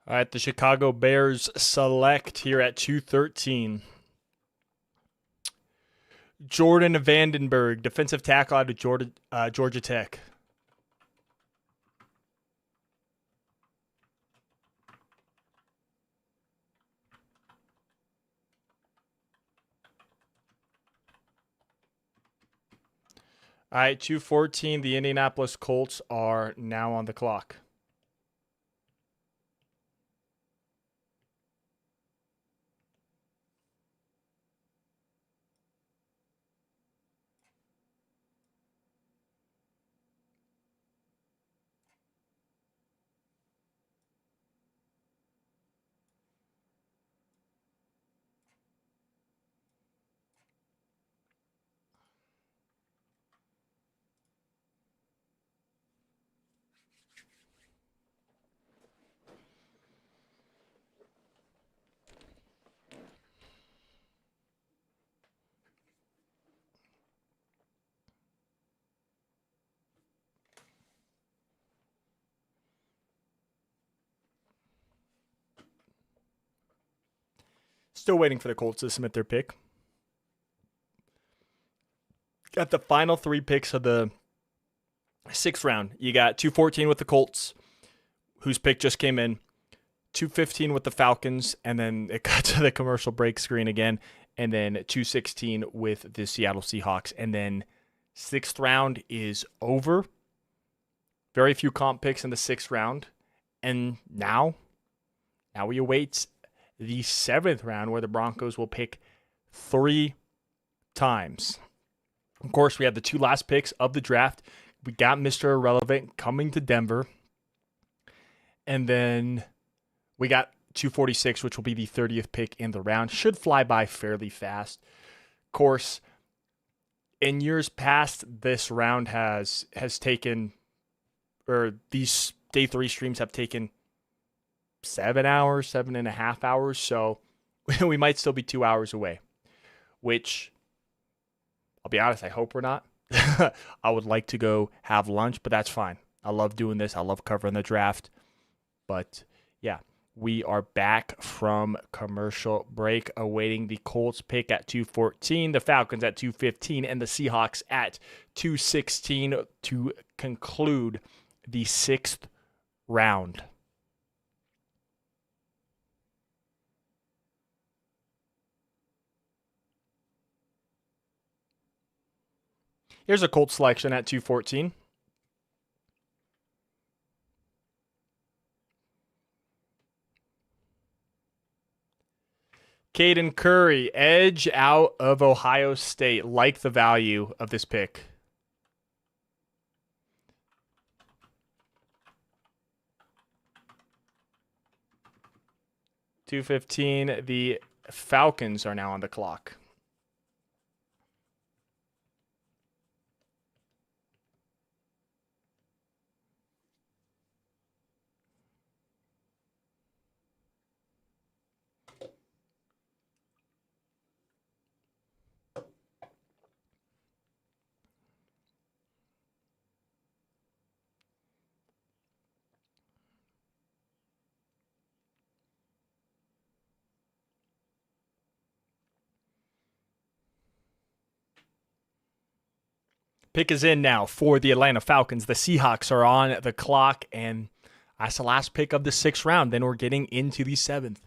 Speaker 2: All right, the Chicago Bears select here at 213. Jordan Vandenberg, defensive tackle out of Georgia Tech. All right, 214. The Indianapolis Colts are now on the clock. Still waiting for the Colts to submit their pick. Got the final 3 picks of the 6th round. You got 214 with the Colts, whose pick just came in. 215 with the Falcons, and then it got to the commercial break screen again. And then 216 with the Seattle Seahawks. And then 6th round is over. Very few comp picks in the 6th round. And now we await the 7th round where the Broncos will pick 3 times. Of course, we have the 2 last picks of the draft. We got Mr. Irrelevant coming to Denver. And then we got 246, which will be the 30th pick in the round. Should fly by fairly fast. Of course, in years past, this round has taken, or these day 3 streams have taken 7 hours, 7.5 hours. So we might still be 2 hours away, which I'll be honest, I hope we're not. I would like to go have lunch, but that's fine. I love doing this. I love covering the draft. But yeah, we are back from commercial break, awaiting the Colts pick at 214, the Falcons at 215, and the Seahawks at 216 to conclude the 6th round. Here's a Colts selection at 214. Caden Curry, edge out of Ohio State. Like the value of this pick. $215. The Falcons are now on the clock. Pick is in now for the Atlanta Falcons. The Seahawks are on the clock, and that's the last pick of the 6th round. Then we're getting into the 7th.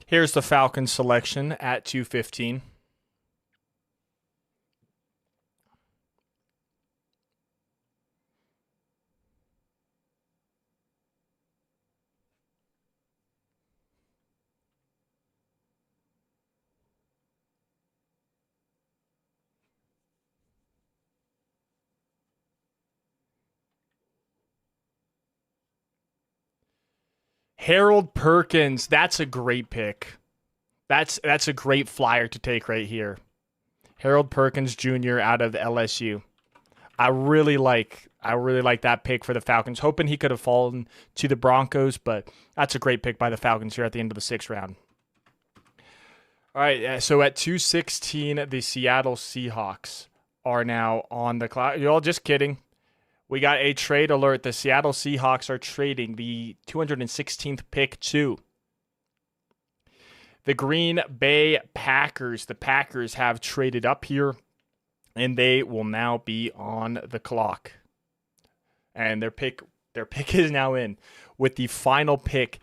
Speaker 2: Here's the Falcons selection at 215. Harold Perkins, that's a great pick. That's a great flyer to take right here. Harold Perkins Jr. out of LSU. I really like that pick for the Falcons. Hoping he could have fallen to the Broncos, but that's a great pick by the Falcons here at the end of the 6th round. All right, so at 216, the Seattle Seahawks are now on the clock. You're all just kidding. We got a trade alert. The Seattle Seahawks are trading the 216th pick to the Green Bay Packers. The Packers have traded up here, and they will now be on the clock. And their pick is now in. With the final pick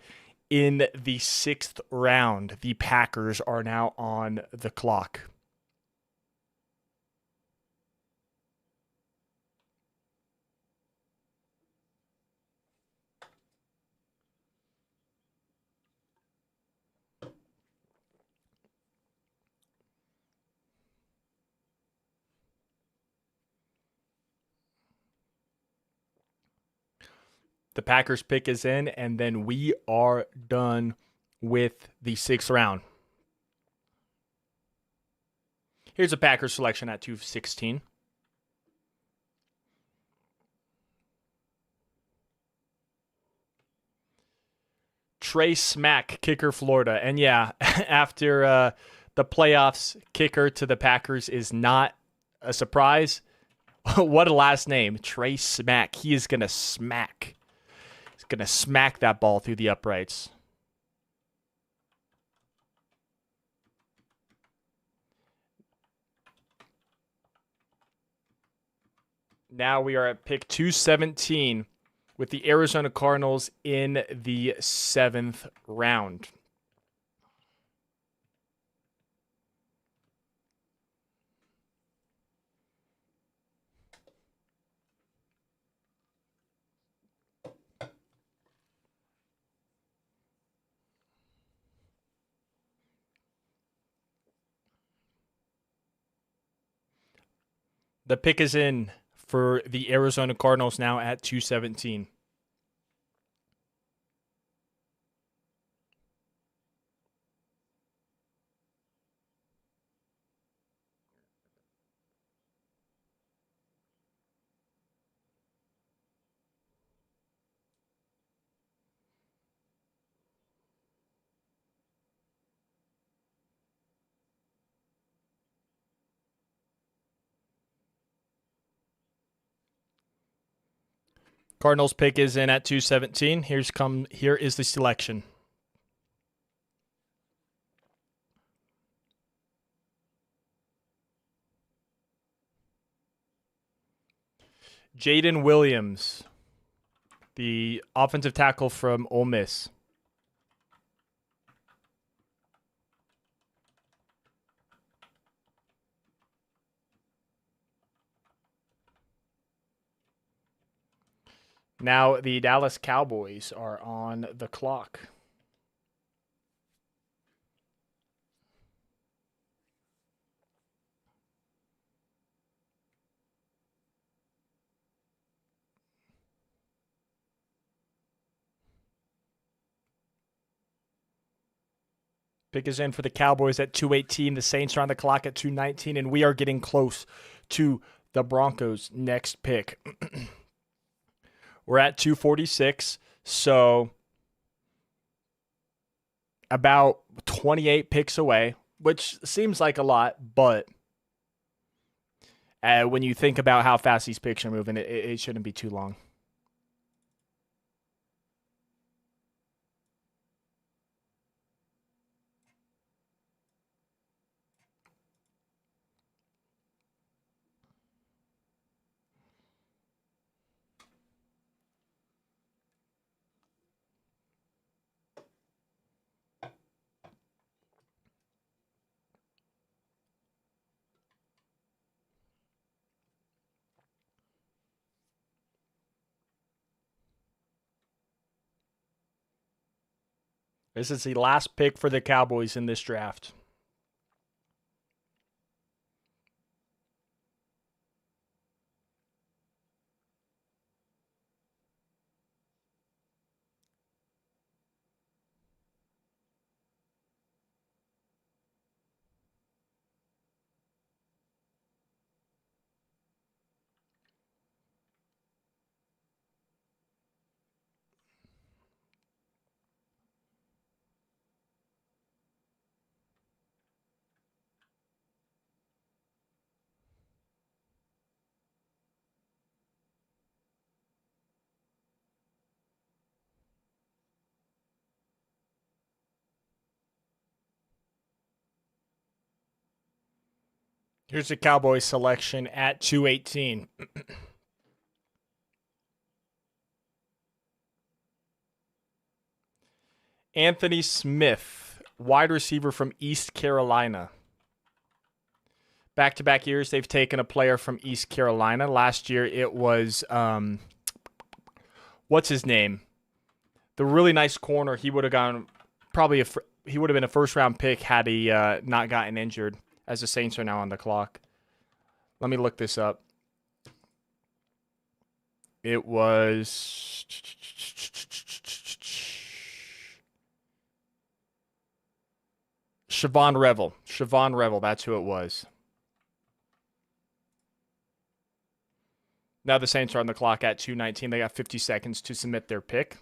Speaker 2: in the 6th round, the Packers are now on the clock. The Packers pick is in, and then we are done with the 6th round. Here's a Packers selection at 216. Trey Smack, kicker, Florida. And yeah, after the playoffs, kicker to the Packers is not a surprise. What a last name, Trey Smack. He is going to smack. He's going to smack that ball through the uprights. Now we are at pick 217 with the Arizona Cardinals in the 7th round. The pick is in for the Arizona Cardinals now at 217. Cardinals pick is in at 217. Here is the selection. Jaden Williams, the offensive tackle from Ole Miss. Now the Dallas Cowboys are on the clock. Pick is in for the Cowboys at 218. The Saints are on the clock at 219, and we are getting close to the Broncos' next pick. We're at 246, so about 28 picks away, which seems like a lot, but when you think about how fast these picks are moving, it shouldn't be too long. This is the last pick for the Cowboys in this draft. Here's the Cowboys selection at 218. Anthony Smith, wide receiver from East Carolina. Back-to-back years, they've taken a player from East Carolina. Last year, it was, what's his name? The really nice corner. He would have gone he would have been a first-round pick had he not gotten injured, as the Saints are now on the clock. Let me look this up. It was Siobhan Revel. Siobhan Revel, that's who it was. Now the Saints are on the clock at 2:19. They got 50 seconds to submit their pick.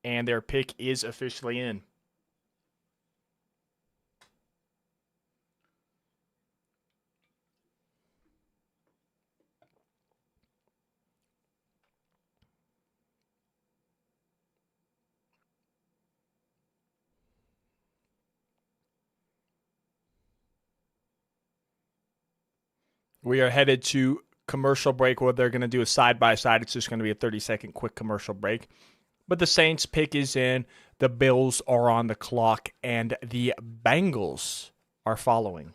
Speaker 2: And their pick is officially in. We are headed to commercial break. What they're going to do is side by side. It's just going to be a 30-second quick commercial break. But the Saints pick is in. The Bills are on the clock. And the Bengals are following.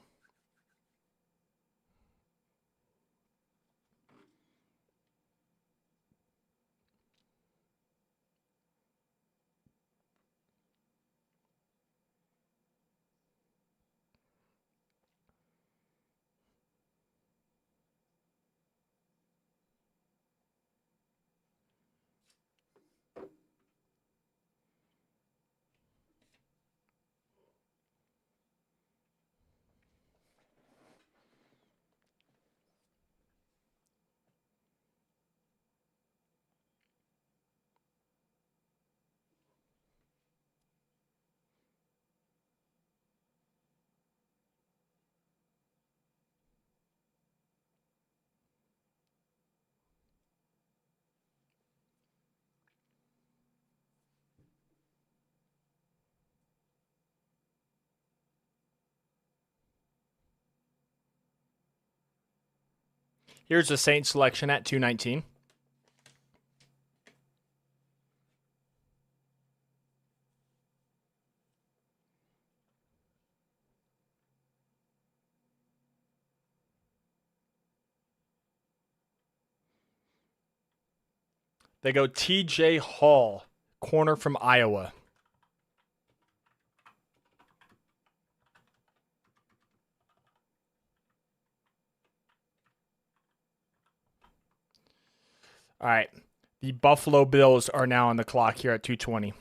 Speaker 2: Here's the Saints selection at 2:19. They go TJ Hall, corner from Iowa. All right. The Buffalo Bills are now on the clock here at 2:20.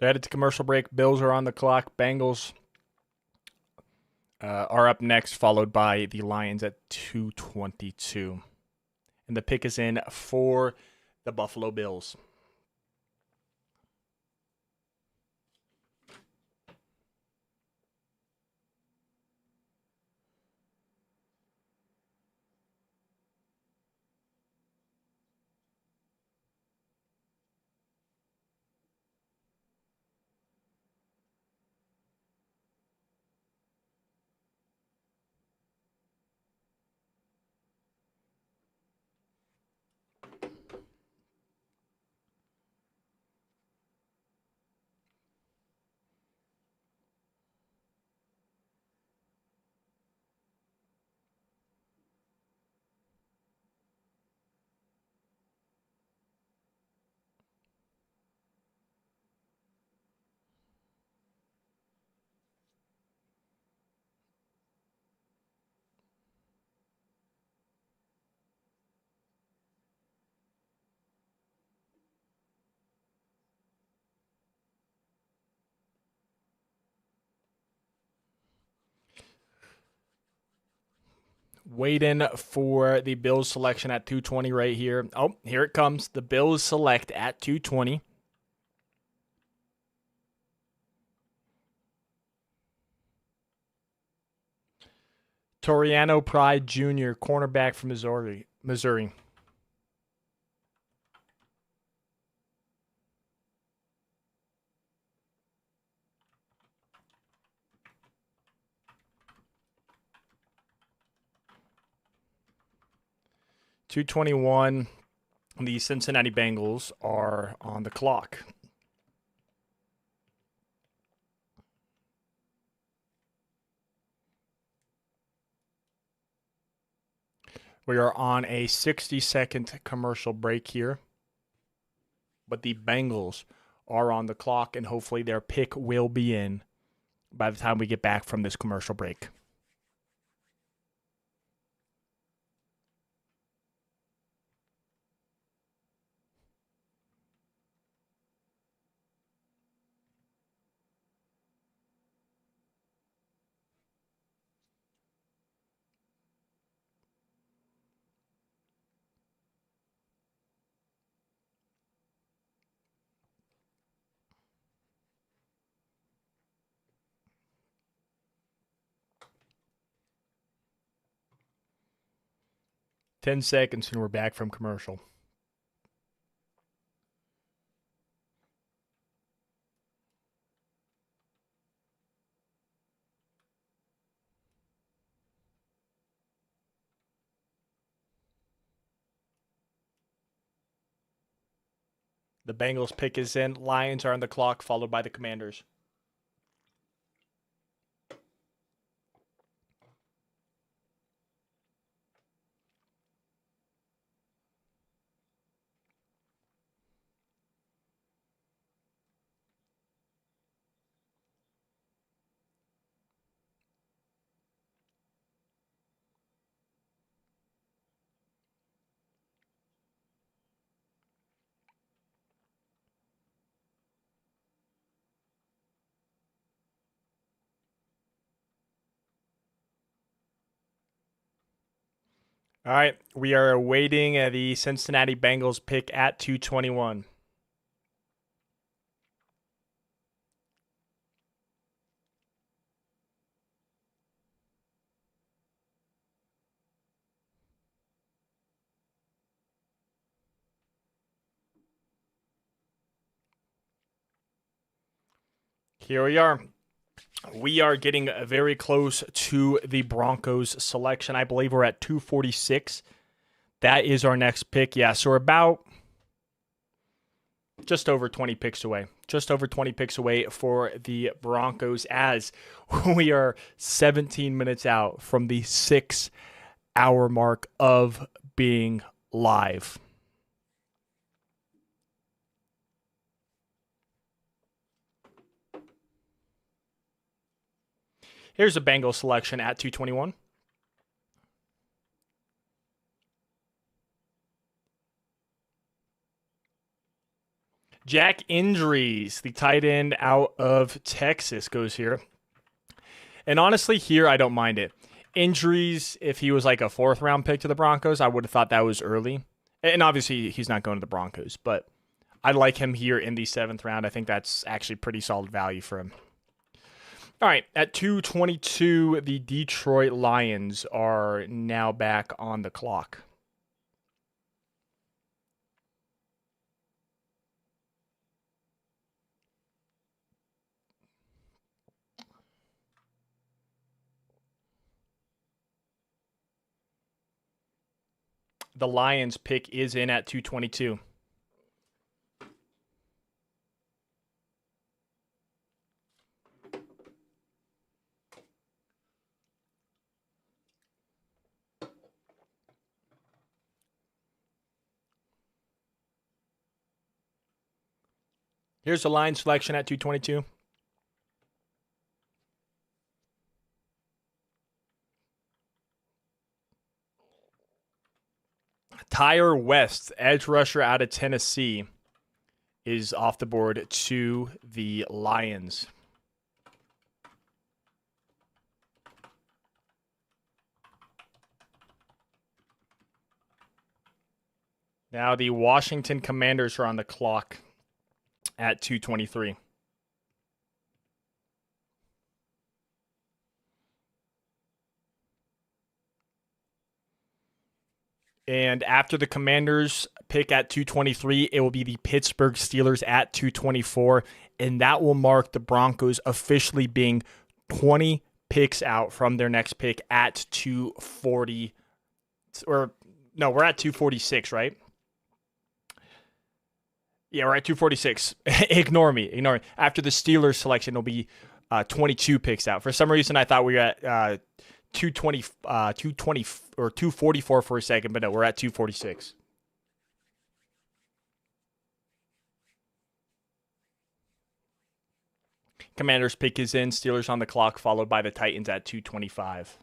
Speaker 2: They're headed to commercial break. Bills are on the clock. Bengals are up next, followed by the Lions at 2:22. And the pick is in for the Buffalo Bills. Waiting for the Bills selection at 220 right here. Oh, here it comes. The Bills select at 220. Toriano Pride Jr., cornerback from Missouri. .221. The Cincinnati Bengals are on the clock. We are on a 60-second commercial break here. But the Bengals are on the clock, and hopefully their pick will be in by the time we get back from this commercial break. Ten seconds and we're back from commercial. The Bengals pick is in. Lions are on the clock, followed by the Commanders. All right, we are awaiting the Cincinnati Bengals pick at 221. Here we are. We are getting very close to the Broncos selection. I believe we're at 246. That is our next pick. Yeah, so we're about just over 20 picks away. Just over 20 picks away for the Broncos as we are 17 minutes out from the 6-hour mark of being live. Here's a Bengals selection at 221. Jack Injuries, the tight end out of Texas, goes here. And honestly, here I don't mind it. Injuries, if he was like a 4th-round pick to the Broncos, I would have thought that was early. And obviously, he's not going to the Broncos, but I like him here in the 7th round. I think that's actually pretty solid value for him. All right, at 222, the Detroit Lions are now back on the clock. The Lions pick is in at 222. Here's the line selection at 222. Tyre West, edge rusher out of Tennessee, is off the board to the Lions. Now the Washington Commanders are on the clock at 2:23. And after the Commanders pick at 2:23, it will be the Pittsburgh Steelers at 2:24, and that will mark the Broncos officially being 20 picks out from their next pick at 240. Or no, we're at 246, right? Yeah, we're at 246. Ignore me. After the Steelers selection, it'll be 22 picks out. For some reason, I thought we were at 220, 220 or 244 for a second, but no, we're at 246. Commanders pick is in. Steelers on the clock, followed by the Titans at 225.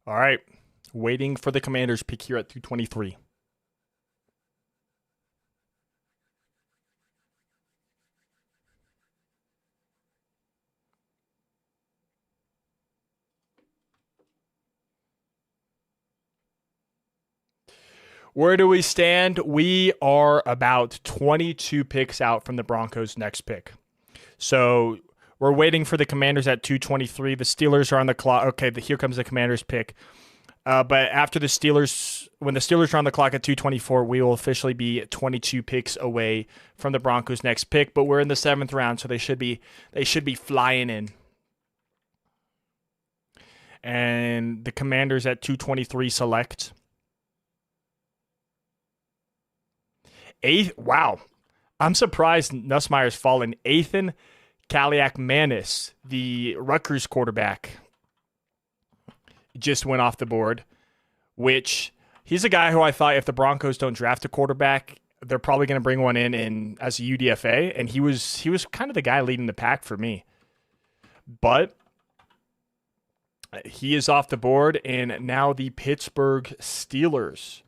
Speaker 2: All right. Waiting for the Commanders pick here at 223. Where do we stand? We are about 22 picks out from the Broncos' next pick. So we're waiting for the Commanders at 223. The Steelers are on the clock. Okay, here comes the Commanders' pick. But after the Steelers, when the Steelers are on the clock at 224, we will officially be 22 picks away from the Broncos' next pick. But we're in the 7th round, so they should be flying in. And the Commanders at 223 select. 8th. Wow, I'm surprised Nussmeier's fallen. Ethan Kaliakmanis, the Rutgers quarterback, just went off the board, which he's a guy who I thought if the Broncos don't draft a quarterback, they're probably going to bring one in as a UDFA, and he was kind of the guy leading the pack for me. But he is off the board, and now the Pittsburgh Steelers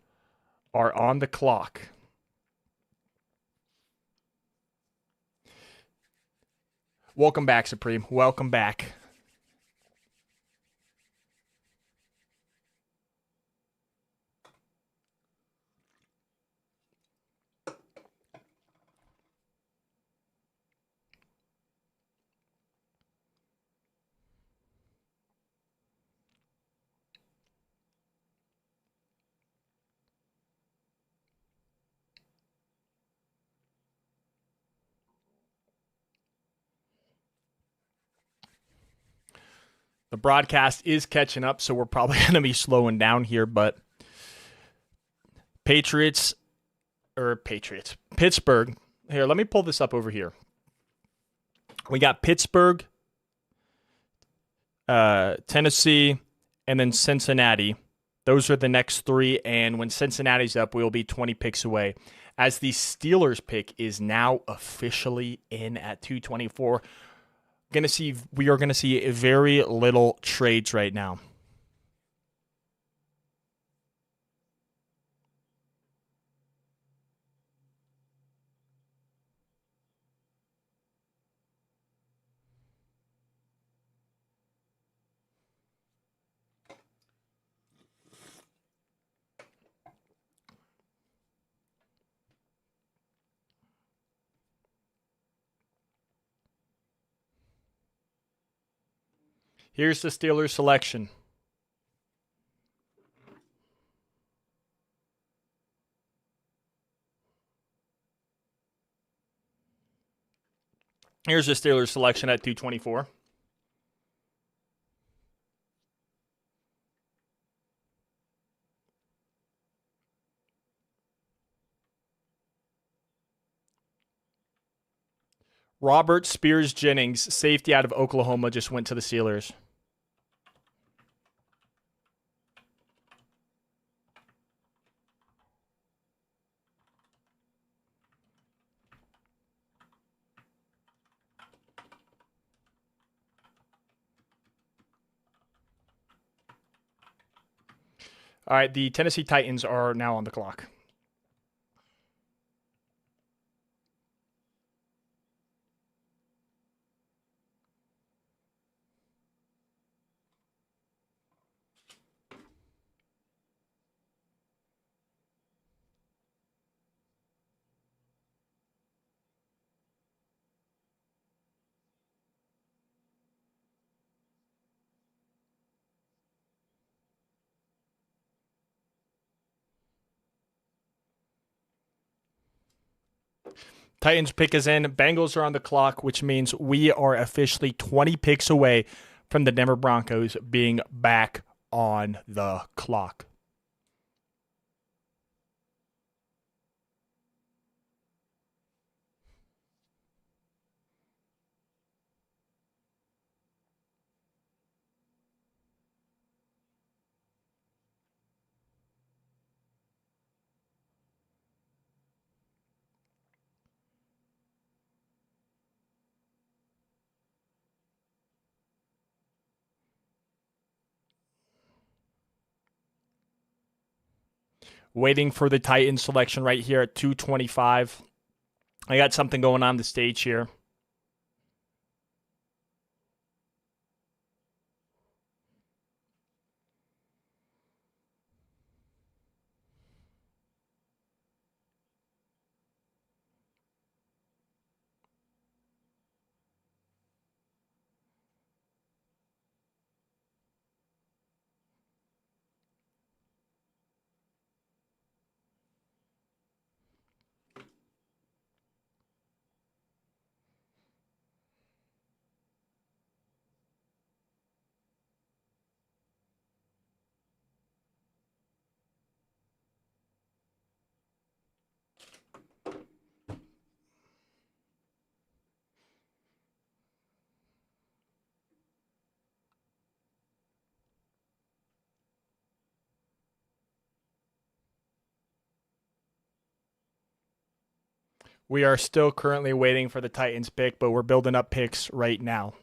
Speaker 2: are on the clock. Welcome back, Supreme. Welcome back. The broadcast is catching up, so we're probably going to be slowing down here, but Pittsburgh. Here, let me pull this up over here. We got Pittsburgh, Tennessee, and then Cincinnati. Those are the next 3, and when Cincinnati's up, we'll be 20 picks away. As the Steelers pick is now officially in at 224. We are going to see very little trades right now. Here's the Steelers selection. Here's the Steelers selection at 224. Robert Spears Jennings, safety out of Oklahoma, just went to the Steelers. All right, the Tennessee Titans are now on the clock. Titans pick is in. Bengals are on the clock, which means we are officially 20 picks away from the Denver Broncos being back on the clock. Waiting for the Titans selection right here at 225. I got something going on the stage here. We are still currently waiting for the Titans pick, but we're building up picks right now.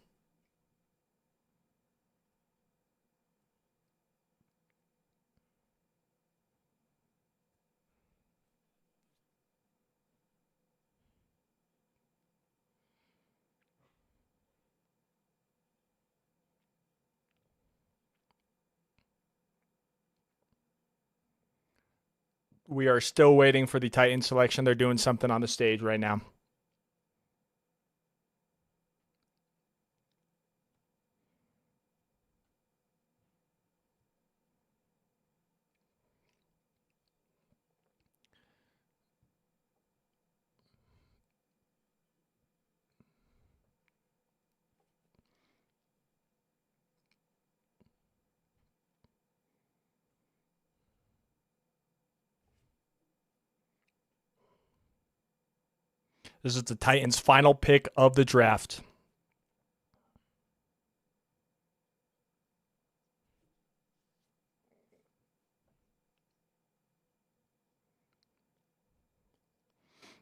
Speaker 2: We are still waiting for the Titans selection. They're doing something on the stage right now. This is the Titans' final pick of the draft.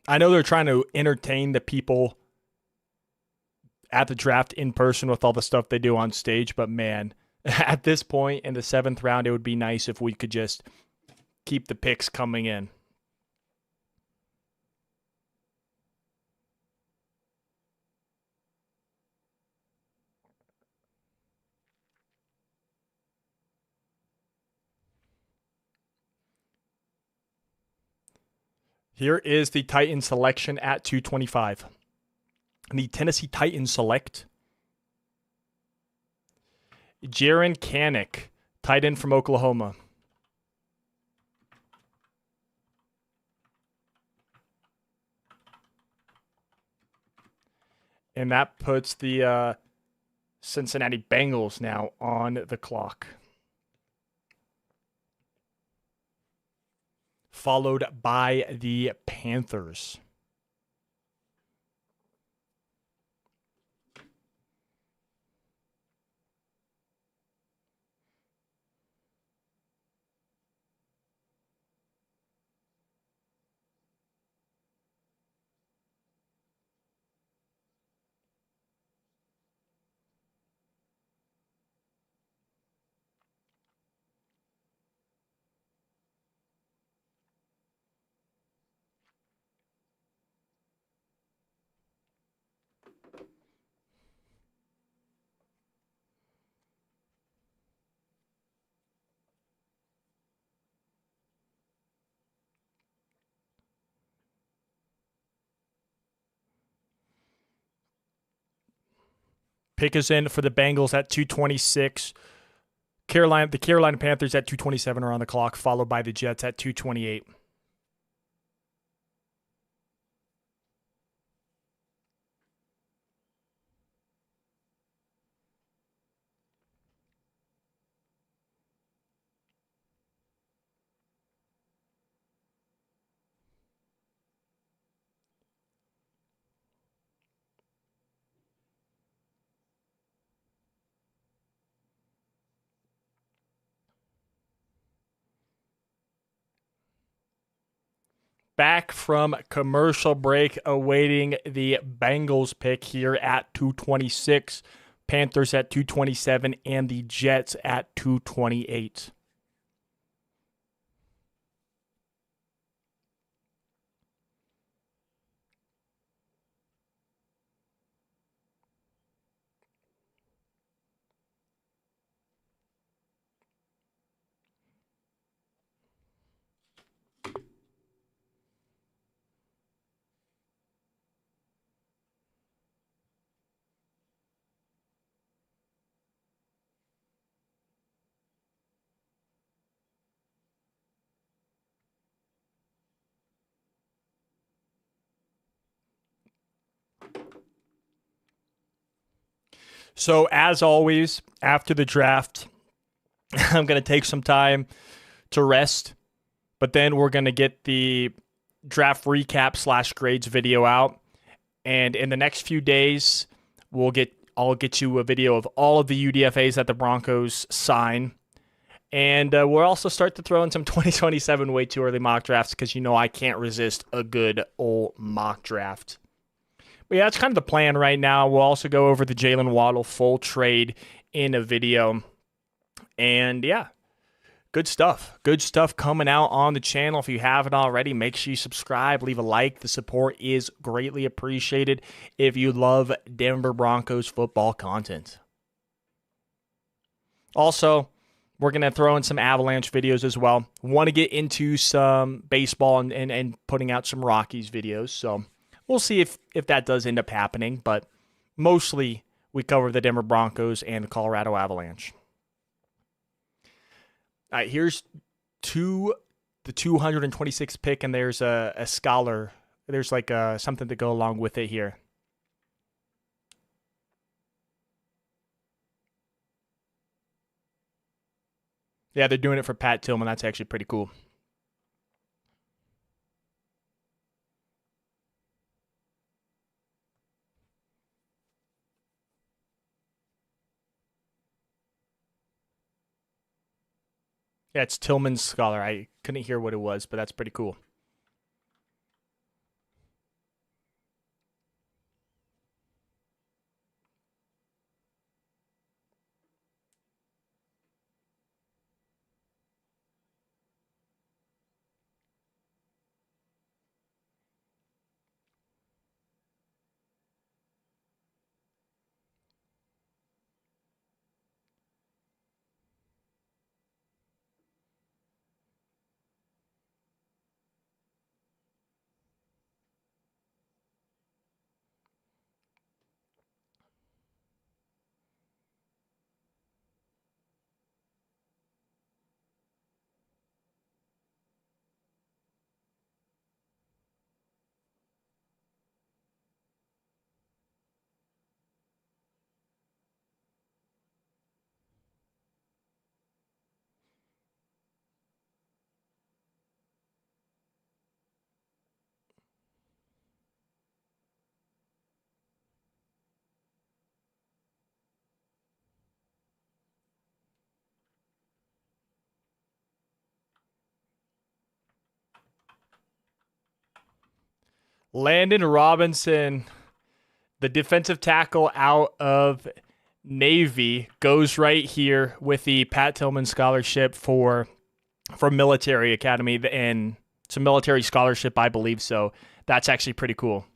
Speaker 2: I know they're trying to entertain the people at the draft in person with all the stuff they do on stage, but man, at this point in the 7th round, it would be nice if we could just keep the picks coming in. Here is the Titans selection at 225. And the Tennessee Titans select Jaren Kanak, tight end from Oklahoma. And that puts the Cincinnati Bengals now on the clock. Followed by the Panthers. pick is in for the Bengals at 226. The Carolina Panthers at 227 are on the clock, followed by the Jets at 228. Back from commercial break, awaiting the Bengals pick here at 226, Panthers at 227, and the Jets at 228. So, as always, after the draft, I'm going to take some time to rest, but then we're going to get the draft recap / grades video out. And in the next few days, I'll get you a video of all of the UDFAs that the Broncos sign. And we'll also start to throw in some 2027 way too early mock drafts because I can't resist a good old mock draft. But yeah, that's kind of the plan right now. We'll also go over the Jalen Waddle full trade in a video. And yeah, good stuff. Good stuff coming out on the channel. If you haven't already, make sure you subscribe, leave a like. The support is greatly appreciated if you love Denver Broncos football content. Also, we're going to throw in some Avalanche videos as well. Want to get into some baseball and putting out some Rockies videos. So we'll see if that does end up happening. But mostly we cover the Denver Broncos and the Colorado Avalanche. All right, here's the 226th pick, and there's a scholar. There's like something to go along with it here. Yeah, they're doing it for Pat Tillman. That's actually pretty cool. Yeah, it's Tillman's Scholar. I couldn't hear what it was, but that's pretty cool. Landon Robinson, the defensive tackle out of Navy, goes right here with the Pat Tillman Scholarship for Military Academy, and it's a military scholarship, I believe. So that's actually pretty cool.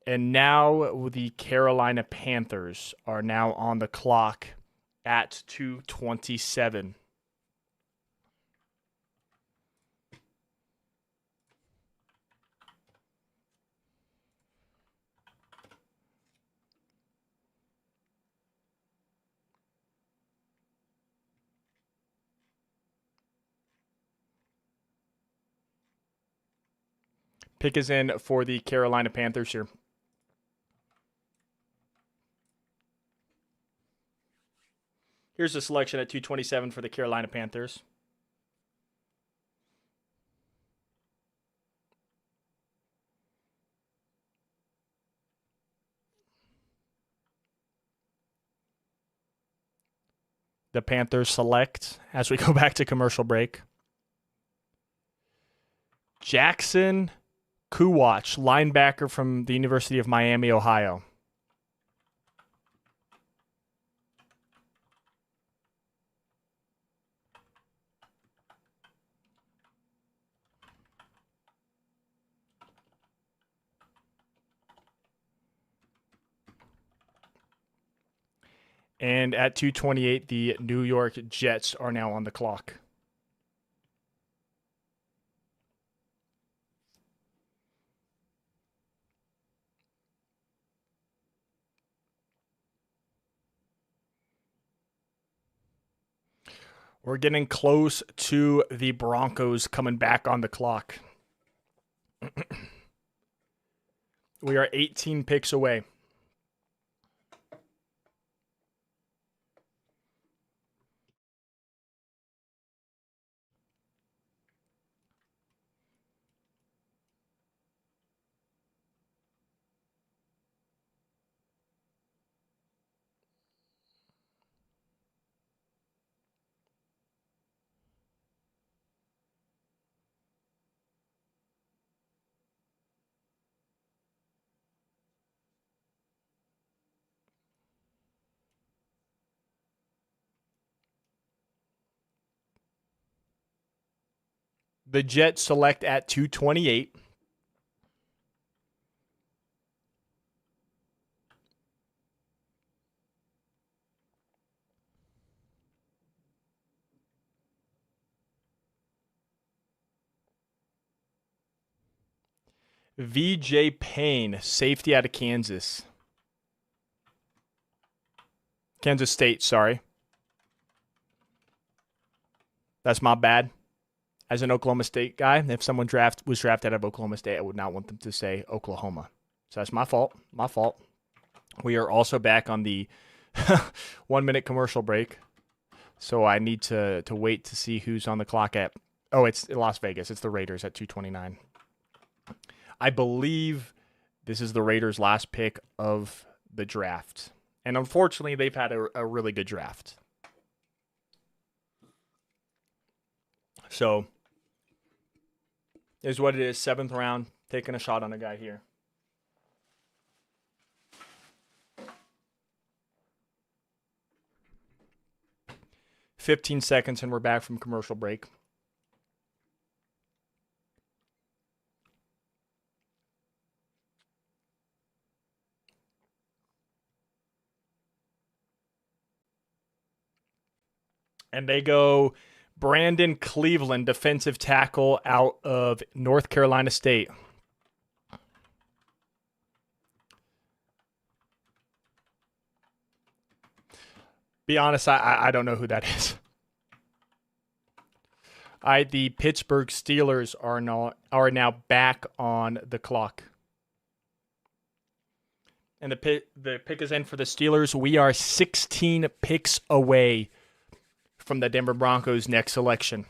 Speaker 2: And now the Carolina Panthers are now on the clock at 227. Pick is in for the Carolina Panthers here. Here's the selection at 227 for the Carolina Panthers. The Panthers select as we go back to commercial break. Jackson Kuwach, linebacker from the University of Miami, Ohio. And at 228, the New York Jets are now on the clock. We're getting close to the Broncos coming back on the clock. We are 18 picks away. The Jets select at 228. VJ Payne, safety out of Kansas. Kansas State, sorry. That's my bad. As an Oklahoma State guy, if someone was drafted out of Oklahoma State, I would not want them to say Oklahoma. So that's my fault. My fault. We are also back on the 1 minute commercial break. So I need to wait to see who's on the clock at. Oh, it's Las Vegas. It's the Raiders at 229. I believe this is the Raiders' last pick of the draft. And unfortunately, they've had a really good draft. So, is what it is. 7th round, taking a shot on a guy here. $15 and we're back from commercial break. And they go Brandon Cleveland, defensive tackle out of North Carolina State. Be honest, I don't know who that is. All right, the Pittsburgh Steelers are now back on the clock. And the pick is in for the Steelers. We are 16 picks away from the Denver Broncos' next selection.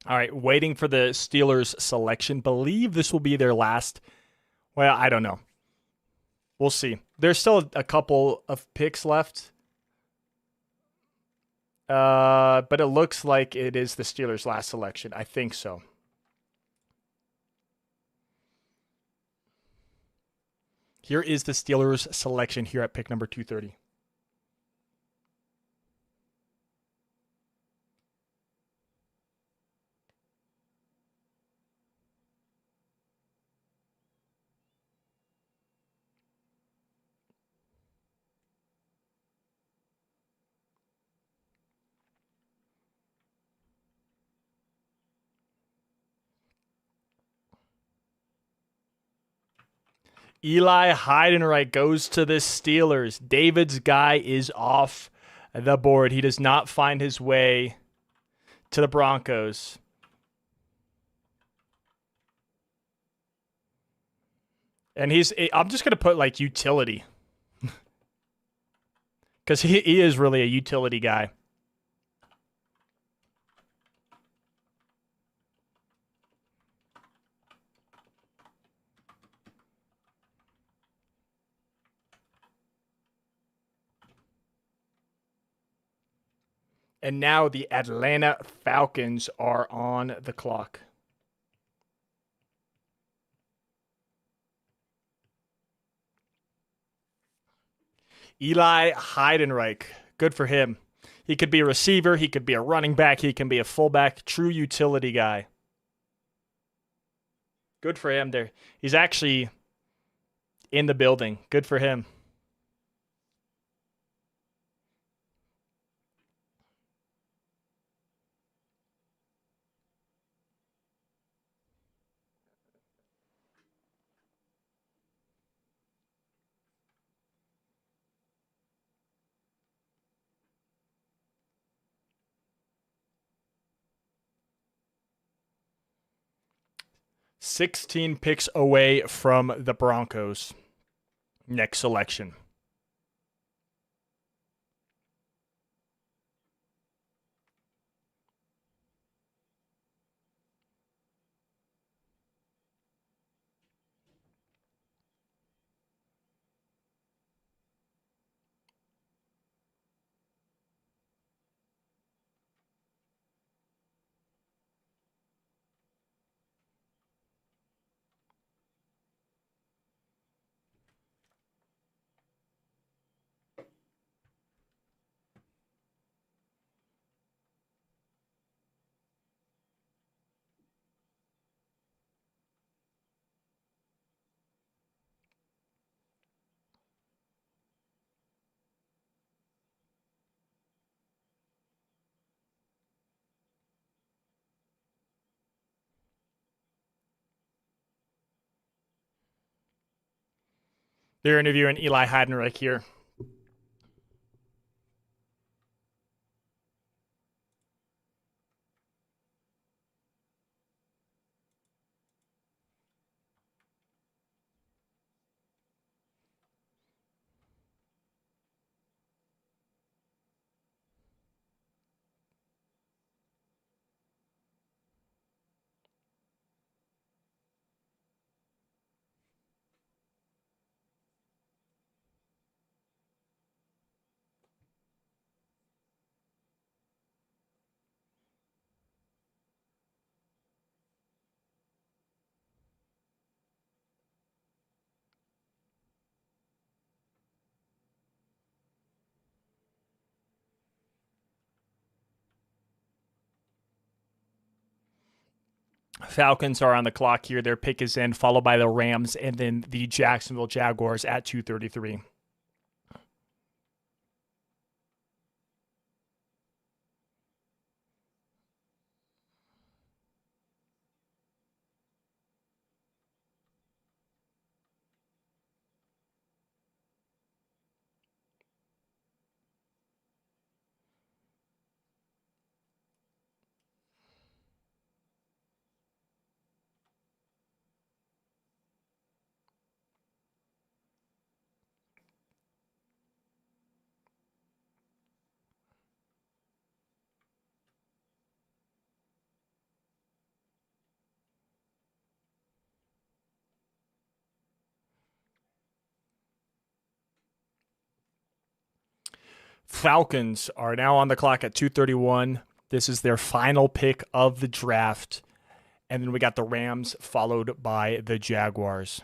Speaker 2: All right, waiting for the Steelers selection. Believe this will be their last. Well, I don't know. We'll see. There's still a couple of picks left. But it looks like it is the Steelers' last selection. I think so. Here is the Steelers' selection here at pick number 230. Eli Heidenreich goes to the Steelers. David's guy is off the board. He does not find his way to the Broncos. And I'm just going to put like utility. Because he is really a utility guy. And now the Atlanta Falcons are on the clock. Eli Heidenreich. Good for him. He could be a receiver. He could be a running back. He can be a fullback. True utility guy. Good for him there. He's actually in the building. Good for him. $16 picks away from the Broncos. Next selection. They're interviewing Eli Heidenreich here. Falcons are on the clock here. Their pick is in, followed by the Rams and then the Jacksonville Jaguars at 233. Falcons are now on the clock at 231. This is their final pick of the draft. And then we got the Rams followed by the Jaguars.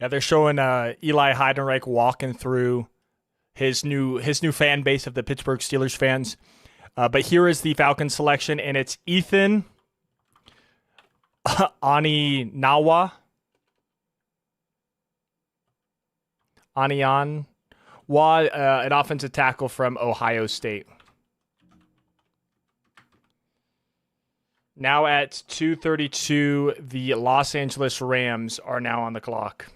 Speaker 2: Yeah, they're showing Eli Heidenreich walking through his new fan base of the Pittsburgh Steelers fans. But here is the Falcons selection, and it's Ethan Anyanwa. Anyanwa, an offensive tackle from Ohio State. Now at 2:32, the Los Angeles Rams are now on the clock.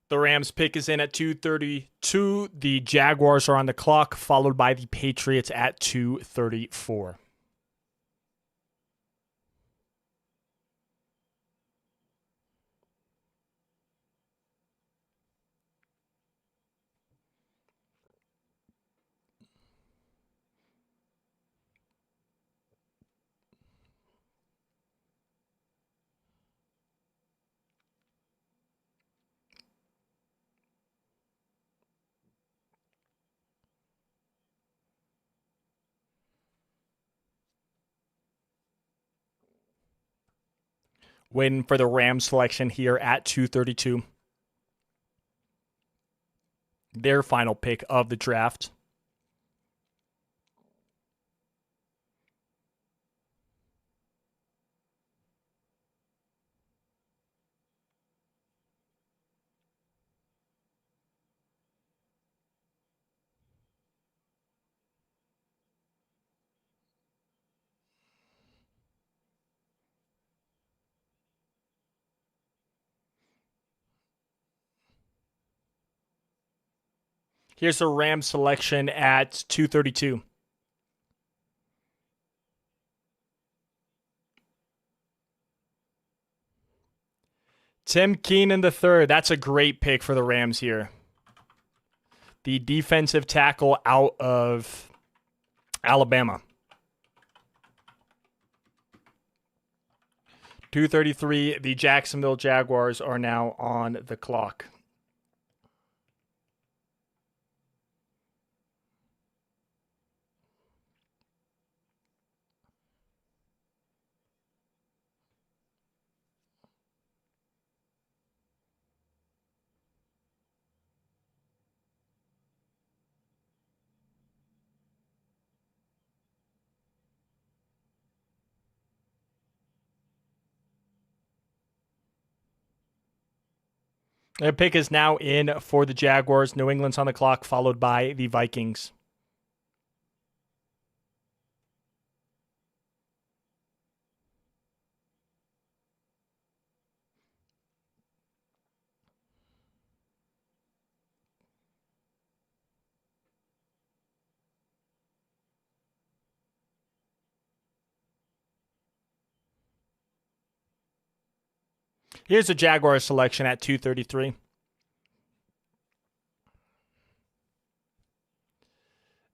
Speaker 2: The Rams pick is in at 2:32. The Jaguars are on the clock, followed by the Patriots at 2:34. Waiting for the Rams selection here at 2:32. Their final pick of the draft. Here's the Rams selection at 2:32. Tim Keenan III. That's a great pick for the Rams here. The defensive tackle out of Alabama. 2:33. The Jacksonville Jaguars are now on the clock. Their pick is now in for the Jaguars. New England's on the clock, followed by the Vikings. Here's the Jaguars selection at 2:33.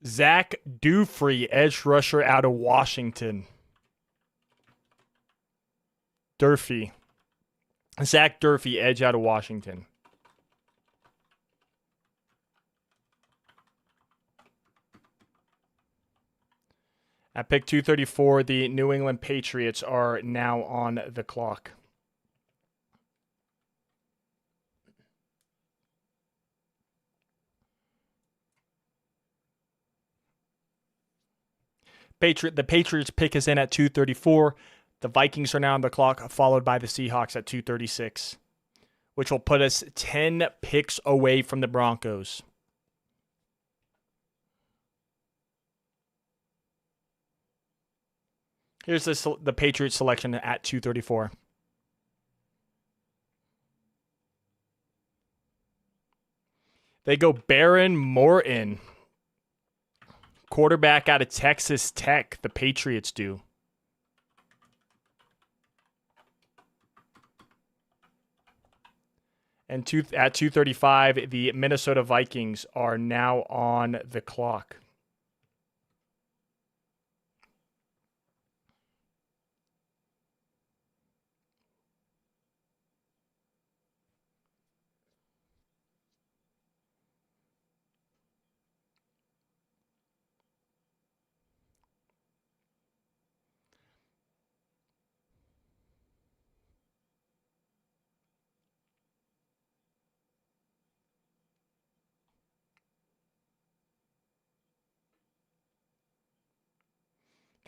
Speaker 2: Zach Dufree, edge rusher out of Washington. Durfee. Zach Durfee, edge out of Washington. At pick 234, the New England Patriots are now on the clock. The Patriots pick is in at 2:34. The Vikings are now on the clock, followed by the Seahawks at 2:36, which will put us 10 picks away from the Broncos. Here's the Patriots selection at 2:34. They go Baron Morton, quarterback out of Texas Tech. The Patriots do. And at 2:35, the Minnesota Vikings are now on the clock.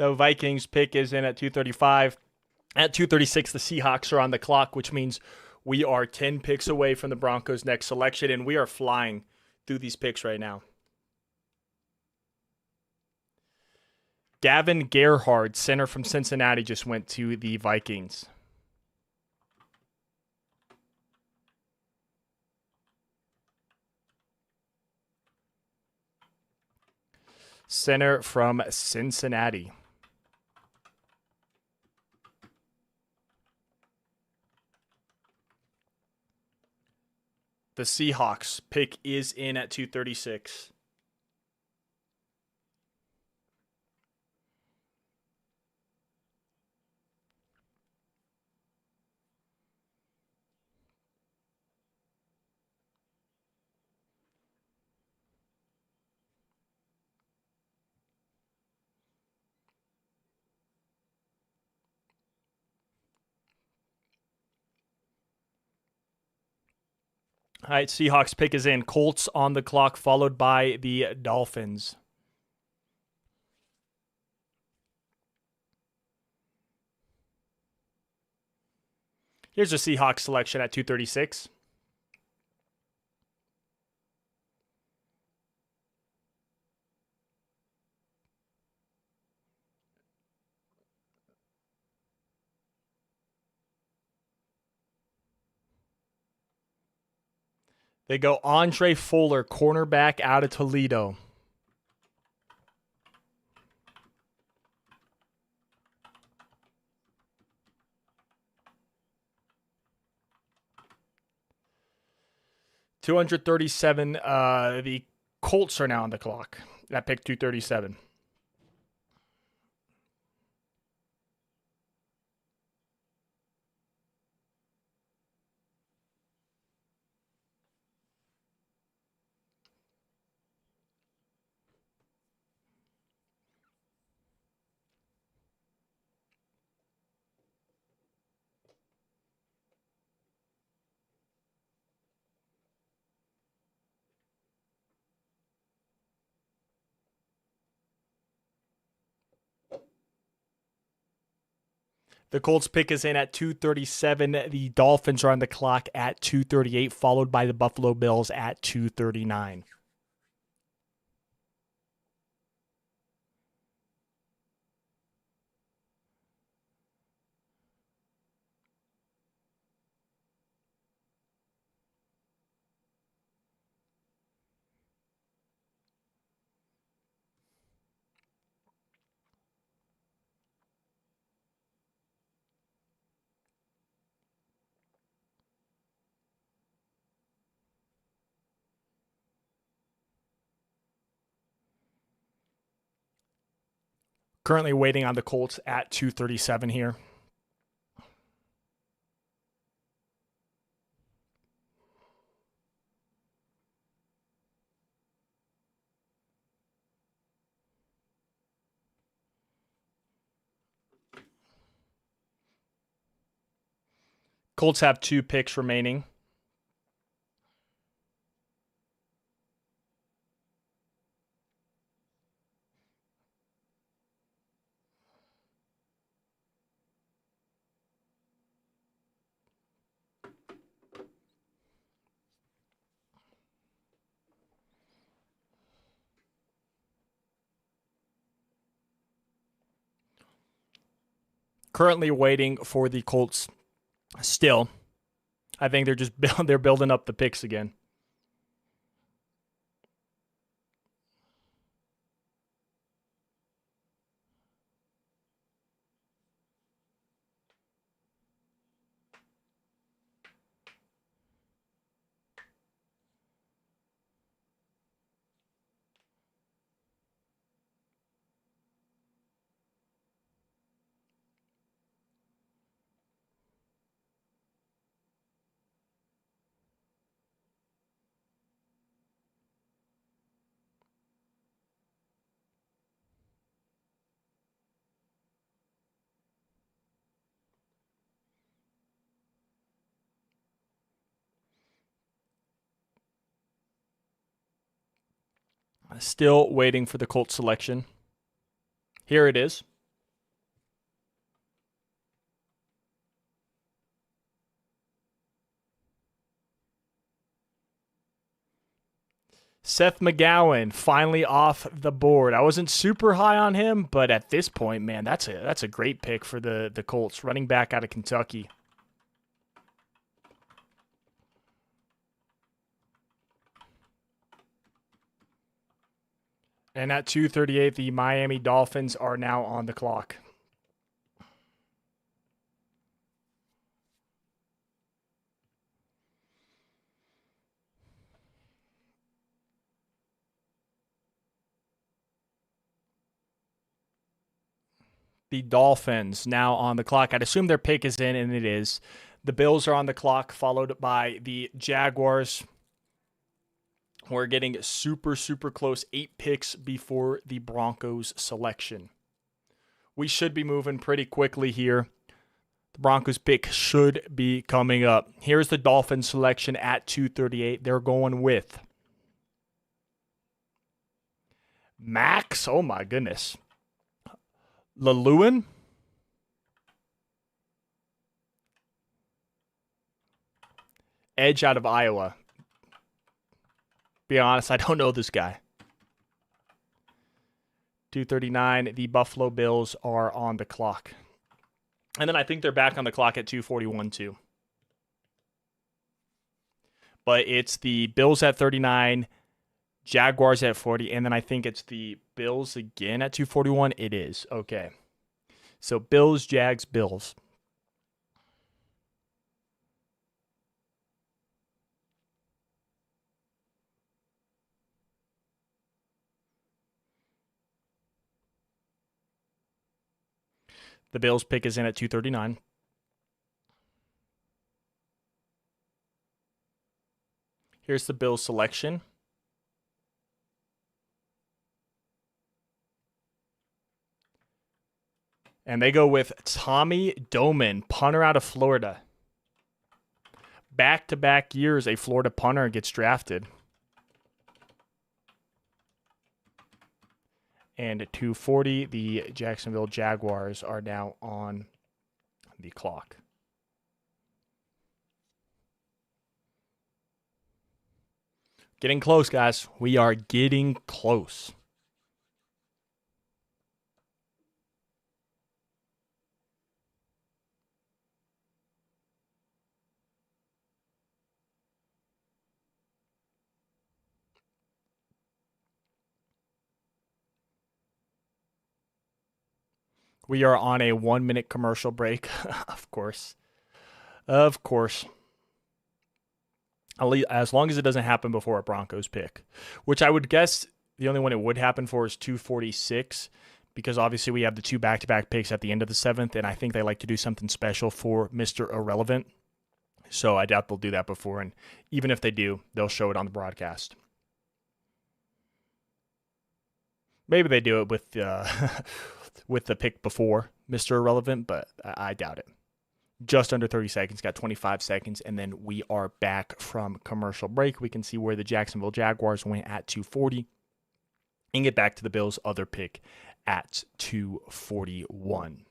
Speaker 2: The Vikings pick is in at 235. At 236, the Seahawks are on the clock, which means we are 10 picks away from the Broncos' next selection, and we are flying through these picks right now. Gavin Gerhardt, center from Cincinnati, just went to the Vikings. Center from Cincinnati. The Seahawks pick is in at 236. All right, Seahawks pick is in. Colts on the clock, followed by the Dolphins. Here's a Seahawks selection at 236. They go Andre Fuller, cornerback out of Toledo. $237. The Colts are now on the clock. That pick 237. The Colts pick is in at 237. The Dolphins are on the clock at 238, followed by the Buffalo Bills at 239. Currently waiting on the Colts at 237 here. Colts have 2 picks remaining. Currently waiting for the Colts still. I think they're building up the picks again. Still waiting for the Colts selection. Here it is. Seth McGowan finally off the board. I wasn't super high on him, but at this point, man, that's a great pick for the Colts, running back out of Kentucky. And at 2:38, the Miami Dolphins are now on the clock. The Dolphins now on the clock. I'd assume their pick is in, and it is. The Bills are on the clock, followed by the Jaguars. We're getting super, super close. 8 picks before the Broncos selection. We should be moving pretty quickly here. The Broncos pick should be coming up. Here's the Dolphins selection at 2:38. They're going with Max. Oh my goodness. Lalewin. Edge out of Iowa. Be honest, I don't know this guy. 2:39. The Buffalo Bills are on the clock. And then I think they're back on the clock at 2:41 too. But it's the Bills at 39, Jaguars at 40, and then I think it's the Bills again at 2:41. It is. Okay. So Bills, Jags, Bills. The Bills pick is in at 2:39. Here's the Bills selection. And they go with Tommy Doman, punter out of Florida. Back-to-back years, a Florida punter gets drafted. And at 2:40, the Jacksonville Jaguars are now on the clock. Getting close, guys. We are getting close. We are on a 1-minute commercial break, of course. Of course. As long as it doesn't happen before a Broncos pick, which I would guess the only one it would happen for is 2:46, because obviously we have the 2 back-to-back picks at the end of the 7th, and I think they like to do something special for Mr. Irrelevant. So I doubt they'll do that before, and even if they do, they'll show it on the broadcast. Maybe they do it with with the pick before Mr. Irrelevant, but I doubt it. Just under 30 seconds, got 25 seconds, and then we are back from commercial break. We can see where the Jacksonville Jaguars went at 2:40 and get back to the Bills' other pick at 2:41.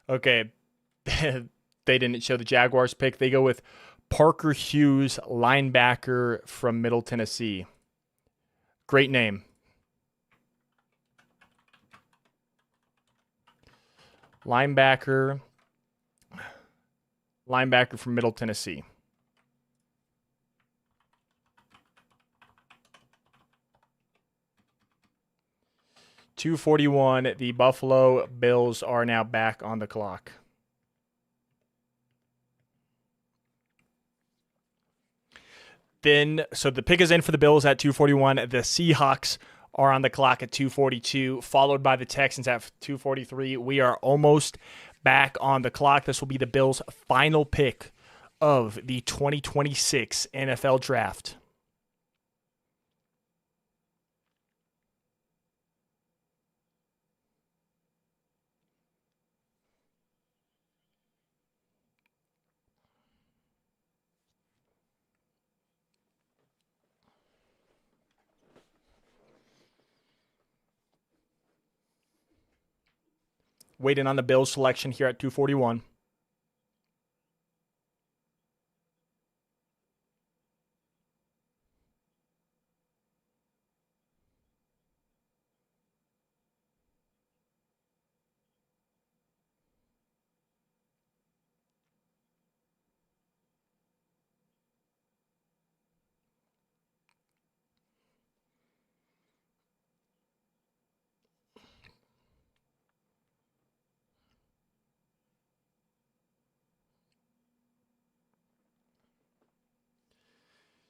Speaker 2: Okay, they didn't show the Jaguars pick. They go with Parker Hughes, linebacker from Middle Tennessee. Great name. Linebacker from Middle Tennessee. $2:41. The Buffalo Bills are now back on the clock. Then, so the pick is in for the Bills at 2:41. The Seahawks are on the clock at 2:42, followed by the Texans at 2:43. We are almost back on the clock. This will be the Bills' final pick of the 2026 NFL Draft. Waiting on the Bills selection here at 241.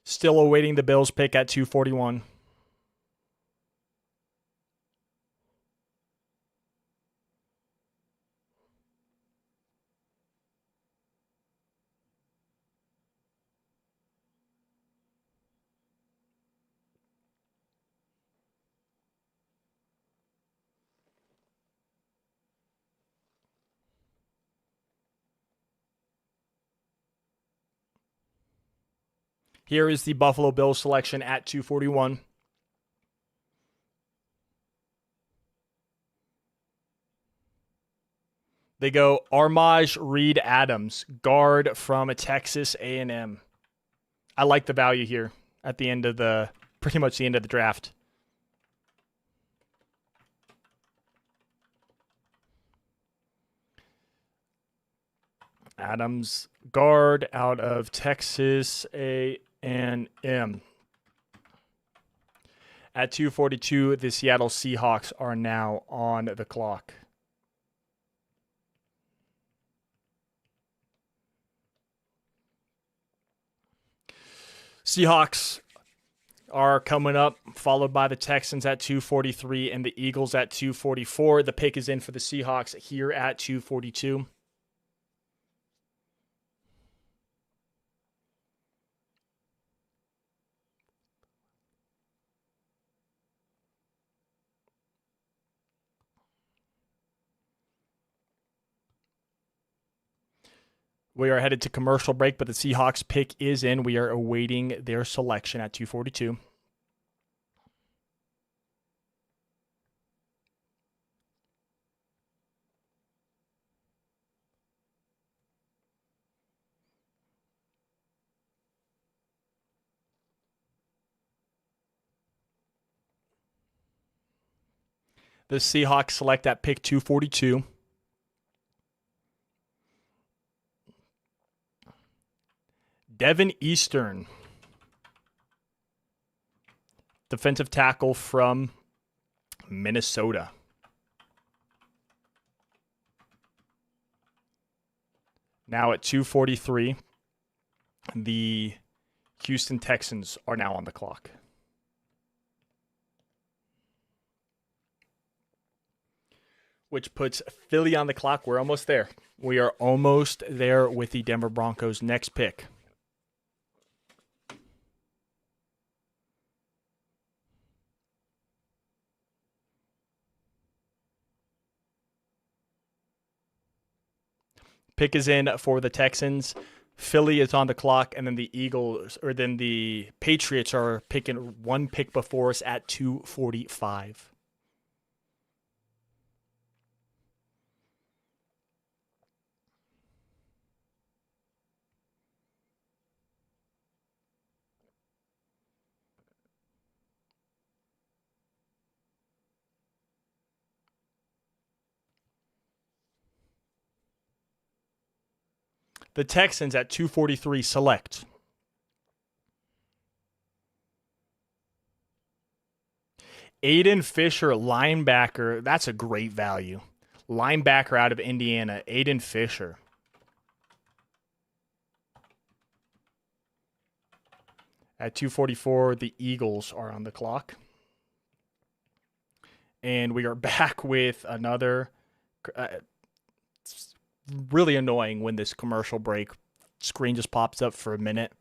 Speaker 2: Still awaiting the Bills pick at 241. Here is the Buffalo Bills selection at 241. They go Armaj Reed Adams, guard from Texas A&M. I like the value here at the end of pretty much the end of the draft. Adams, guard out of Texas A&M. At 242, the Seattle Seahawks are now on the clock. Seahawks are coming up, followed by the Texans at 243 and the Eagles at 244. The pick is in for the Seahawks here at 242. We are headed to commercial break, but the Seahawks pick is in. We are awaiting their selection at 242. The Seahawks select at pick 242. Devin Eastern, defensive tackle from Minnesota. Now at 243, the Houston Texans are now on the clock. Which puts Philly on the clock. We're almost there. We are almost there with the Denver Broncos' next pick. Pick is in for the Texans. Philly is on the clock, and then the Patriots are picking one pick before us at 245. The Texans at 243 select Aiden Fisher, linebacker. That's a great value. Linebacker out of Indiana, Aiden Fisher. At 244, the Eagles are on the clock. And we are back with another. It's really annoying when this commercial break screen just pops up for a minute.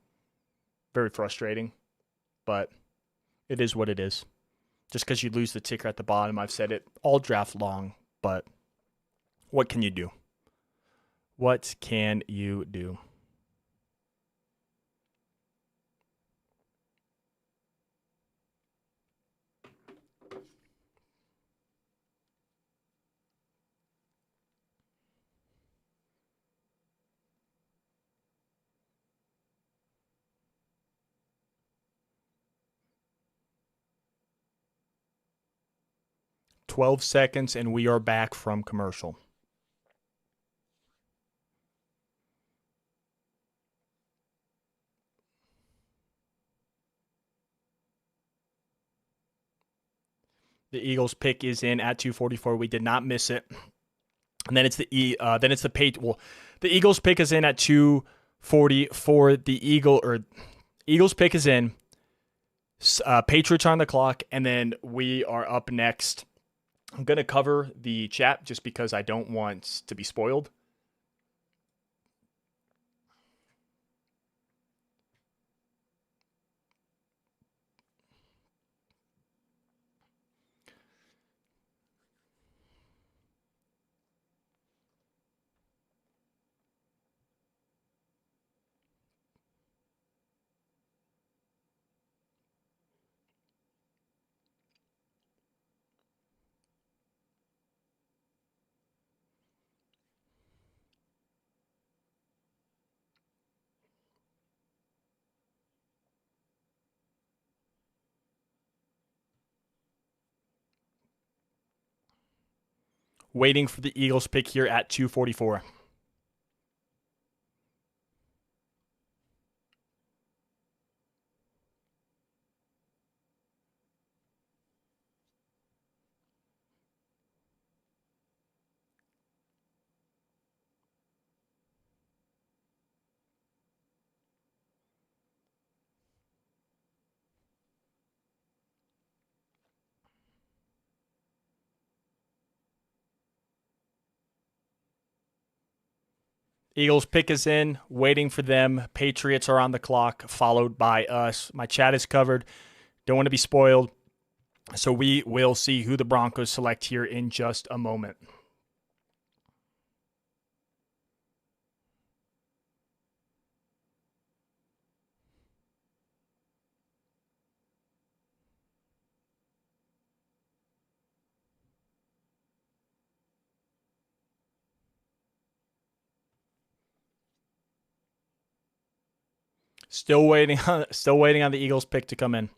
Speaker 2: Very frustrating. But it is what it is. Just because you lose the ticker at the bottom, I've said it all draft long. But what can you do? What can you do? 12 seconds, and we are back from commercial. The Eagles pick is in at 244. We did not miss it. And then it's the Eagles pick is in at 244. Eagles pick is in. Patriots are on the clock, and then we are up next. I'm going to cover the chat just because I don't want to be spoiled. Waiting for the Eagles pick here at 244. Eagles pick is in, waiting for them. Patriots are on the clock, followed by us. My chat is covered. Don't want to be spoiled. So we will see who the Broncos select here in just a moment. Still waiting on the Eagles pick to come in.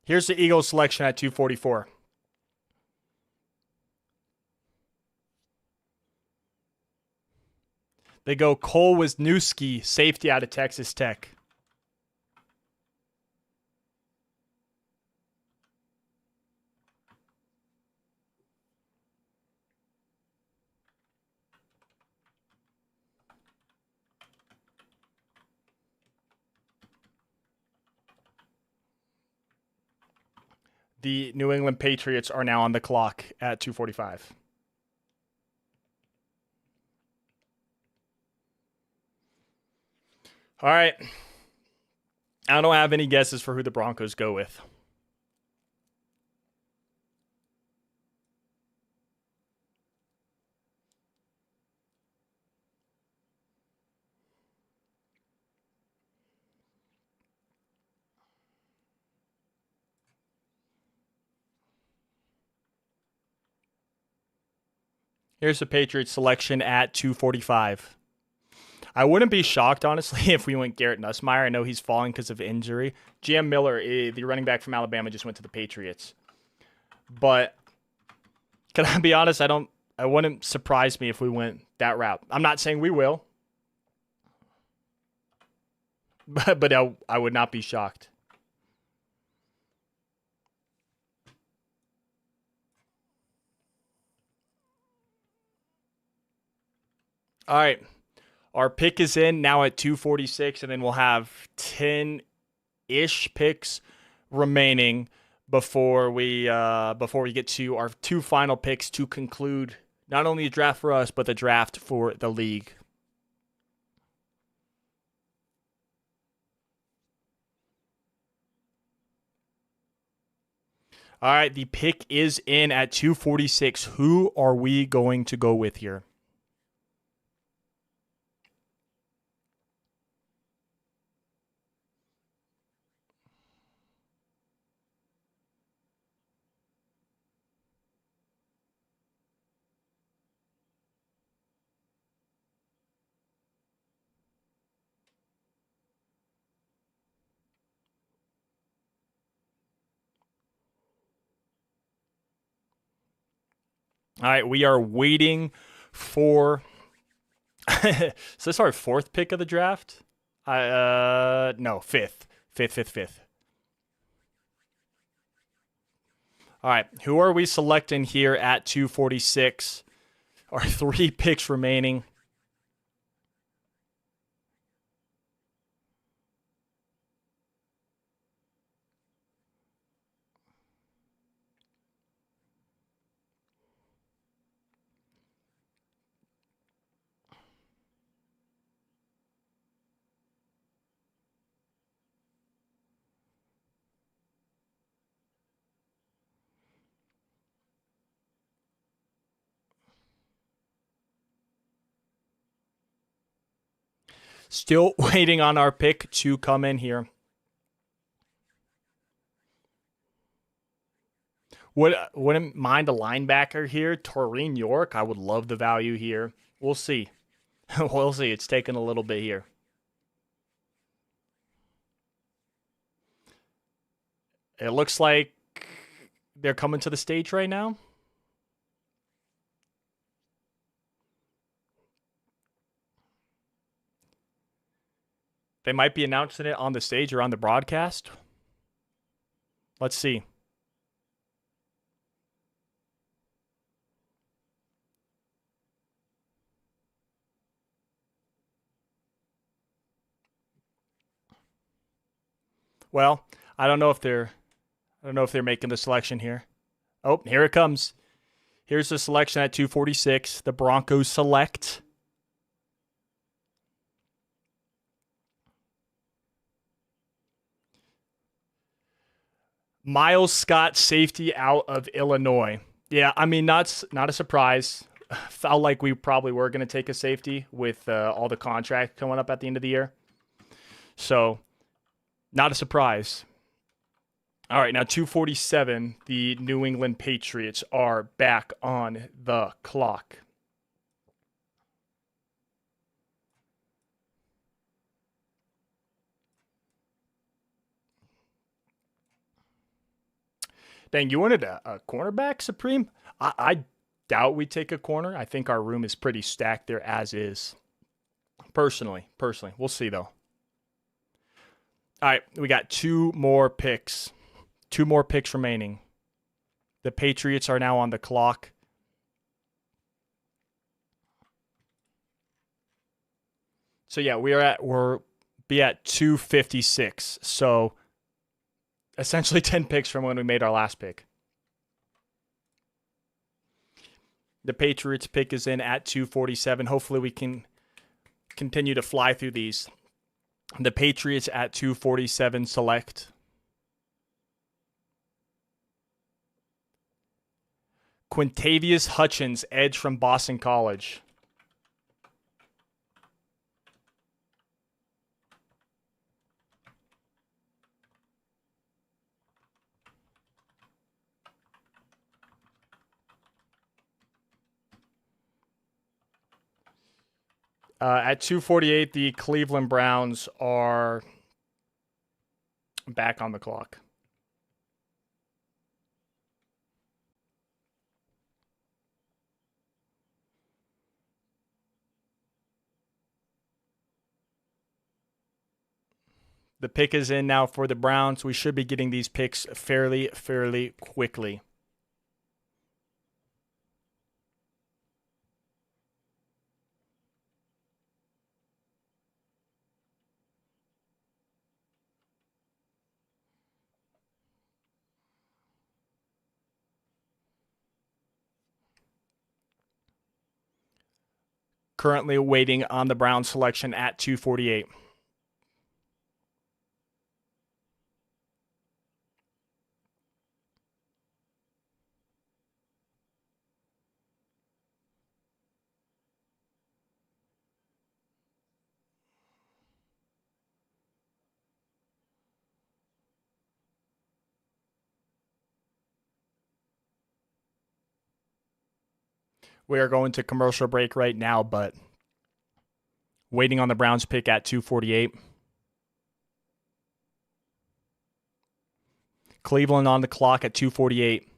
Speaker 2: Here's the Eagles selection at 244. They go Cole Wisniewski, safety out of Texas Tech. The New England Patriots are now on the clock at 245. All right. I don't have any guesses for who the Broncos go with. Here's the Patriots selection at 245. I wouldn't be shocked, honestly, if we went Garrett Nussmeier. I know he's falling because of injury. GM Miller, the running back from Alabama, just went to the Patriots. But can I be honest? I wouldn't surprise me if we went that route. I'm not saying we will, but I would not be shocked. All right. Our pick is in now at 246, and then we'll have 10-ish picks remaining before we get to our two final picks to conclude not only the draft for us but the draft for the league. All right, the pick is in at 246. Who are we going to go with here? All right, we are waiting for. Is this our fourth pick of the draft? No, fifth. All right, who are we selecting here at 246? Our three picks remaining. Still waiting on our pick to come in here. Wouldn't mind a linebacker here, Taurine York. I would love the value here. We'll see. We'll see. It's taking a little bit here. It looks like they're coming to the stage right now. They might be announcing it on the stage or on the broadcast. Let's see. Well, I don't know if they're making the selection here. Oh, here it comes. Here's the selection at 246. The Broncos select Miles Scott, safety out of Illinois. Yeah, I mean, not a surprise. Felt like we probably were going to take a safety with all the contract coming up at the end of the year. So, not a surprise. All right, now 247, the New England Patriots are back on the clock. Dang, you wanted a cornerback, Supreme? I doubt we take a corner. I think our room is pretty stacked there as is. Personally. We'll see, though. All right, we got two more picks. Two more picks remaining. The Patriots are now on the clock. So yeah, we're be at 256. So essentially 10 picks from when we made our last pick. The Patriots pick is in at 247. Hopefully we can continue to fly through these. The Patriots at 247 select Quintavious Hutchins, edge from Boston College. At 248, the Cleveland Browns are back on the clock. The pick is in now for the Browns. We should be getting these picks fairly quickly. Currently waiting on the Browns selection at 248. We are going to commercial break right now, but waiting on the Browns pick at 248. Cleveland on the clock at 248.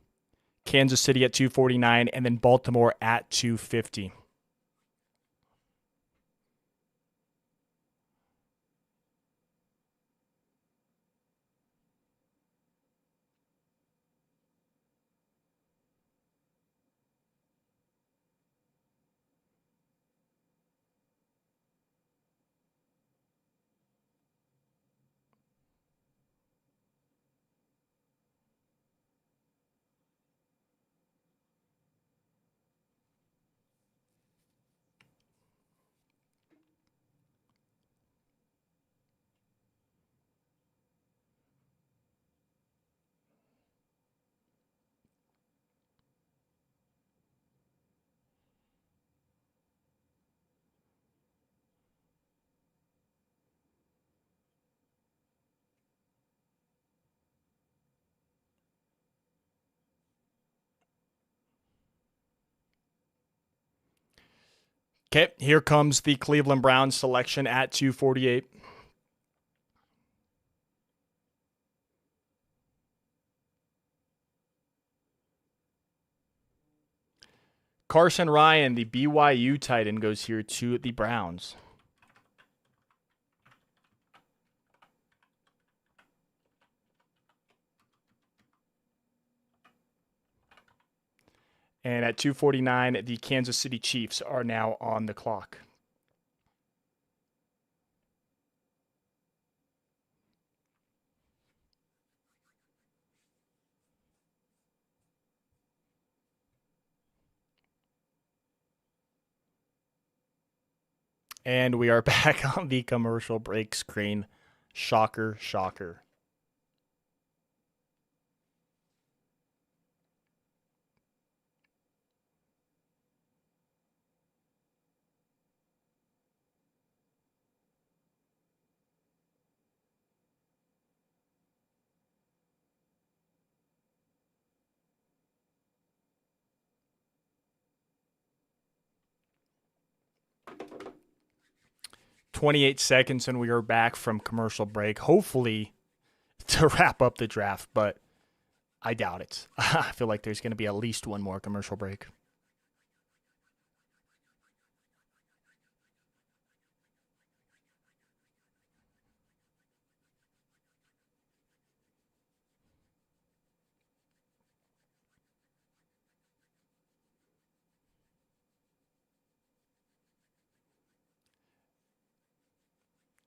Speaker 2: Kansas City at 249, and then Baltimore at 250. Okay, here comes the Cleveland Browns selection at 248. Carson Ryan, the BYU tight end, goes here to the Browns. And at 249, the Kansas City Chiefs are now on the clock. And we are back on the commercial break screen. Shocker, shocker. "28 seconds and we are back from commercial break. Hopefully to wrap up the draft, but I doubt it. I feel like there's going to be at least one more commercial break.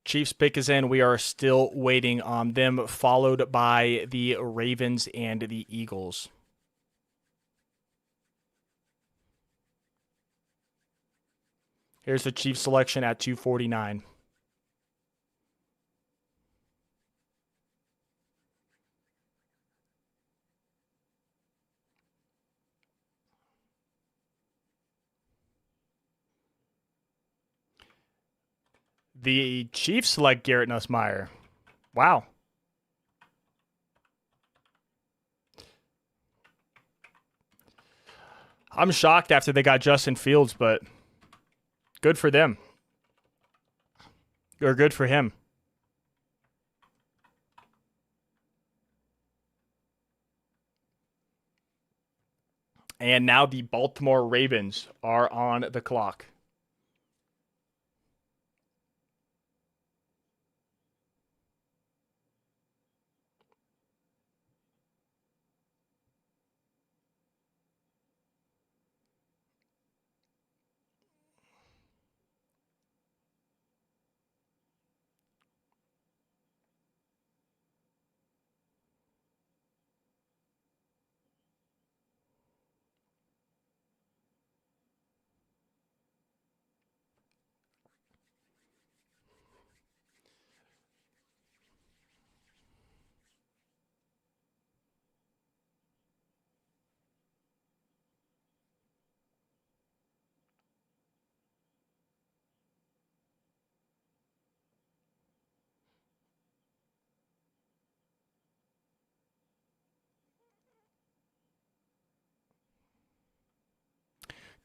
Speaker 2: Chiefs pick is in. We are still waiting on them, followed by the Ravens and the Eagles. Here's the Chiefs selection at 249. The Chiefs select Garrett Nussmeier. Wow. I'm shocked after they got Justin Fields, but good for them. Or good for him. And now the Baltimore Ravens are on the clock.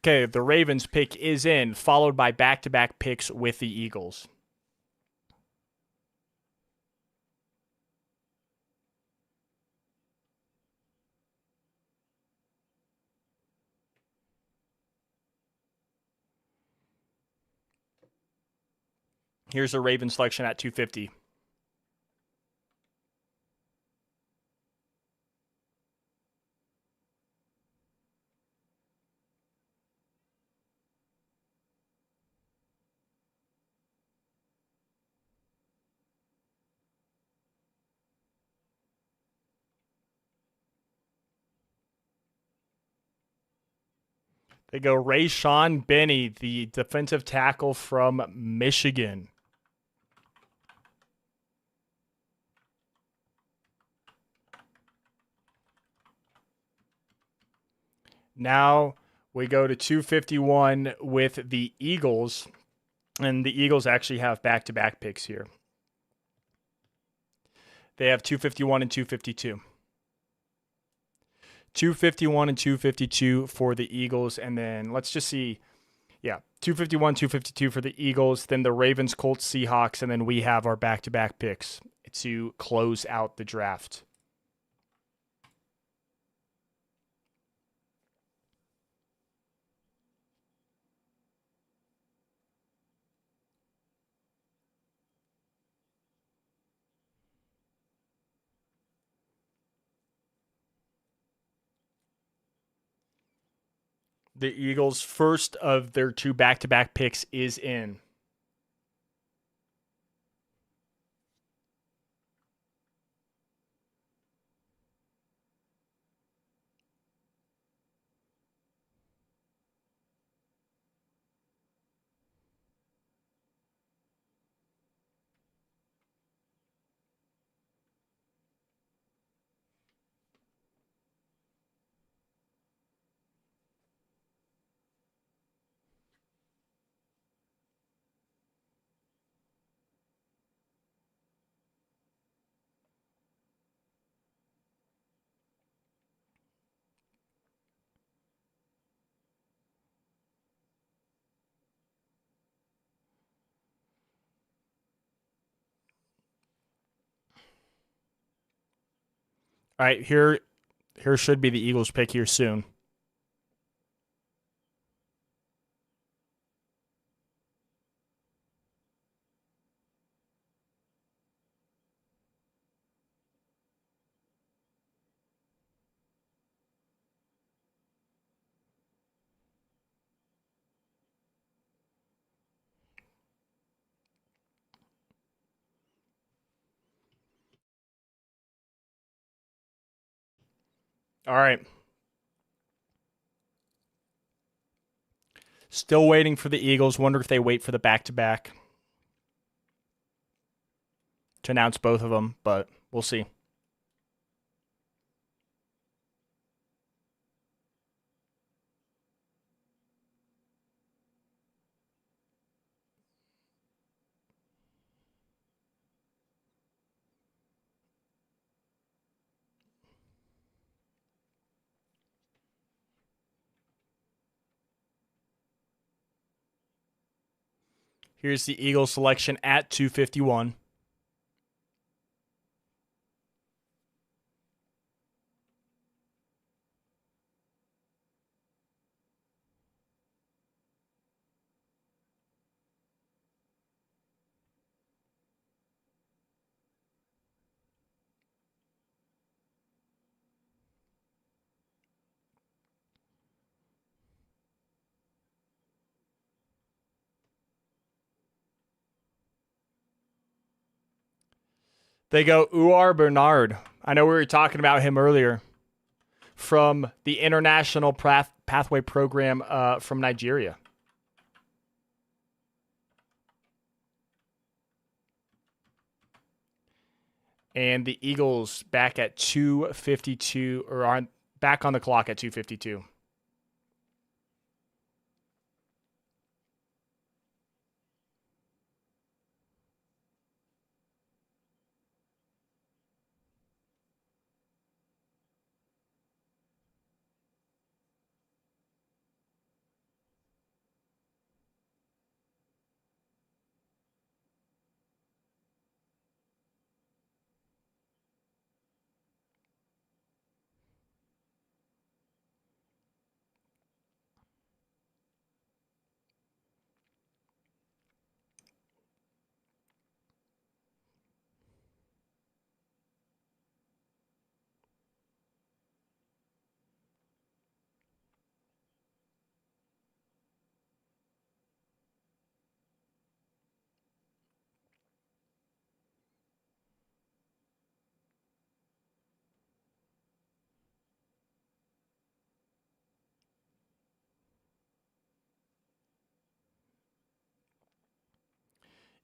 Speaker 2: Okay, the Ravens pick is in, followed by back-to-back picks with the Eagles. Here's a Raven selection at 250. They go Rayshawn Benny, the defensive tackle from Michigan. Now we go to 251 with the Eagles, and the Eagles actually have back-to-back picks here. They have 251 and 252. 251 and 252 for the Eagles, and then let's just see. Yeah, 251, 252 for the Eagles, then the Ravens, Colts, Seahawks, and then we have our back-to-back picks to close out the draft. The Eagles' first of their two back-to-back picks is in. All right, here should be the Eagles pick here soon. All right. Still waiting for the Eagles. Wonder if they wait for the back-to-back to announce both of them, but we'll see. Here's the Eagles selection at 251. They go Uar Bernard. I know we were talking about him earlier from the International Pathway Program from Nigeria. And the Eagles back at 252, or are back on the clock at 252.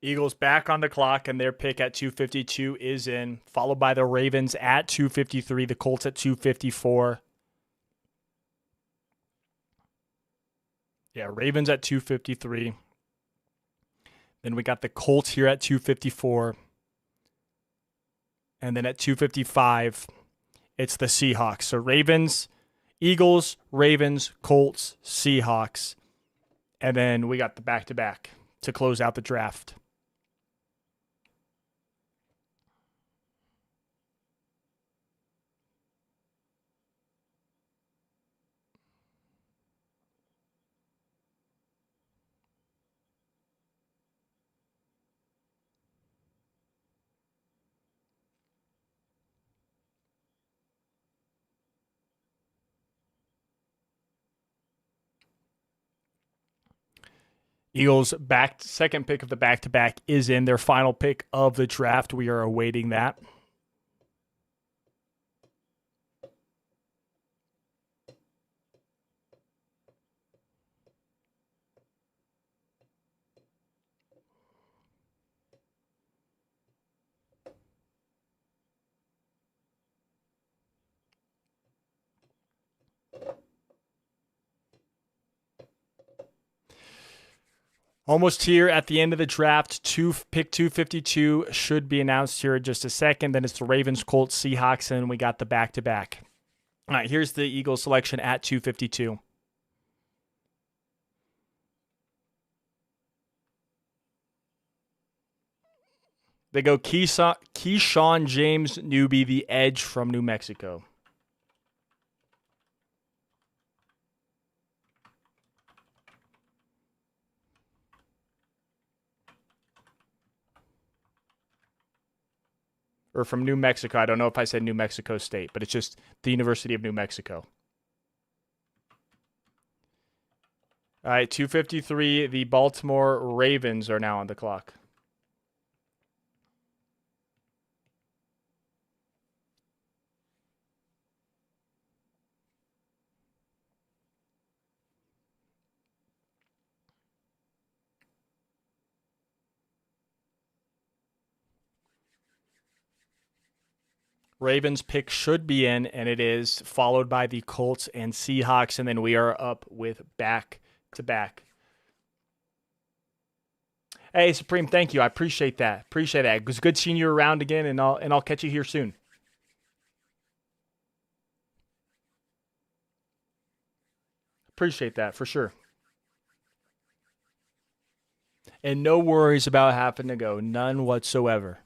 Speaker 2: Eagles back on the clock, and their pick at 2:52 is in, followed by the Ravens at 2:53, the Colts at 2:54. Yeah, Ravens at 2:53. Then we got the Colts here at 2:54. And then at 2:55, it's the Seahawks. So Eagles, Ravens, Colts, Seahawks. And then we got the back-to-back to close out the draft. Eagles second pick of the back-to-back is in, their final pick of the draft. We are awaiting that. Almost here at the end of the draft. Pick 252 should be announced here in just a second. Then it's the Ravens, Colts, Seahawks, and we got the back-to-back. All right, here's the Eagles selection at 252. They go Keyshawn James Newby, the edge from New Mexico. Or from New Mexico. I don't know if I said New Mexico State, but it's just the University of New Mexico. All right, 253. The Baltimore Ravens are now on the clock. Ravens pick should be in, and it is, followed by the Colts and Seahawks, and then we are up with back-to-back. Hey, Supreme, thank you. I appreciate that. It was good seeing you around again, and I'll catch you here soon. Appreciate that for sure. And no worries about having to go, none whatsoever.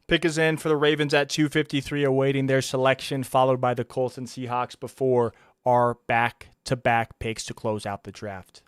Speaker 2: Pick is in for the Ravens at 253, awaiting their selection, followed by the Colts and Seahawks before our back-to-back picks to close out the draft.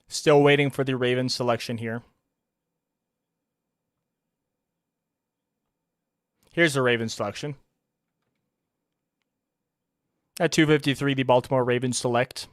Speaker 2: Still waiting for the Ravens selection here. Here's the Ravens selection. At 253, the Baltimore Ravens select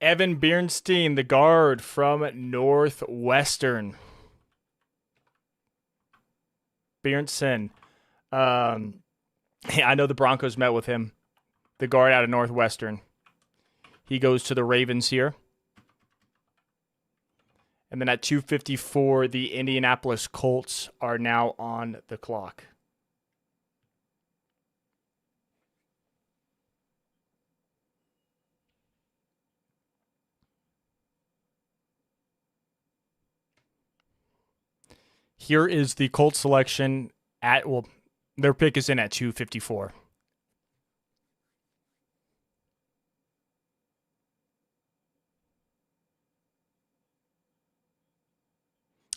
Speaker 2: Evan Bernstein, the guard from Northwestern. Bernstein. Yeah, I know the Broncos met with him, the guard out of Northwestern. He goes to the Ravens here. And then at 2:54, the Indianapolis Colts are now on the clock. Here is the Colts selection at, well, their pick is in at 2:54.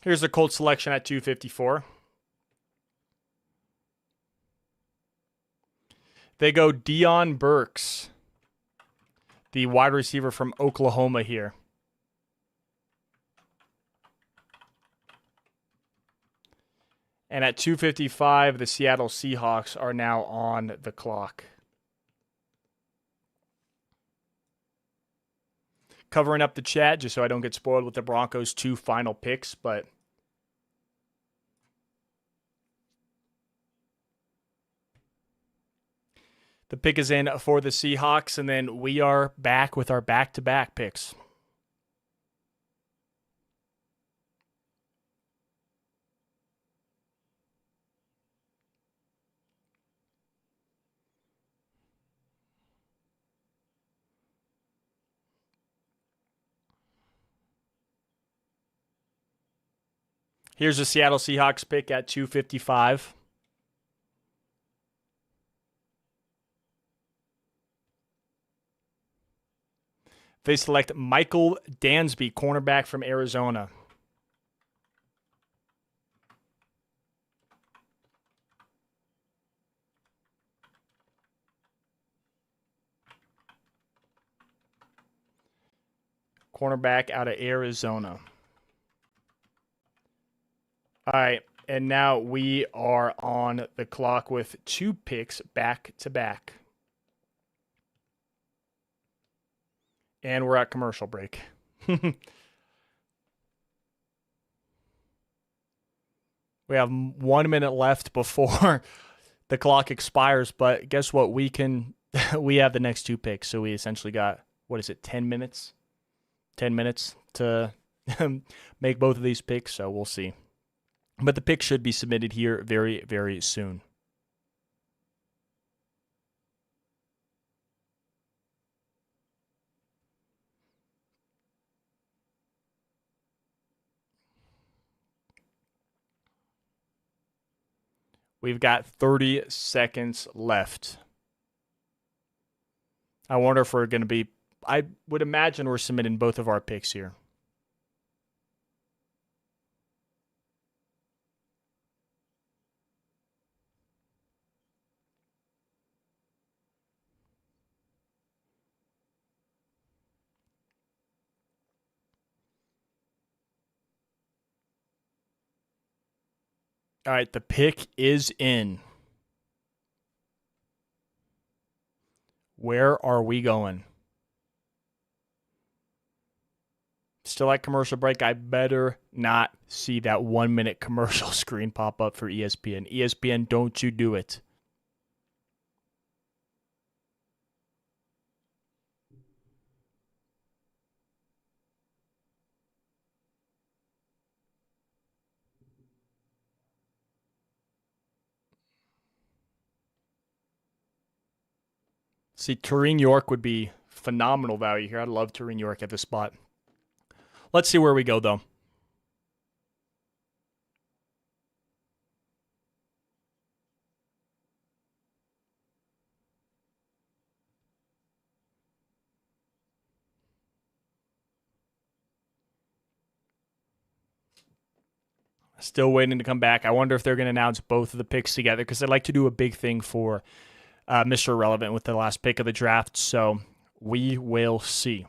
Speaker 2: Here's the Colts selection at 2:54. They go Deion Burks, the wide receiver from Oklahoma here. And at 2:55, the Seattle Seahawks are now on the clock. Covering up the chat just so I don't get spoiled with the Broncos' 2 final picks, but the pick is in for the Seahawks, and then we are back with our back-to-back picks. Here's the Seattle Seahawks pick at 2:55. They select Michael Dansby, cornerback from Arizona. Cornerback out of Arizona. All right, and now we are on the clock with 2 picks back to back. And we're at commercial break. We have 1 minute left before the clock expires, but guess what? We have the next 2 picks, so we essentially got, 10 minutes? 10 minutes to make both of these picks, so we'll see. But the pick should be submitted here very, very soon. We've got 30 seconds left. I wonder if we're going to be, I would imagine we're submitting both of our picks here. All right, the pick is in. Where are we going? Still at commercial break. I better not see that 1 minute commercial screen pop up for ESPN. ESPN, don't you do it. See, Tareen York would be phenomenal value here. I'd love Tareen York at this spot. Let's see where we go, though. Still waiting to come back. I wonder if they're going to announce both of the picks together because I'd like to do a big thing for Mr. Irrelevant with the last pick of the draft. So we will see.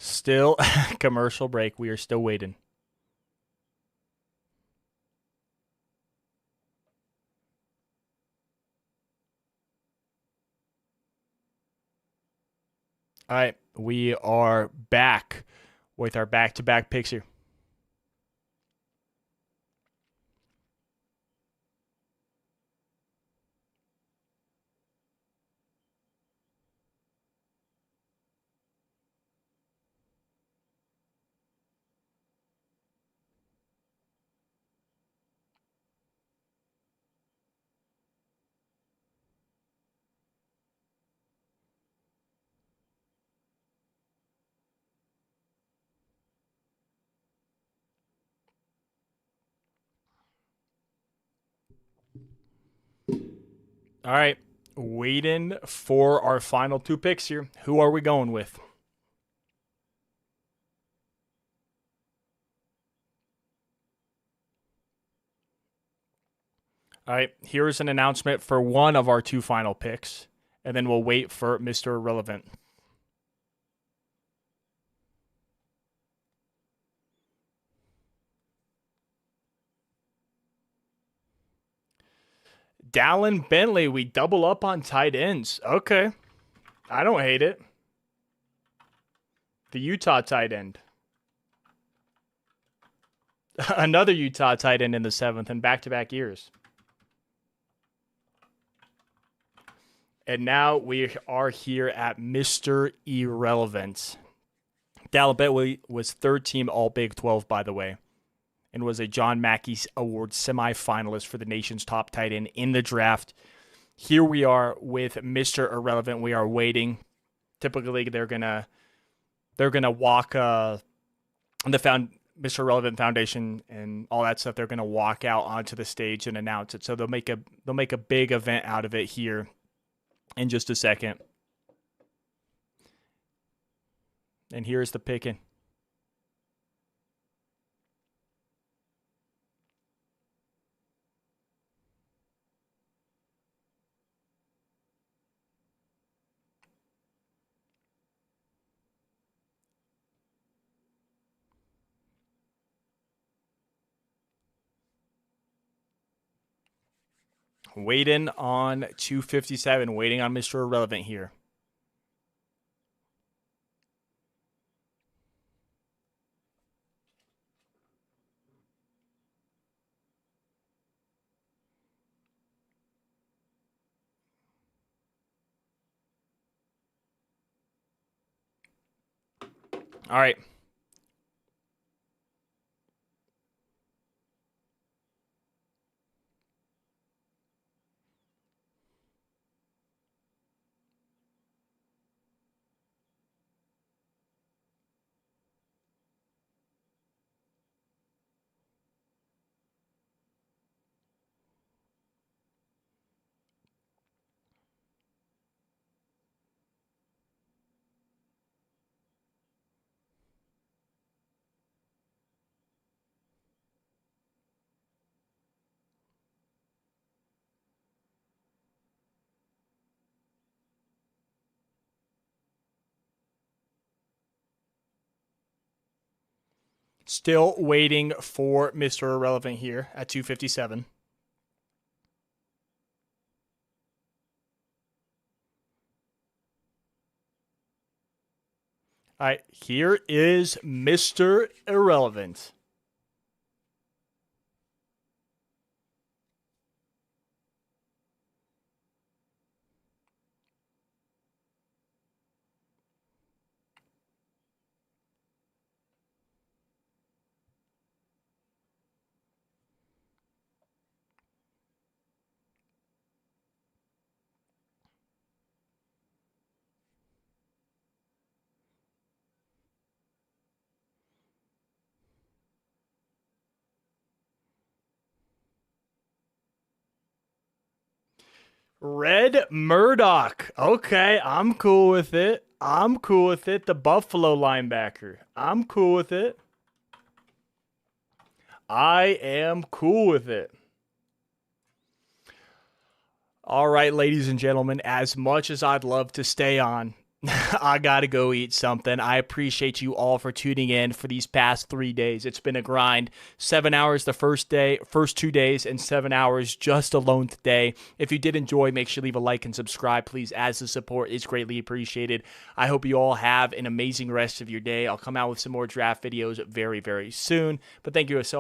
Speaker 2: Still commercial break. We are still waiting. All right, we are back with our back-to-back picks here. All right, waiting for our final two picks here. Who are we going with? All right, here's an announcement for one of our two final picks, and then we'll wait for Mr. Irrelevant. Dallin Bentley, we double up on tight ends. Okay. I don't hate it. The Utah tight end. Another Utah tight end in the 7th in back-to-back years. And now we are here at Mr. Irrelevant. Dallin Bentley was third team All Big 12, by the way, and was a John Mackey Award semifinalist for the nation's top tight end in the draft. Here we are with Mr. Irrelevant. We are waiting. Typically, they're gonna walk Mr. Irrelevant Foundation and all that stuff. They're gonna walk out onto the stage and announce it. So they'll make a big event out of it here in just a second. And here's the picking. Waiting on 257, waiting on Mr. Irrelevant here. All right. Still waiting for Mr. Irrelevant here at 257. All right, here is Mr. Irrelevant. Red Murdoch. Okay, I'm cool with it. The Buffalo linebacker. I'm cool with it. I am cool with it. All right, ladies and gentlemen, as much as I'd love to stay on I gotta go eat something. I appreciate you all for tuning in for these past 3 days. It's been a grind. 7 hours the first 2 days, and 7 hours just alone today. If you did enjoy, make sure to leave a like and subscribe, please, as the support is greatly appreciated. I hope you all have an amazing rest of your day. I'll come out with some more draft videos very, very soon. But thank you so